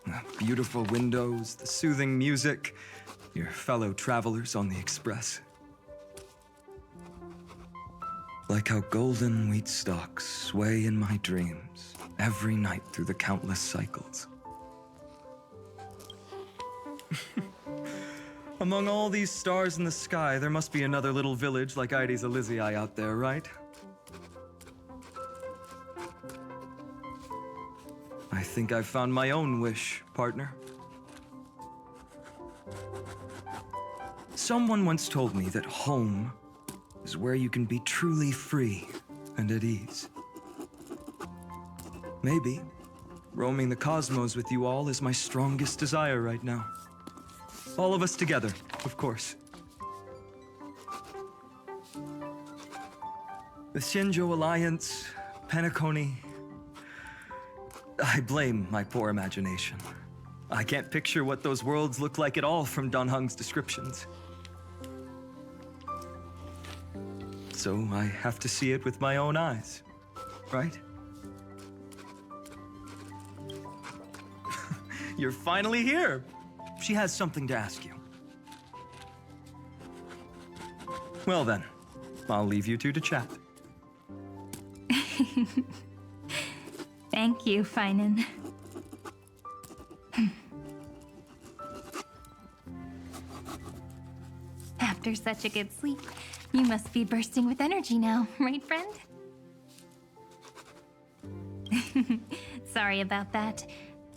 The beautiful windows, the soothing music, your fellow travelers on the Express. Like how golden wheat stalks sway in my dreams every night through the countless cycles. Among all these stars in the sky, there must be another little village like Ides Elysiae out there, right? I think I've found my own wish, partner. Someone once told me that home is where you can be truly free and at ease. Maybe roaming the cosmos with you all is my strongest desire right now. All of us together, of course. The Shinjo Alliance, Penacony. I blame my poor imagination. I can't picture what those worlds look like at all from Dun Hung's descriptions. So I have to see it with my own eyes, right? You're finally here. She has something to ask you. Well then, I'll leave you two to chat. Thank you, Feinen. After such a good sleep, you must be bursting with energy now, right, friend? Sorry about that.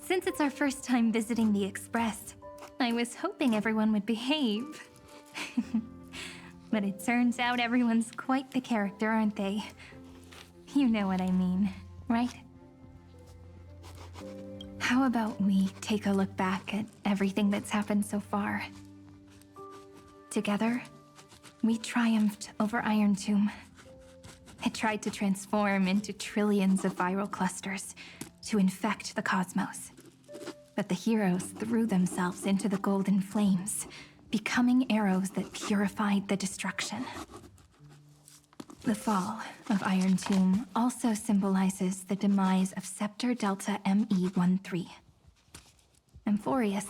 Since it's our first time visiting the Express, I was hoping everyone would behave. But it turns out everyone's quite the character, aren't they? You know what I mean, right? How about we take a look back at everything that's happened so far? Together, we triumphed over Iron Tomb. It tried to transform into trillions of viral clusters to infect the cosmos. But the heroes threw themselves into the golden flames, becoming arrows that purified the destruction. The fall of Iron Tomb also symbolizes the demise of Scepter Delta ME-13. Amphorius,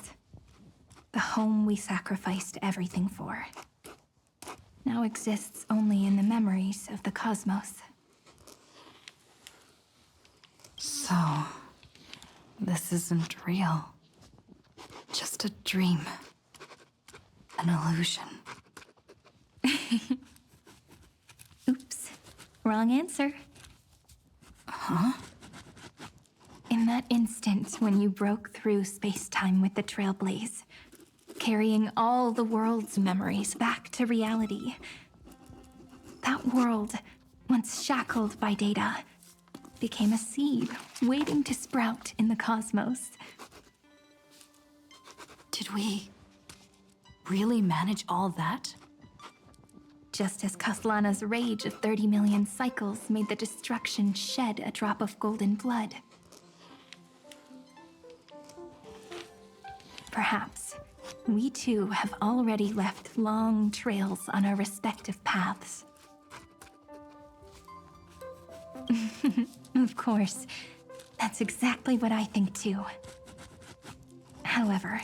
the home we sacrificed everything for, now exists only in the memories of the cosmos. So, this isn't real. Just a dream. An illusion. Oops. Wrong answer. Huh? In that instant when you broke through space-time with the Trailblaze, carrying all the world's memories back to reality, that world, once shackled by data, became a seed waiting to sprout in the cosmos. Did we really manage all that? Just as Kaslana's rage of 30 million cycles made the destruction shed a drop of golden blood. Perhaps we too have already left long trails on our respective paths. Of course. That's exactly what I think too. However,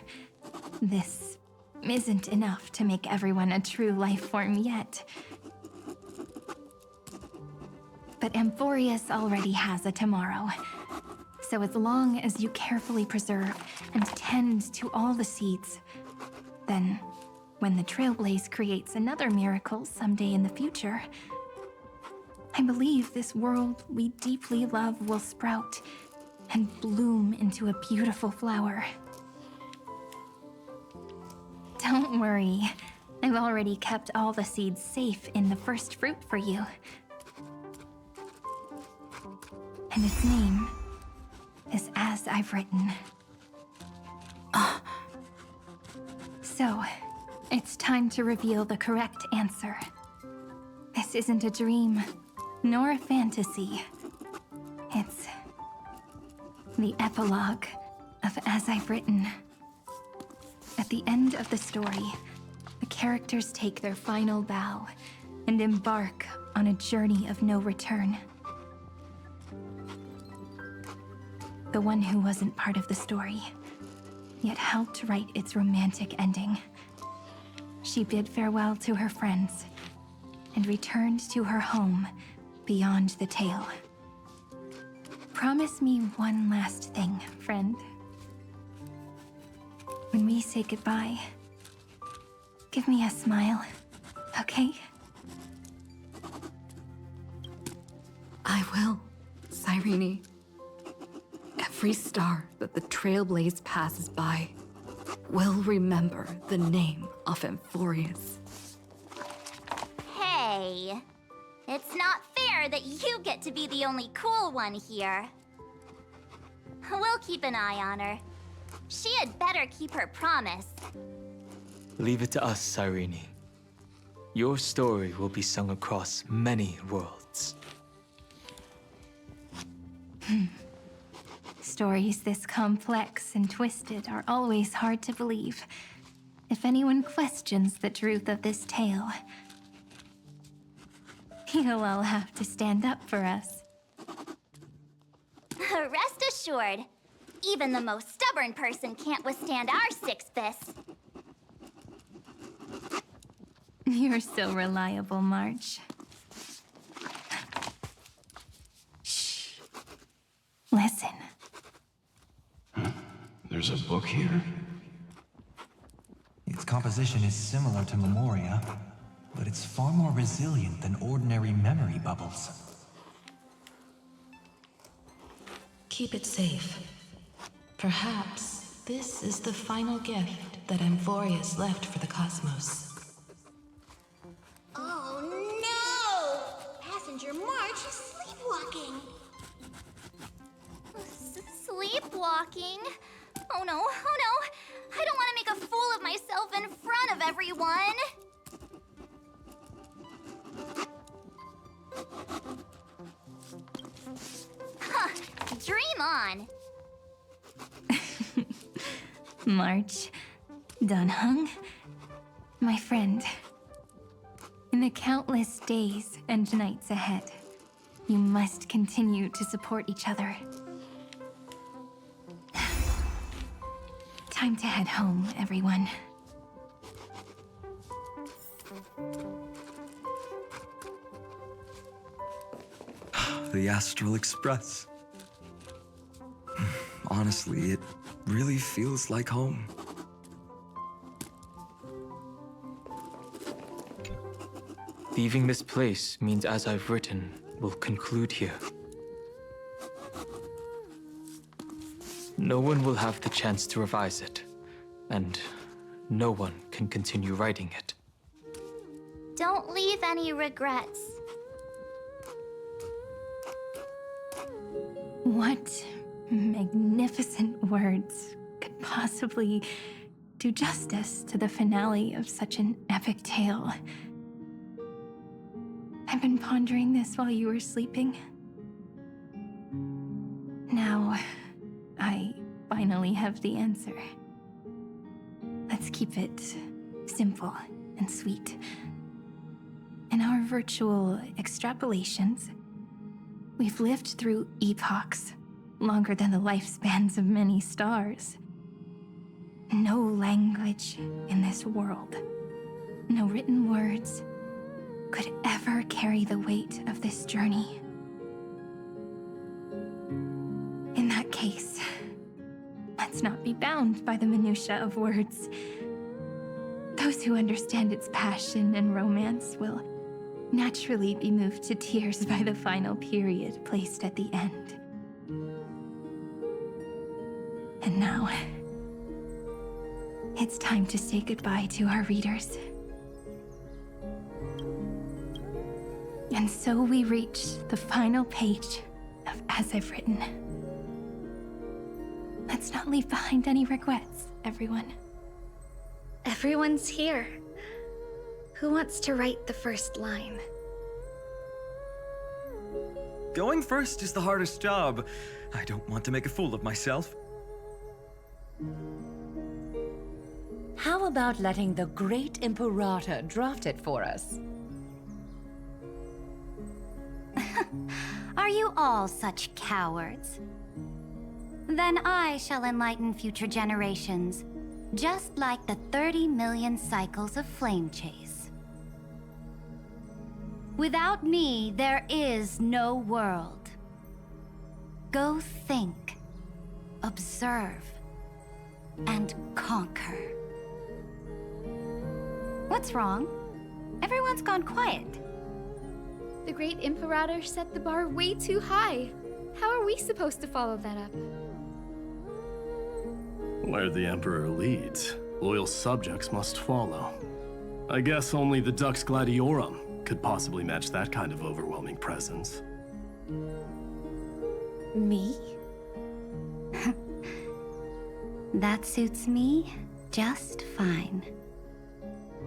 this isn't enough to make everyone a true life form yet. But Amphorius already has a tomorrow. So as long as you carefully preserve and tend to all the seeds, then when the Trailblaze creates another miracle someday in the future, I believe this world we deeply love will sprout and bloom into a beautiful flower. Don't worry, I've already kept all the seeds safe in the first fruit for you. And its name is As I've Written. So, it's time to reveal the correct answer. This isn't a dream, nor a fantasy. It's the epilogue of As I've Written. At the end of the story, the characters take their final bow and embark on a journey of no return. The one who wasn't part of the story, yet helped write its romantic ending. She bid farewell to her friends and returned to her home beyond the tale. Promise me one last thing, friend. When we say goodbye, give me a smile, okay? I will, Cyrene. Every star that the Trailblaze passes by will remember the name of Amphorius. Hey, it's not fair that you get to be the only cool one here. We'll keep an eye on her. She had better keep her promise. Leave it to us, Cyrene. Your story will be sung across many worlds. Stories this complex and twisted are always hard to believe. If anyone questions the truth of this tale, you'll all have to stand up for us. Rest assured, even the most stubborn person can't withstand our six fists. You're so reliable, March. Shh. Listen. There's a book here? Its composition is similar to Memoria, but it's far more resilient than ordinary memory bubbles. Keep it safe. Perhaps this is the final gift that Amphorius left for the cosmos. Oh no! Passenger March is sleepwalking. Sleepwalking? Oh no, oh no! I don't want to make a fool of myself in front of everyone! Huh, dream on! March, Dunhung, my friend. In the countless days and nights ahead, you must continue to support each other. Time to head home, everyone. The Astral Express. Honestly, it really feels like home. Leaving this place means As I've Written will conclude here. No one will have the chance to revise it, and no one can continue writing it. Don't leave any regrets. What magnificent words could possibly do justice to the finale of such an epic tale? I've been pondering this while you were sleeping. Now, I finally have the answer. Let's keep it simple and sweet. In our virtual extrapolations, We've lived through epochs, longer than the lifespans of many stars. No language in this world, no written words, could ever carry the weight of this journey. In that case, let's not be bound by the minutiae of words. Those who understand its passion and romance will naturally be moved to tears by the final period placed at the end. And now, it's time to say goodbye to our readers. And so we reach the final page of As I've Written. Let's not leave behind any regrets, everyone. Everyone's here. Who wants to write the first line? Going first is the hardest job. I don't want to make a fool of myself. How about letting the great Imperator draft it for us? Are you all such cowards? Then I shall enlighten future generations, just like the 30 million cycles of flame chase. Without me, there is no world. Go think, observe, and conquer. What's wrong? Everyone's gone quiet. The great Imperator set the bar way too high. How are we supposed to follow that up? Where the Emperor leads, loyal subjects must follow. I guess only the Dux Gladiorum could possibly match that kind of overwhelming presence. Me? That suits me just fine.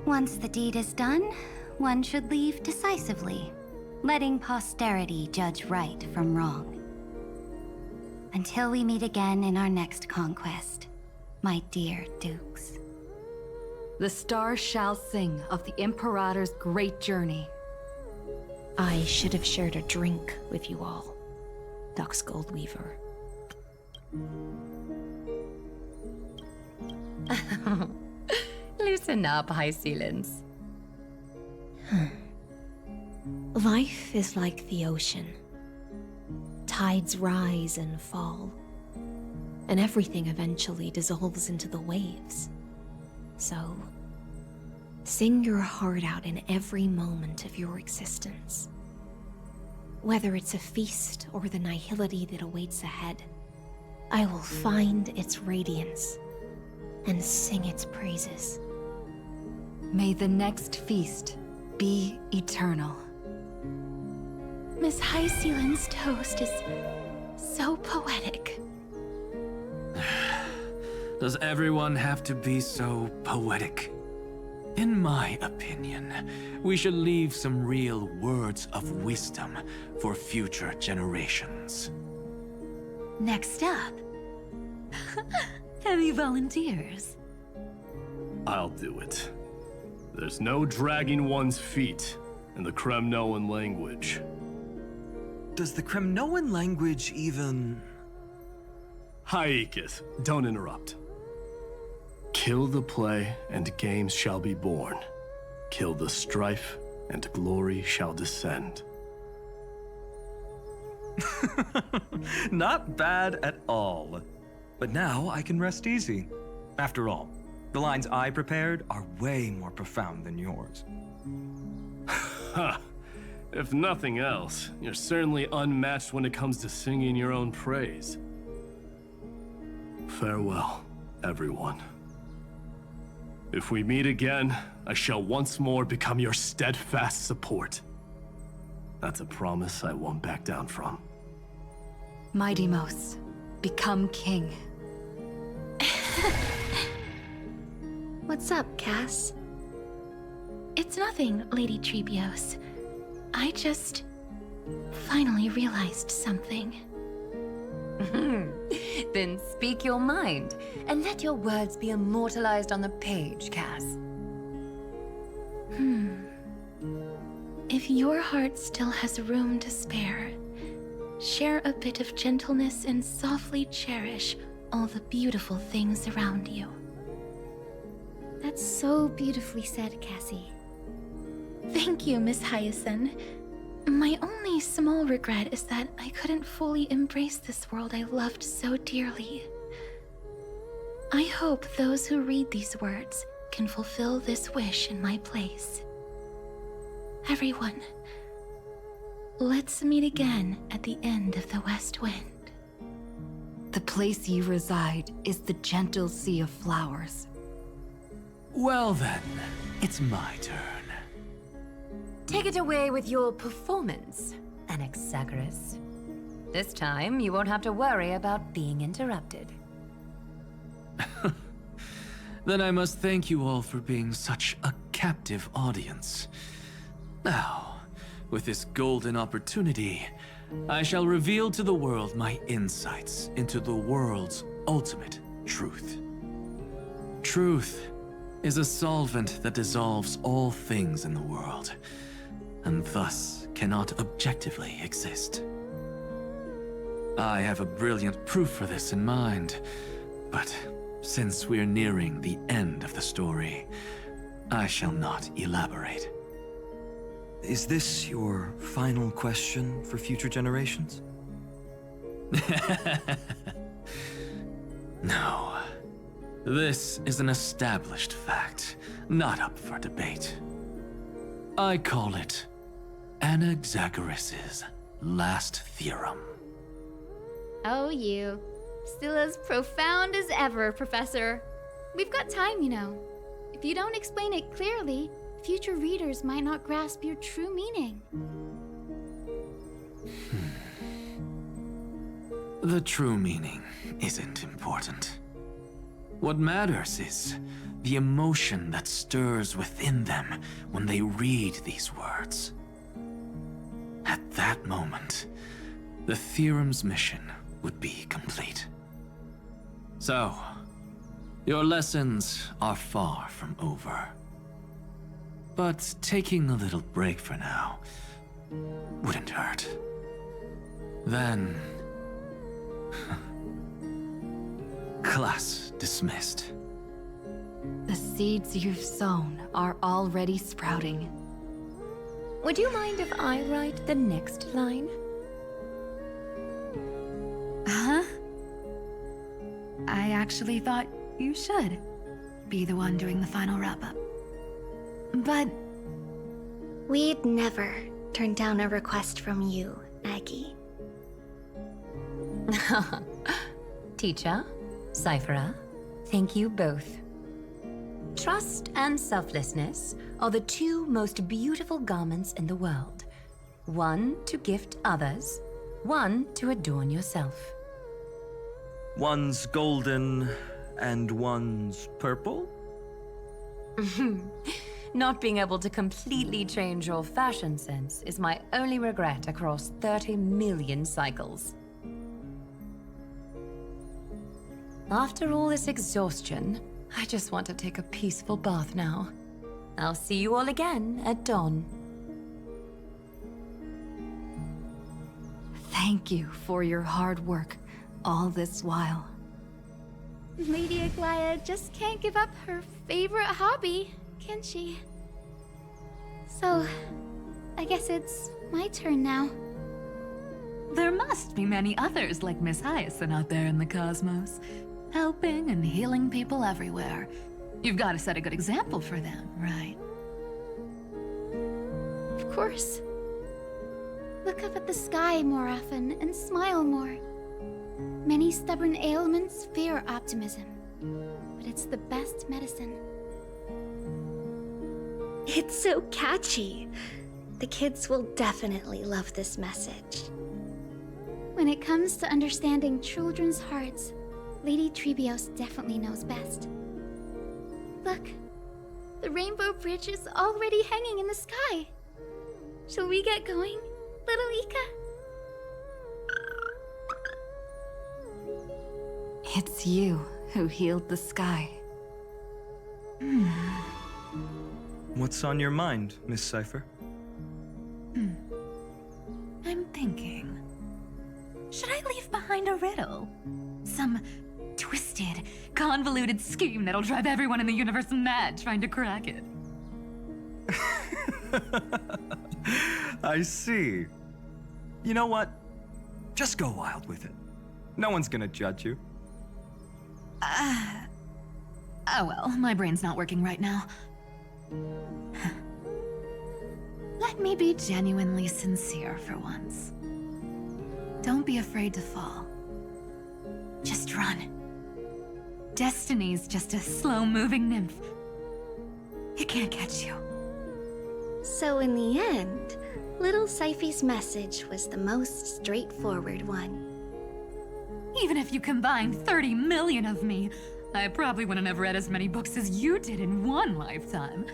Once the deed is done, one should leave decisively, letting posterity judge right from wrong. Until we meet again in our next conquest, my dear dukes. The stars shall sing of the Imperator's great journey. I should have shared a drink with you all, Dux Goldweaver. Loosen up, High Ceilings. Life is like the ocean. Tides rise and fall, and everything eventually dissolves into the waves. So, sing your heart out in every moment of your existence. Whether it's a feast or the nihility that awaits ahead, I will find its radiance and sing its praises. May the next feast be eternal. Miss High Ceiling's toast is so poetic. Does everyone have to be so poetic? In my opinion, we should leave some real words of wisdom for future generations. Next up, any volunteers? I'll do it. There's no dragging one's feet in the Kremnoan language. Does the Kremnoan language even... Haikith, don't interrupt. Kill the play, and games shall be born. Kill the strife, and glory shall descend. Not bad at all. But now I can rest easy. After all, the lines I prepared are way more profound than yours. Ha! If nothing else, you're certainly unmatched when it comes to singing your own praise. Farewell, everyone. If we meet again, I shall once more become your steadfast support. That's a promise I won't back down from. Mighty Mos, become king. What's up, Cass? It's nothing, Lady Trebios. I just finally realized something. Then speak your mind, and let your words be immortalized on the page, Cass. If your heart still has room to spare, share a bit of gentleness and softly cherish all the beautiful things around you. That's so beautifully said, Cassie. Thank you, Miss Hyacinth. My only small regret is that I couldn't fully embrace this world I loved so dearly. I hope those who read these words can fulfill this wish in my place. Everyone, let's meet again at the end of the West Wind. The place you reside is the gentle sea of flowers. Well then, it's my turn. Take it away with your performance, Anaxagoras. This time, you won't have to worry about being interrupted. Then I must thank you all for being such a captive audience. Now, with this golden opportunity, I shall reveal to the world my insights into the world's ultimate truth. Truth is a solvent that dissolves all things in the world, and thus cannot objectively exist. I have a brilliant proof for this in mind, but since we're nearing the end of the story, I shall not elaborate. Is this your final question for future generations? No. This is an established fact, not up for debate. I call it Anaxagoras' last theorem. Oh, you. Still as profound as ever, Professor. We've got time, you know. If you don't explain it clearly, future readers might not grasp your true meaning. The true meaning isn't important. What matters is the emotion that stirs within them when they read these words. At that moment, the theorem's mission would be complete. So, your lessons are far from over. But taking a little break for now wouldn't hurt. Then... class dismissed. The seeds you've sown are already sprouting. Would you mind if I write the next line? Huh? I actually thought you should be the one doing the final wrap-up. But... we'd never turn down a request from you, Aggie. Teacher, Cypherer, thank you both. Trust and selflessness are the two most beautiful garments in the world. One to gift others, one to adorn yourself. One's golden and one's purple? Not being able to completely change your fashion sense is my only regret across 30 million cycles. After all this exhaustion, I just want to take a peaceful bath now. I'll see you all again at dawn. Thank you for your hard work all this while. Lady Aglaia just can't give up her favorite hobby, can she? So, I guess it's my turn now. There must be many others like Miss Hyacinth out there in the cosmos, helping and healing people everywhere. You've got to set a good example for them, right? Of course. Look up at the sky more often and smile more. Many stubborn ailments fear optimism, but it's the best medicine. It's so catchy. The kids will definitely love this message. When it comes to understanding children's hearts, Lady Trebios definitely knows best. Look, the Rainbow Bridge is already hanging in the sky. Shall we get going, little Ika? It's you who healed the sky. What's on your mind, Miss Cypher? I'm thinking. convoluted scheme that'll drive everyone in the universe mad trying to crack it. I see. You know what? Just go wild with it. No one's gonna judge you. Oh well, my brain's not working right now. Let me be genuinely sincere for once. Don't be afraid to fall. Just run. Destiny's just a slow-moving nymph. It can't catch you. So in the end, little Syphy's message was the most straightforward one. Even if you combined 30 million of me, I probably wouldn't have read as many books as you did in one lifetime.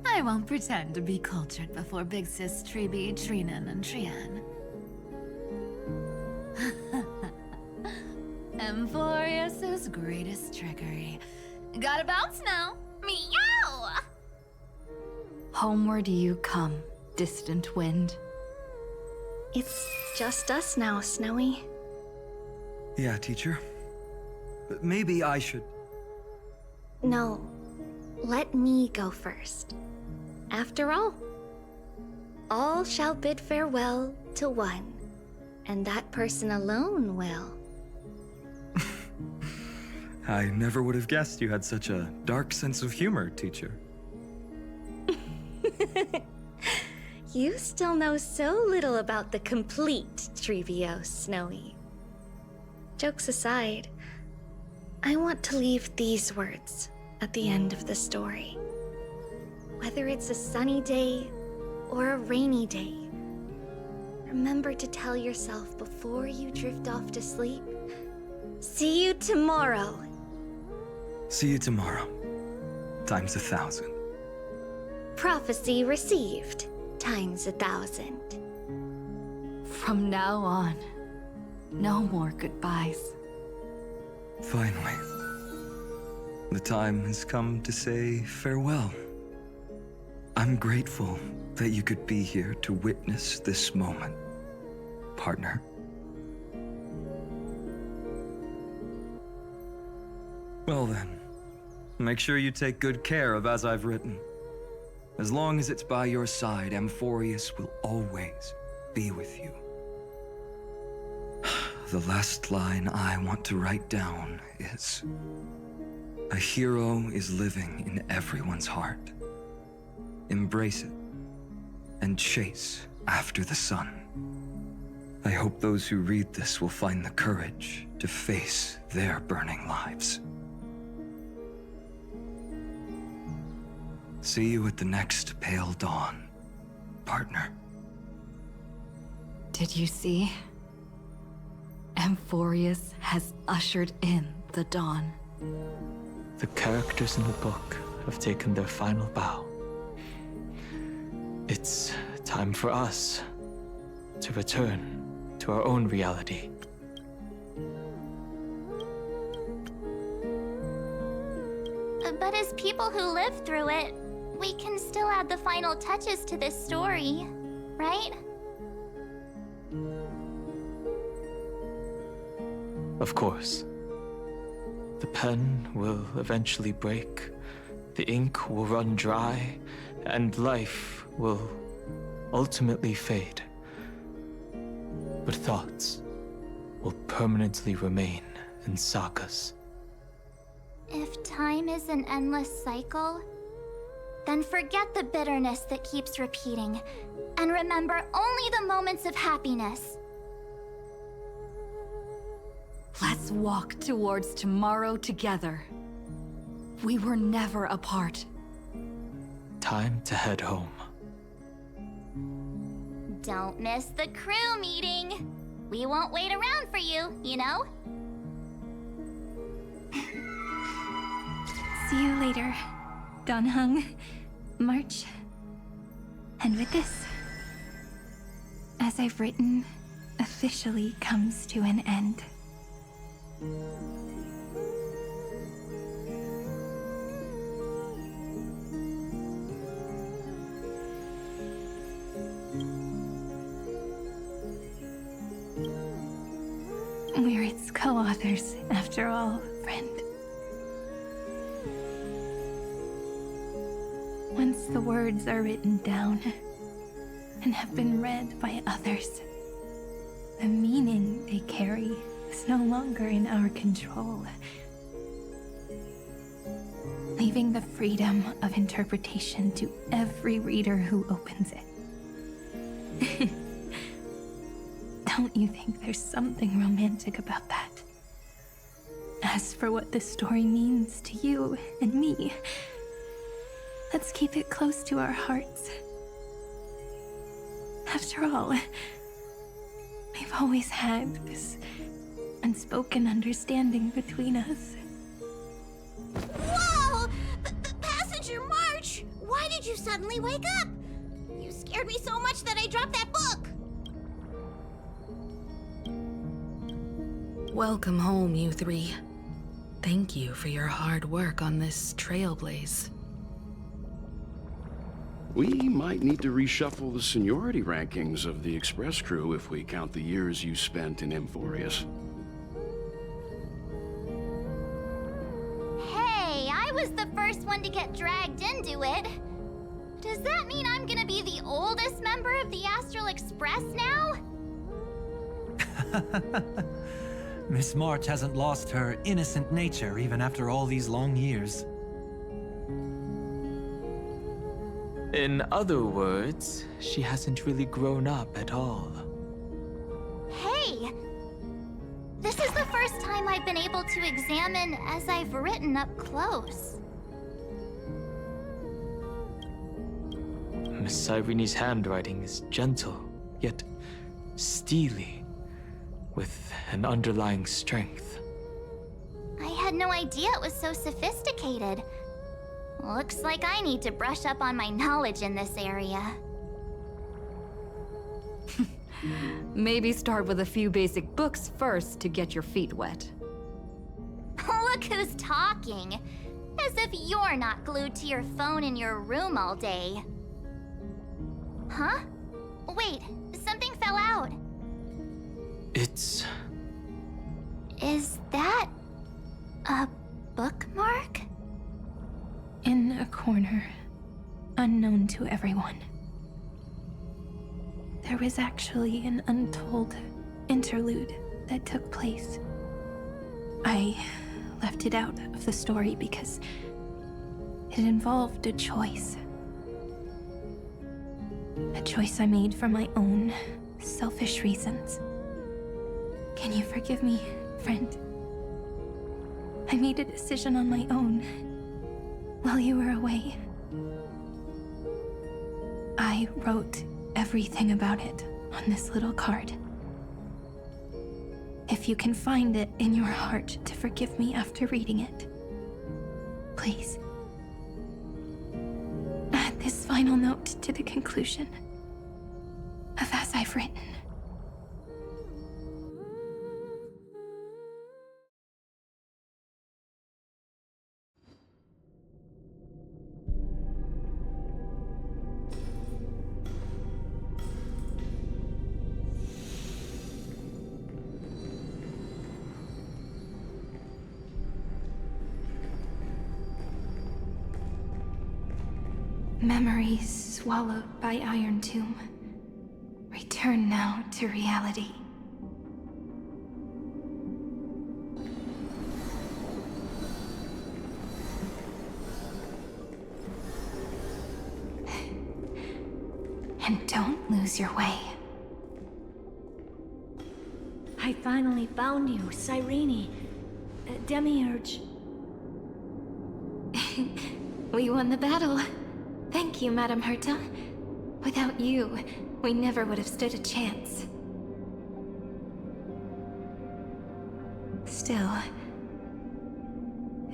I won't pretend to be cultured before Big Sis Treeby, Trinan, and Trian. Emphorius's greatest trickery. Gotta bounce now. Meow! Homeward you come, distant wind. It's just us now, Snowy. Yeah, teacher. But maybe I should... No, let me go first. After all shall bid farewell to one, and that person alone will. I never would have guessed you had such a dark sense of humor, teacher. You still know so little about the complete Trivio, Snowy. Jokes aside, I want to leave these words at the end of the story. Whether it's a sunny day or a rainy day, remember to tell yourself before you drift off to sleep, see you tomorrow. See you tomorrow. Times 1,000. Prophecy received. Times 1,000. From now on, no more goodbyes. Finally. The time has come to say farewell. I'm grateful that you could be here to witness this moment, partner. Well then, make sure you take good care of as I've written. As long as it's by your side, Emphorius will always be with you. The last line I want to write down is, a hero is living in everyone's heart. Embrace it and chase after the sun. I hope those who read this will find the courage to face their burning lives. See you at the next pale dawn, partner. Did you see? Emphorius has ushered in the dawn. The characters in the book have taken their final bow. It's time for us to return to our own reality. But as people who lived through it, we can still add the final touches to this story, right? Of course. The pen will eventually break, the ink will run dry, and life will ultimately fade. But thoughts will permanently remain in sagas. If time is an endless cycle, then forget the bitterness that keeps repeating, and remember only the moments of happiness. Let's walk towards tomorrow together. We were never apart. Time to head home. Don't miss the crew meeting. We won't wait around for you, you know? See you later, Donhung, March. And with this, as I've written, officially comes to an end. We're its co-authors, after all, friend. Once the words are written down and have been read by others, the meaning they carry is no longer in our control, leaving the freedom of interpretation to every reader who opens it. Don't you think there's something romantic about that? As for what this story means to you and me, let's keep it close to our hearts. After all, we've always had this unspoken understanding between us. Whoa! Passenger March! Why did you suddenly wake up? You scared me so much that I dropped that book! Welcome home, you three. Thank you for your hard work on this trailblaze. We might need to reshuffle the seniority rankings of the Express crew if we count the years you spent in Emphorius. Hey, I was the first one to get dragged into it. Does that mean I'm gonna be the oldest member of the Astral Express now? Miss March hasn't lost her innocent nature even after all these long years. In other words, she hasn't really grown up at all. Hey! This is the first time I've been able to examine as I've written up close. Miss Irene's handwriting is gentle, yet steely, with an underlying strength. I had no idea it was so sophisticated. Looks like I need to brush up on my knowledge in this area. Maybe start with a few basic books first to get your feet wet. Look who's talking. As if you're not glued to your phone in your room all day. Huh? Wait, something fell out. It's... Is that a bookmark? In a corner, unknown to everyone, there was actually an untold interlude that took place. I left it out of the story because it involved a choice. A choice I made for my own selfish reasons. Can you forgive me, friend? I made a decision on my own while you were away. I wrote everything about it on this little card. If you can find it in your heart to forgive me after reading it, please add this final note to the conclusion of As I've Written. Memories swallowed by Iron Tomb return now to reality. And don't lose your way. I finally found you, Cyrene. Demiurge. We won the battle. Thank you, Madam Herta. Without you, we never would have stood a chance. Still,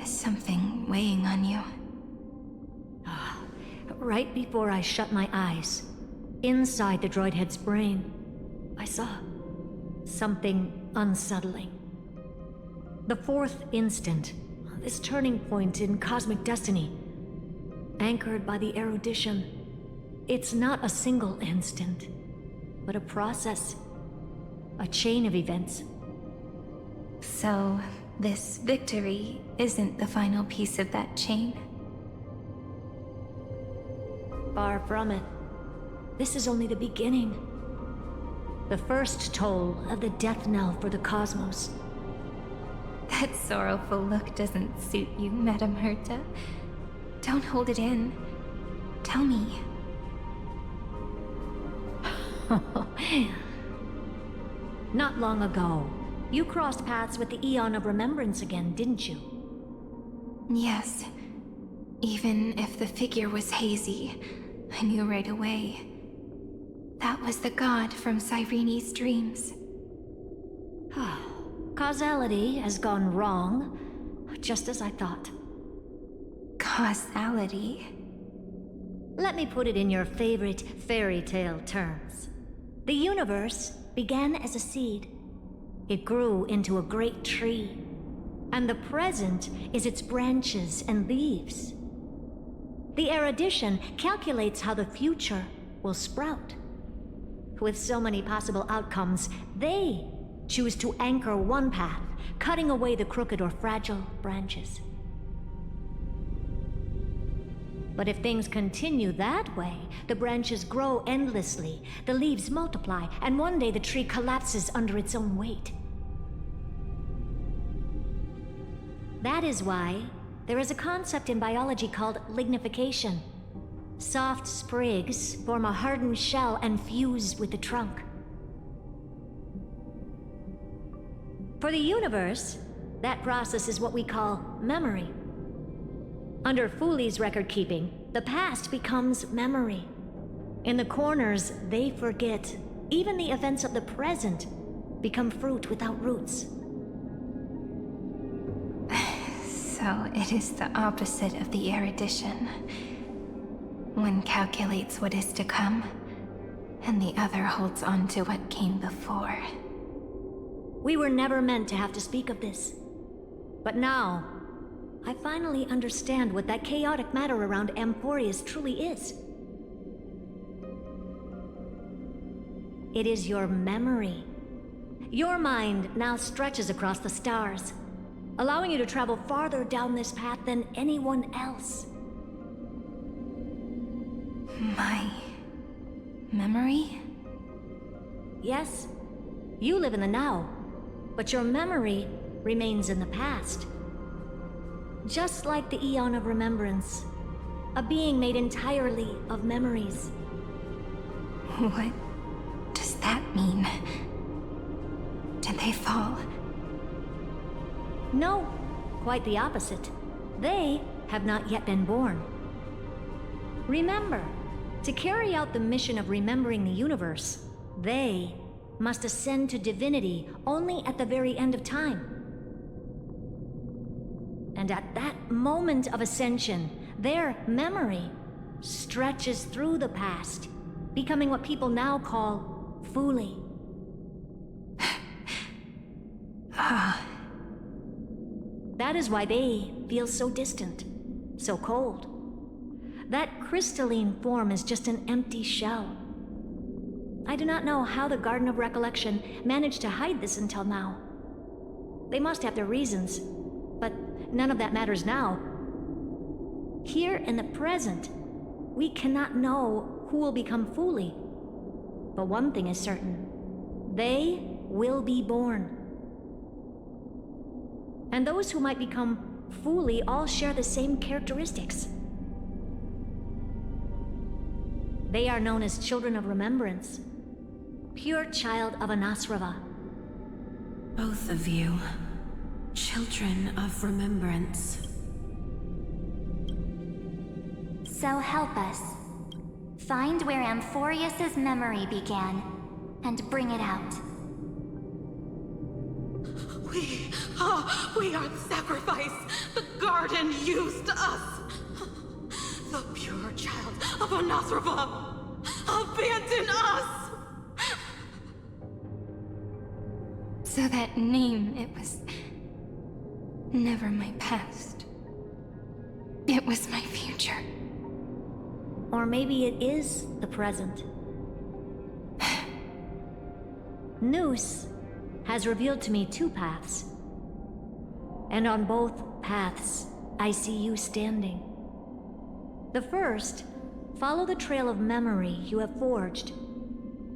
is something weighing on you? Right before I shut my eyes, inside the droid head's brain, I saw something unsettling. The fourth instant, this turning point in cosmic destiny, anchored by the erudition. It's not a single instant, but a process, a chain of events. So, this victory isn't the final piece of that chain? Far from it. This is only the beginning. The first toll of the death knell for the cosmos. That sorrowful look doesn't suit you, Madame Herta. Don't hold it in. Tell me. Not long ago, you crossed paths with the Eon of Remembrance again, didn't you? Yes. Even if the figure was hazy, I knew right away. That was the god from Cyrene's dreams. Causality has gone wrong, just as I thought. Causality? Let me put it in your favorite fairy tale terms. The universe began as a seed. It grew into a great tree. And the present is its branches and leaves. The erudition calculates how the future will sprout. With so many possible outcomes, they choose to anchor one path, cutting away the crooked or fragile branches. But if things continue that way, the branches grow endlessly, the leaves multiply, and one day the tree collapses under its own weight. That is why there is a concept in biology called lignification. Soft sprigs form a hardened shell and fuse with the trunk. For the universe, that process is what we call memory. Under Fooley's record keeping, the past becomes memory. In the corners, they forget. Even the events of the present become fruit without roots. So it is the opposite of the erudition. One calculates what is to come, and the other holds on to what came before. We were never meant to have to speak of this. But now, I finally understand what that chaotic matter around Amphorius truly is. It is your memory. Your mind now stretches across the stars, allowing you to travel farther down this path than anyone else. My memory? Yes, you live in the now, but your memory remains in the past. Just like the Eon of Remembrance, a being made entirely of memories. What does that mean? Did they fall? No, quite the opposite. They have not yet been born. Remember, to carry out the mission of remembering the universe, they must ascend to divinity only at the very end of time. And at that moment of ascension, their memory stretches through the past, becoming what people now call Fooley. That is why they feel so distant, so cold. That crystalline form is just an empty shell. I do not know how the Garden of Recollection managed to hide this until now. They must have their reasons, but none of that matters now. Here in the present, we cannot know who will become Fooley. But one thing is certain. They will be born. And those who might become Fooley all share the same characteristics. They are known as Children of Remembrance. Pure child of Anasrava. Both of you. Children of Remembrance. So help us. Find where Amphorius's memory began, and bring it out. We are the sacrifice the garden used us. The pure child of Anasrava. Abandon us! So that name, it was never my past. It was my future. Or maybe it is the present. Noose has revealed to me two paths. And on both paths, I see you standing. The first Follow the trail of memory you have forged.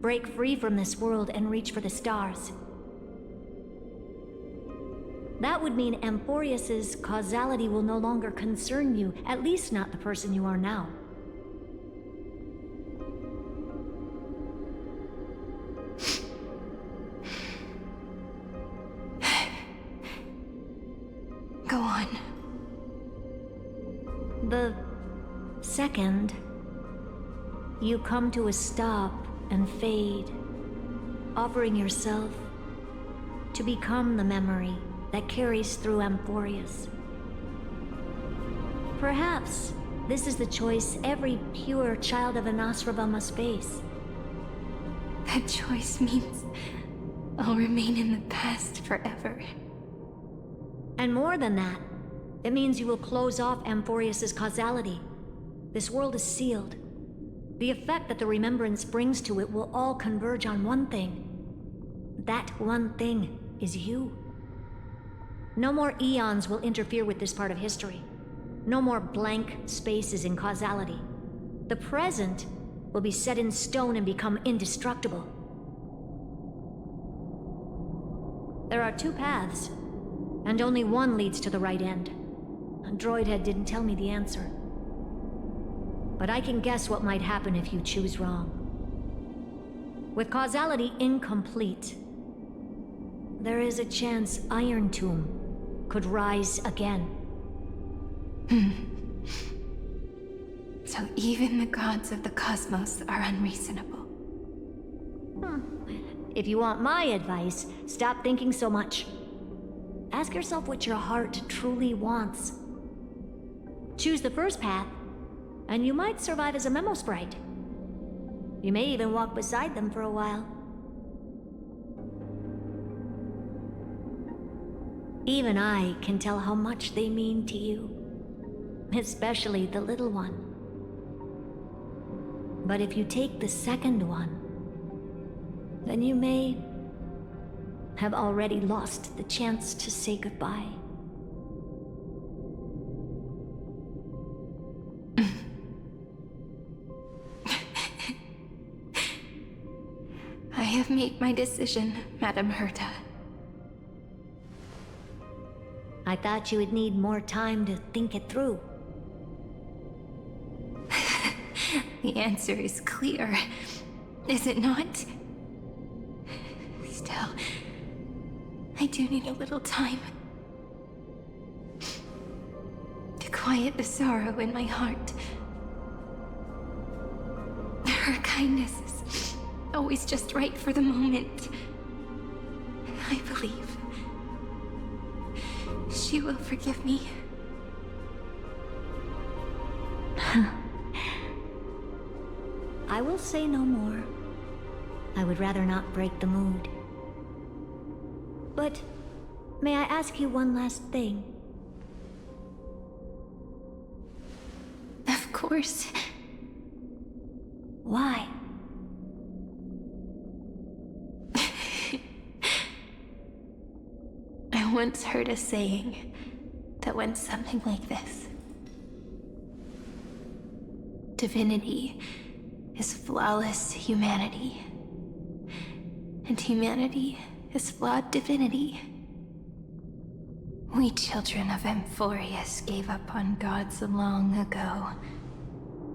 Break free from this world and reach for the stars. That would mean Amphorius's causality will no longer concern you, at least not the person you are now. Go on. The second you come to a stop and fade, offering yourself to become the memory that carries through Amphorius. Perhaps this is the choice every pure child of Anasrava must face. That choice means I'll remain in the past forever. And more than that, it means you will close off Amphorius's causality. This world is sealed. The effect that the remembrance brings to it will all converge on one thing. That one thing is you. No more eons will interfere with this part of history. No more blank spaces in causality. The present will be set in stone and become indestructible. There are two paths, and only one leads to the right end. A droidhead didn't tell me the answer. But I can guess what might happen if you choose wrong. With causality incomplete, there is a chance Iron Tomb could rise again. So even the gods of the cosmos are unreasonable. If you want my advice, stop thinking so much. Ask yourself what your heart truly wants. Choose the first path, and you might survive as a memo sprite. You may even walk beside them for a while. Even I can tell how much they mean to you, especially the little one. But if you take the second one, then you may have already lost the chance to say goodbye. I have made my decision, Madam Herta. I thought you would need more time to think it through. The answer is clear, is it not? Still, I do need a little time to quiet the sorrow in my heart. Her kindness is always just right for the moment. I believe she will forgive me. I will say no more. I would rather not break the mood. But may I ask you one last thing? Of course. Why? I once heard a saying that went something like this. Divinity is flawless humanity, and humanity is flawed divinity. We children of Amphorius gave up on gods long ago.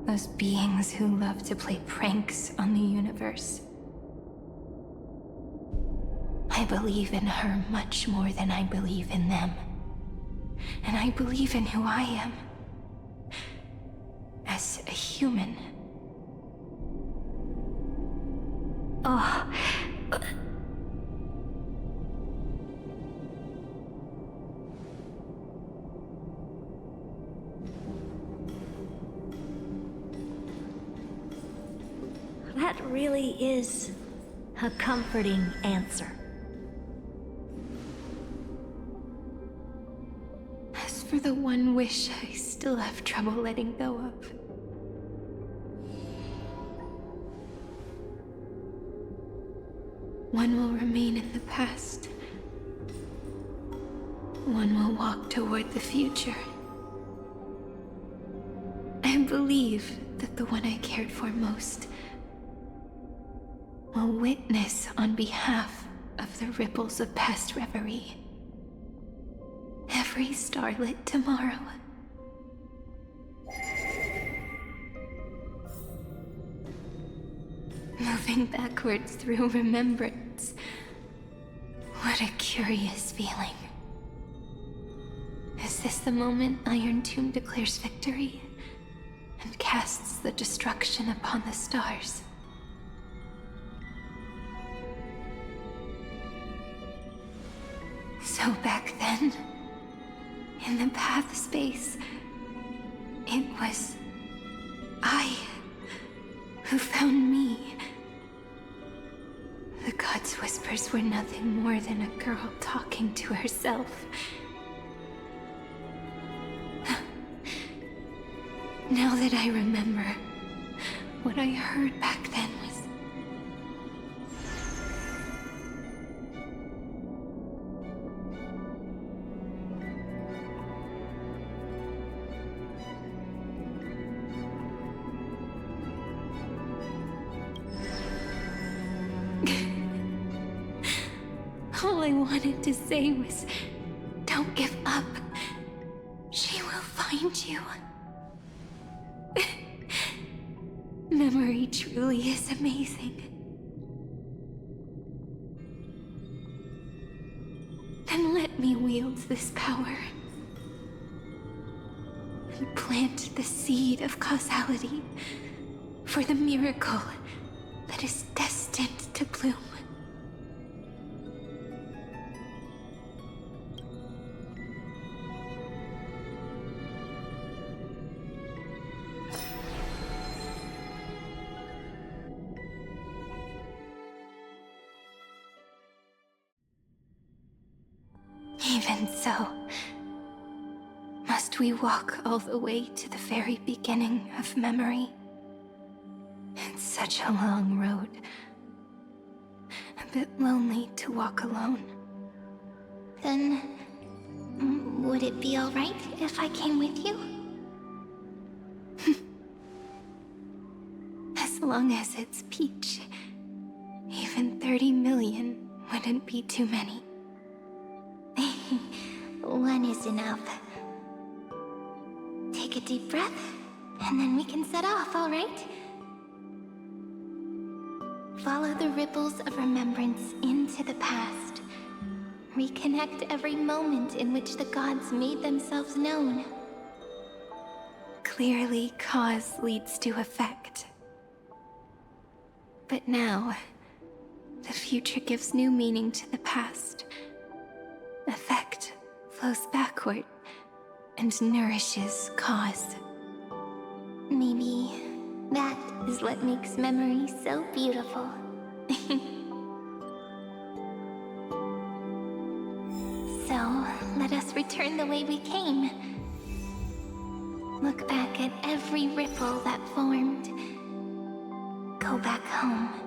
Those beings who love to play pranks on the universe. I believe in her much more than I believe in them. And I believe in who I am. As a human. Oh. That really is a comforting answer. As for the one wish I still have trouble letting go of. One will remain in the past. One will walk toward the future. I believe that the one I cared for most will witness on behalf of the ripples of past reverie every starlit tomorrow. Moving backwards through remembrance. What a curious feeling. Is this the moment Iron Tomb declares victory and casts the destruction upon the stars? So back then, in the path space, it was I who found me. The gods' whispers were nothing more than a girl talking to herself. Now that I remember, what I heard back then was... All I wanted to say was, don't give up. She will find you. Memory truly is amazing. Then let me wield this power and plant the seed of causality for the miracle that is destined to bloom. Even so, must we walk all the way to the very beginning of memory? It's such a long road. A bit lonely to walk alone. Then, would it be all right if I came with you? As long as it's Peach, even 30 million wouldn't be too many. One is enough. Take a deep breath, and then we can set off, all right? Follow the ripples of remembrance into the past. Reconnect every moment in which the gods made themselves known. Clearly, cause leads to effect. But now, the future gives new meaning to the past. Effect flows backward and nourishes cause. Maybe that is what makes memory so beautiful. So, let us return the way we came. Look back at every ripple that formed. Go back home.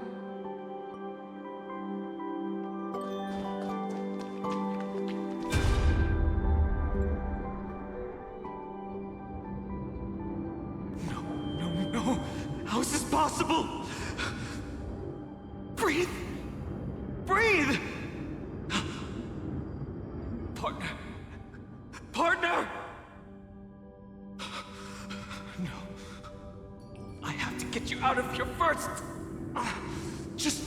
How is this possible? Breathe! Breathe! Partner! Partner! No. I have to get you out of here first! Just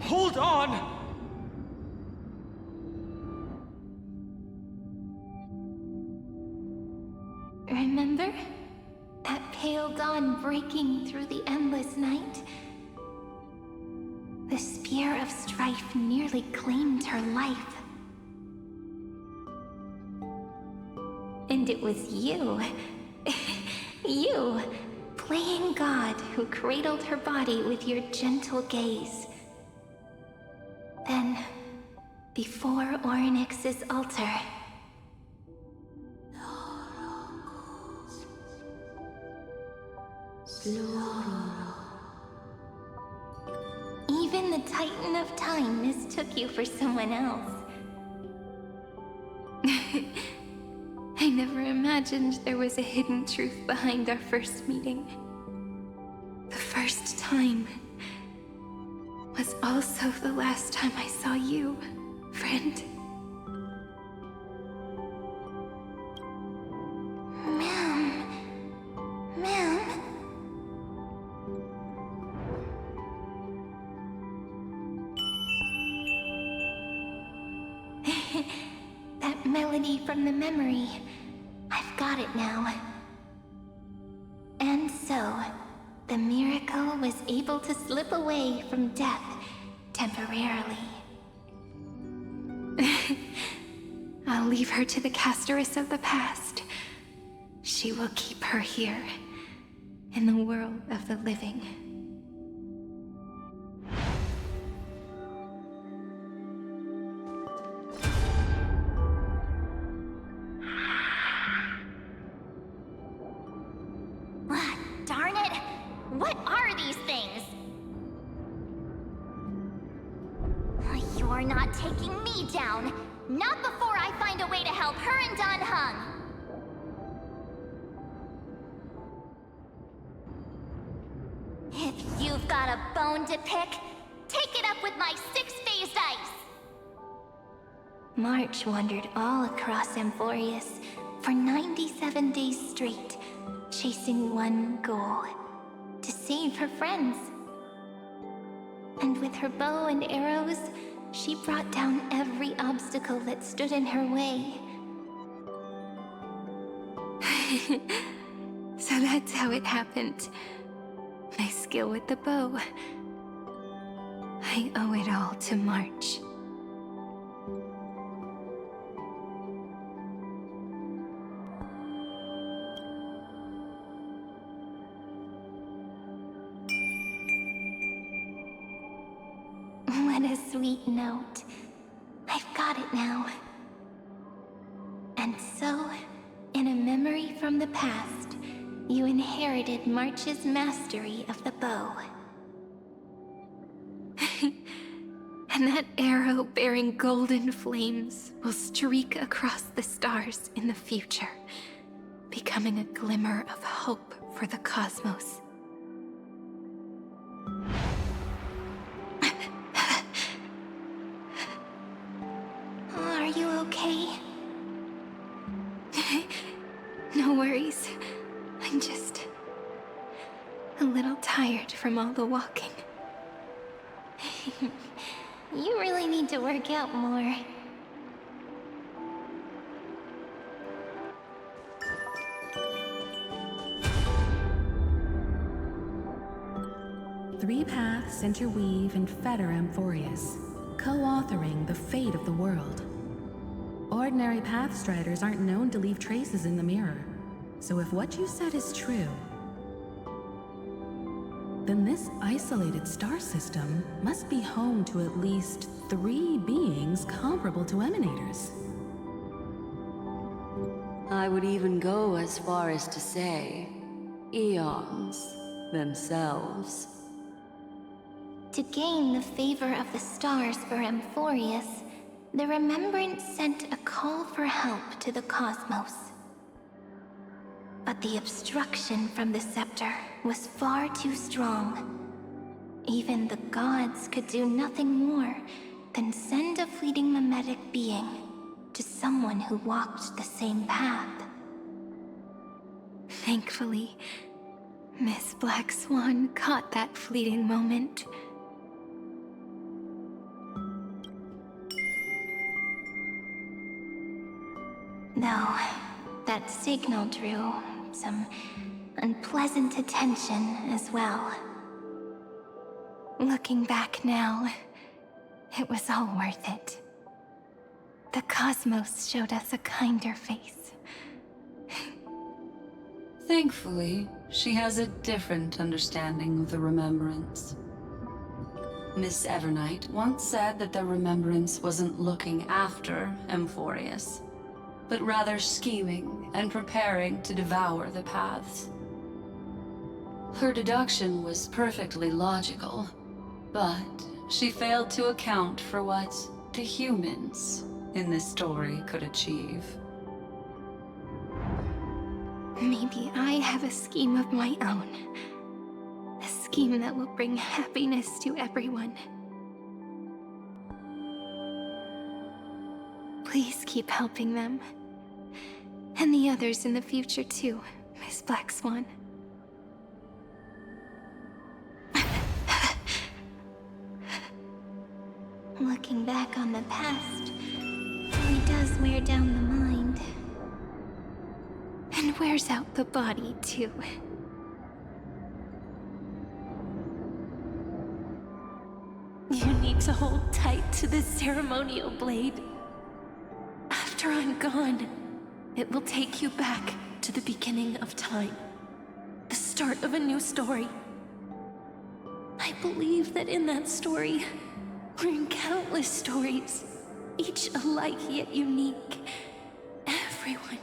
hold on! Remember? That pale dawn breaking through the endless night? The spear of strife nearly claimed her life. And it was you, you, playing God, who cradled her body with your gentle gaze. Then, before Orynyx's altar, even the Titan of Time mistook you for someone else. I never imagined there was a hidden truth behind our first meeting. time was also the last time I saw you, friend. Ma'am. That melody from the memory. I've got it now. And so, the miracle was able to slip away from death temporarily. I'll leave her to the casteress of the past. She will keep her here, in the world of the living. Darn it! What are these things? You're not taking me down. Not before I find a way to help her and Don Hung. If you've got a bone to pick, take it up with my six-phased ice. March wandered all across Amphorius for 97 days straight, chasing one goal: to save her friends. And with her bow and arrows, she brought down every obstacle that stood in her way. So that's how it happened. My skill with the bow. I owe it all to March. What a sweet note. I've got it now. And so, in a memory from the past, you inherited March's mastery of the bow. And that arrow bearing golden flames will streak across the stars in the future, becoming a glimmer of hope for the cosmos. Are you okay? No worries. I'm just a little tired from all the walking. You really need to work out more. Three paths interweave and fetter Amphorius, co-authoring the fate of the world. Ordinary pathstriders aren't known to leave traces in the mirror, so if what you said is true, then this isolated star system must be home to at least 3 beings comparable to emanators. I would even go as far as to say, eons themselves. To gain the favor of the stars for Amphorius, the Remembrance sent a call for help to the cosmos. But the obstruction from the scepter was far too strong. Even the gods could do nothing more than send a fleeting mimetic being to someone who walked the same path. Thankfully, Miss Black Swan caught that fleeting moment. Though, that signal drew some unpleasant attention as well. Looking back now, it was all worth it. The cosmos showed us a kinder face. Thankfully, she has a different understanding of the Remembrance. Miss Evernight once said that the Remembrance wasn't looking after Amphorius, but rather scheming and preparing to devour the paths. Her deduction was perfectly logical, but she failed to account for what the humans in this story could achieve. Maybe I have a scheme of my own. A scheme that will bring happiness to everyone. Please keep helping them. And the others in the future too, Miss Black Swan. Looking back on the past really does wear down the mind. And wears out the body too. You need to hold tight to this ceremonial blade. After I'm gone, it will take you back to the beginning of time. The start of a new story. I believe that in that story, we're in countless stories, each alike yet unique. Everyone,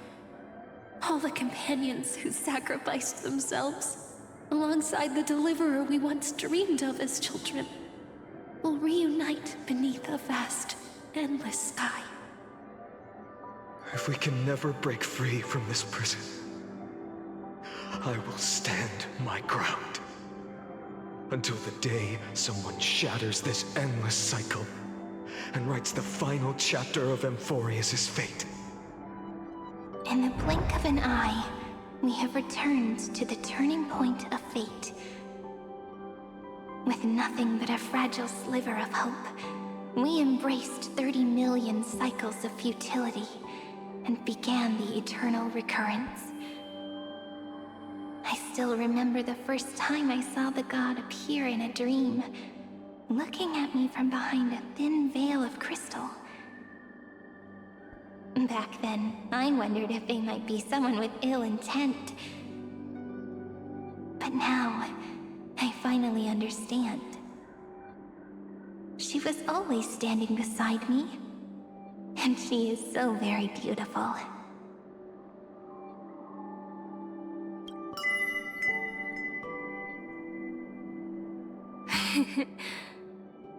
all the companions who sacrificed themselves, alongside the deliverer we once dreamed of as children, will reunite beneath a vast, endless sky. If we can never break free from this prison, I will stand my ground. Until the day someone shatters this endless cycle and writes the final chapter of Emphorius' fate. In the blink of an eye, we have returned to the turning point of fate. With nothing but a fragile sliver of hope, we embraced 30 million cycles of futility and began the eternal recurrence. I still remember the first time I saw the god appear in a dream, looking at me from behind a thin veil of crystal. Back then, I wondered if they might be someone with ill intent. But now, I finally understand. She was always standing beside me, and she is so very beautiful.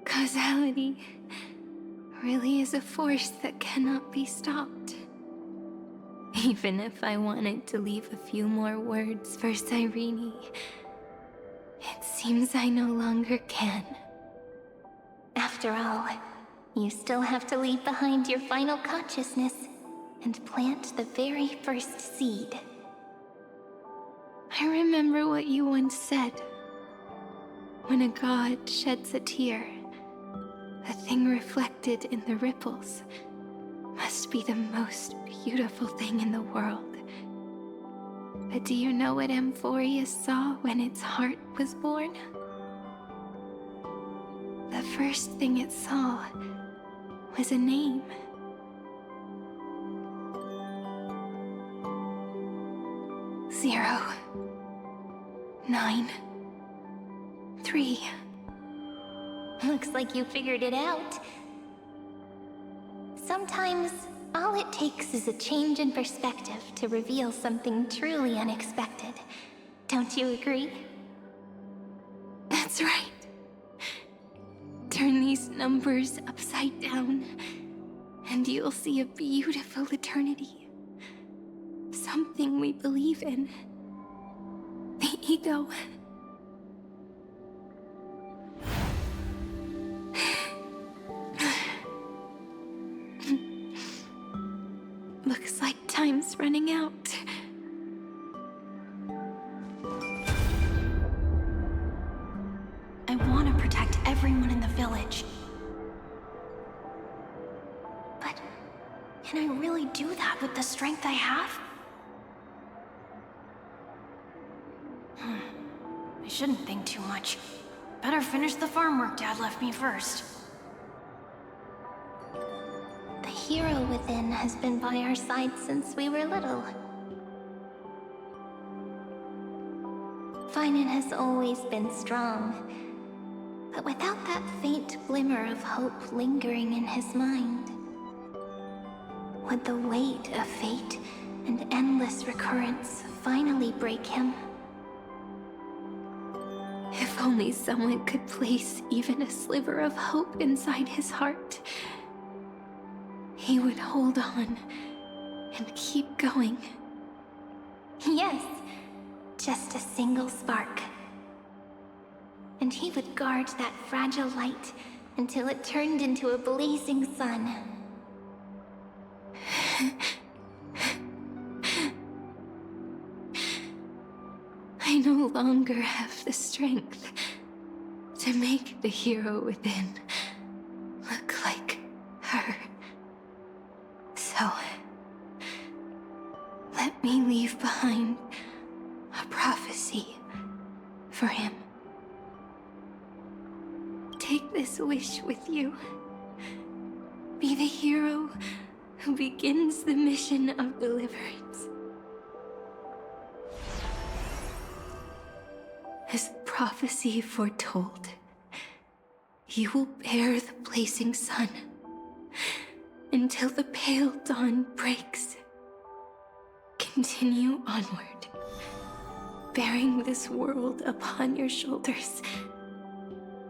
Causality really is a force that cannot be stopped. Even if I wanted to leave a few more words for Cyrene, it seems I no longer can. After all, you still have to leave behind your final consciousness and plant the very first seed. I remember what you once said. When a god sheds a tear, the thing reflected in the ripples must be the most beautiful thing in the world. But do you know what Emphorius saw when its heart was born? The first thing it saw was a name. Zero, 9, 3. Looks like you figured it out. Sometimes, all it takes is a change in perspective to reveal something truly unexpected. Don't you agree? That's right. Turn these numbers upside down, and you'll see a beautiful eternity. Something we believe in. The ego. Looks like time's running out. I want to protect everyone in the village. But can I really do that with the strength I have? I shouldn't think too much. Better finish the farm work Dad left me first. The hero within has been by our side since we were little. Finan has always been strong, but without that faint glimmer of hope lingering in his mind, would the weight of fate and endless recurrence finally break him? If only someone could place even a sliver of hope inside his heart, he would hold on and keep going. Yes, just a single spark. and he would guard that fragile light until it turned into a blazing sun. I no longer have the strength to make the hero within look like her. So, let me leave behind a prophecy for him. Take this wish with you. Be the hero who begins the mission of deliverance. As the prophecy foretold, you will bear the blazing sun until the pale dawn breaks. Continue onward, bearing this world upon your shoulders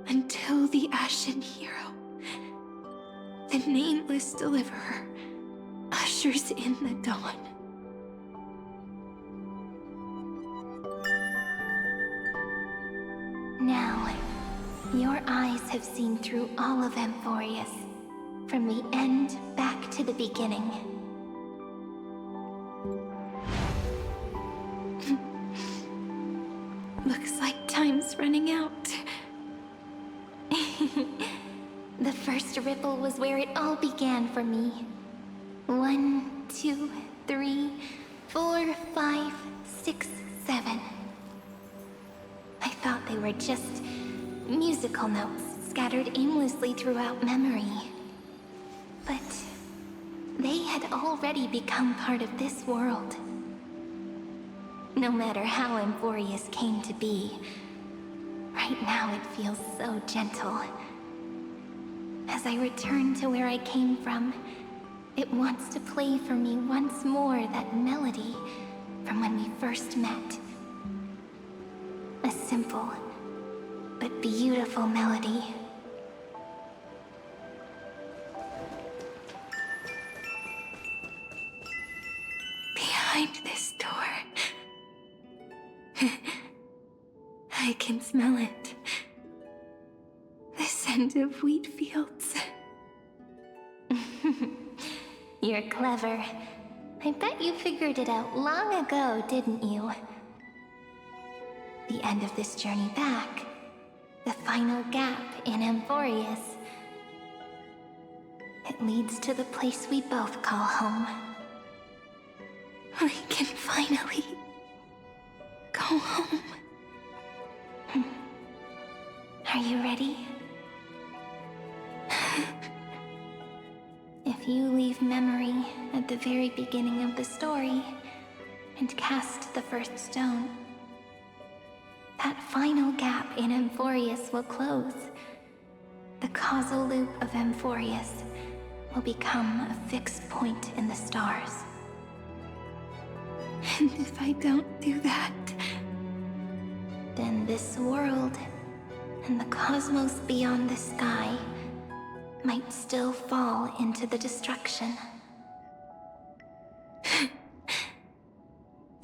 until the Ashen Hero, the nameless deliverer, ushers in the dawn. Now, your eyes have seen through all of Amphorius, from the end back to the beginning. Looks like time's running out. The first ripple was where it all began for me. 1, 2, 3, 4, 5, 6, 7. I thought they were just musical notes scattered aimlessly throughout memory. But they had already become part of this world. No matter how Amphorius came to be, right now it feels so gentle. As I return to where I came from, it wants to play for me once more that melody from when we first met. A simple, but beautiful melody. Behind this door, I can smell it. The scent of wheat fields. You're clever. I bet you figured it out long ago, didn't you? The end of this journey back, the final gap in Amphorius. It leads to the place we both call home. We can finally go home. Are you ready? If you leave memory at the very beginning of the story and cast the first stone, that final gap in Amphorius will close. The causal loop of Amphorius will become a fixed point in the stars. And if I don't do that, then this world and the cosmos beyond the sky might still fall into the destruction.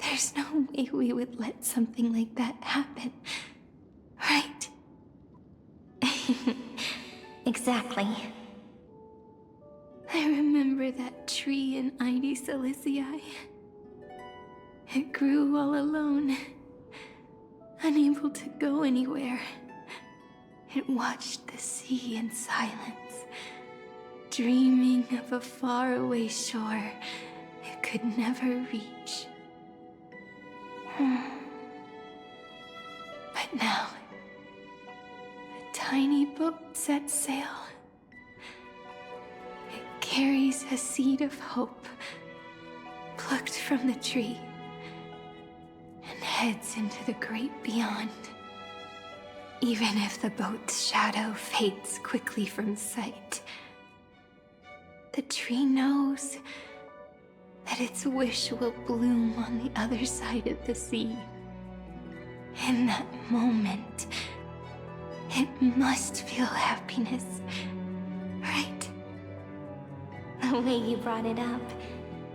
There's no way we would let something like that happen, right? Exactly. I remember that tree in Ide Silicii. It grew all alone, unable to go anywhere. It watched the sea in silence, dreaming of a faraway shore it could never reach. But now, a tiny boat sets sail. It carries a seed of hope, plucked from the tree, and heads into the great beyond. Even if the boat's shadow fades quickly from sight, the tree knows that its wish will bloom on the other side of the sea. In that moment, it must feel happiness, right? The way you brought it up,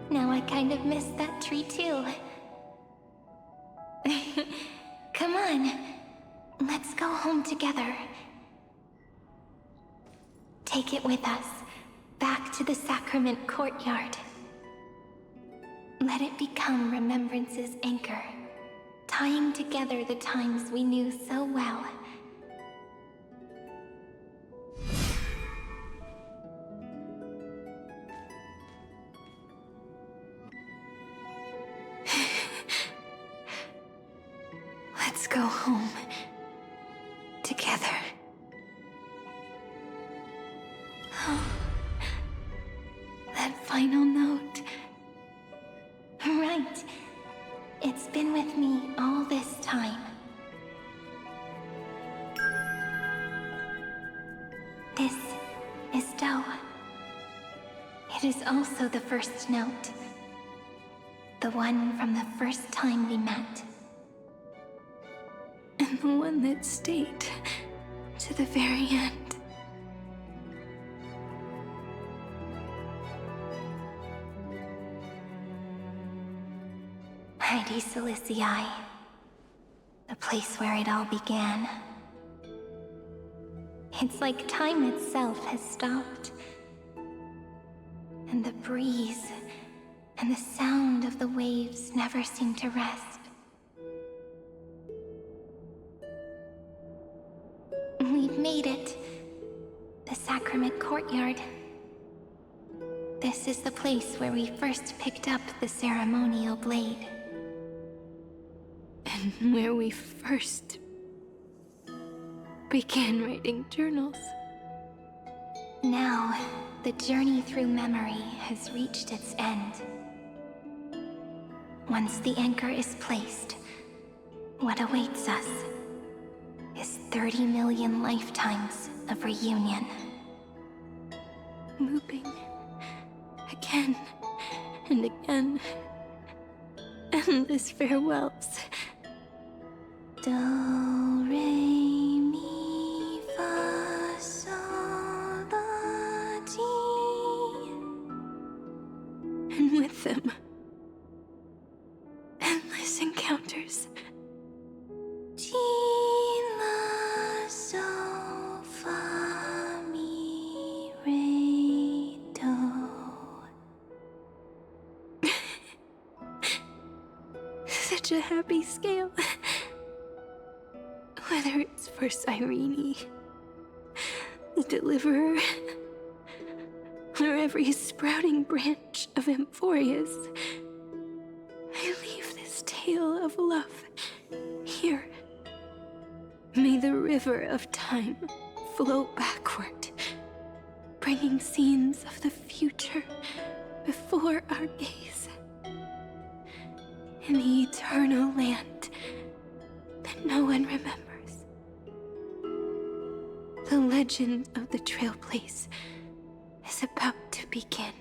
now I kind of miss that tree too. Come on, Let's go home together. Take it with us, back to the sacrament courtyard. Let it become remembrance's anchor, tying together the times we knew so well. Let's go home together. Oh, that final note. Right. It's been with me all this time. This is Do. It is also the first note. The one from the first time we met. And the one that stayed to the very end. Heidi Silicii, the place where it all began. It's like time itself has stopped. And the breeze and the sound of the waves never seem to rest. We've made it. The sacrament courtyard. This is the place where we first picked up the ceremonial blade. And where we first began writing journals. Now, the journey through memory has reached its end. Once the anchor is placed, what awaits us is 30 million lifetimes of reunion. Looping again and again. Endless farewells. Do, re, mi, fa, sol, la, ti. And with them, endless encounters. Ti, la, sol, fa, mi, re, do. Such a happy scale. Whether it's for Cyrene, the Deliverer, or every sprouting branch of Emphorius, I leave this tale of love here. May the river of time flow backward, bringing scenes of the future before our gaze. In the eternal land that no one remembers. The legend of the Trailblaze is about to begin.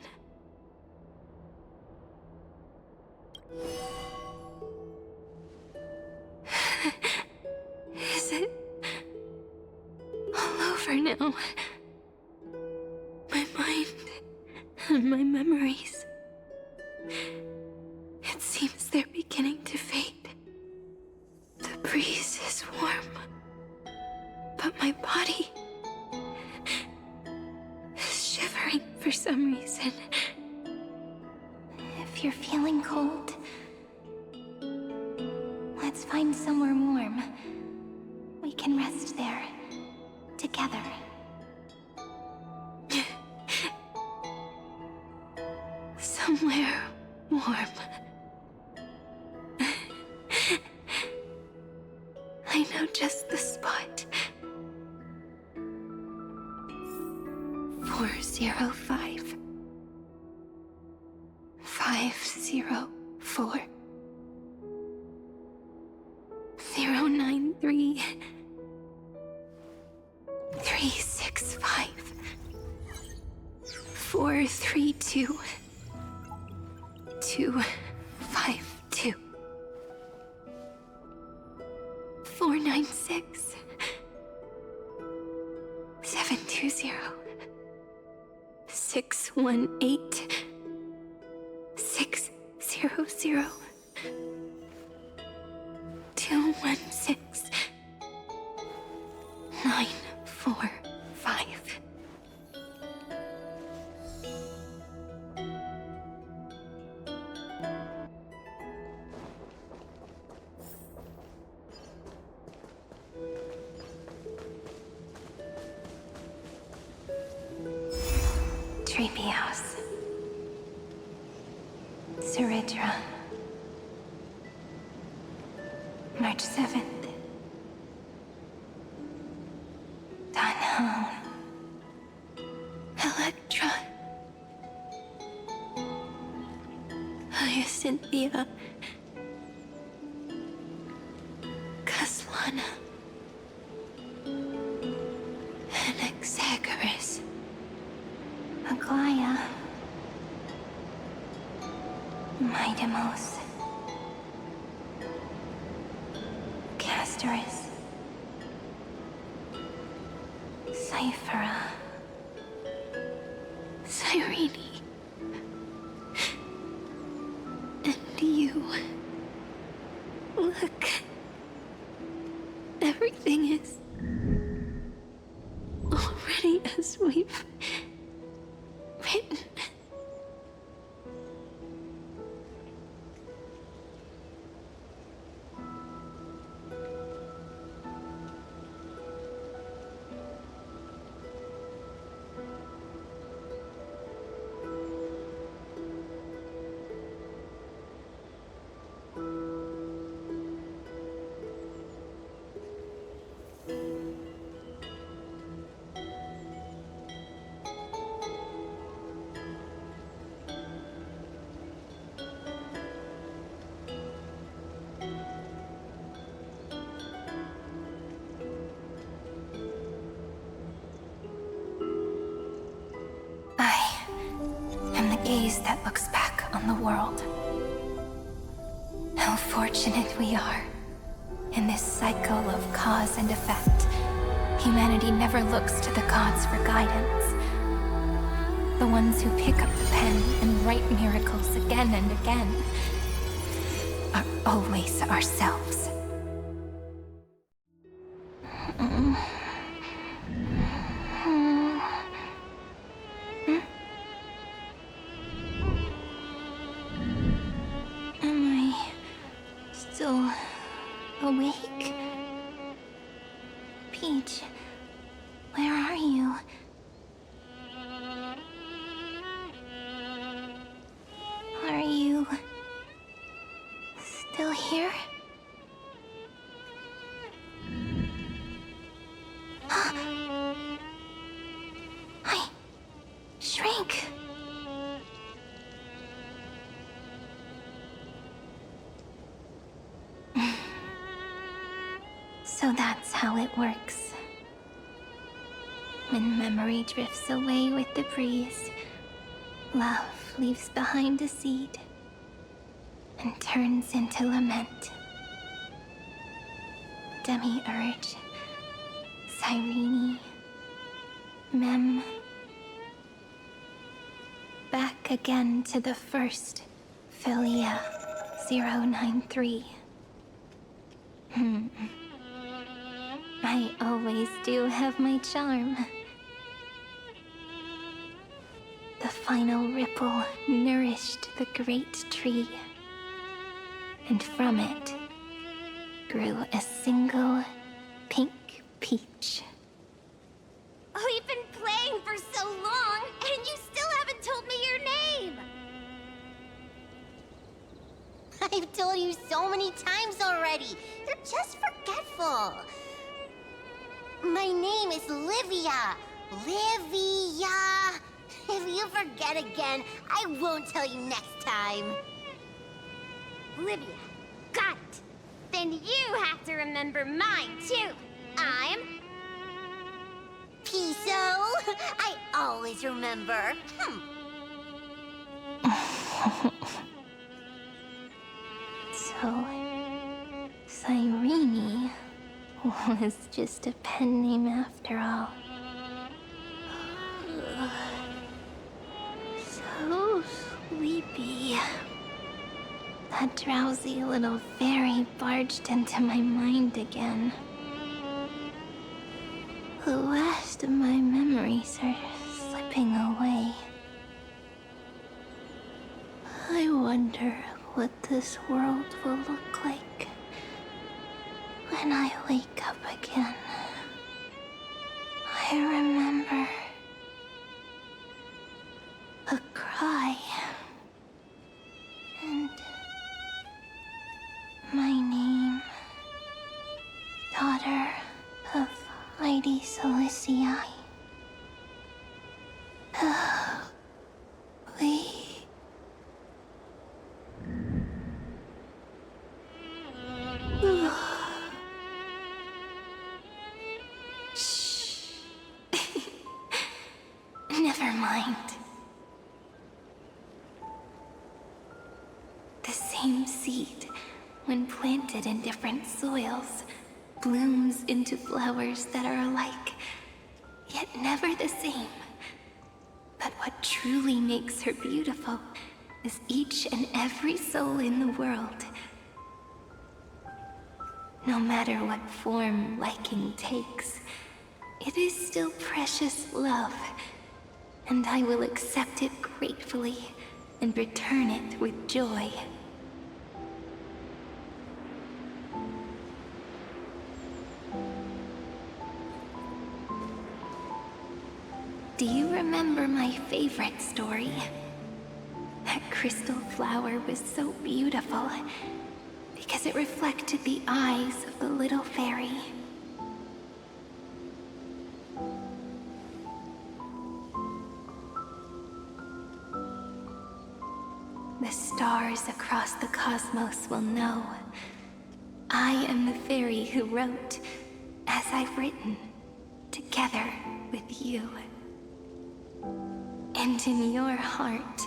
Is it all over now? My mind and my memories. It seems they're beginning to fade. The breeze is warm, but my body is shivering for some reason. If you're feeling cold, let's find somewhere warm. We can rest there, together. Somewhere warm. I know just the spot. 405 504 093 365 432 252 496 720 618 600 216 Electra. March 7th. Home. Electra. Hyacinthia. Caslana. Anaxagoras. Aglaya. Midemos. Castorus. Cyphera. Cyrene. And you. Look. Everything is already as we've written. Gaze that looks back on the world. How fortunate we are. In this cycle of cause and effect, humanity never looks to the gods for guidance. The ones who pick up the pen and write miracles again and again are always ourselves. Awake? Peach, where are you? Are you still here? I shrank. So that's how it works. When memory drifts away with the breeze, love leaves behind a seed and turns into lament. Demiurge, Cyrene, Mem. Back again to the first, Philia 093. I always do have my charm. The final ripple nourished the great tree, and from it grew a single pink peach. We've been playing for so long, and you still haven't told me your name! I've told you so many times already. You're just forgetful. My name is Livia. Livia. If you forget again, I won't tell you next time. Livia. Got it. Then you have to remember mine, too. I'm... Piso. I always remember. So, Cyrene was just a pen name after all. So sleepy. That drowsy little fairy barged into my mind again. The last of my memories are slipping away. I wonder what this world will look like when I wake up again. I remember a cry and mighty Celestii. We... Shh. Never mind. The same seed, when planted in different soils, blooms into flowers that are alike, yet never the same. But what truly makes her beautiful is each and every soul in the world. No matter what form liking takes, it is still precious love, and I will accept it gratefully and return it with joy. Do you remember my favorite story? That crystal flower was so beautiful because it reflected the eyes of the little fairy. The stars across the cosmos will know I am the fairy who wrote, as I've written, together with you. And in your heart,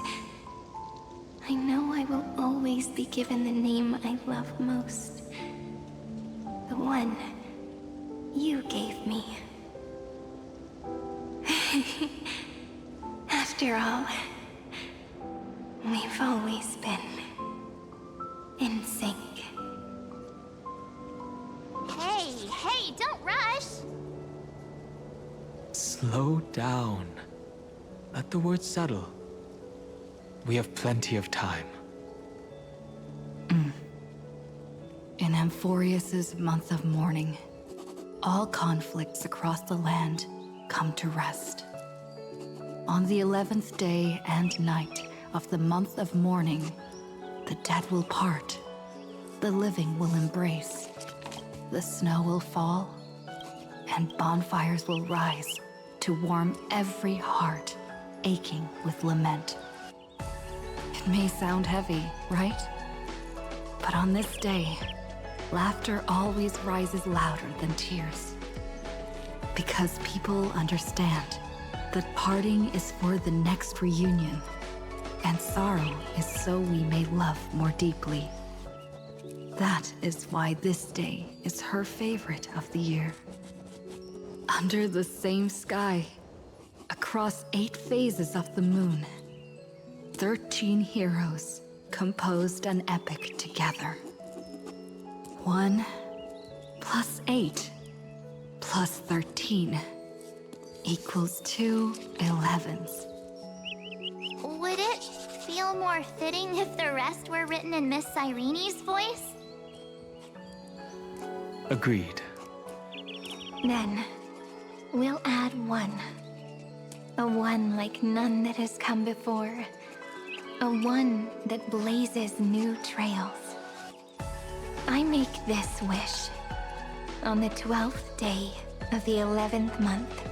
I know I will always be given the name I love most. The one you gave me. After all, we've always been in sync. Hey, don't rush! Slow down. Let the words settle. We have plenty of time. In Amphorius's month of mourning, all conflicts across the land come to rest. On the 11th day and night of the month of mourning, the dead will part, the living will embrace, the snow will fall, and bonfires will rise to warm every heart aching with lament. It may sound heavy, right? But on this day, laughter always rises louder than tears. Because people understand that parting is for the next reunion, and sorrow is so we may love more deeply. That is why this day is her favorite of the year. Under the same sky, across 8 phases of the moon, 13 heroes composed an epic together. 1 plus 8 plus 13 equals 2 11s. Would it feel more fitting if the rest were written in Miss Cyrene's voice? Agreed. Then, we'll add 1. A 1 like none that has come before. A 1 that blazes new trails. I make this wish. On the 12th day of the 11th month,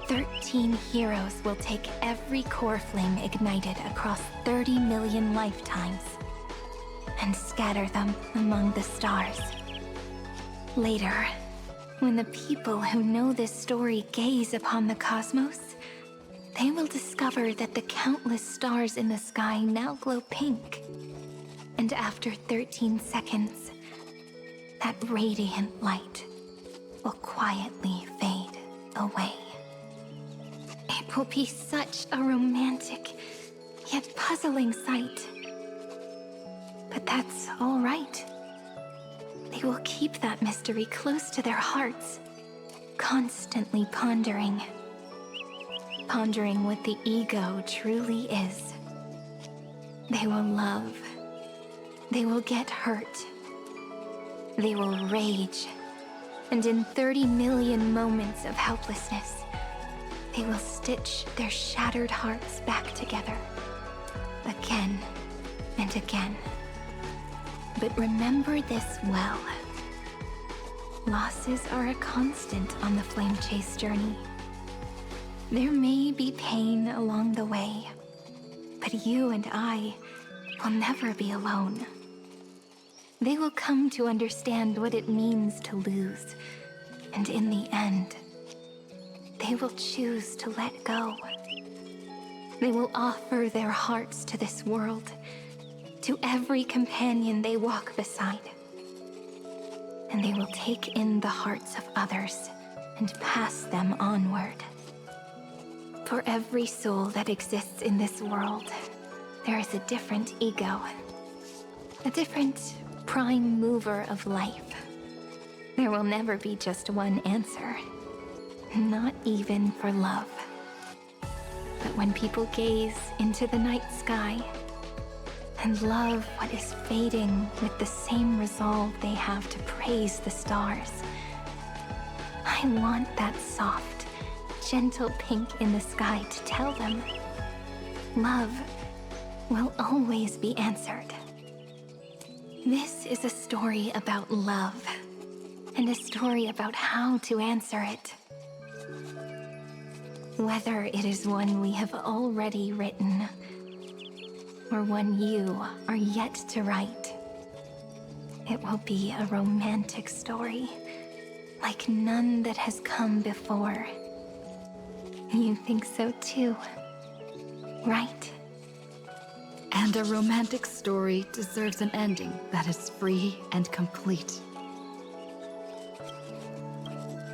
13 heroes will take every core flame ignited across 30 million lifetimes and scatter them among the stars. Later, when the people who know this story gaze upon the cosmos, they will discover that the countless stars in the sky now glow pink. And after 13 seconds, that radiant light will quietly fade away. It will be such a romantic, yet puzzling sight. But that's all right. They will keep that mystery close to their hearts, constantly pondering what the ego truly is. They will love. They will get hurt. They will rage. And in 30 million moments of helplessness, they will stitch their shattered hearts back together. Again and again. But remember this well. Losses are a constant on the flame chase journey. There may be pain along the way, but you and I will never be alone. They will come to understand what it means to lose, and in the end, they will choose to let go. They will offer their hearts to this world, to every companion they walk beside. And they will take in the hearts of others and pass them onward. For every soul that exists in this world, there is a different ego, a different prime mover of life. There will never be just one answer, not even for love. But when people gaze into the night sky and love what is fading with the same resolve they have to praise the stars, I want that soft, gentle pink in the sky to tell them, love will always be answered. This is a story about love, and a story about how to answer it. Whether it is one we have already written, or one you are yet to write, it will be a romantic story, like none that has come before. You think so too, right? And a romantic story deserves an ending that is free and complete.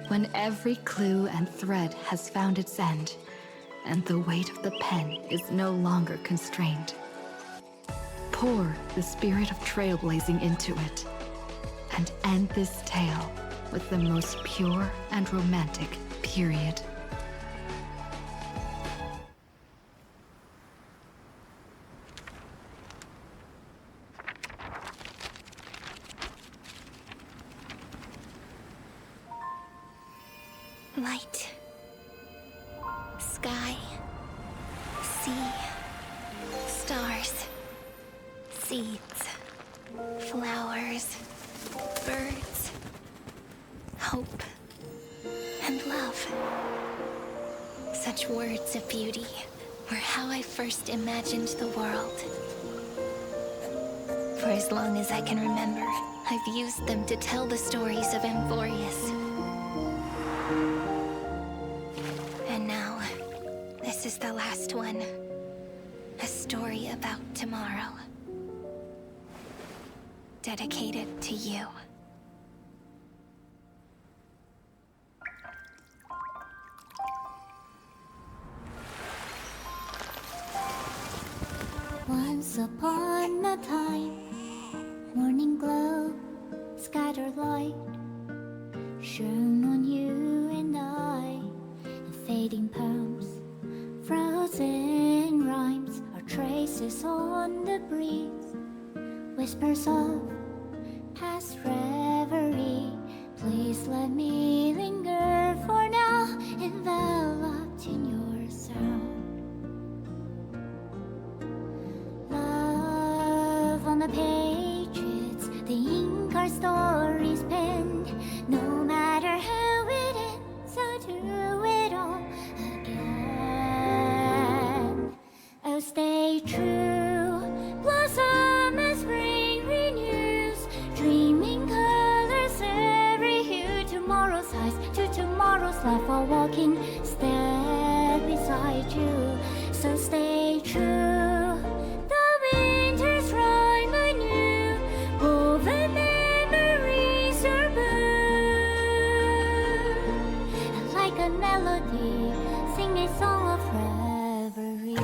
When every clue and thread has found its end, and the weight of the pen is no longer constrained, pour the spirit of trailblazing into it, and end this tale with the most pure and romantic period. Light, sky, sea, stars, seeds, flowers, birds, hope, and love. Such words of beauty were how I first imagined the world. For as long as I can remember, I've used them to tell the stories of Amphorius. And now, this is the last one. A story about tomorrow. Dedicated to you. Once upon a time, morning glow, scattered light, shone on you and I, and fading poems, frozen rhymes, or traces on the breeze, whispers of past reverie. Please let me linger for now, enveloped in your sound. Love on the pages, the ink our stories penned. No matter how it ends, I'll do it all again. Oh, stay true, blossom as spring renews, dreaming colors every hue. Tomorrow's eyes to tomorrow's life, while walking step beside you. So stay true. Sing a song of reverie.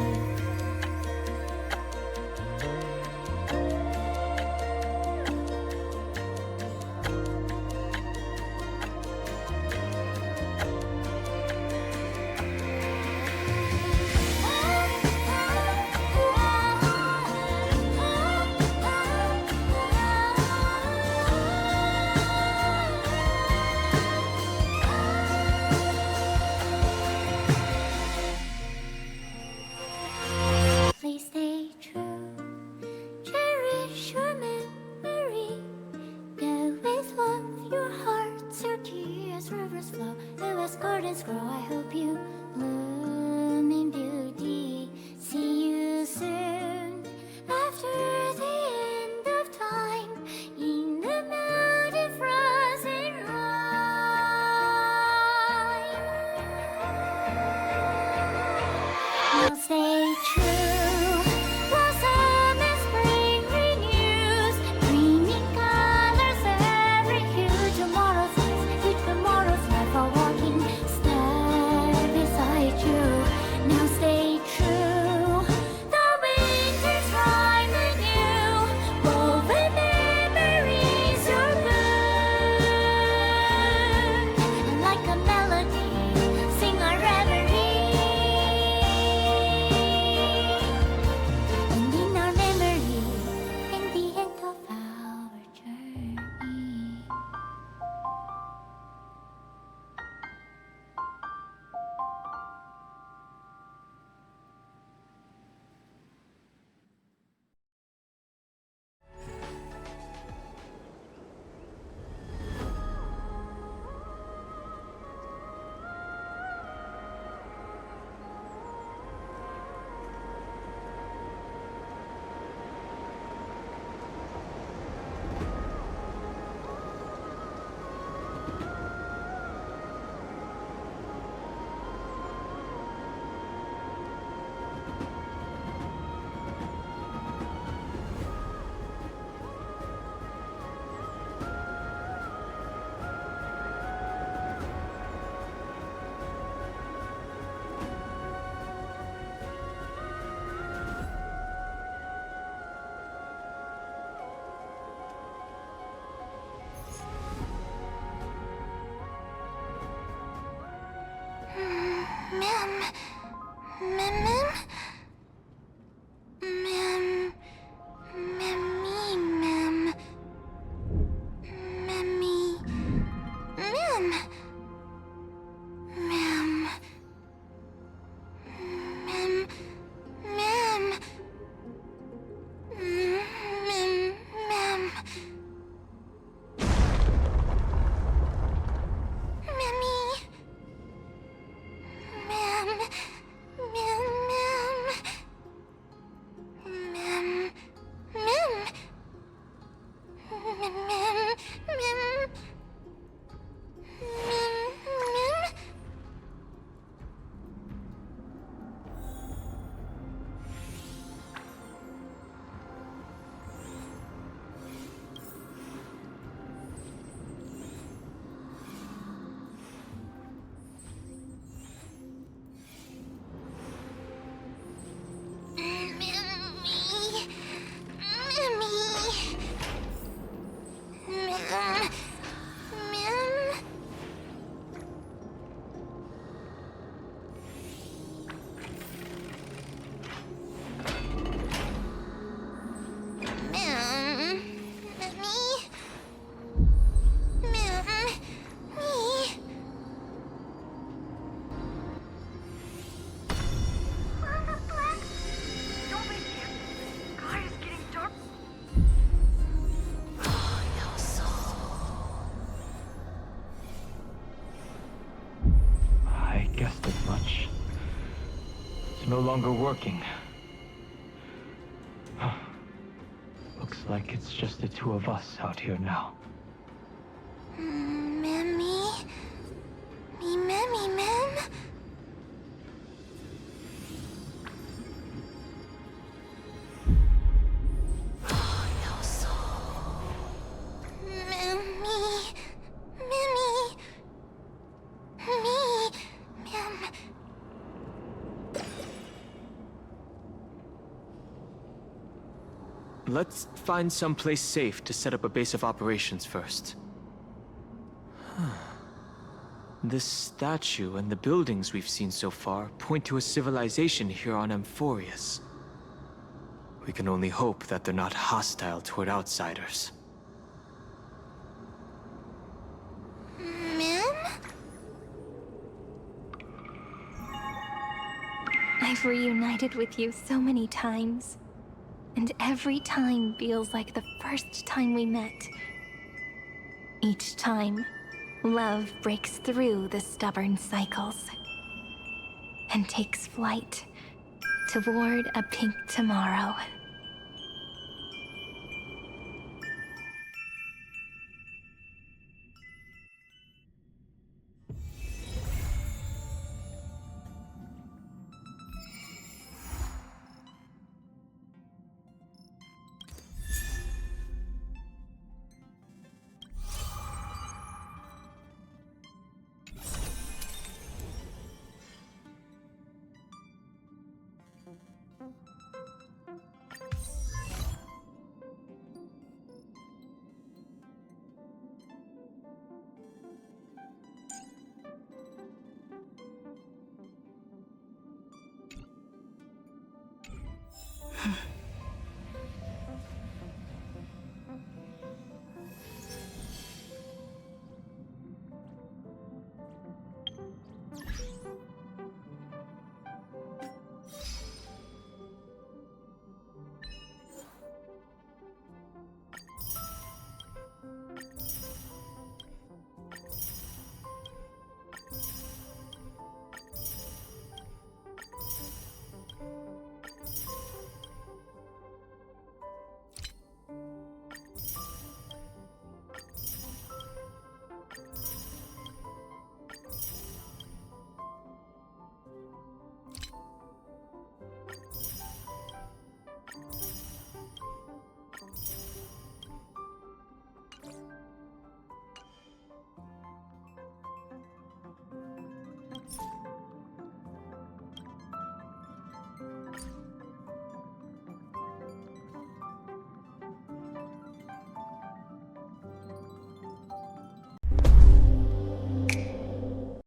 flowers grow. I hope you bloom in beauty. See you soon after the end of time in the mountain frozen rime. We'll stay true. Blossom and spring renews, dreaming colors every hue. Tomorrow's life, a walking star beside you. Now stay true. The winter's time and you, woven memories are good. And like a melody, sing our reverie. And in our memory, in the end of our journey. No longer working. Looks like it's just the two of us out here now. Mammy? Me, Mammy, Ma'am? Let's find some place safe to set up a base of operations first. This statue and the buildings we've seen so far point to a civilization here on Amphorius. We can only hope that they're not hostile toward outsiders. Ma'am? I've reunited with you so many times. And every time feels like the first time we met. Each time, love breaks through the stubborn cycles and takes flight toward a pink tomorrow.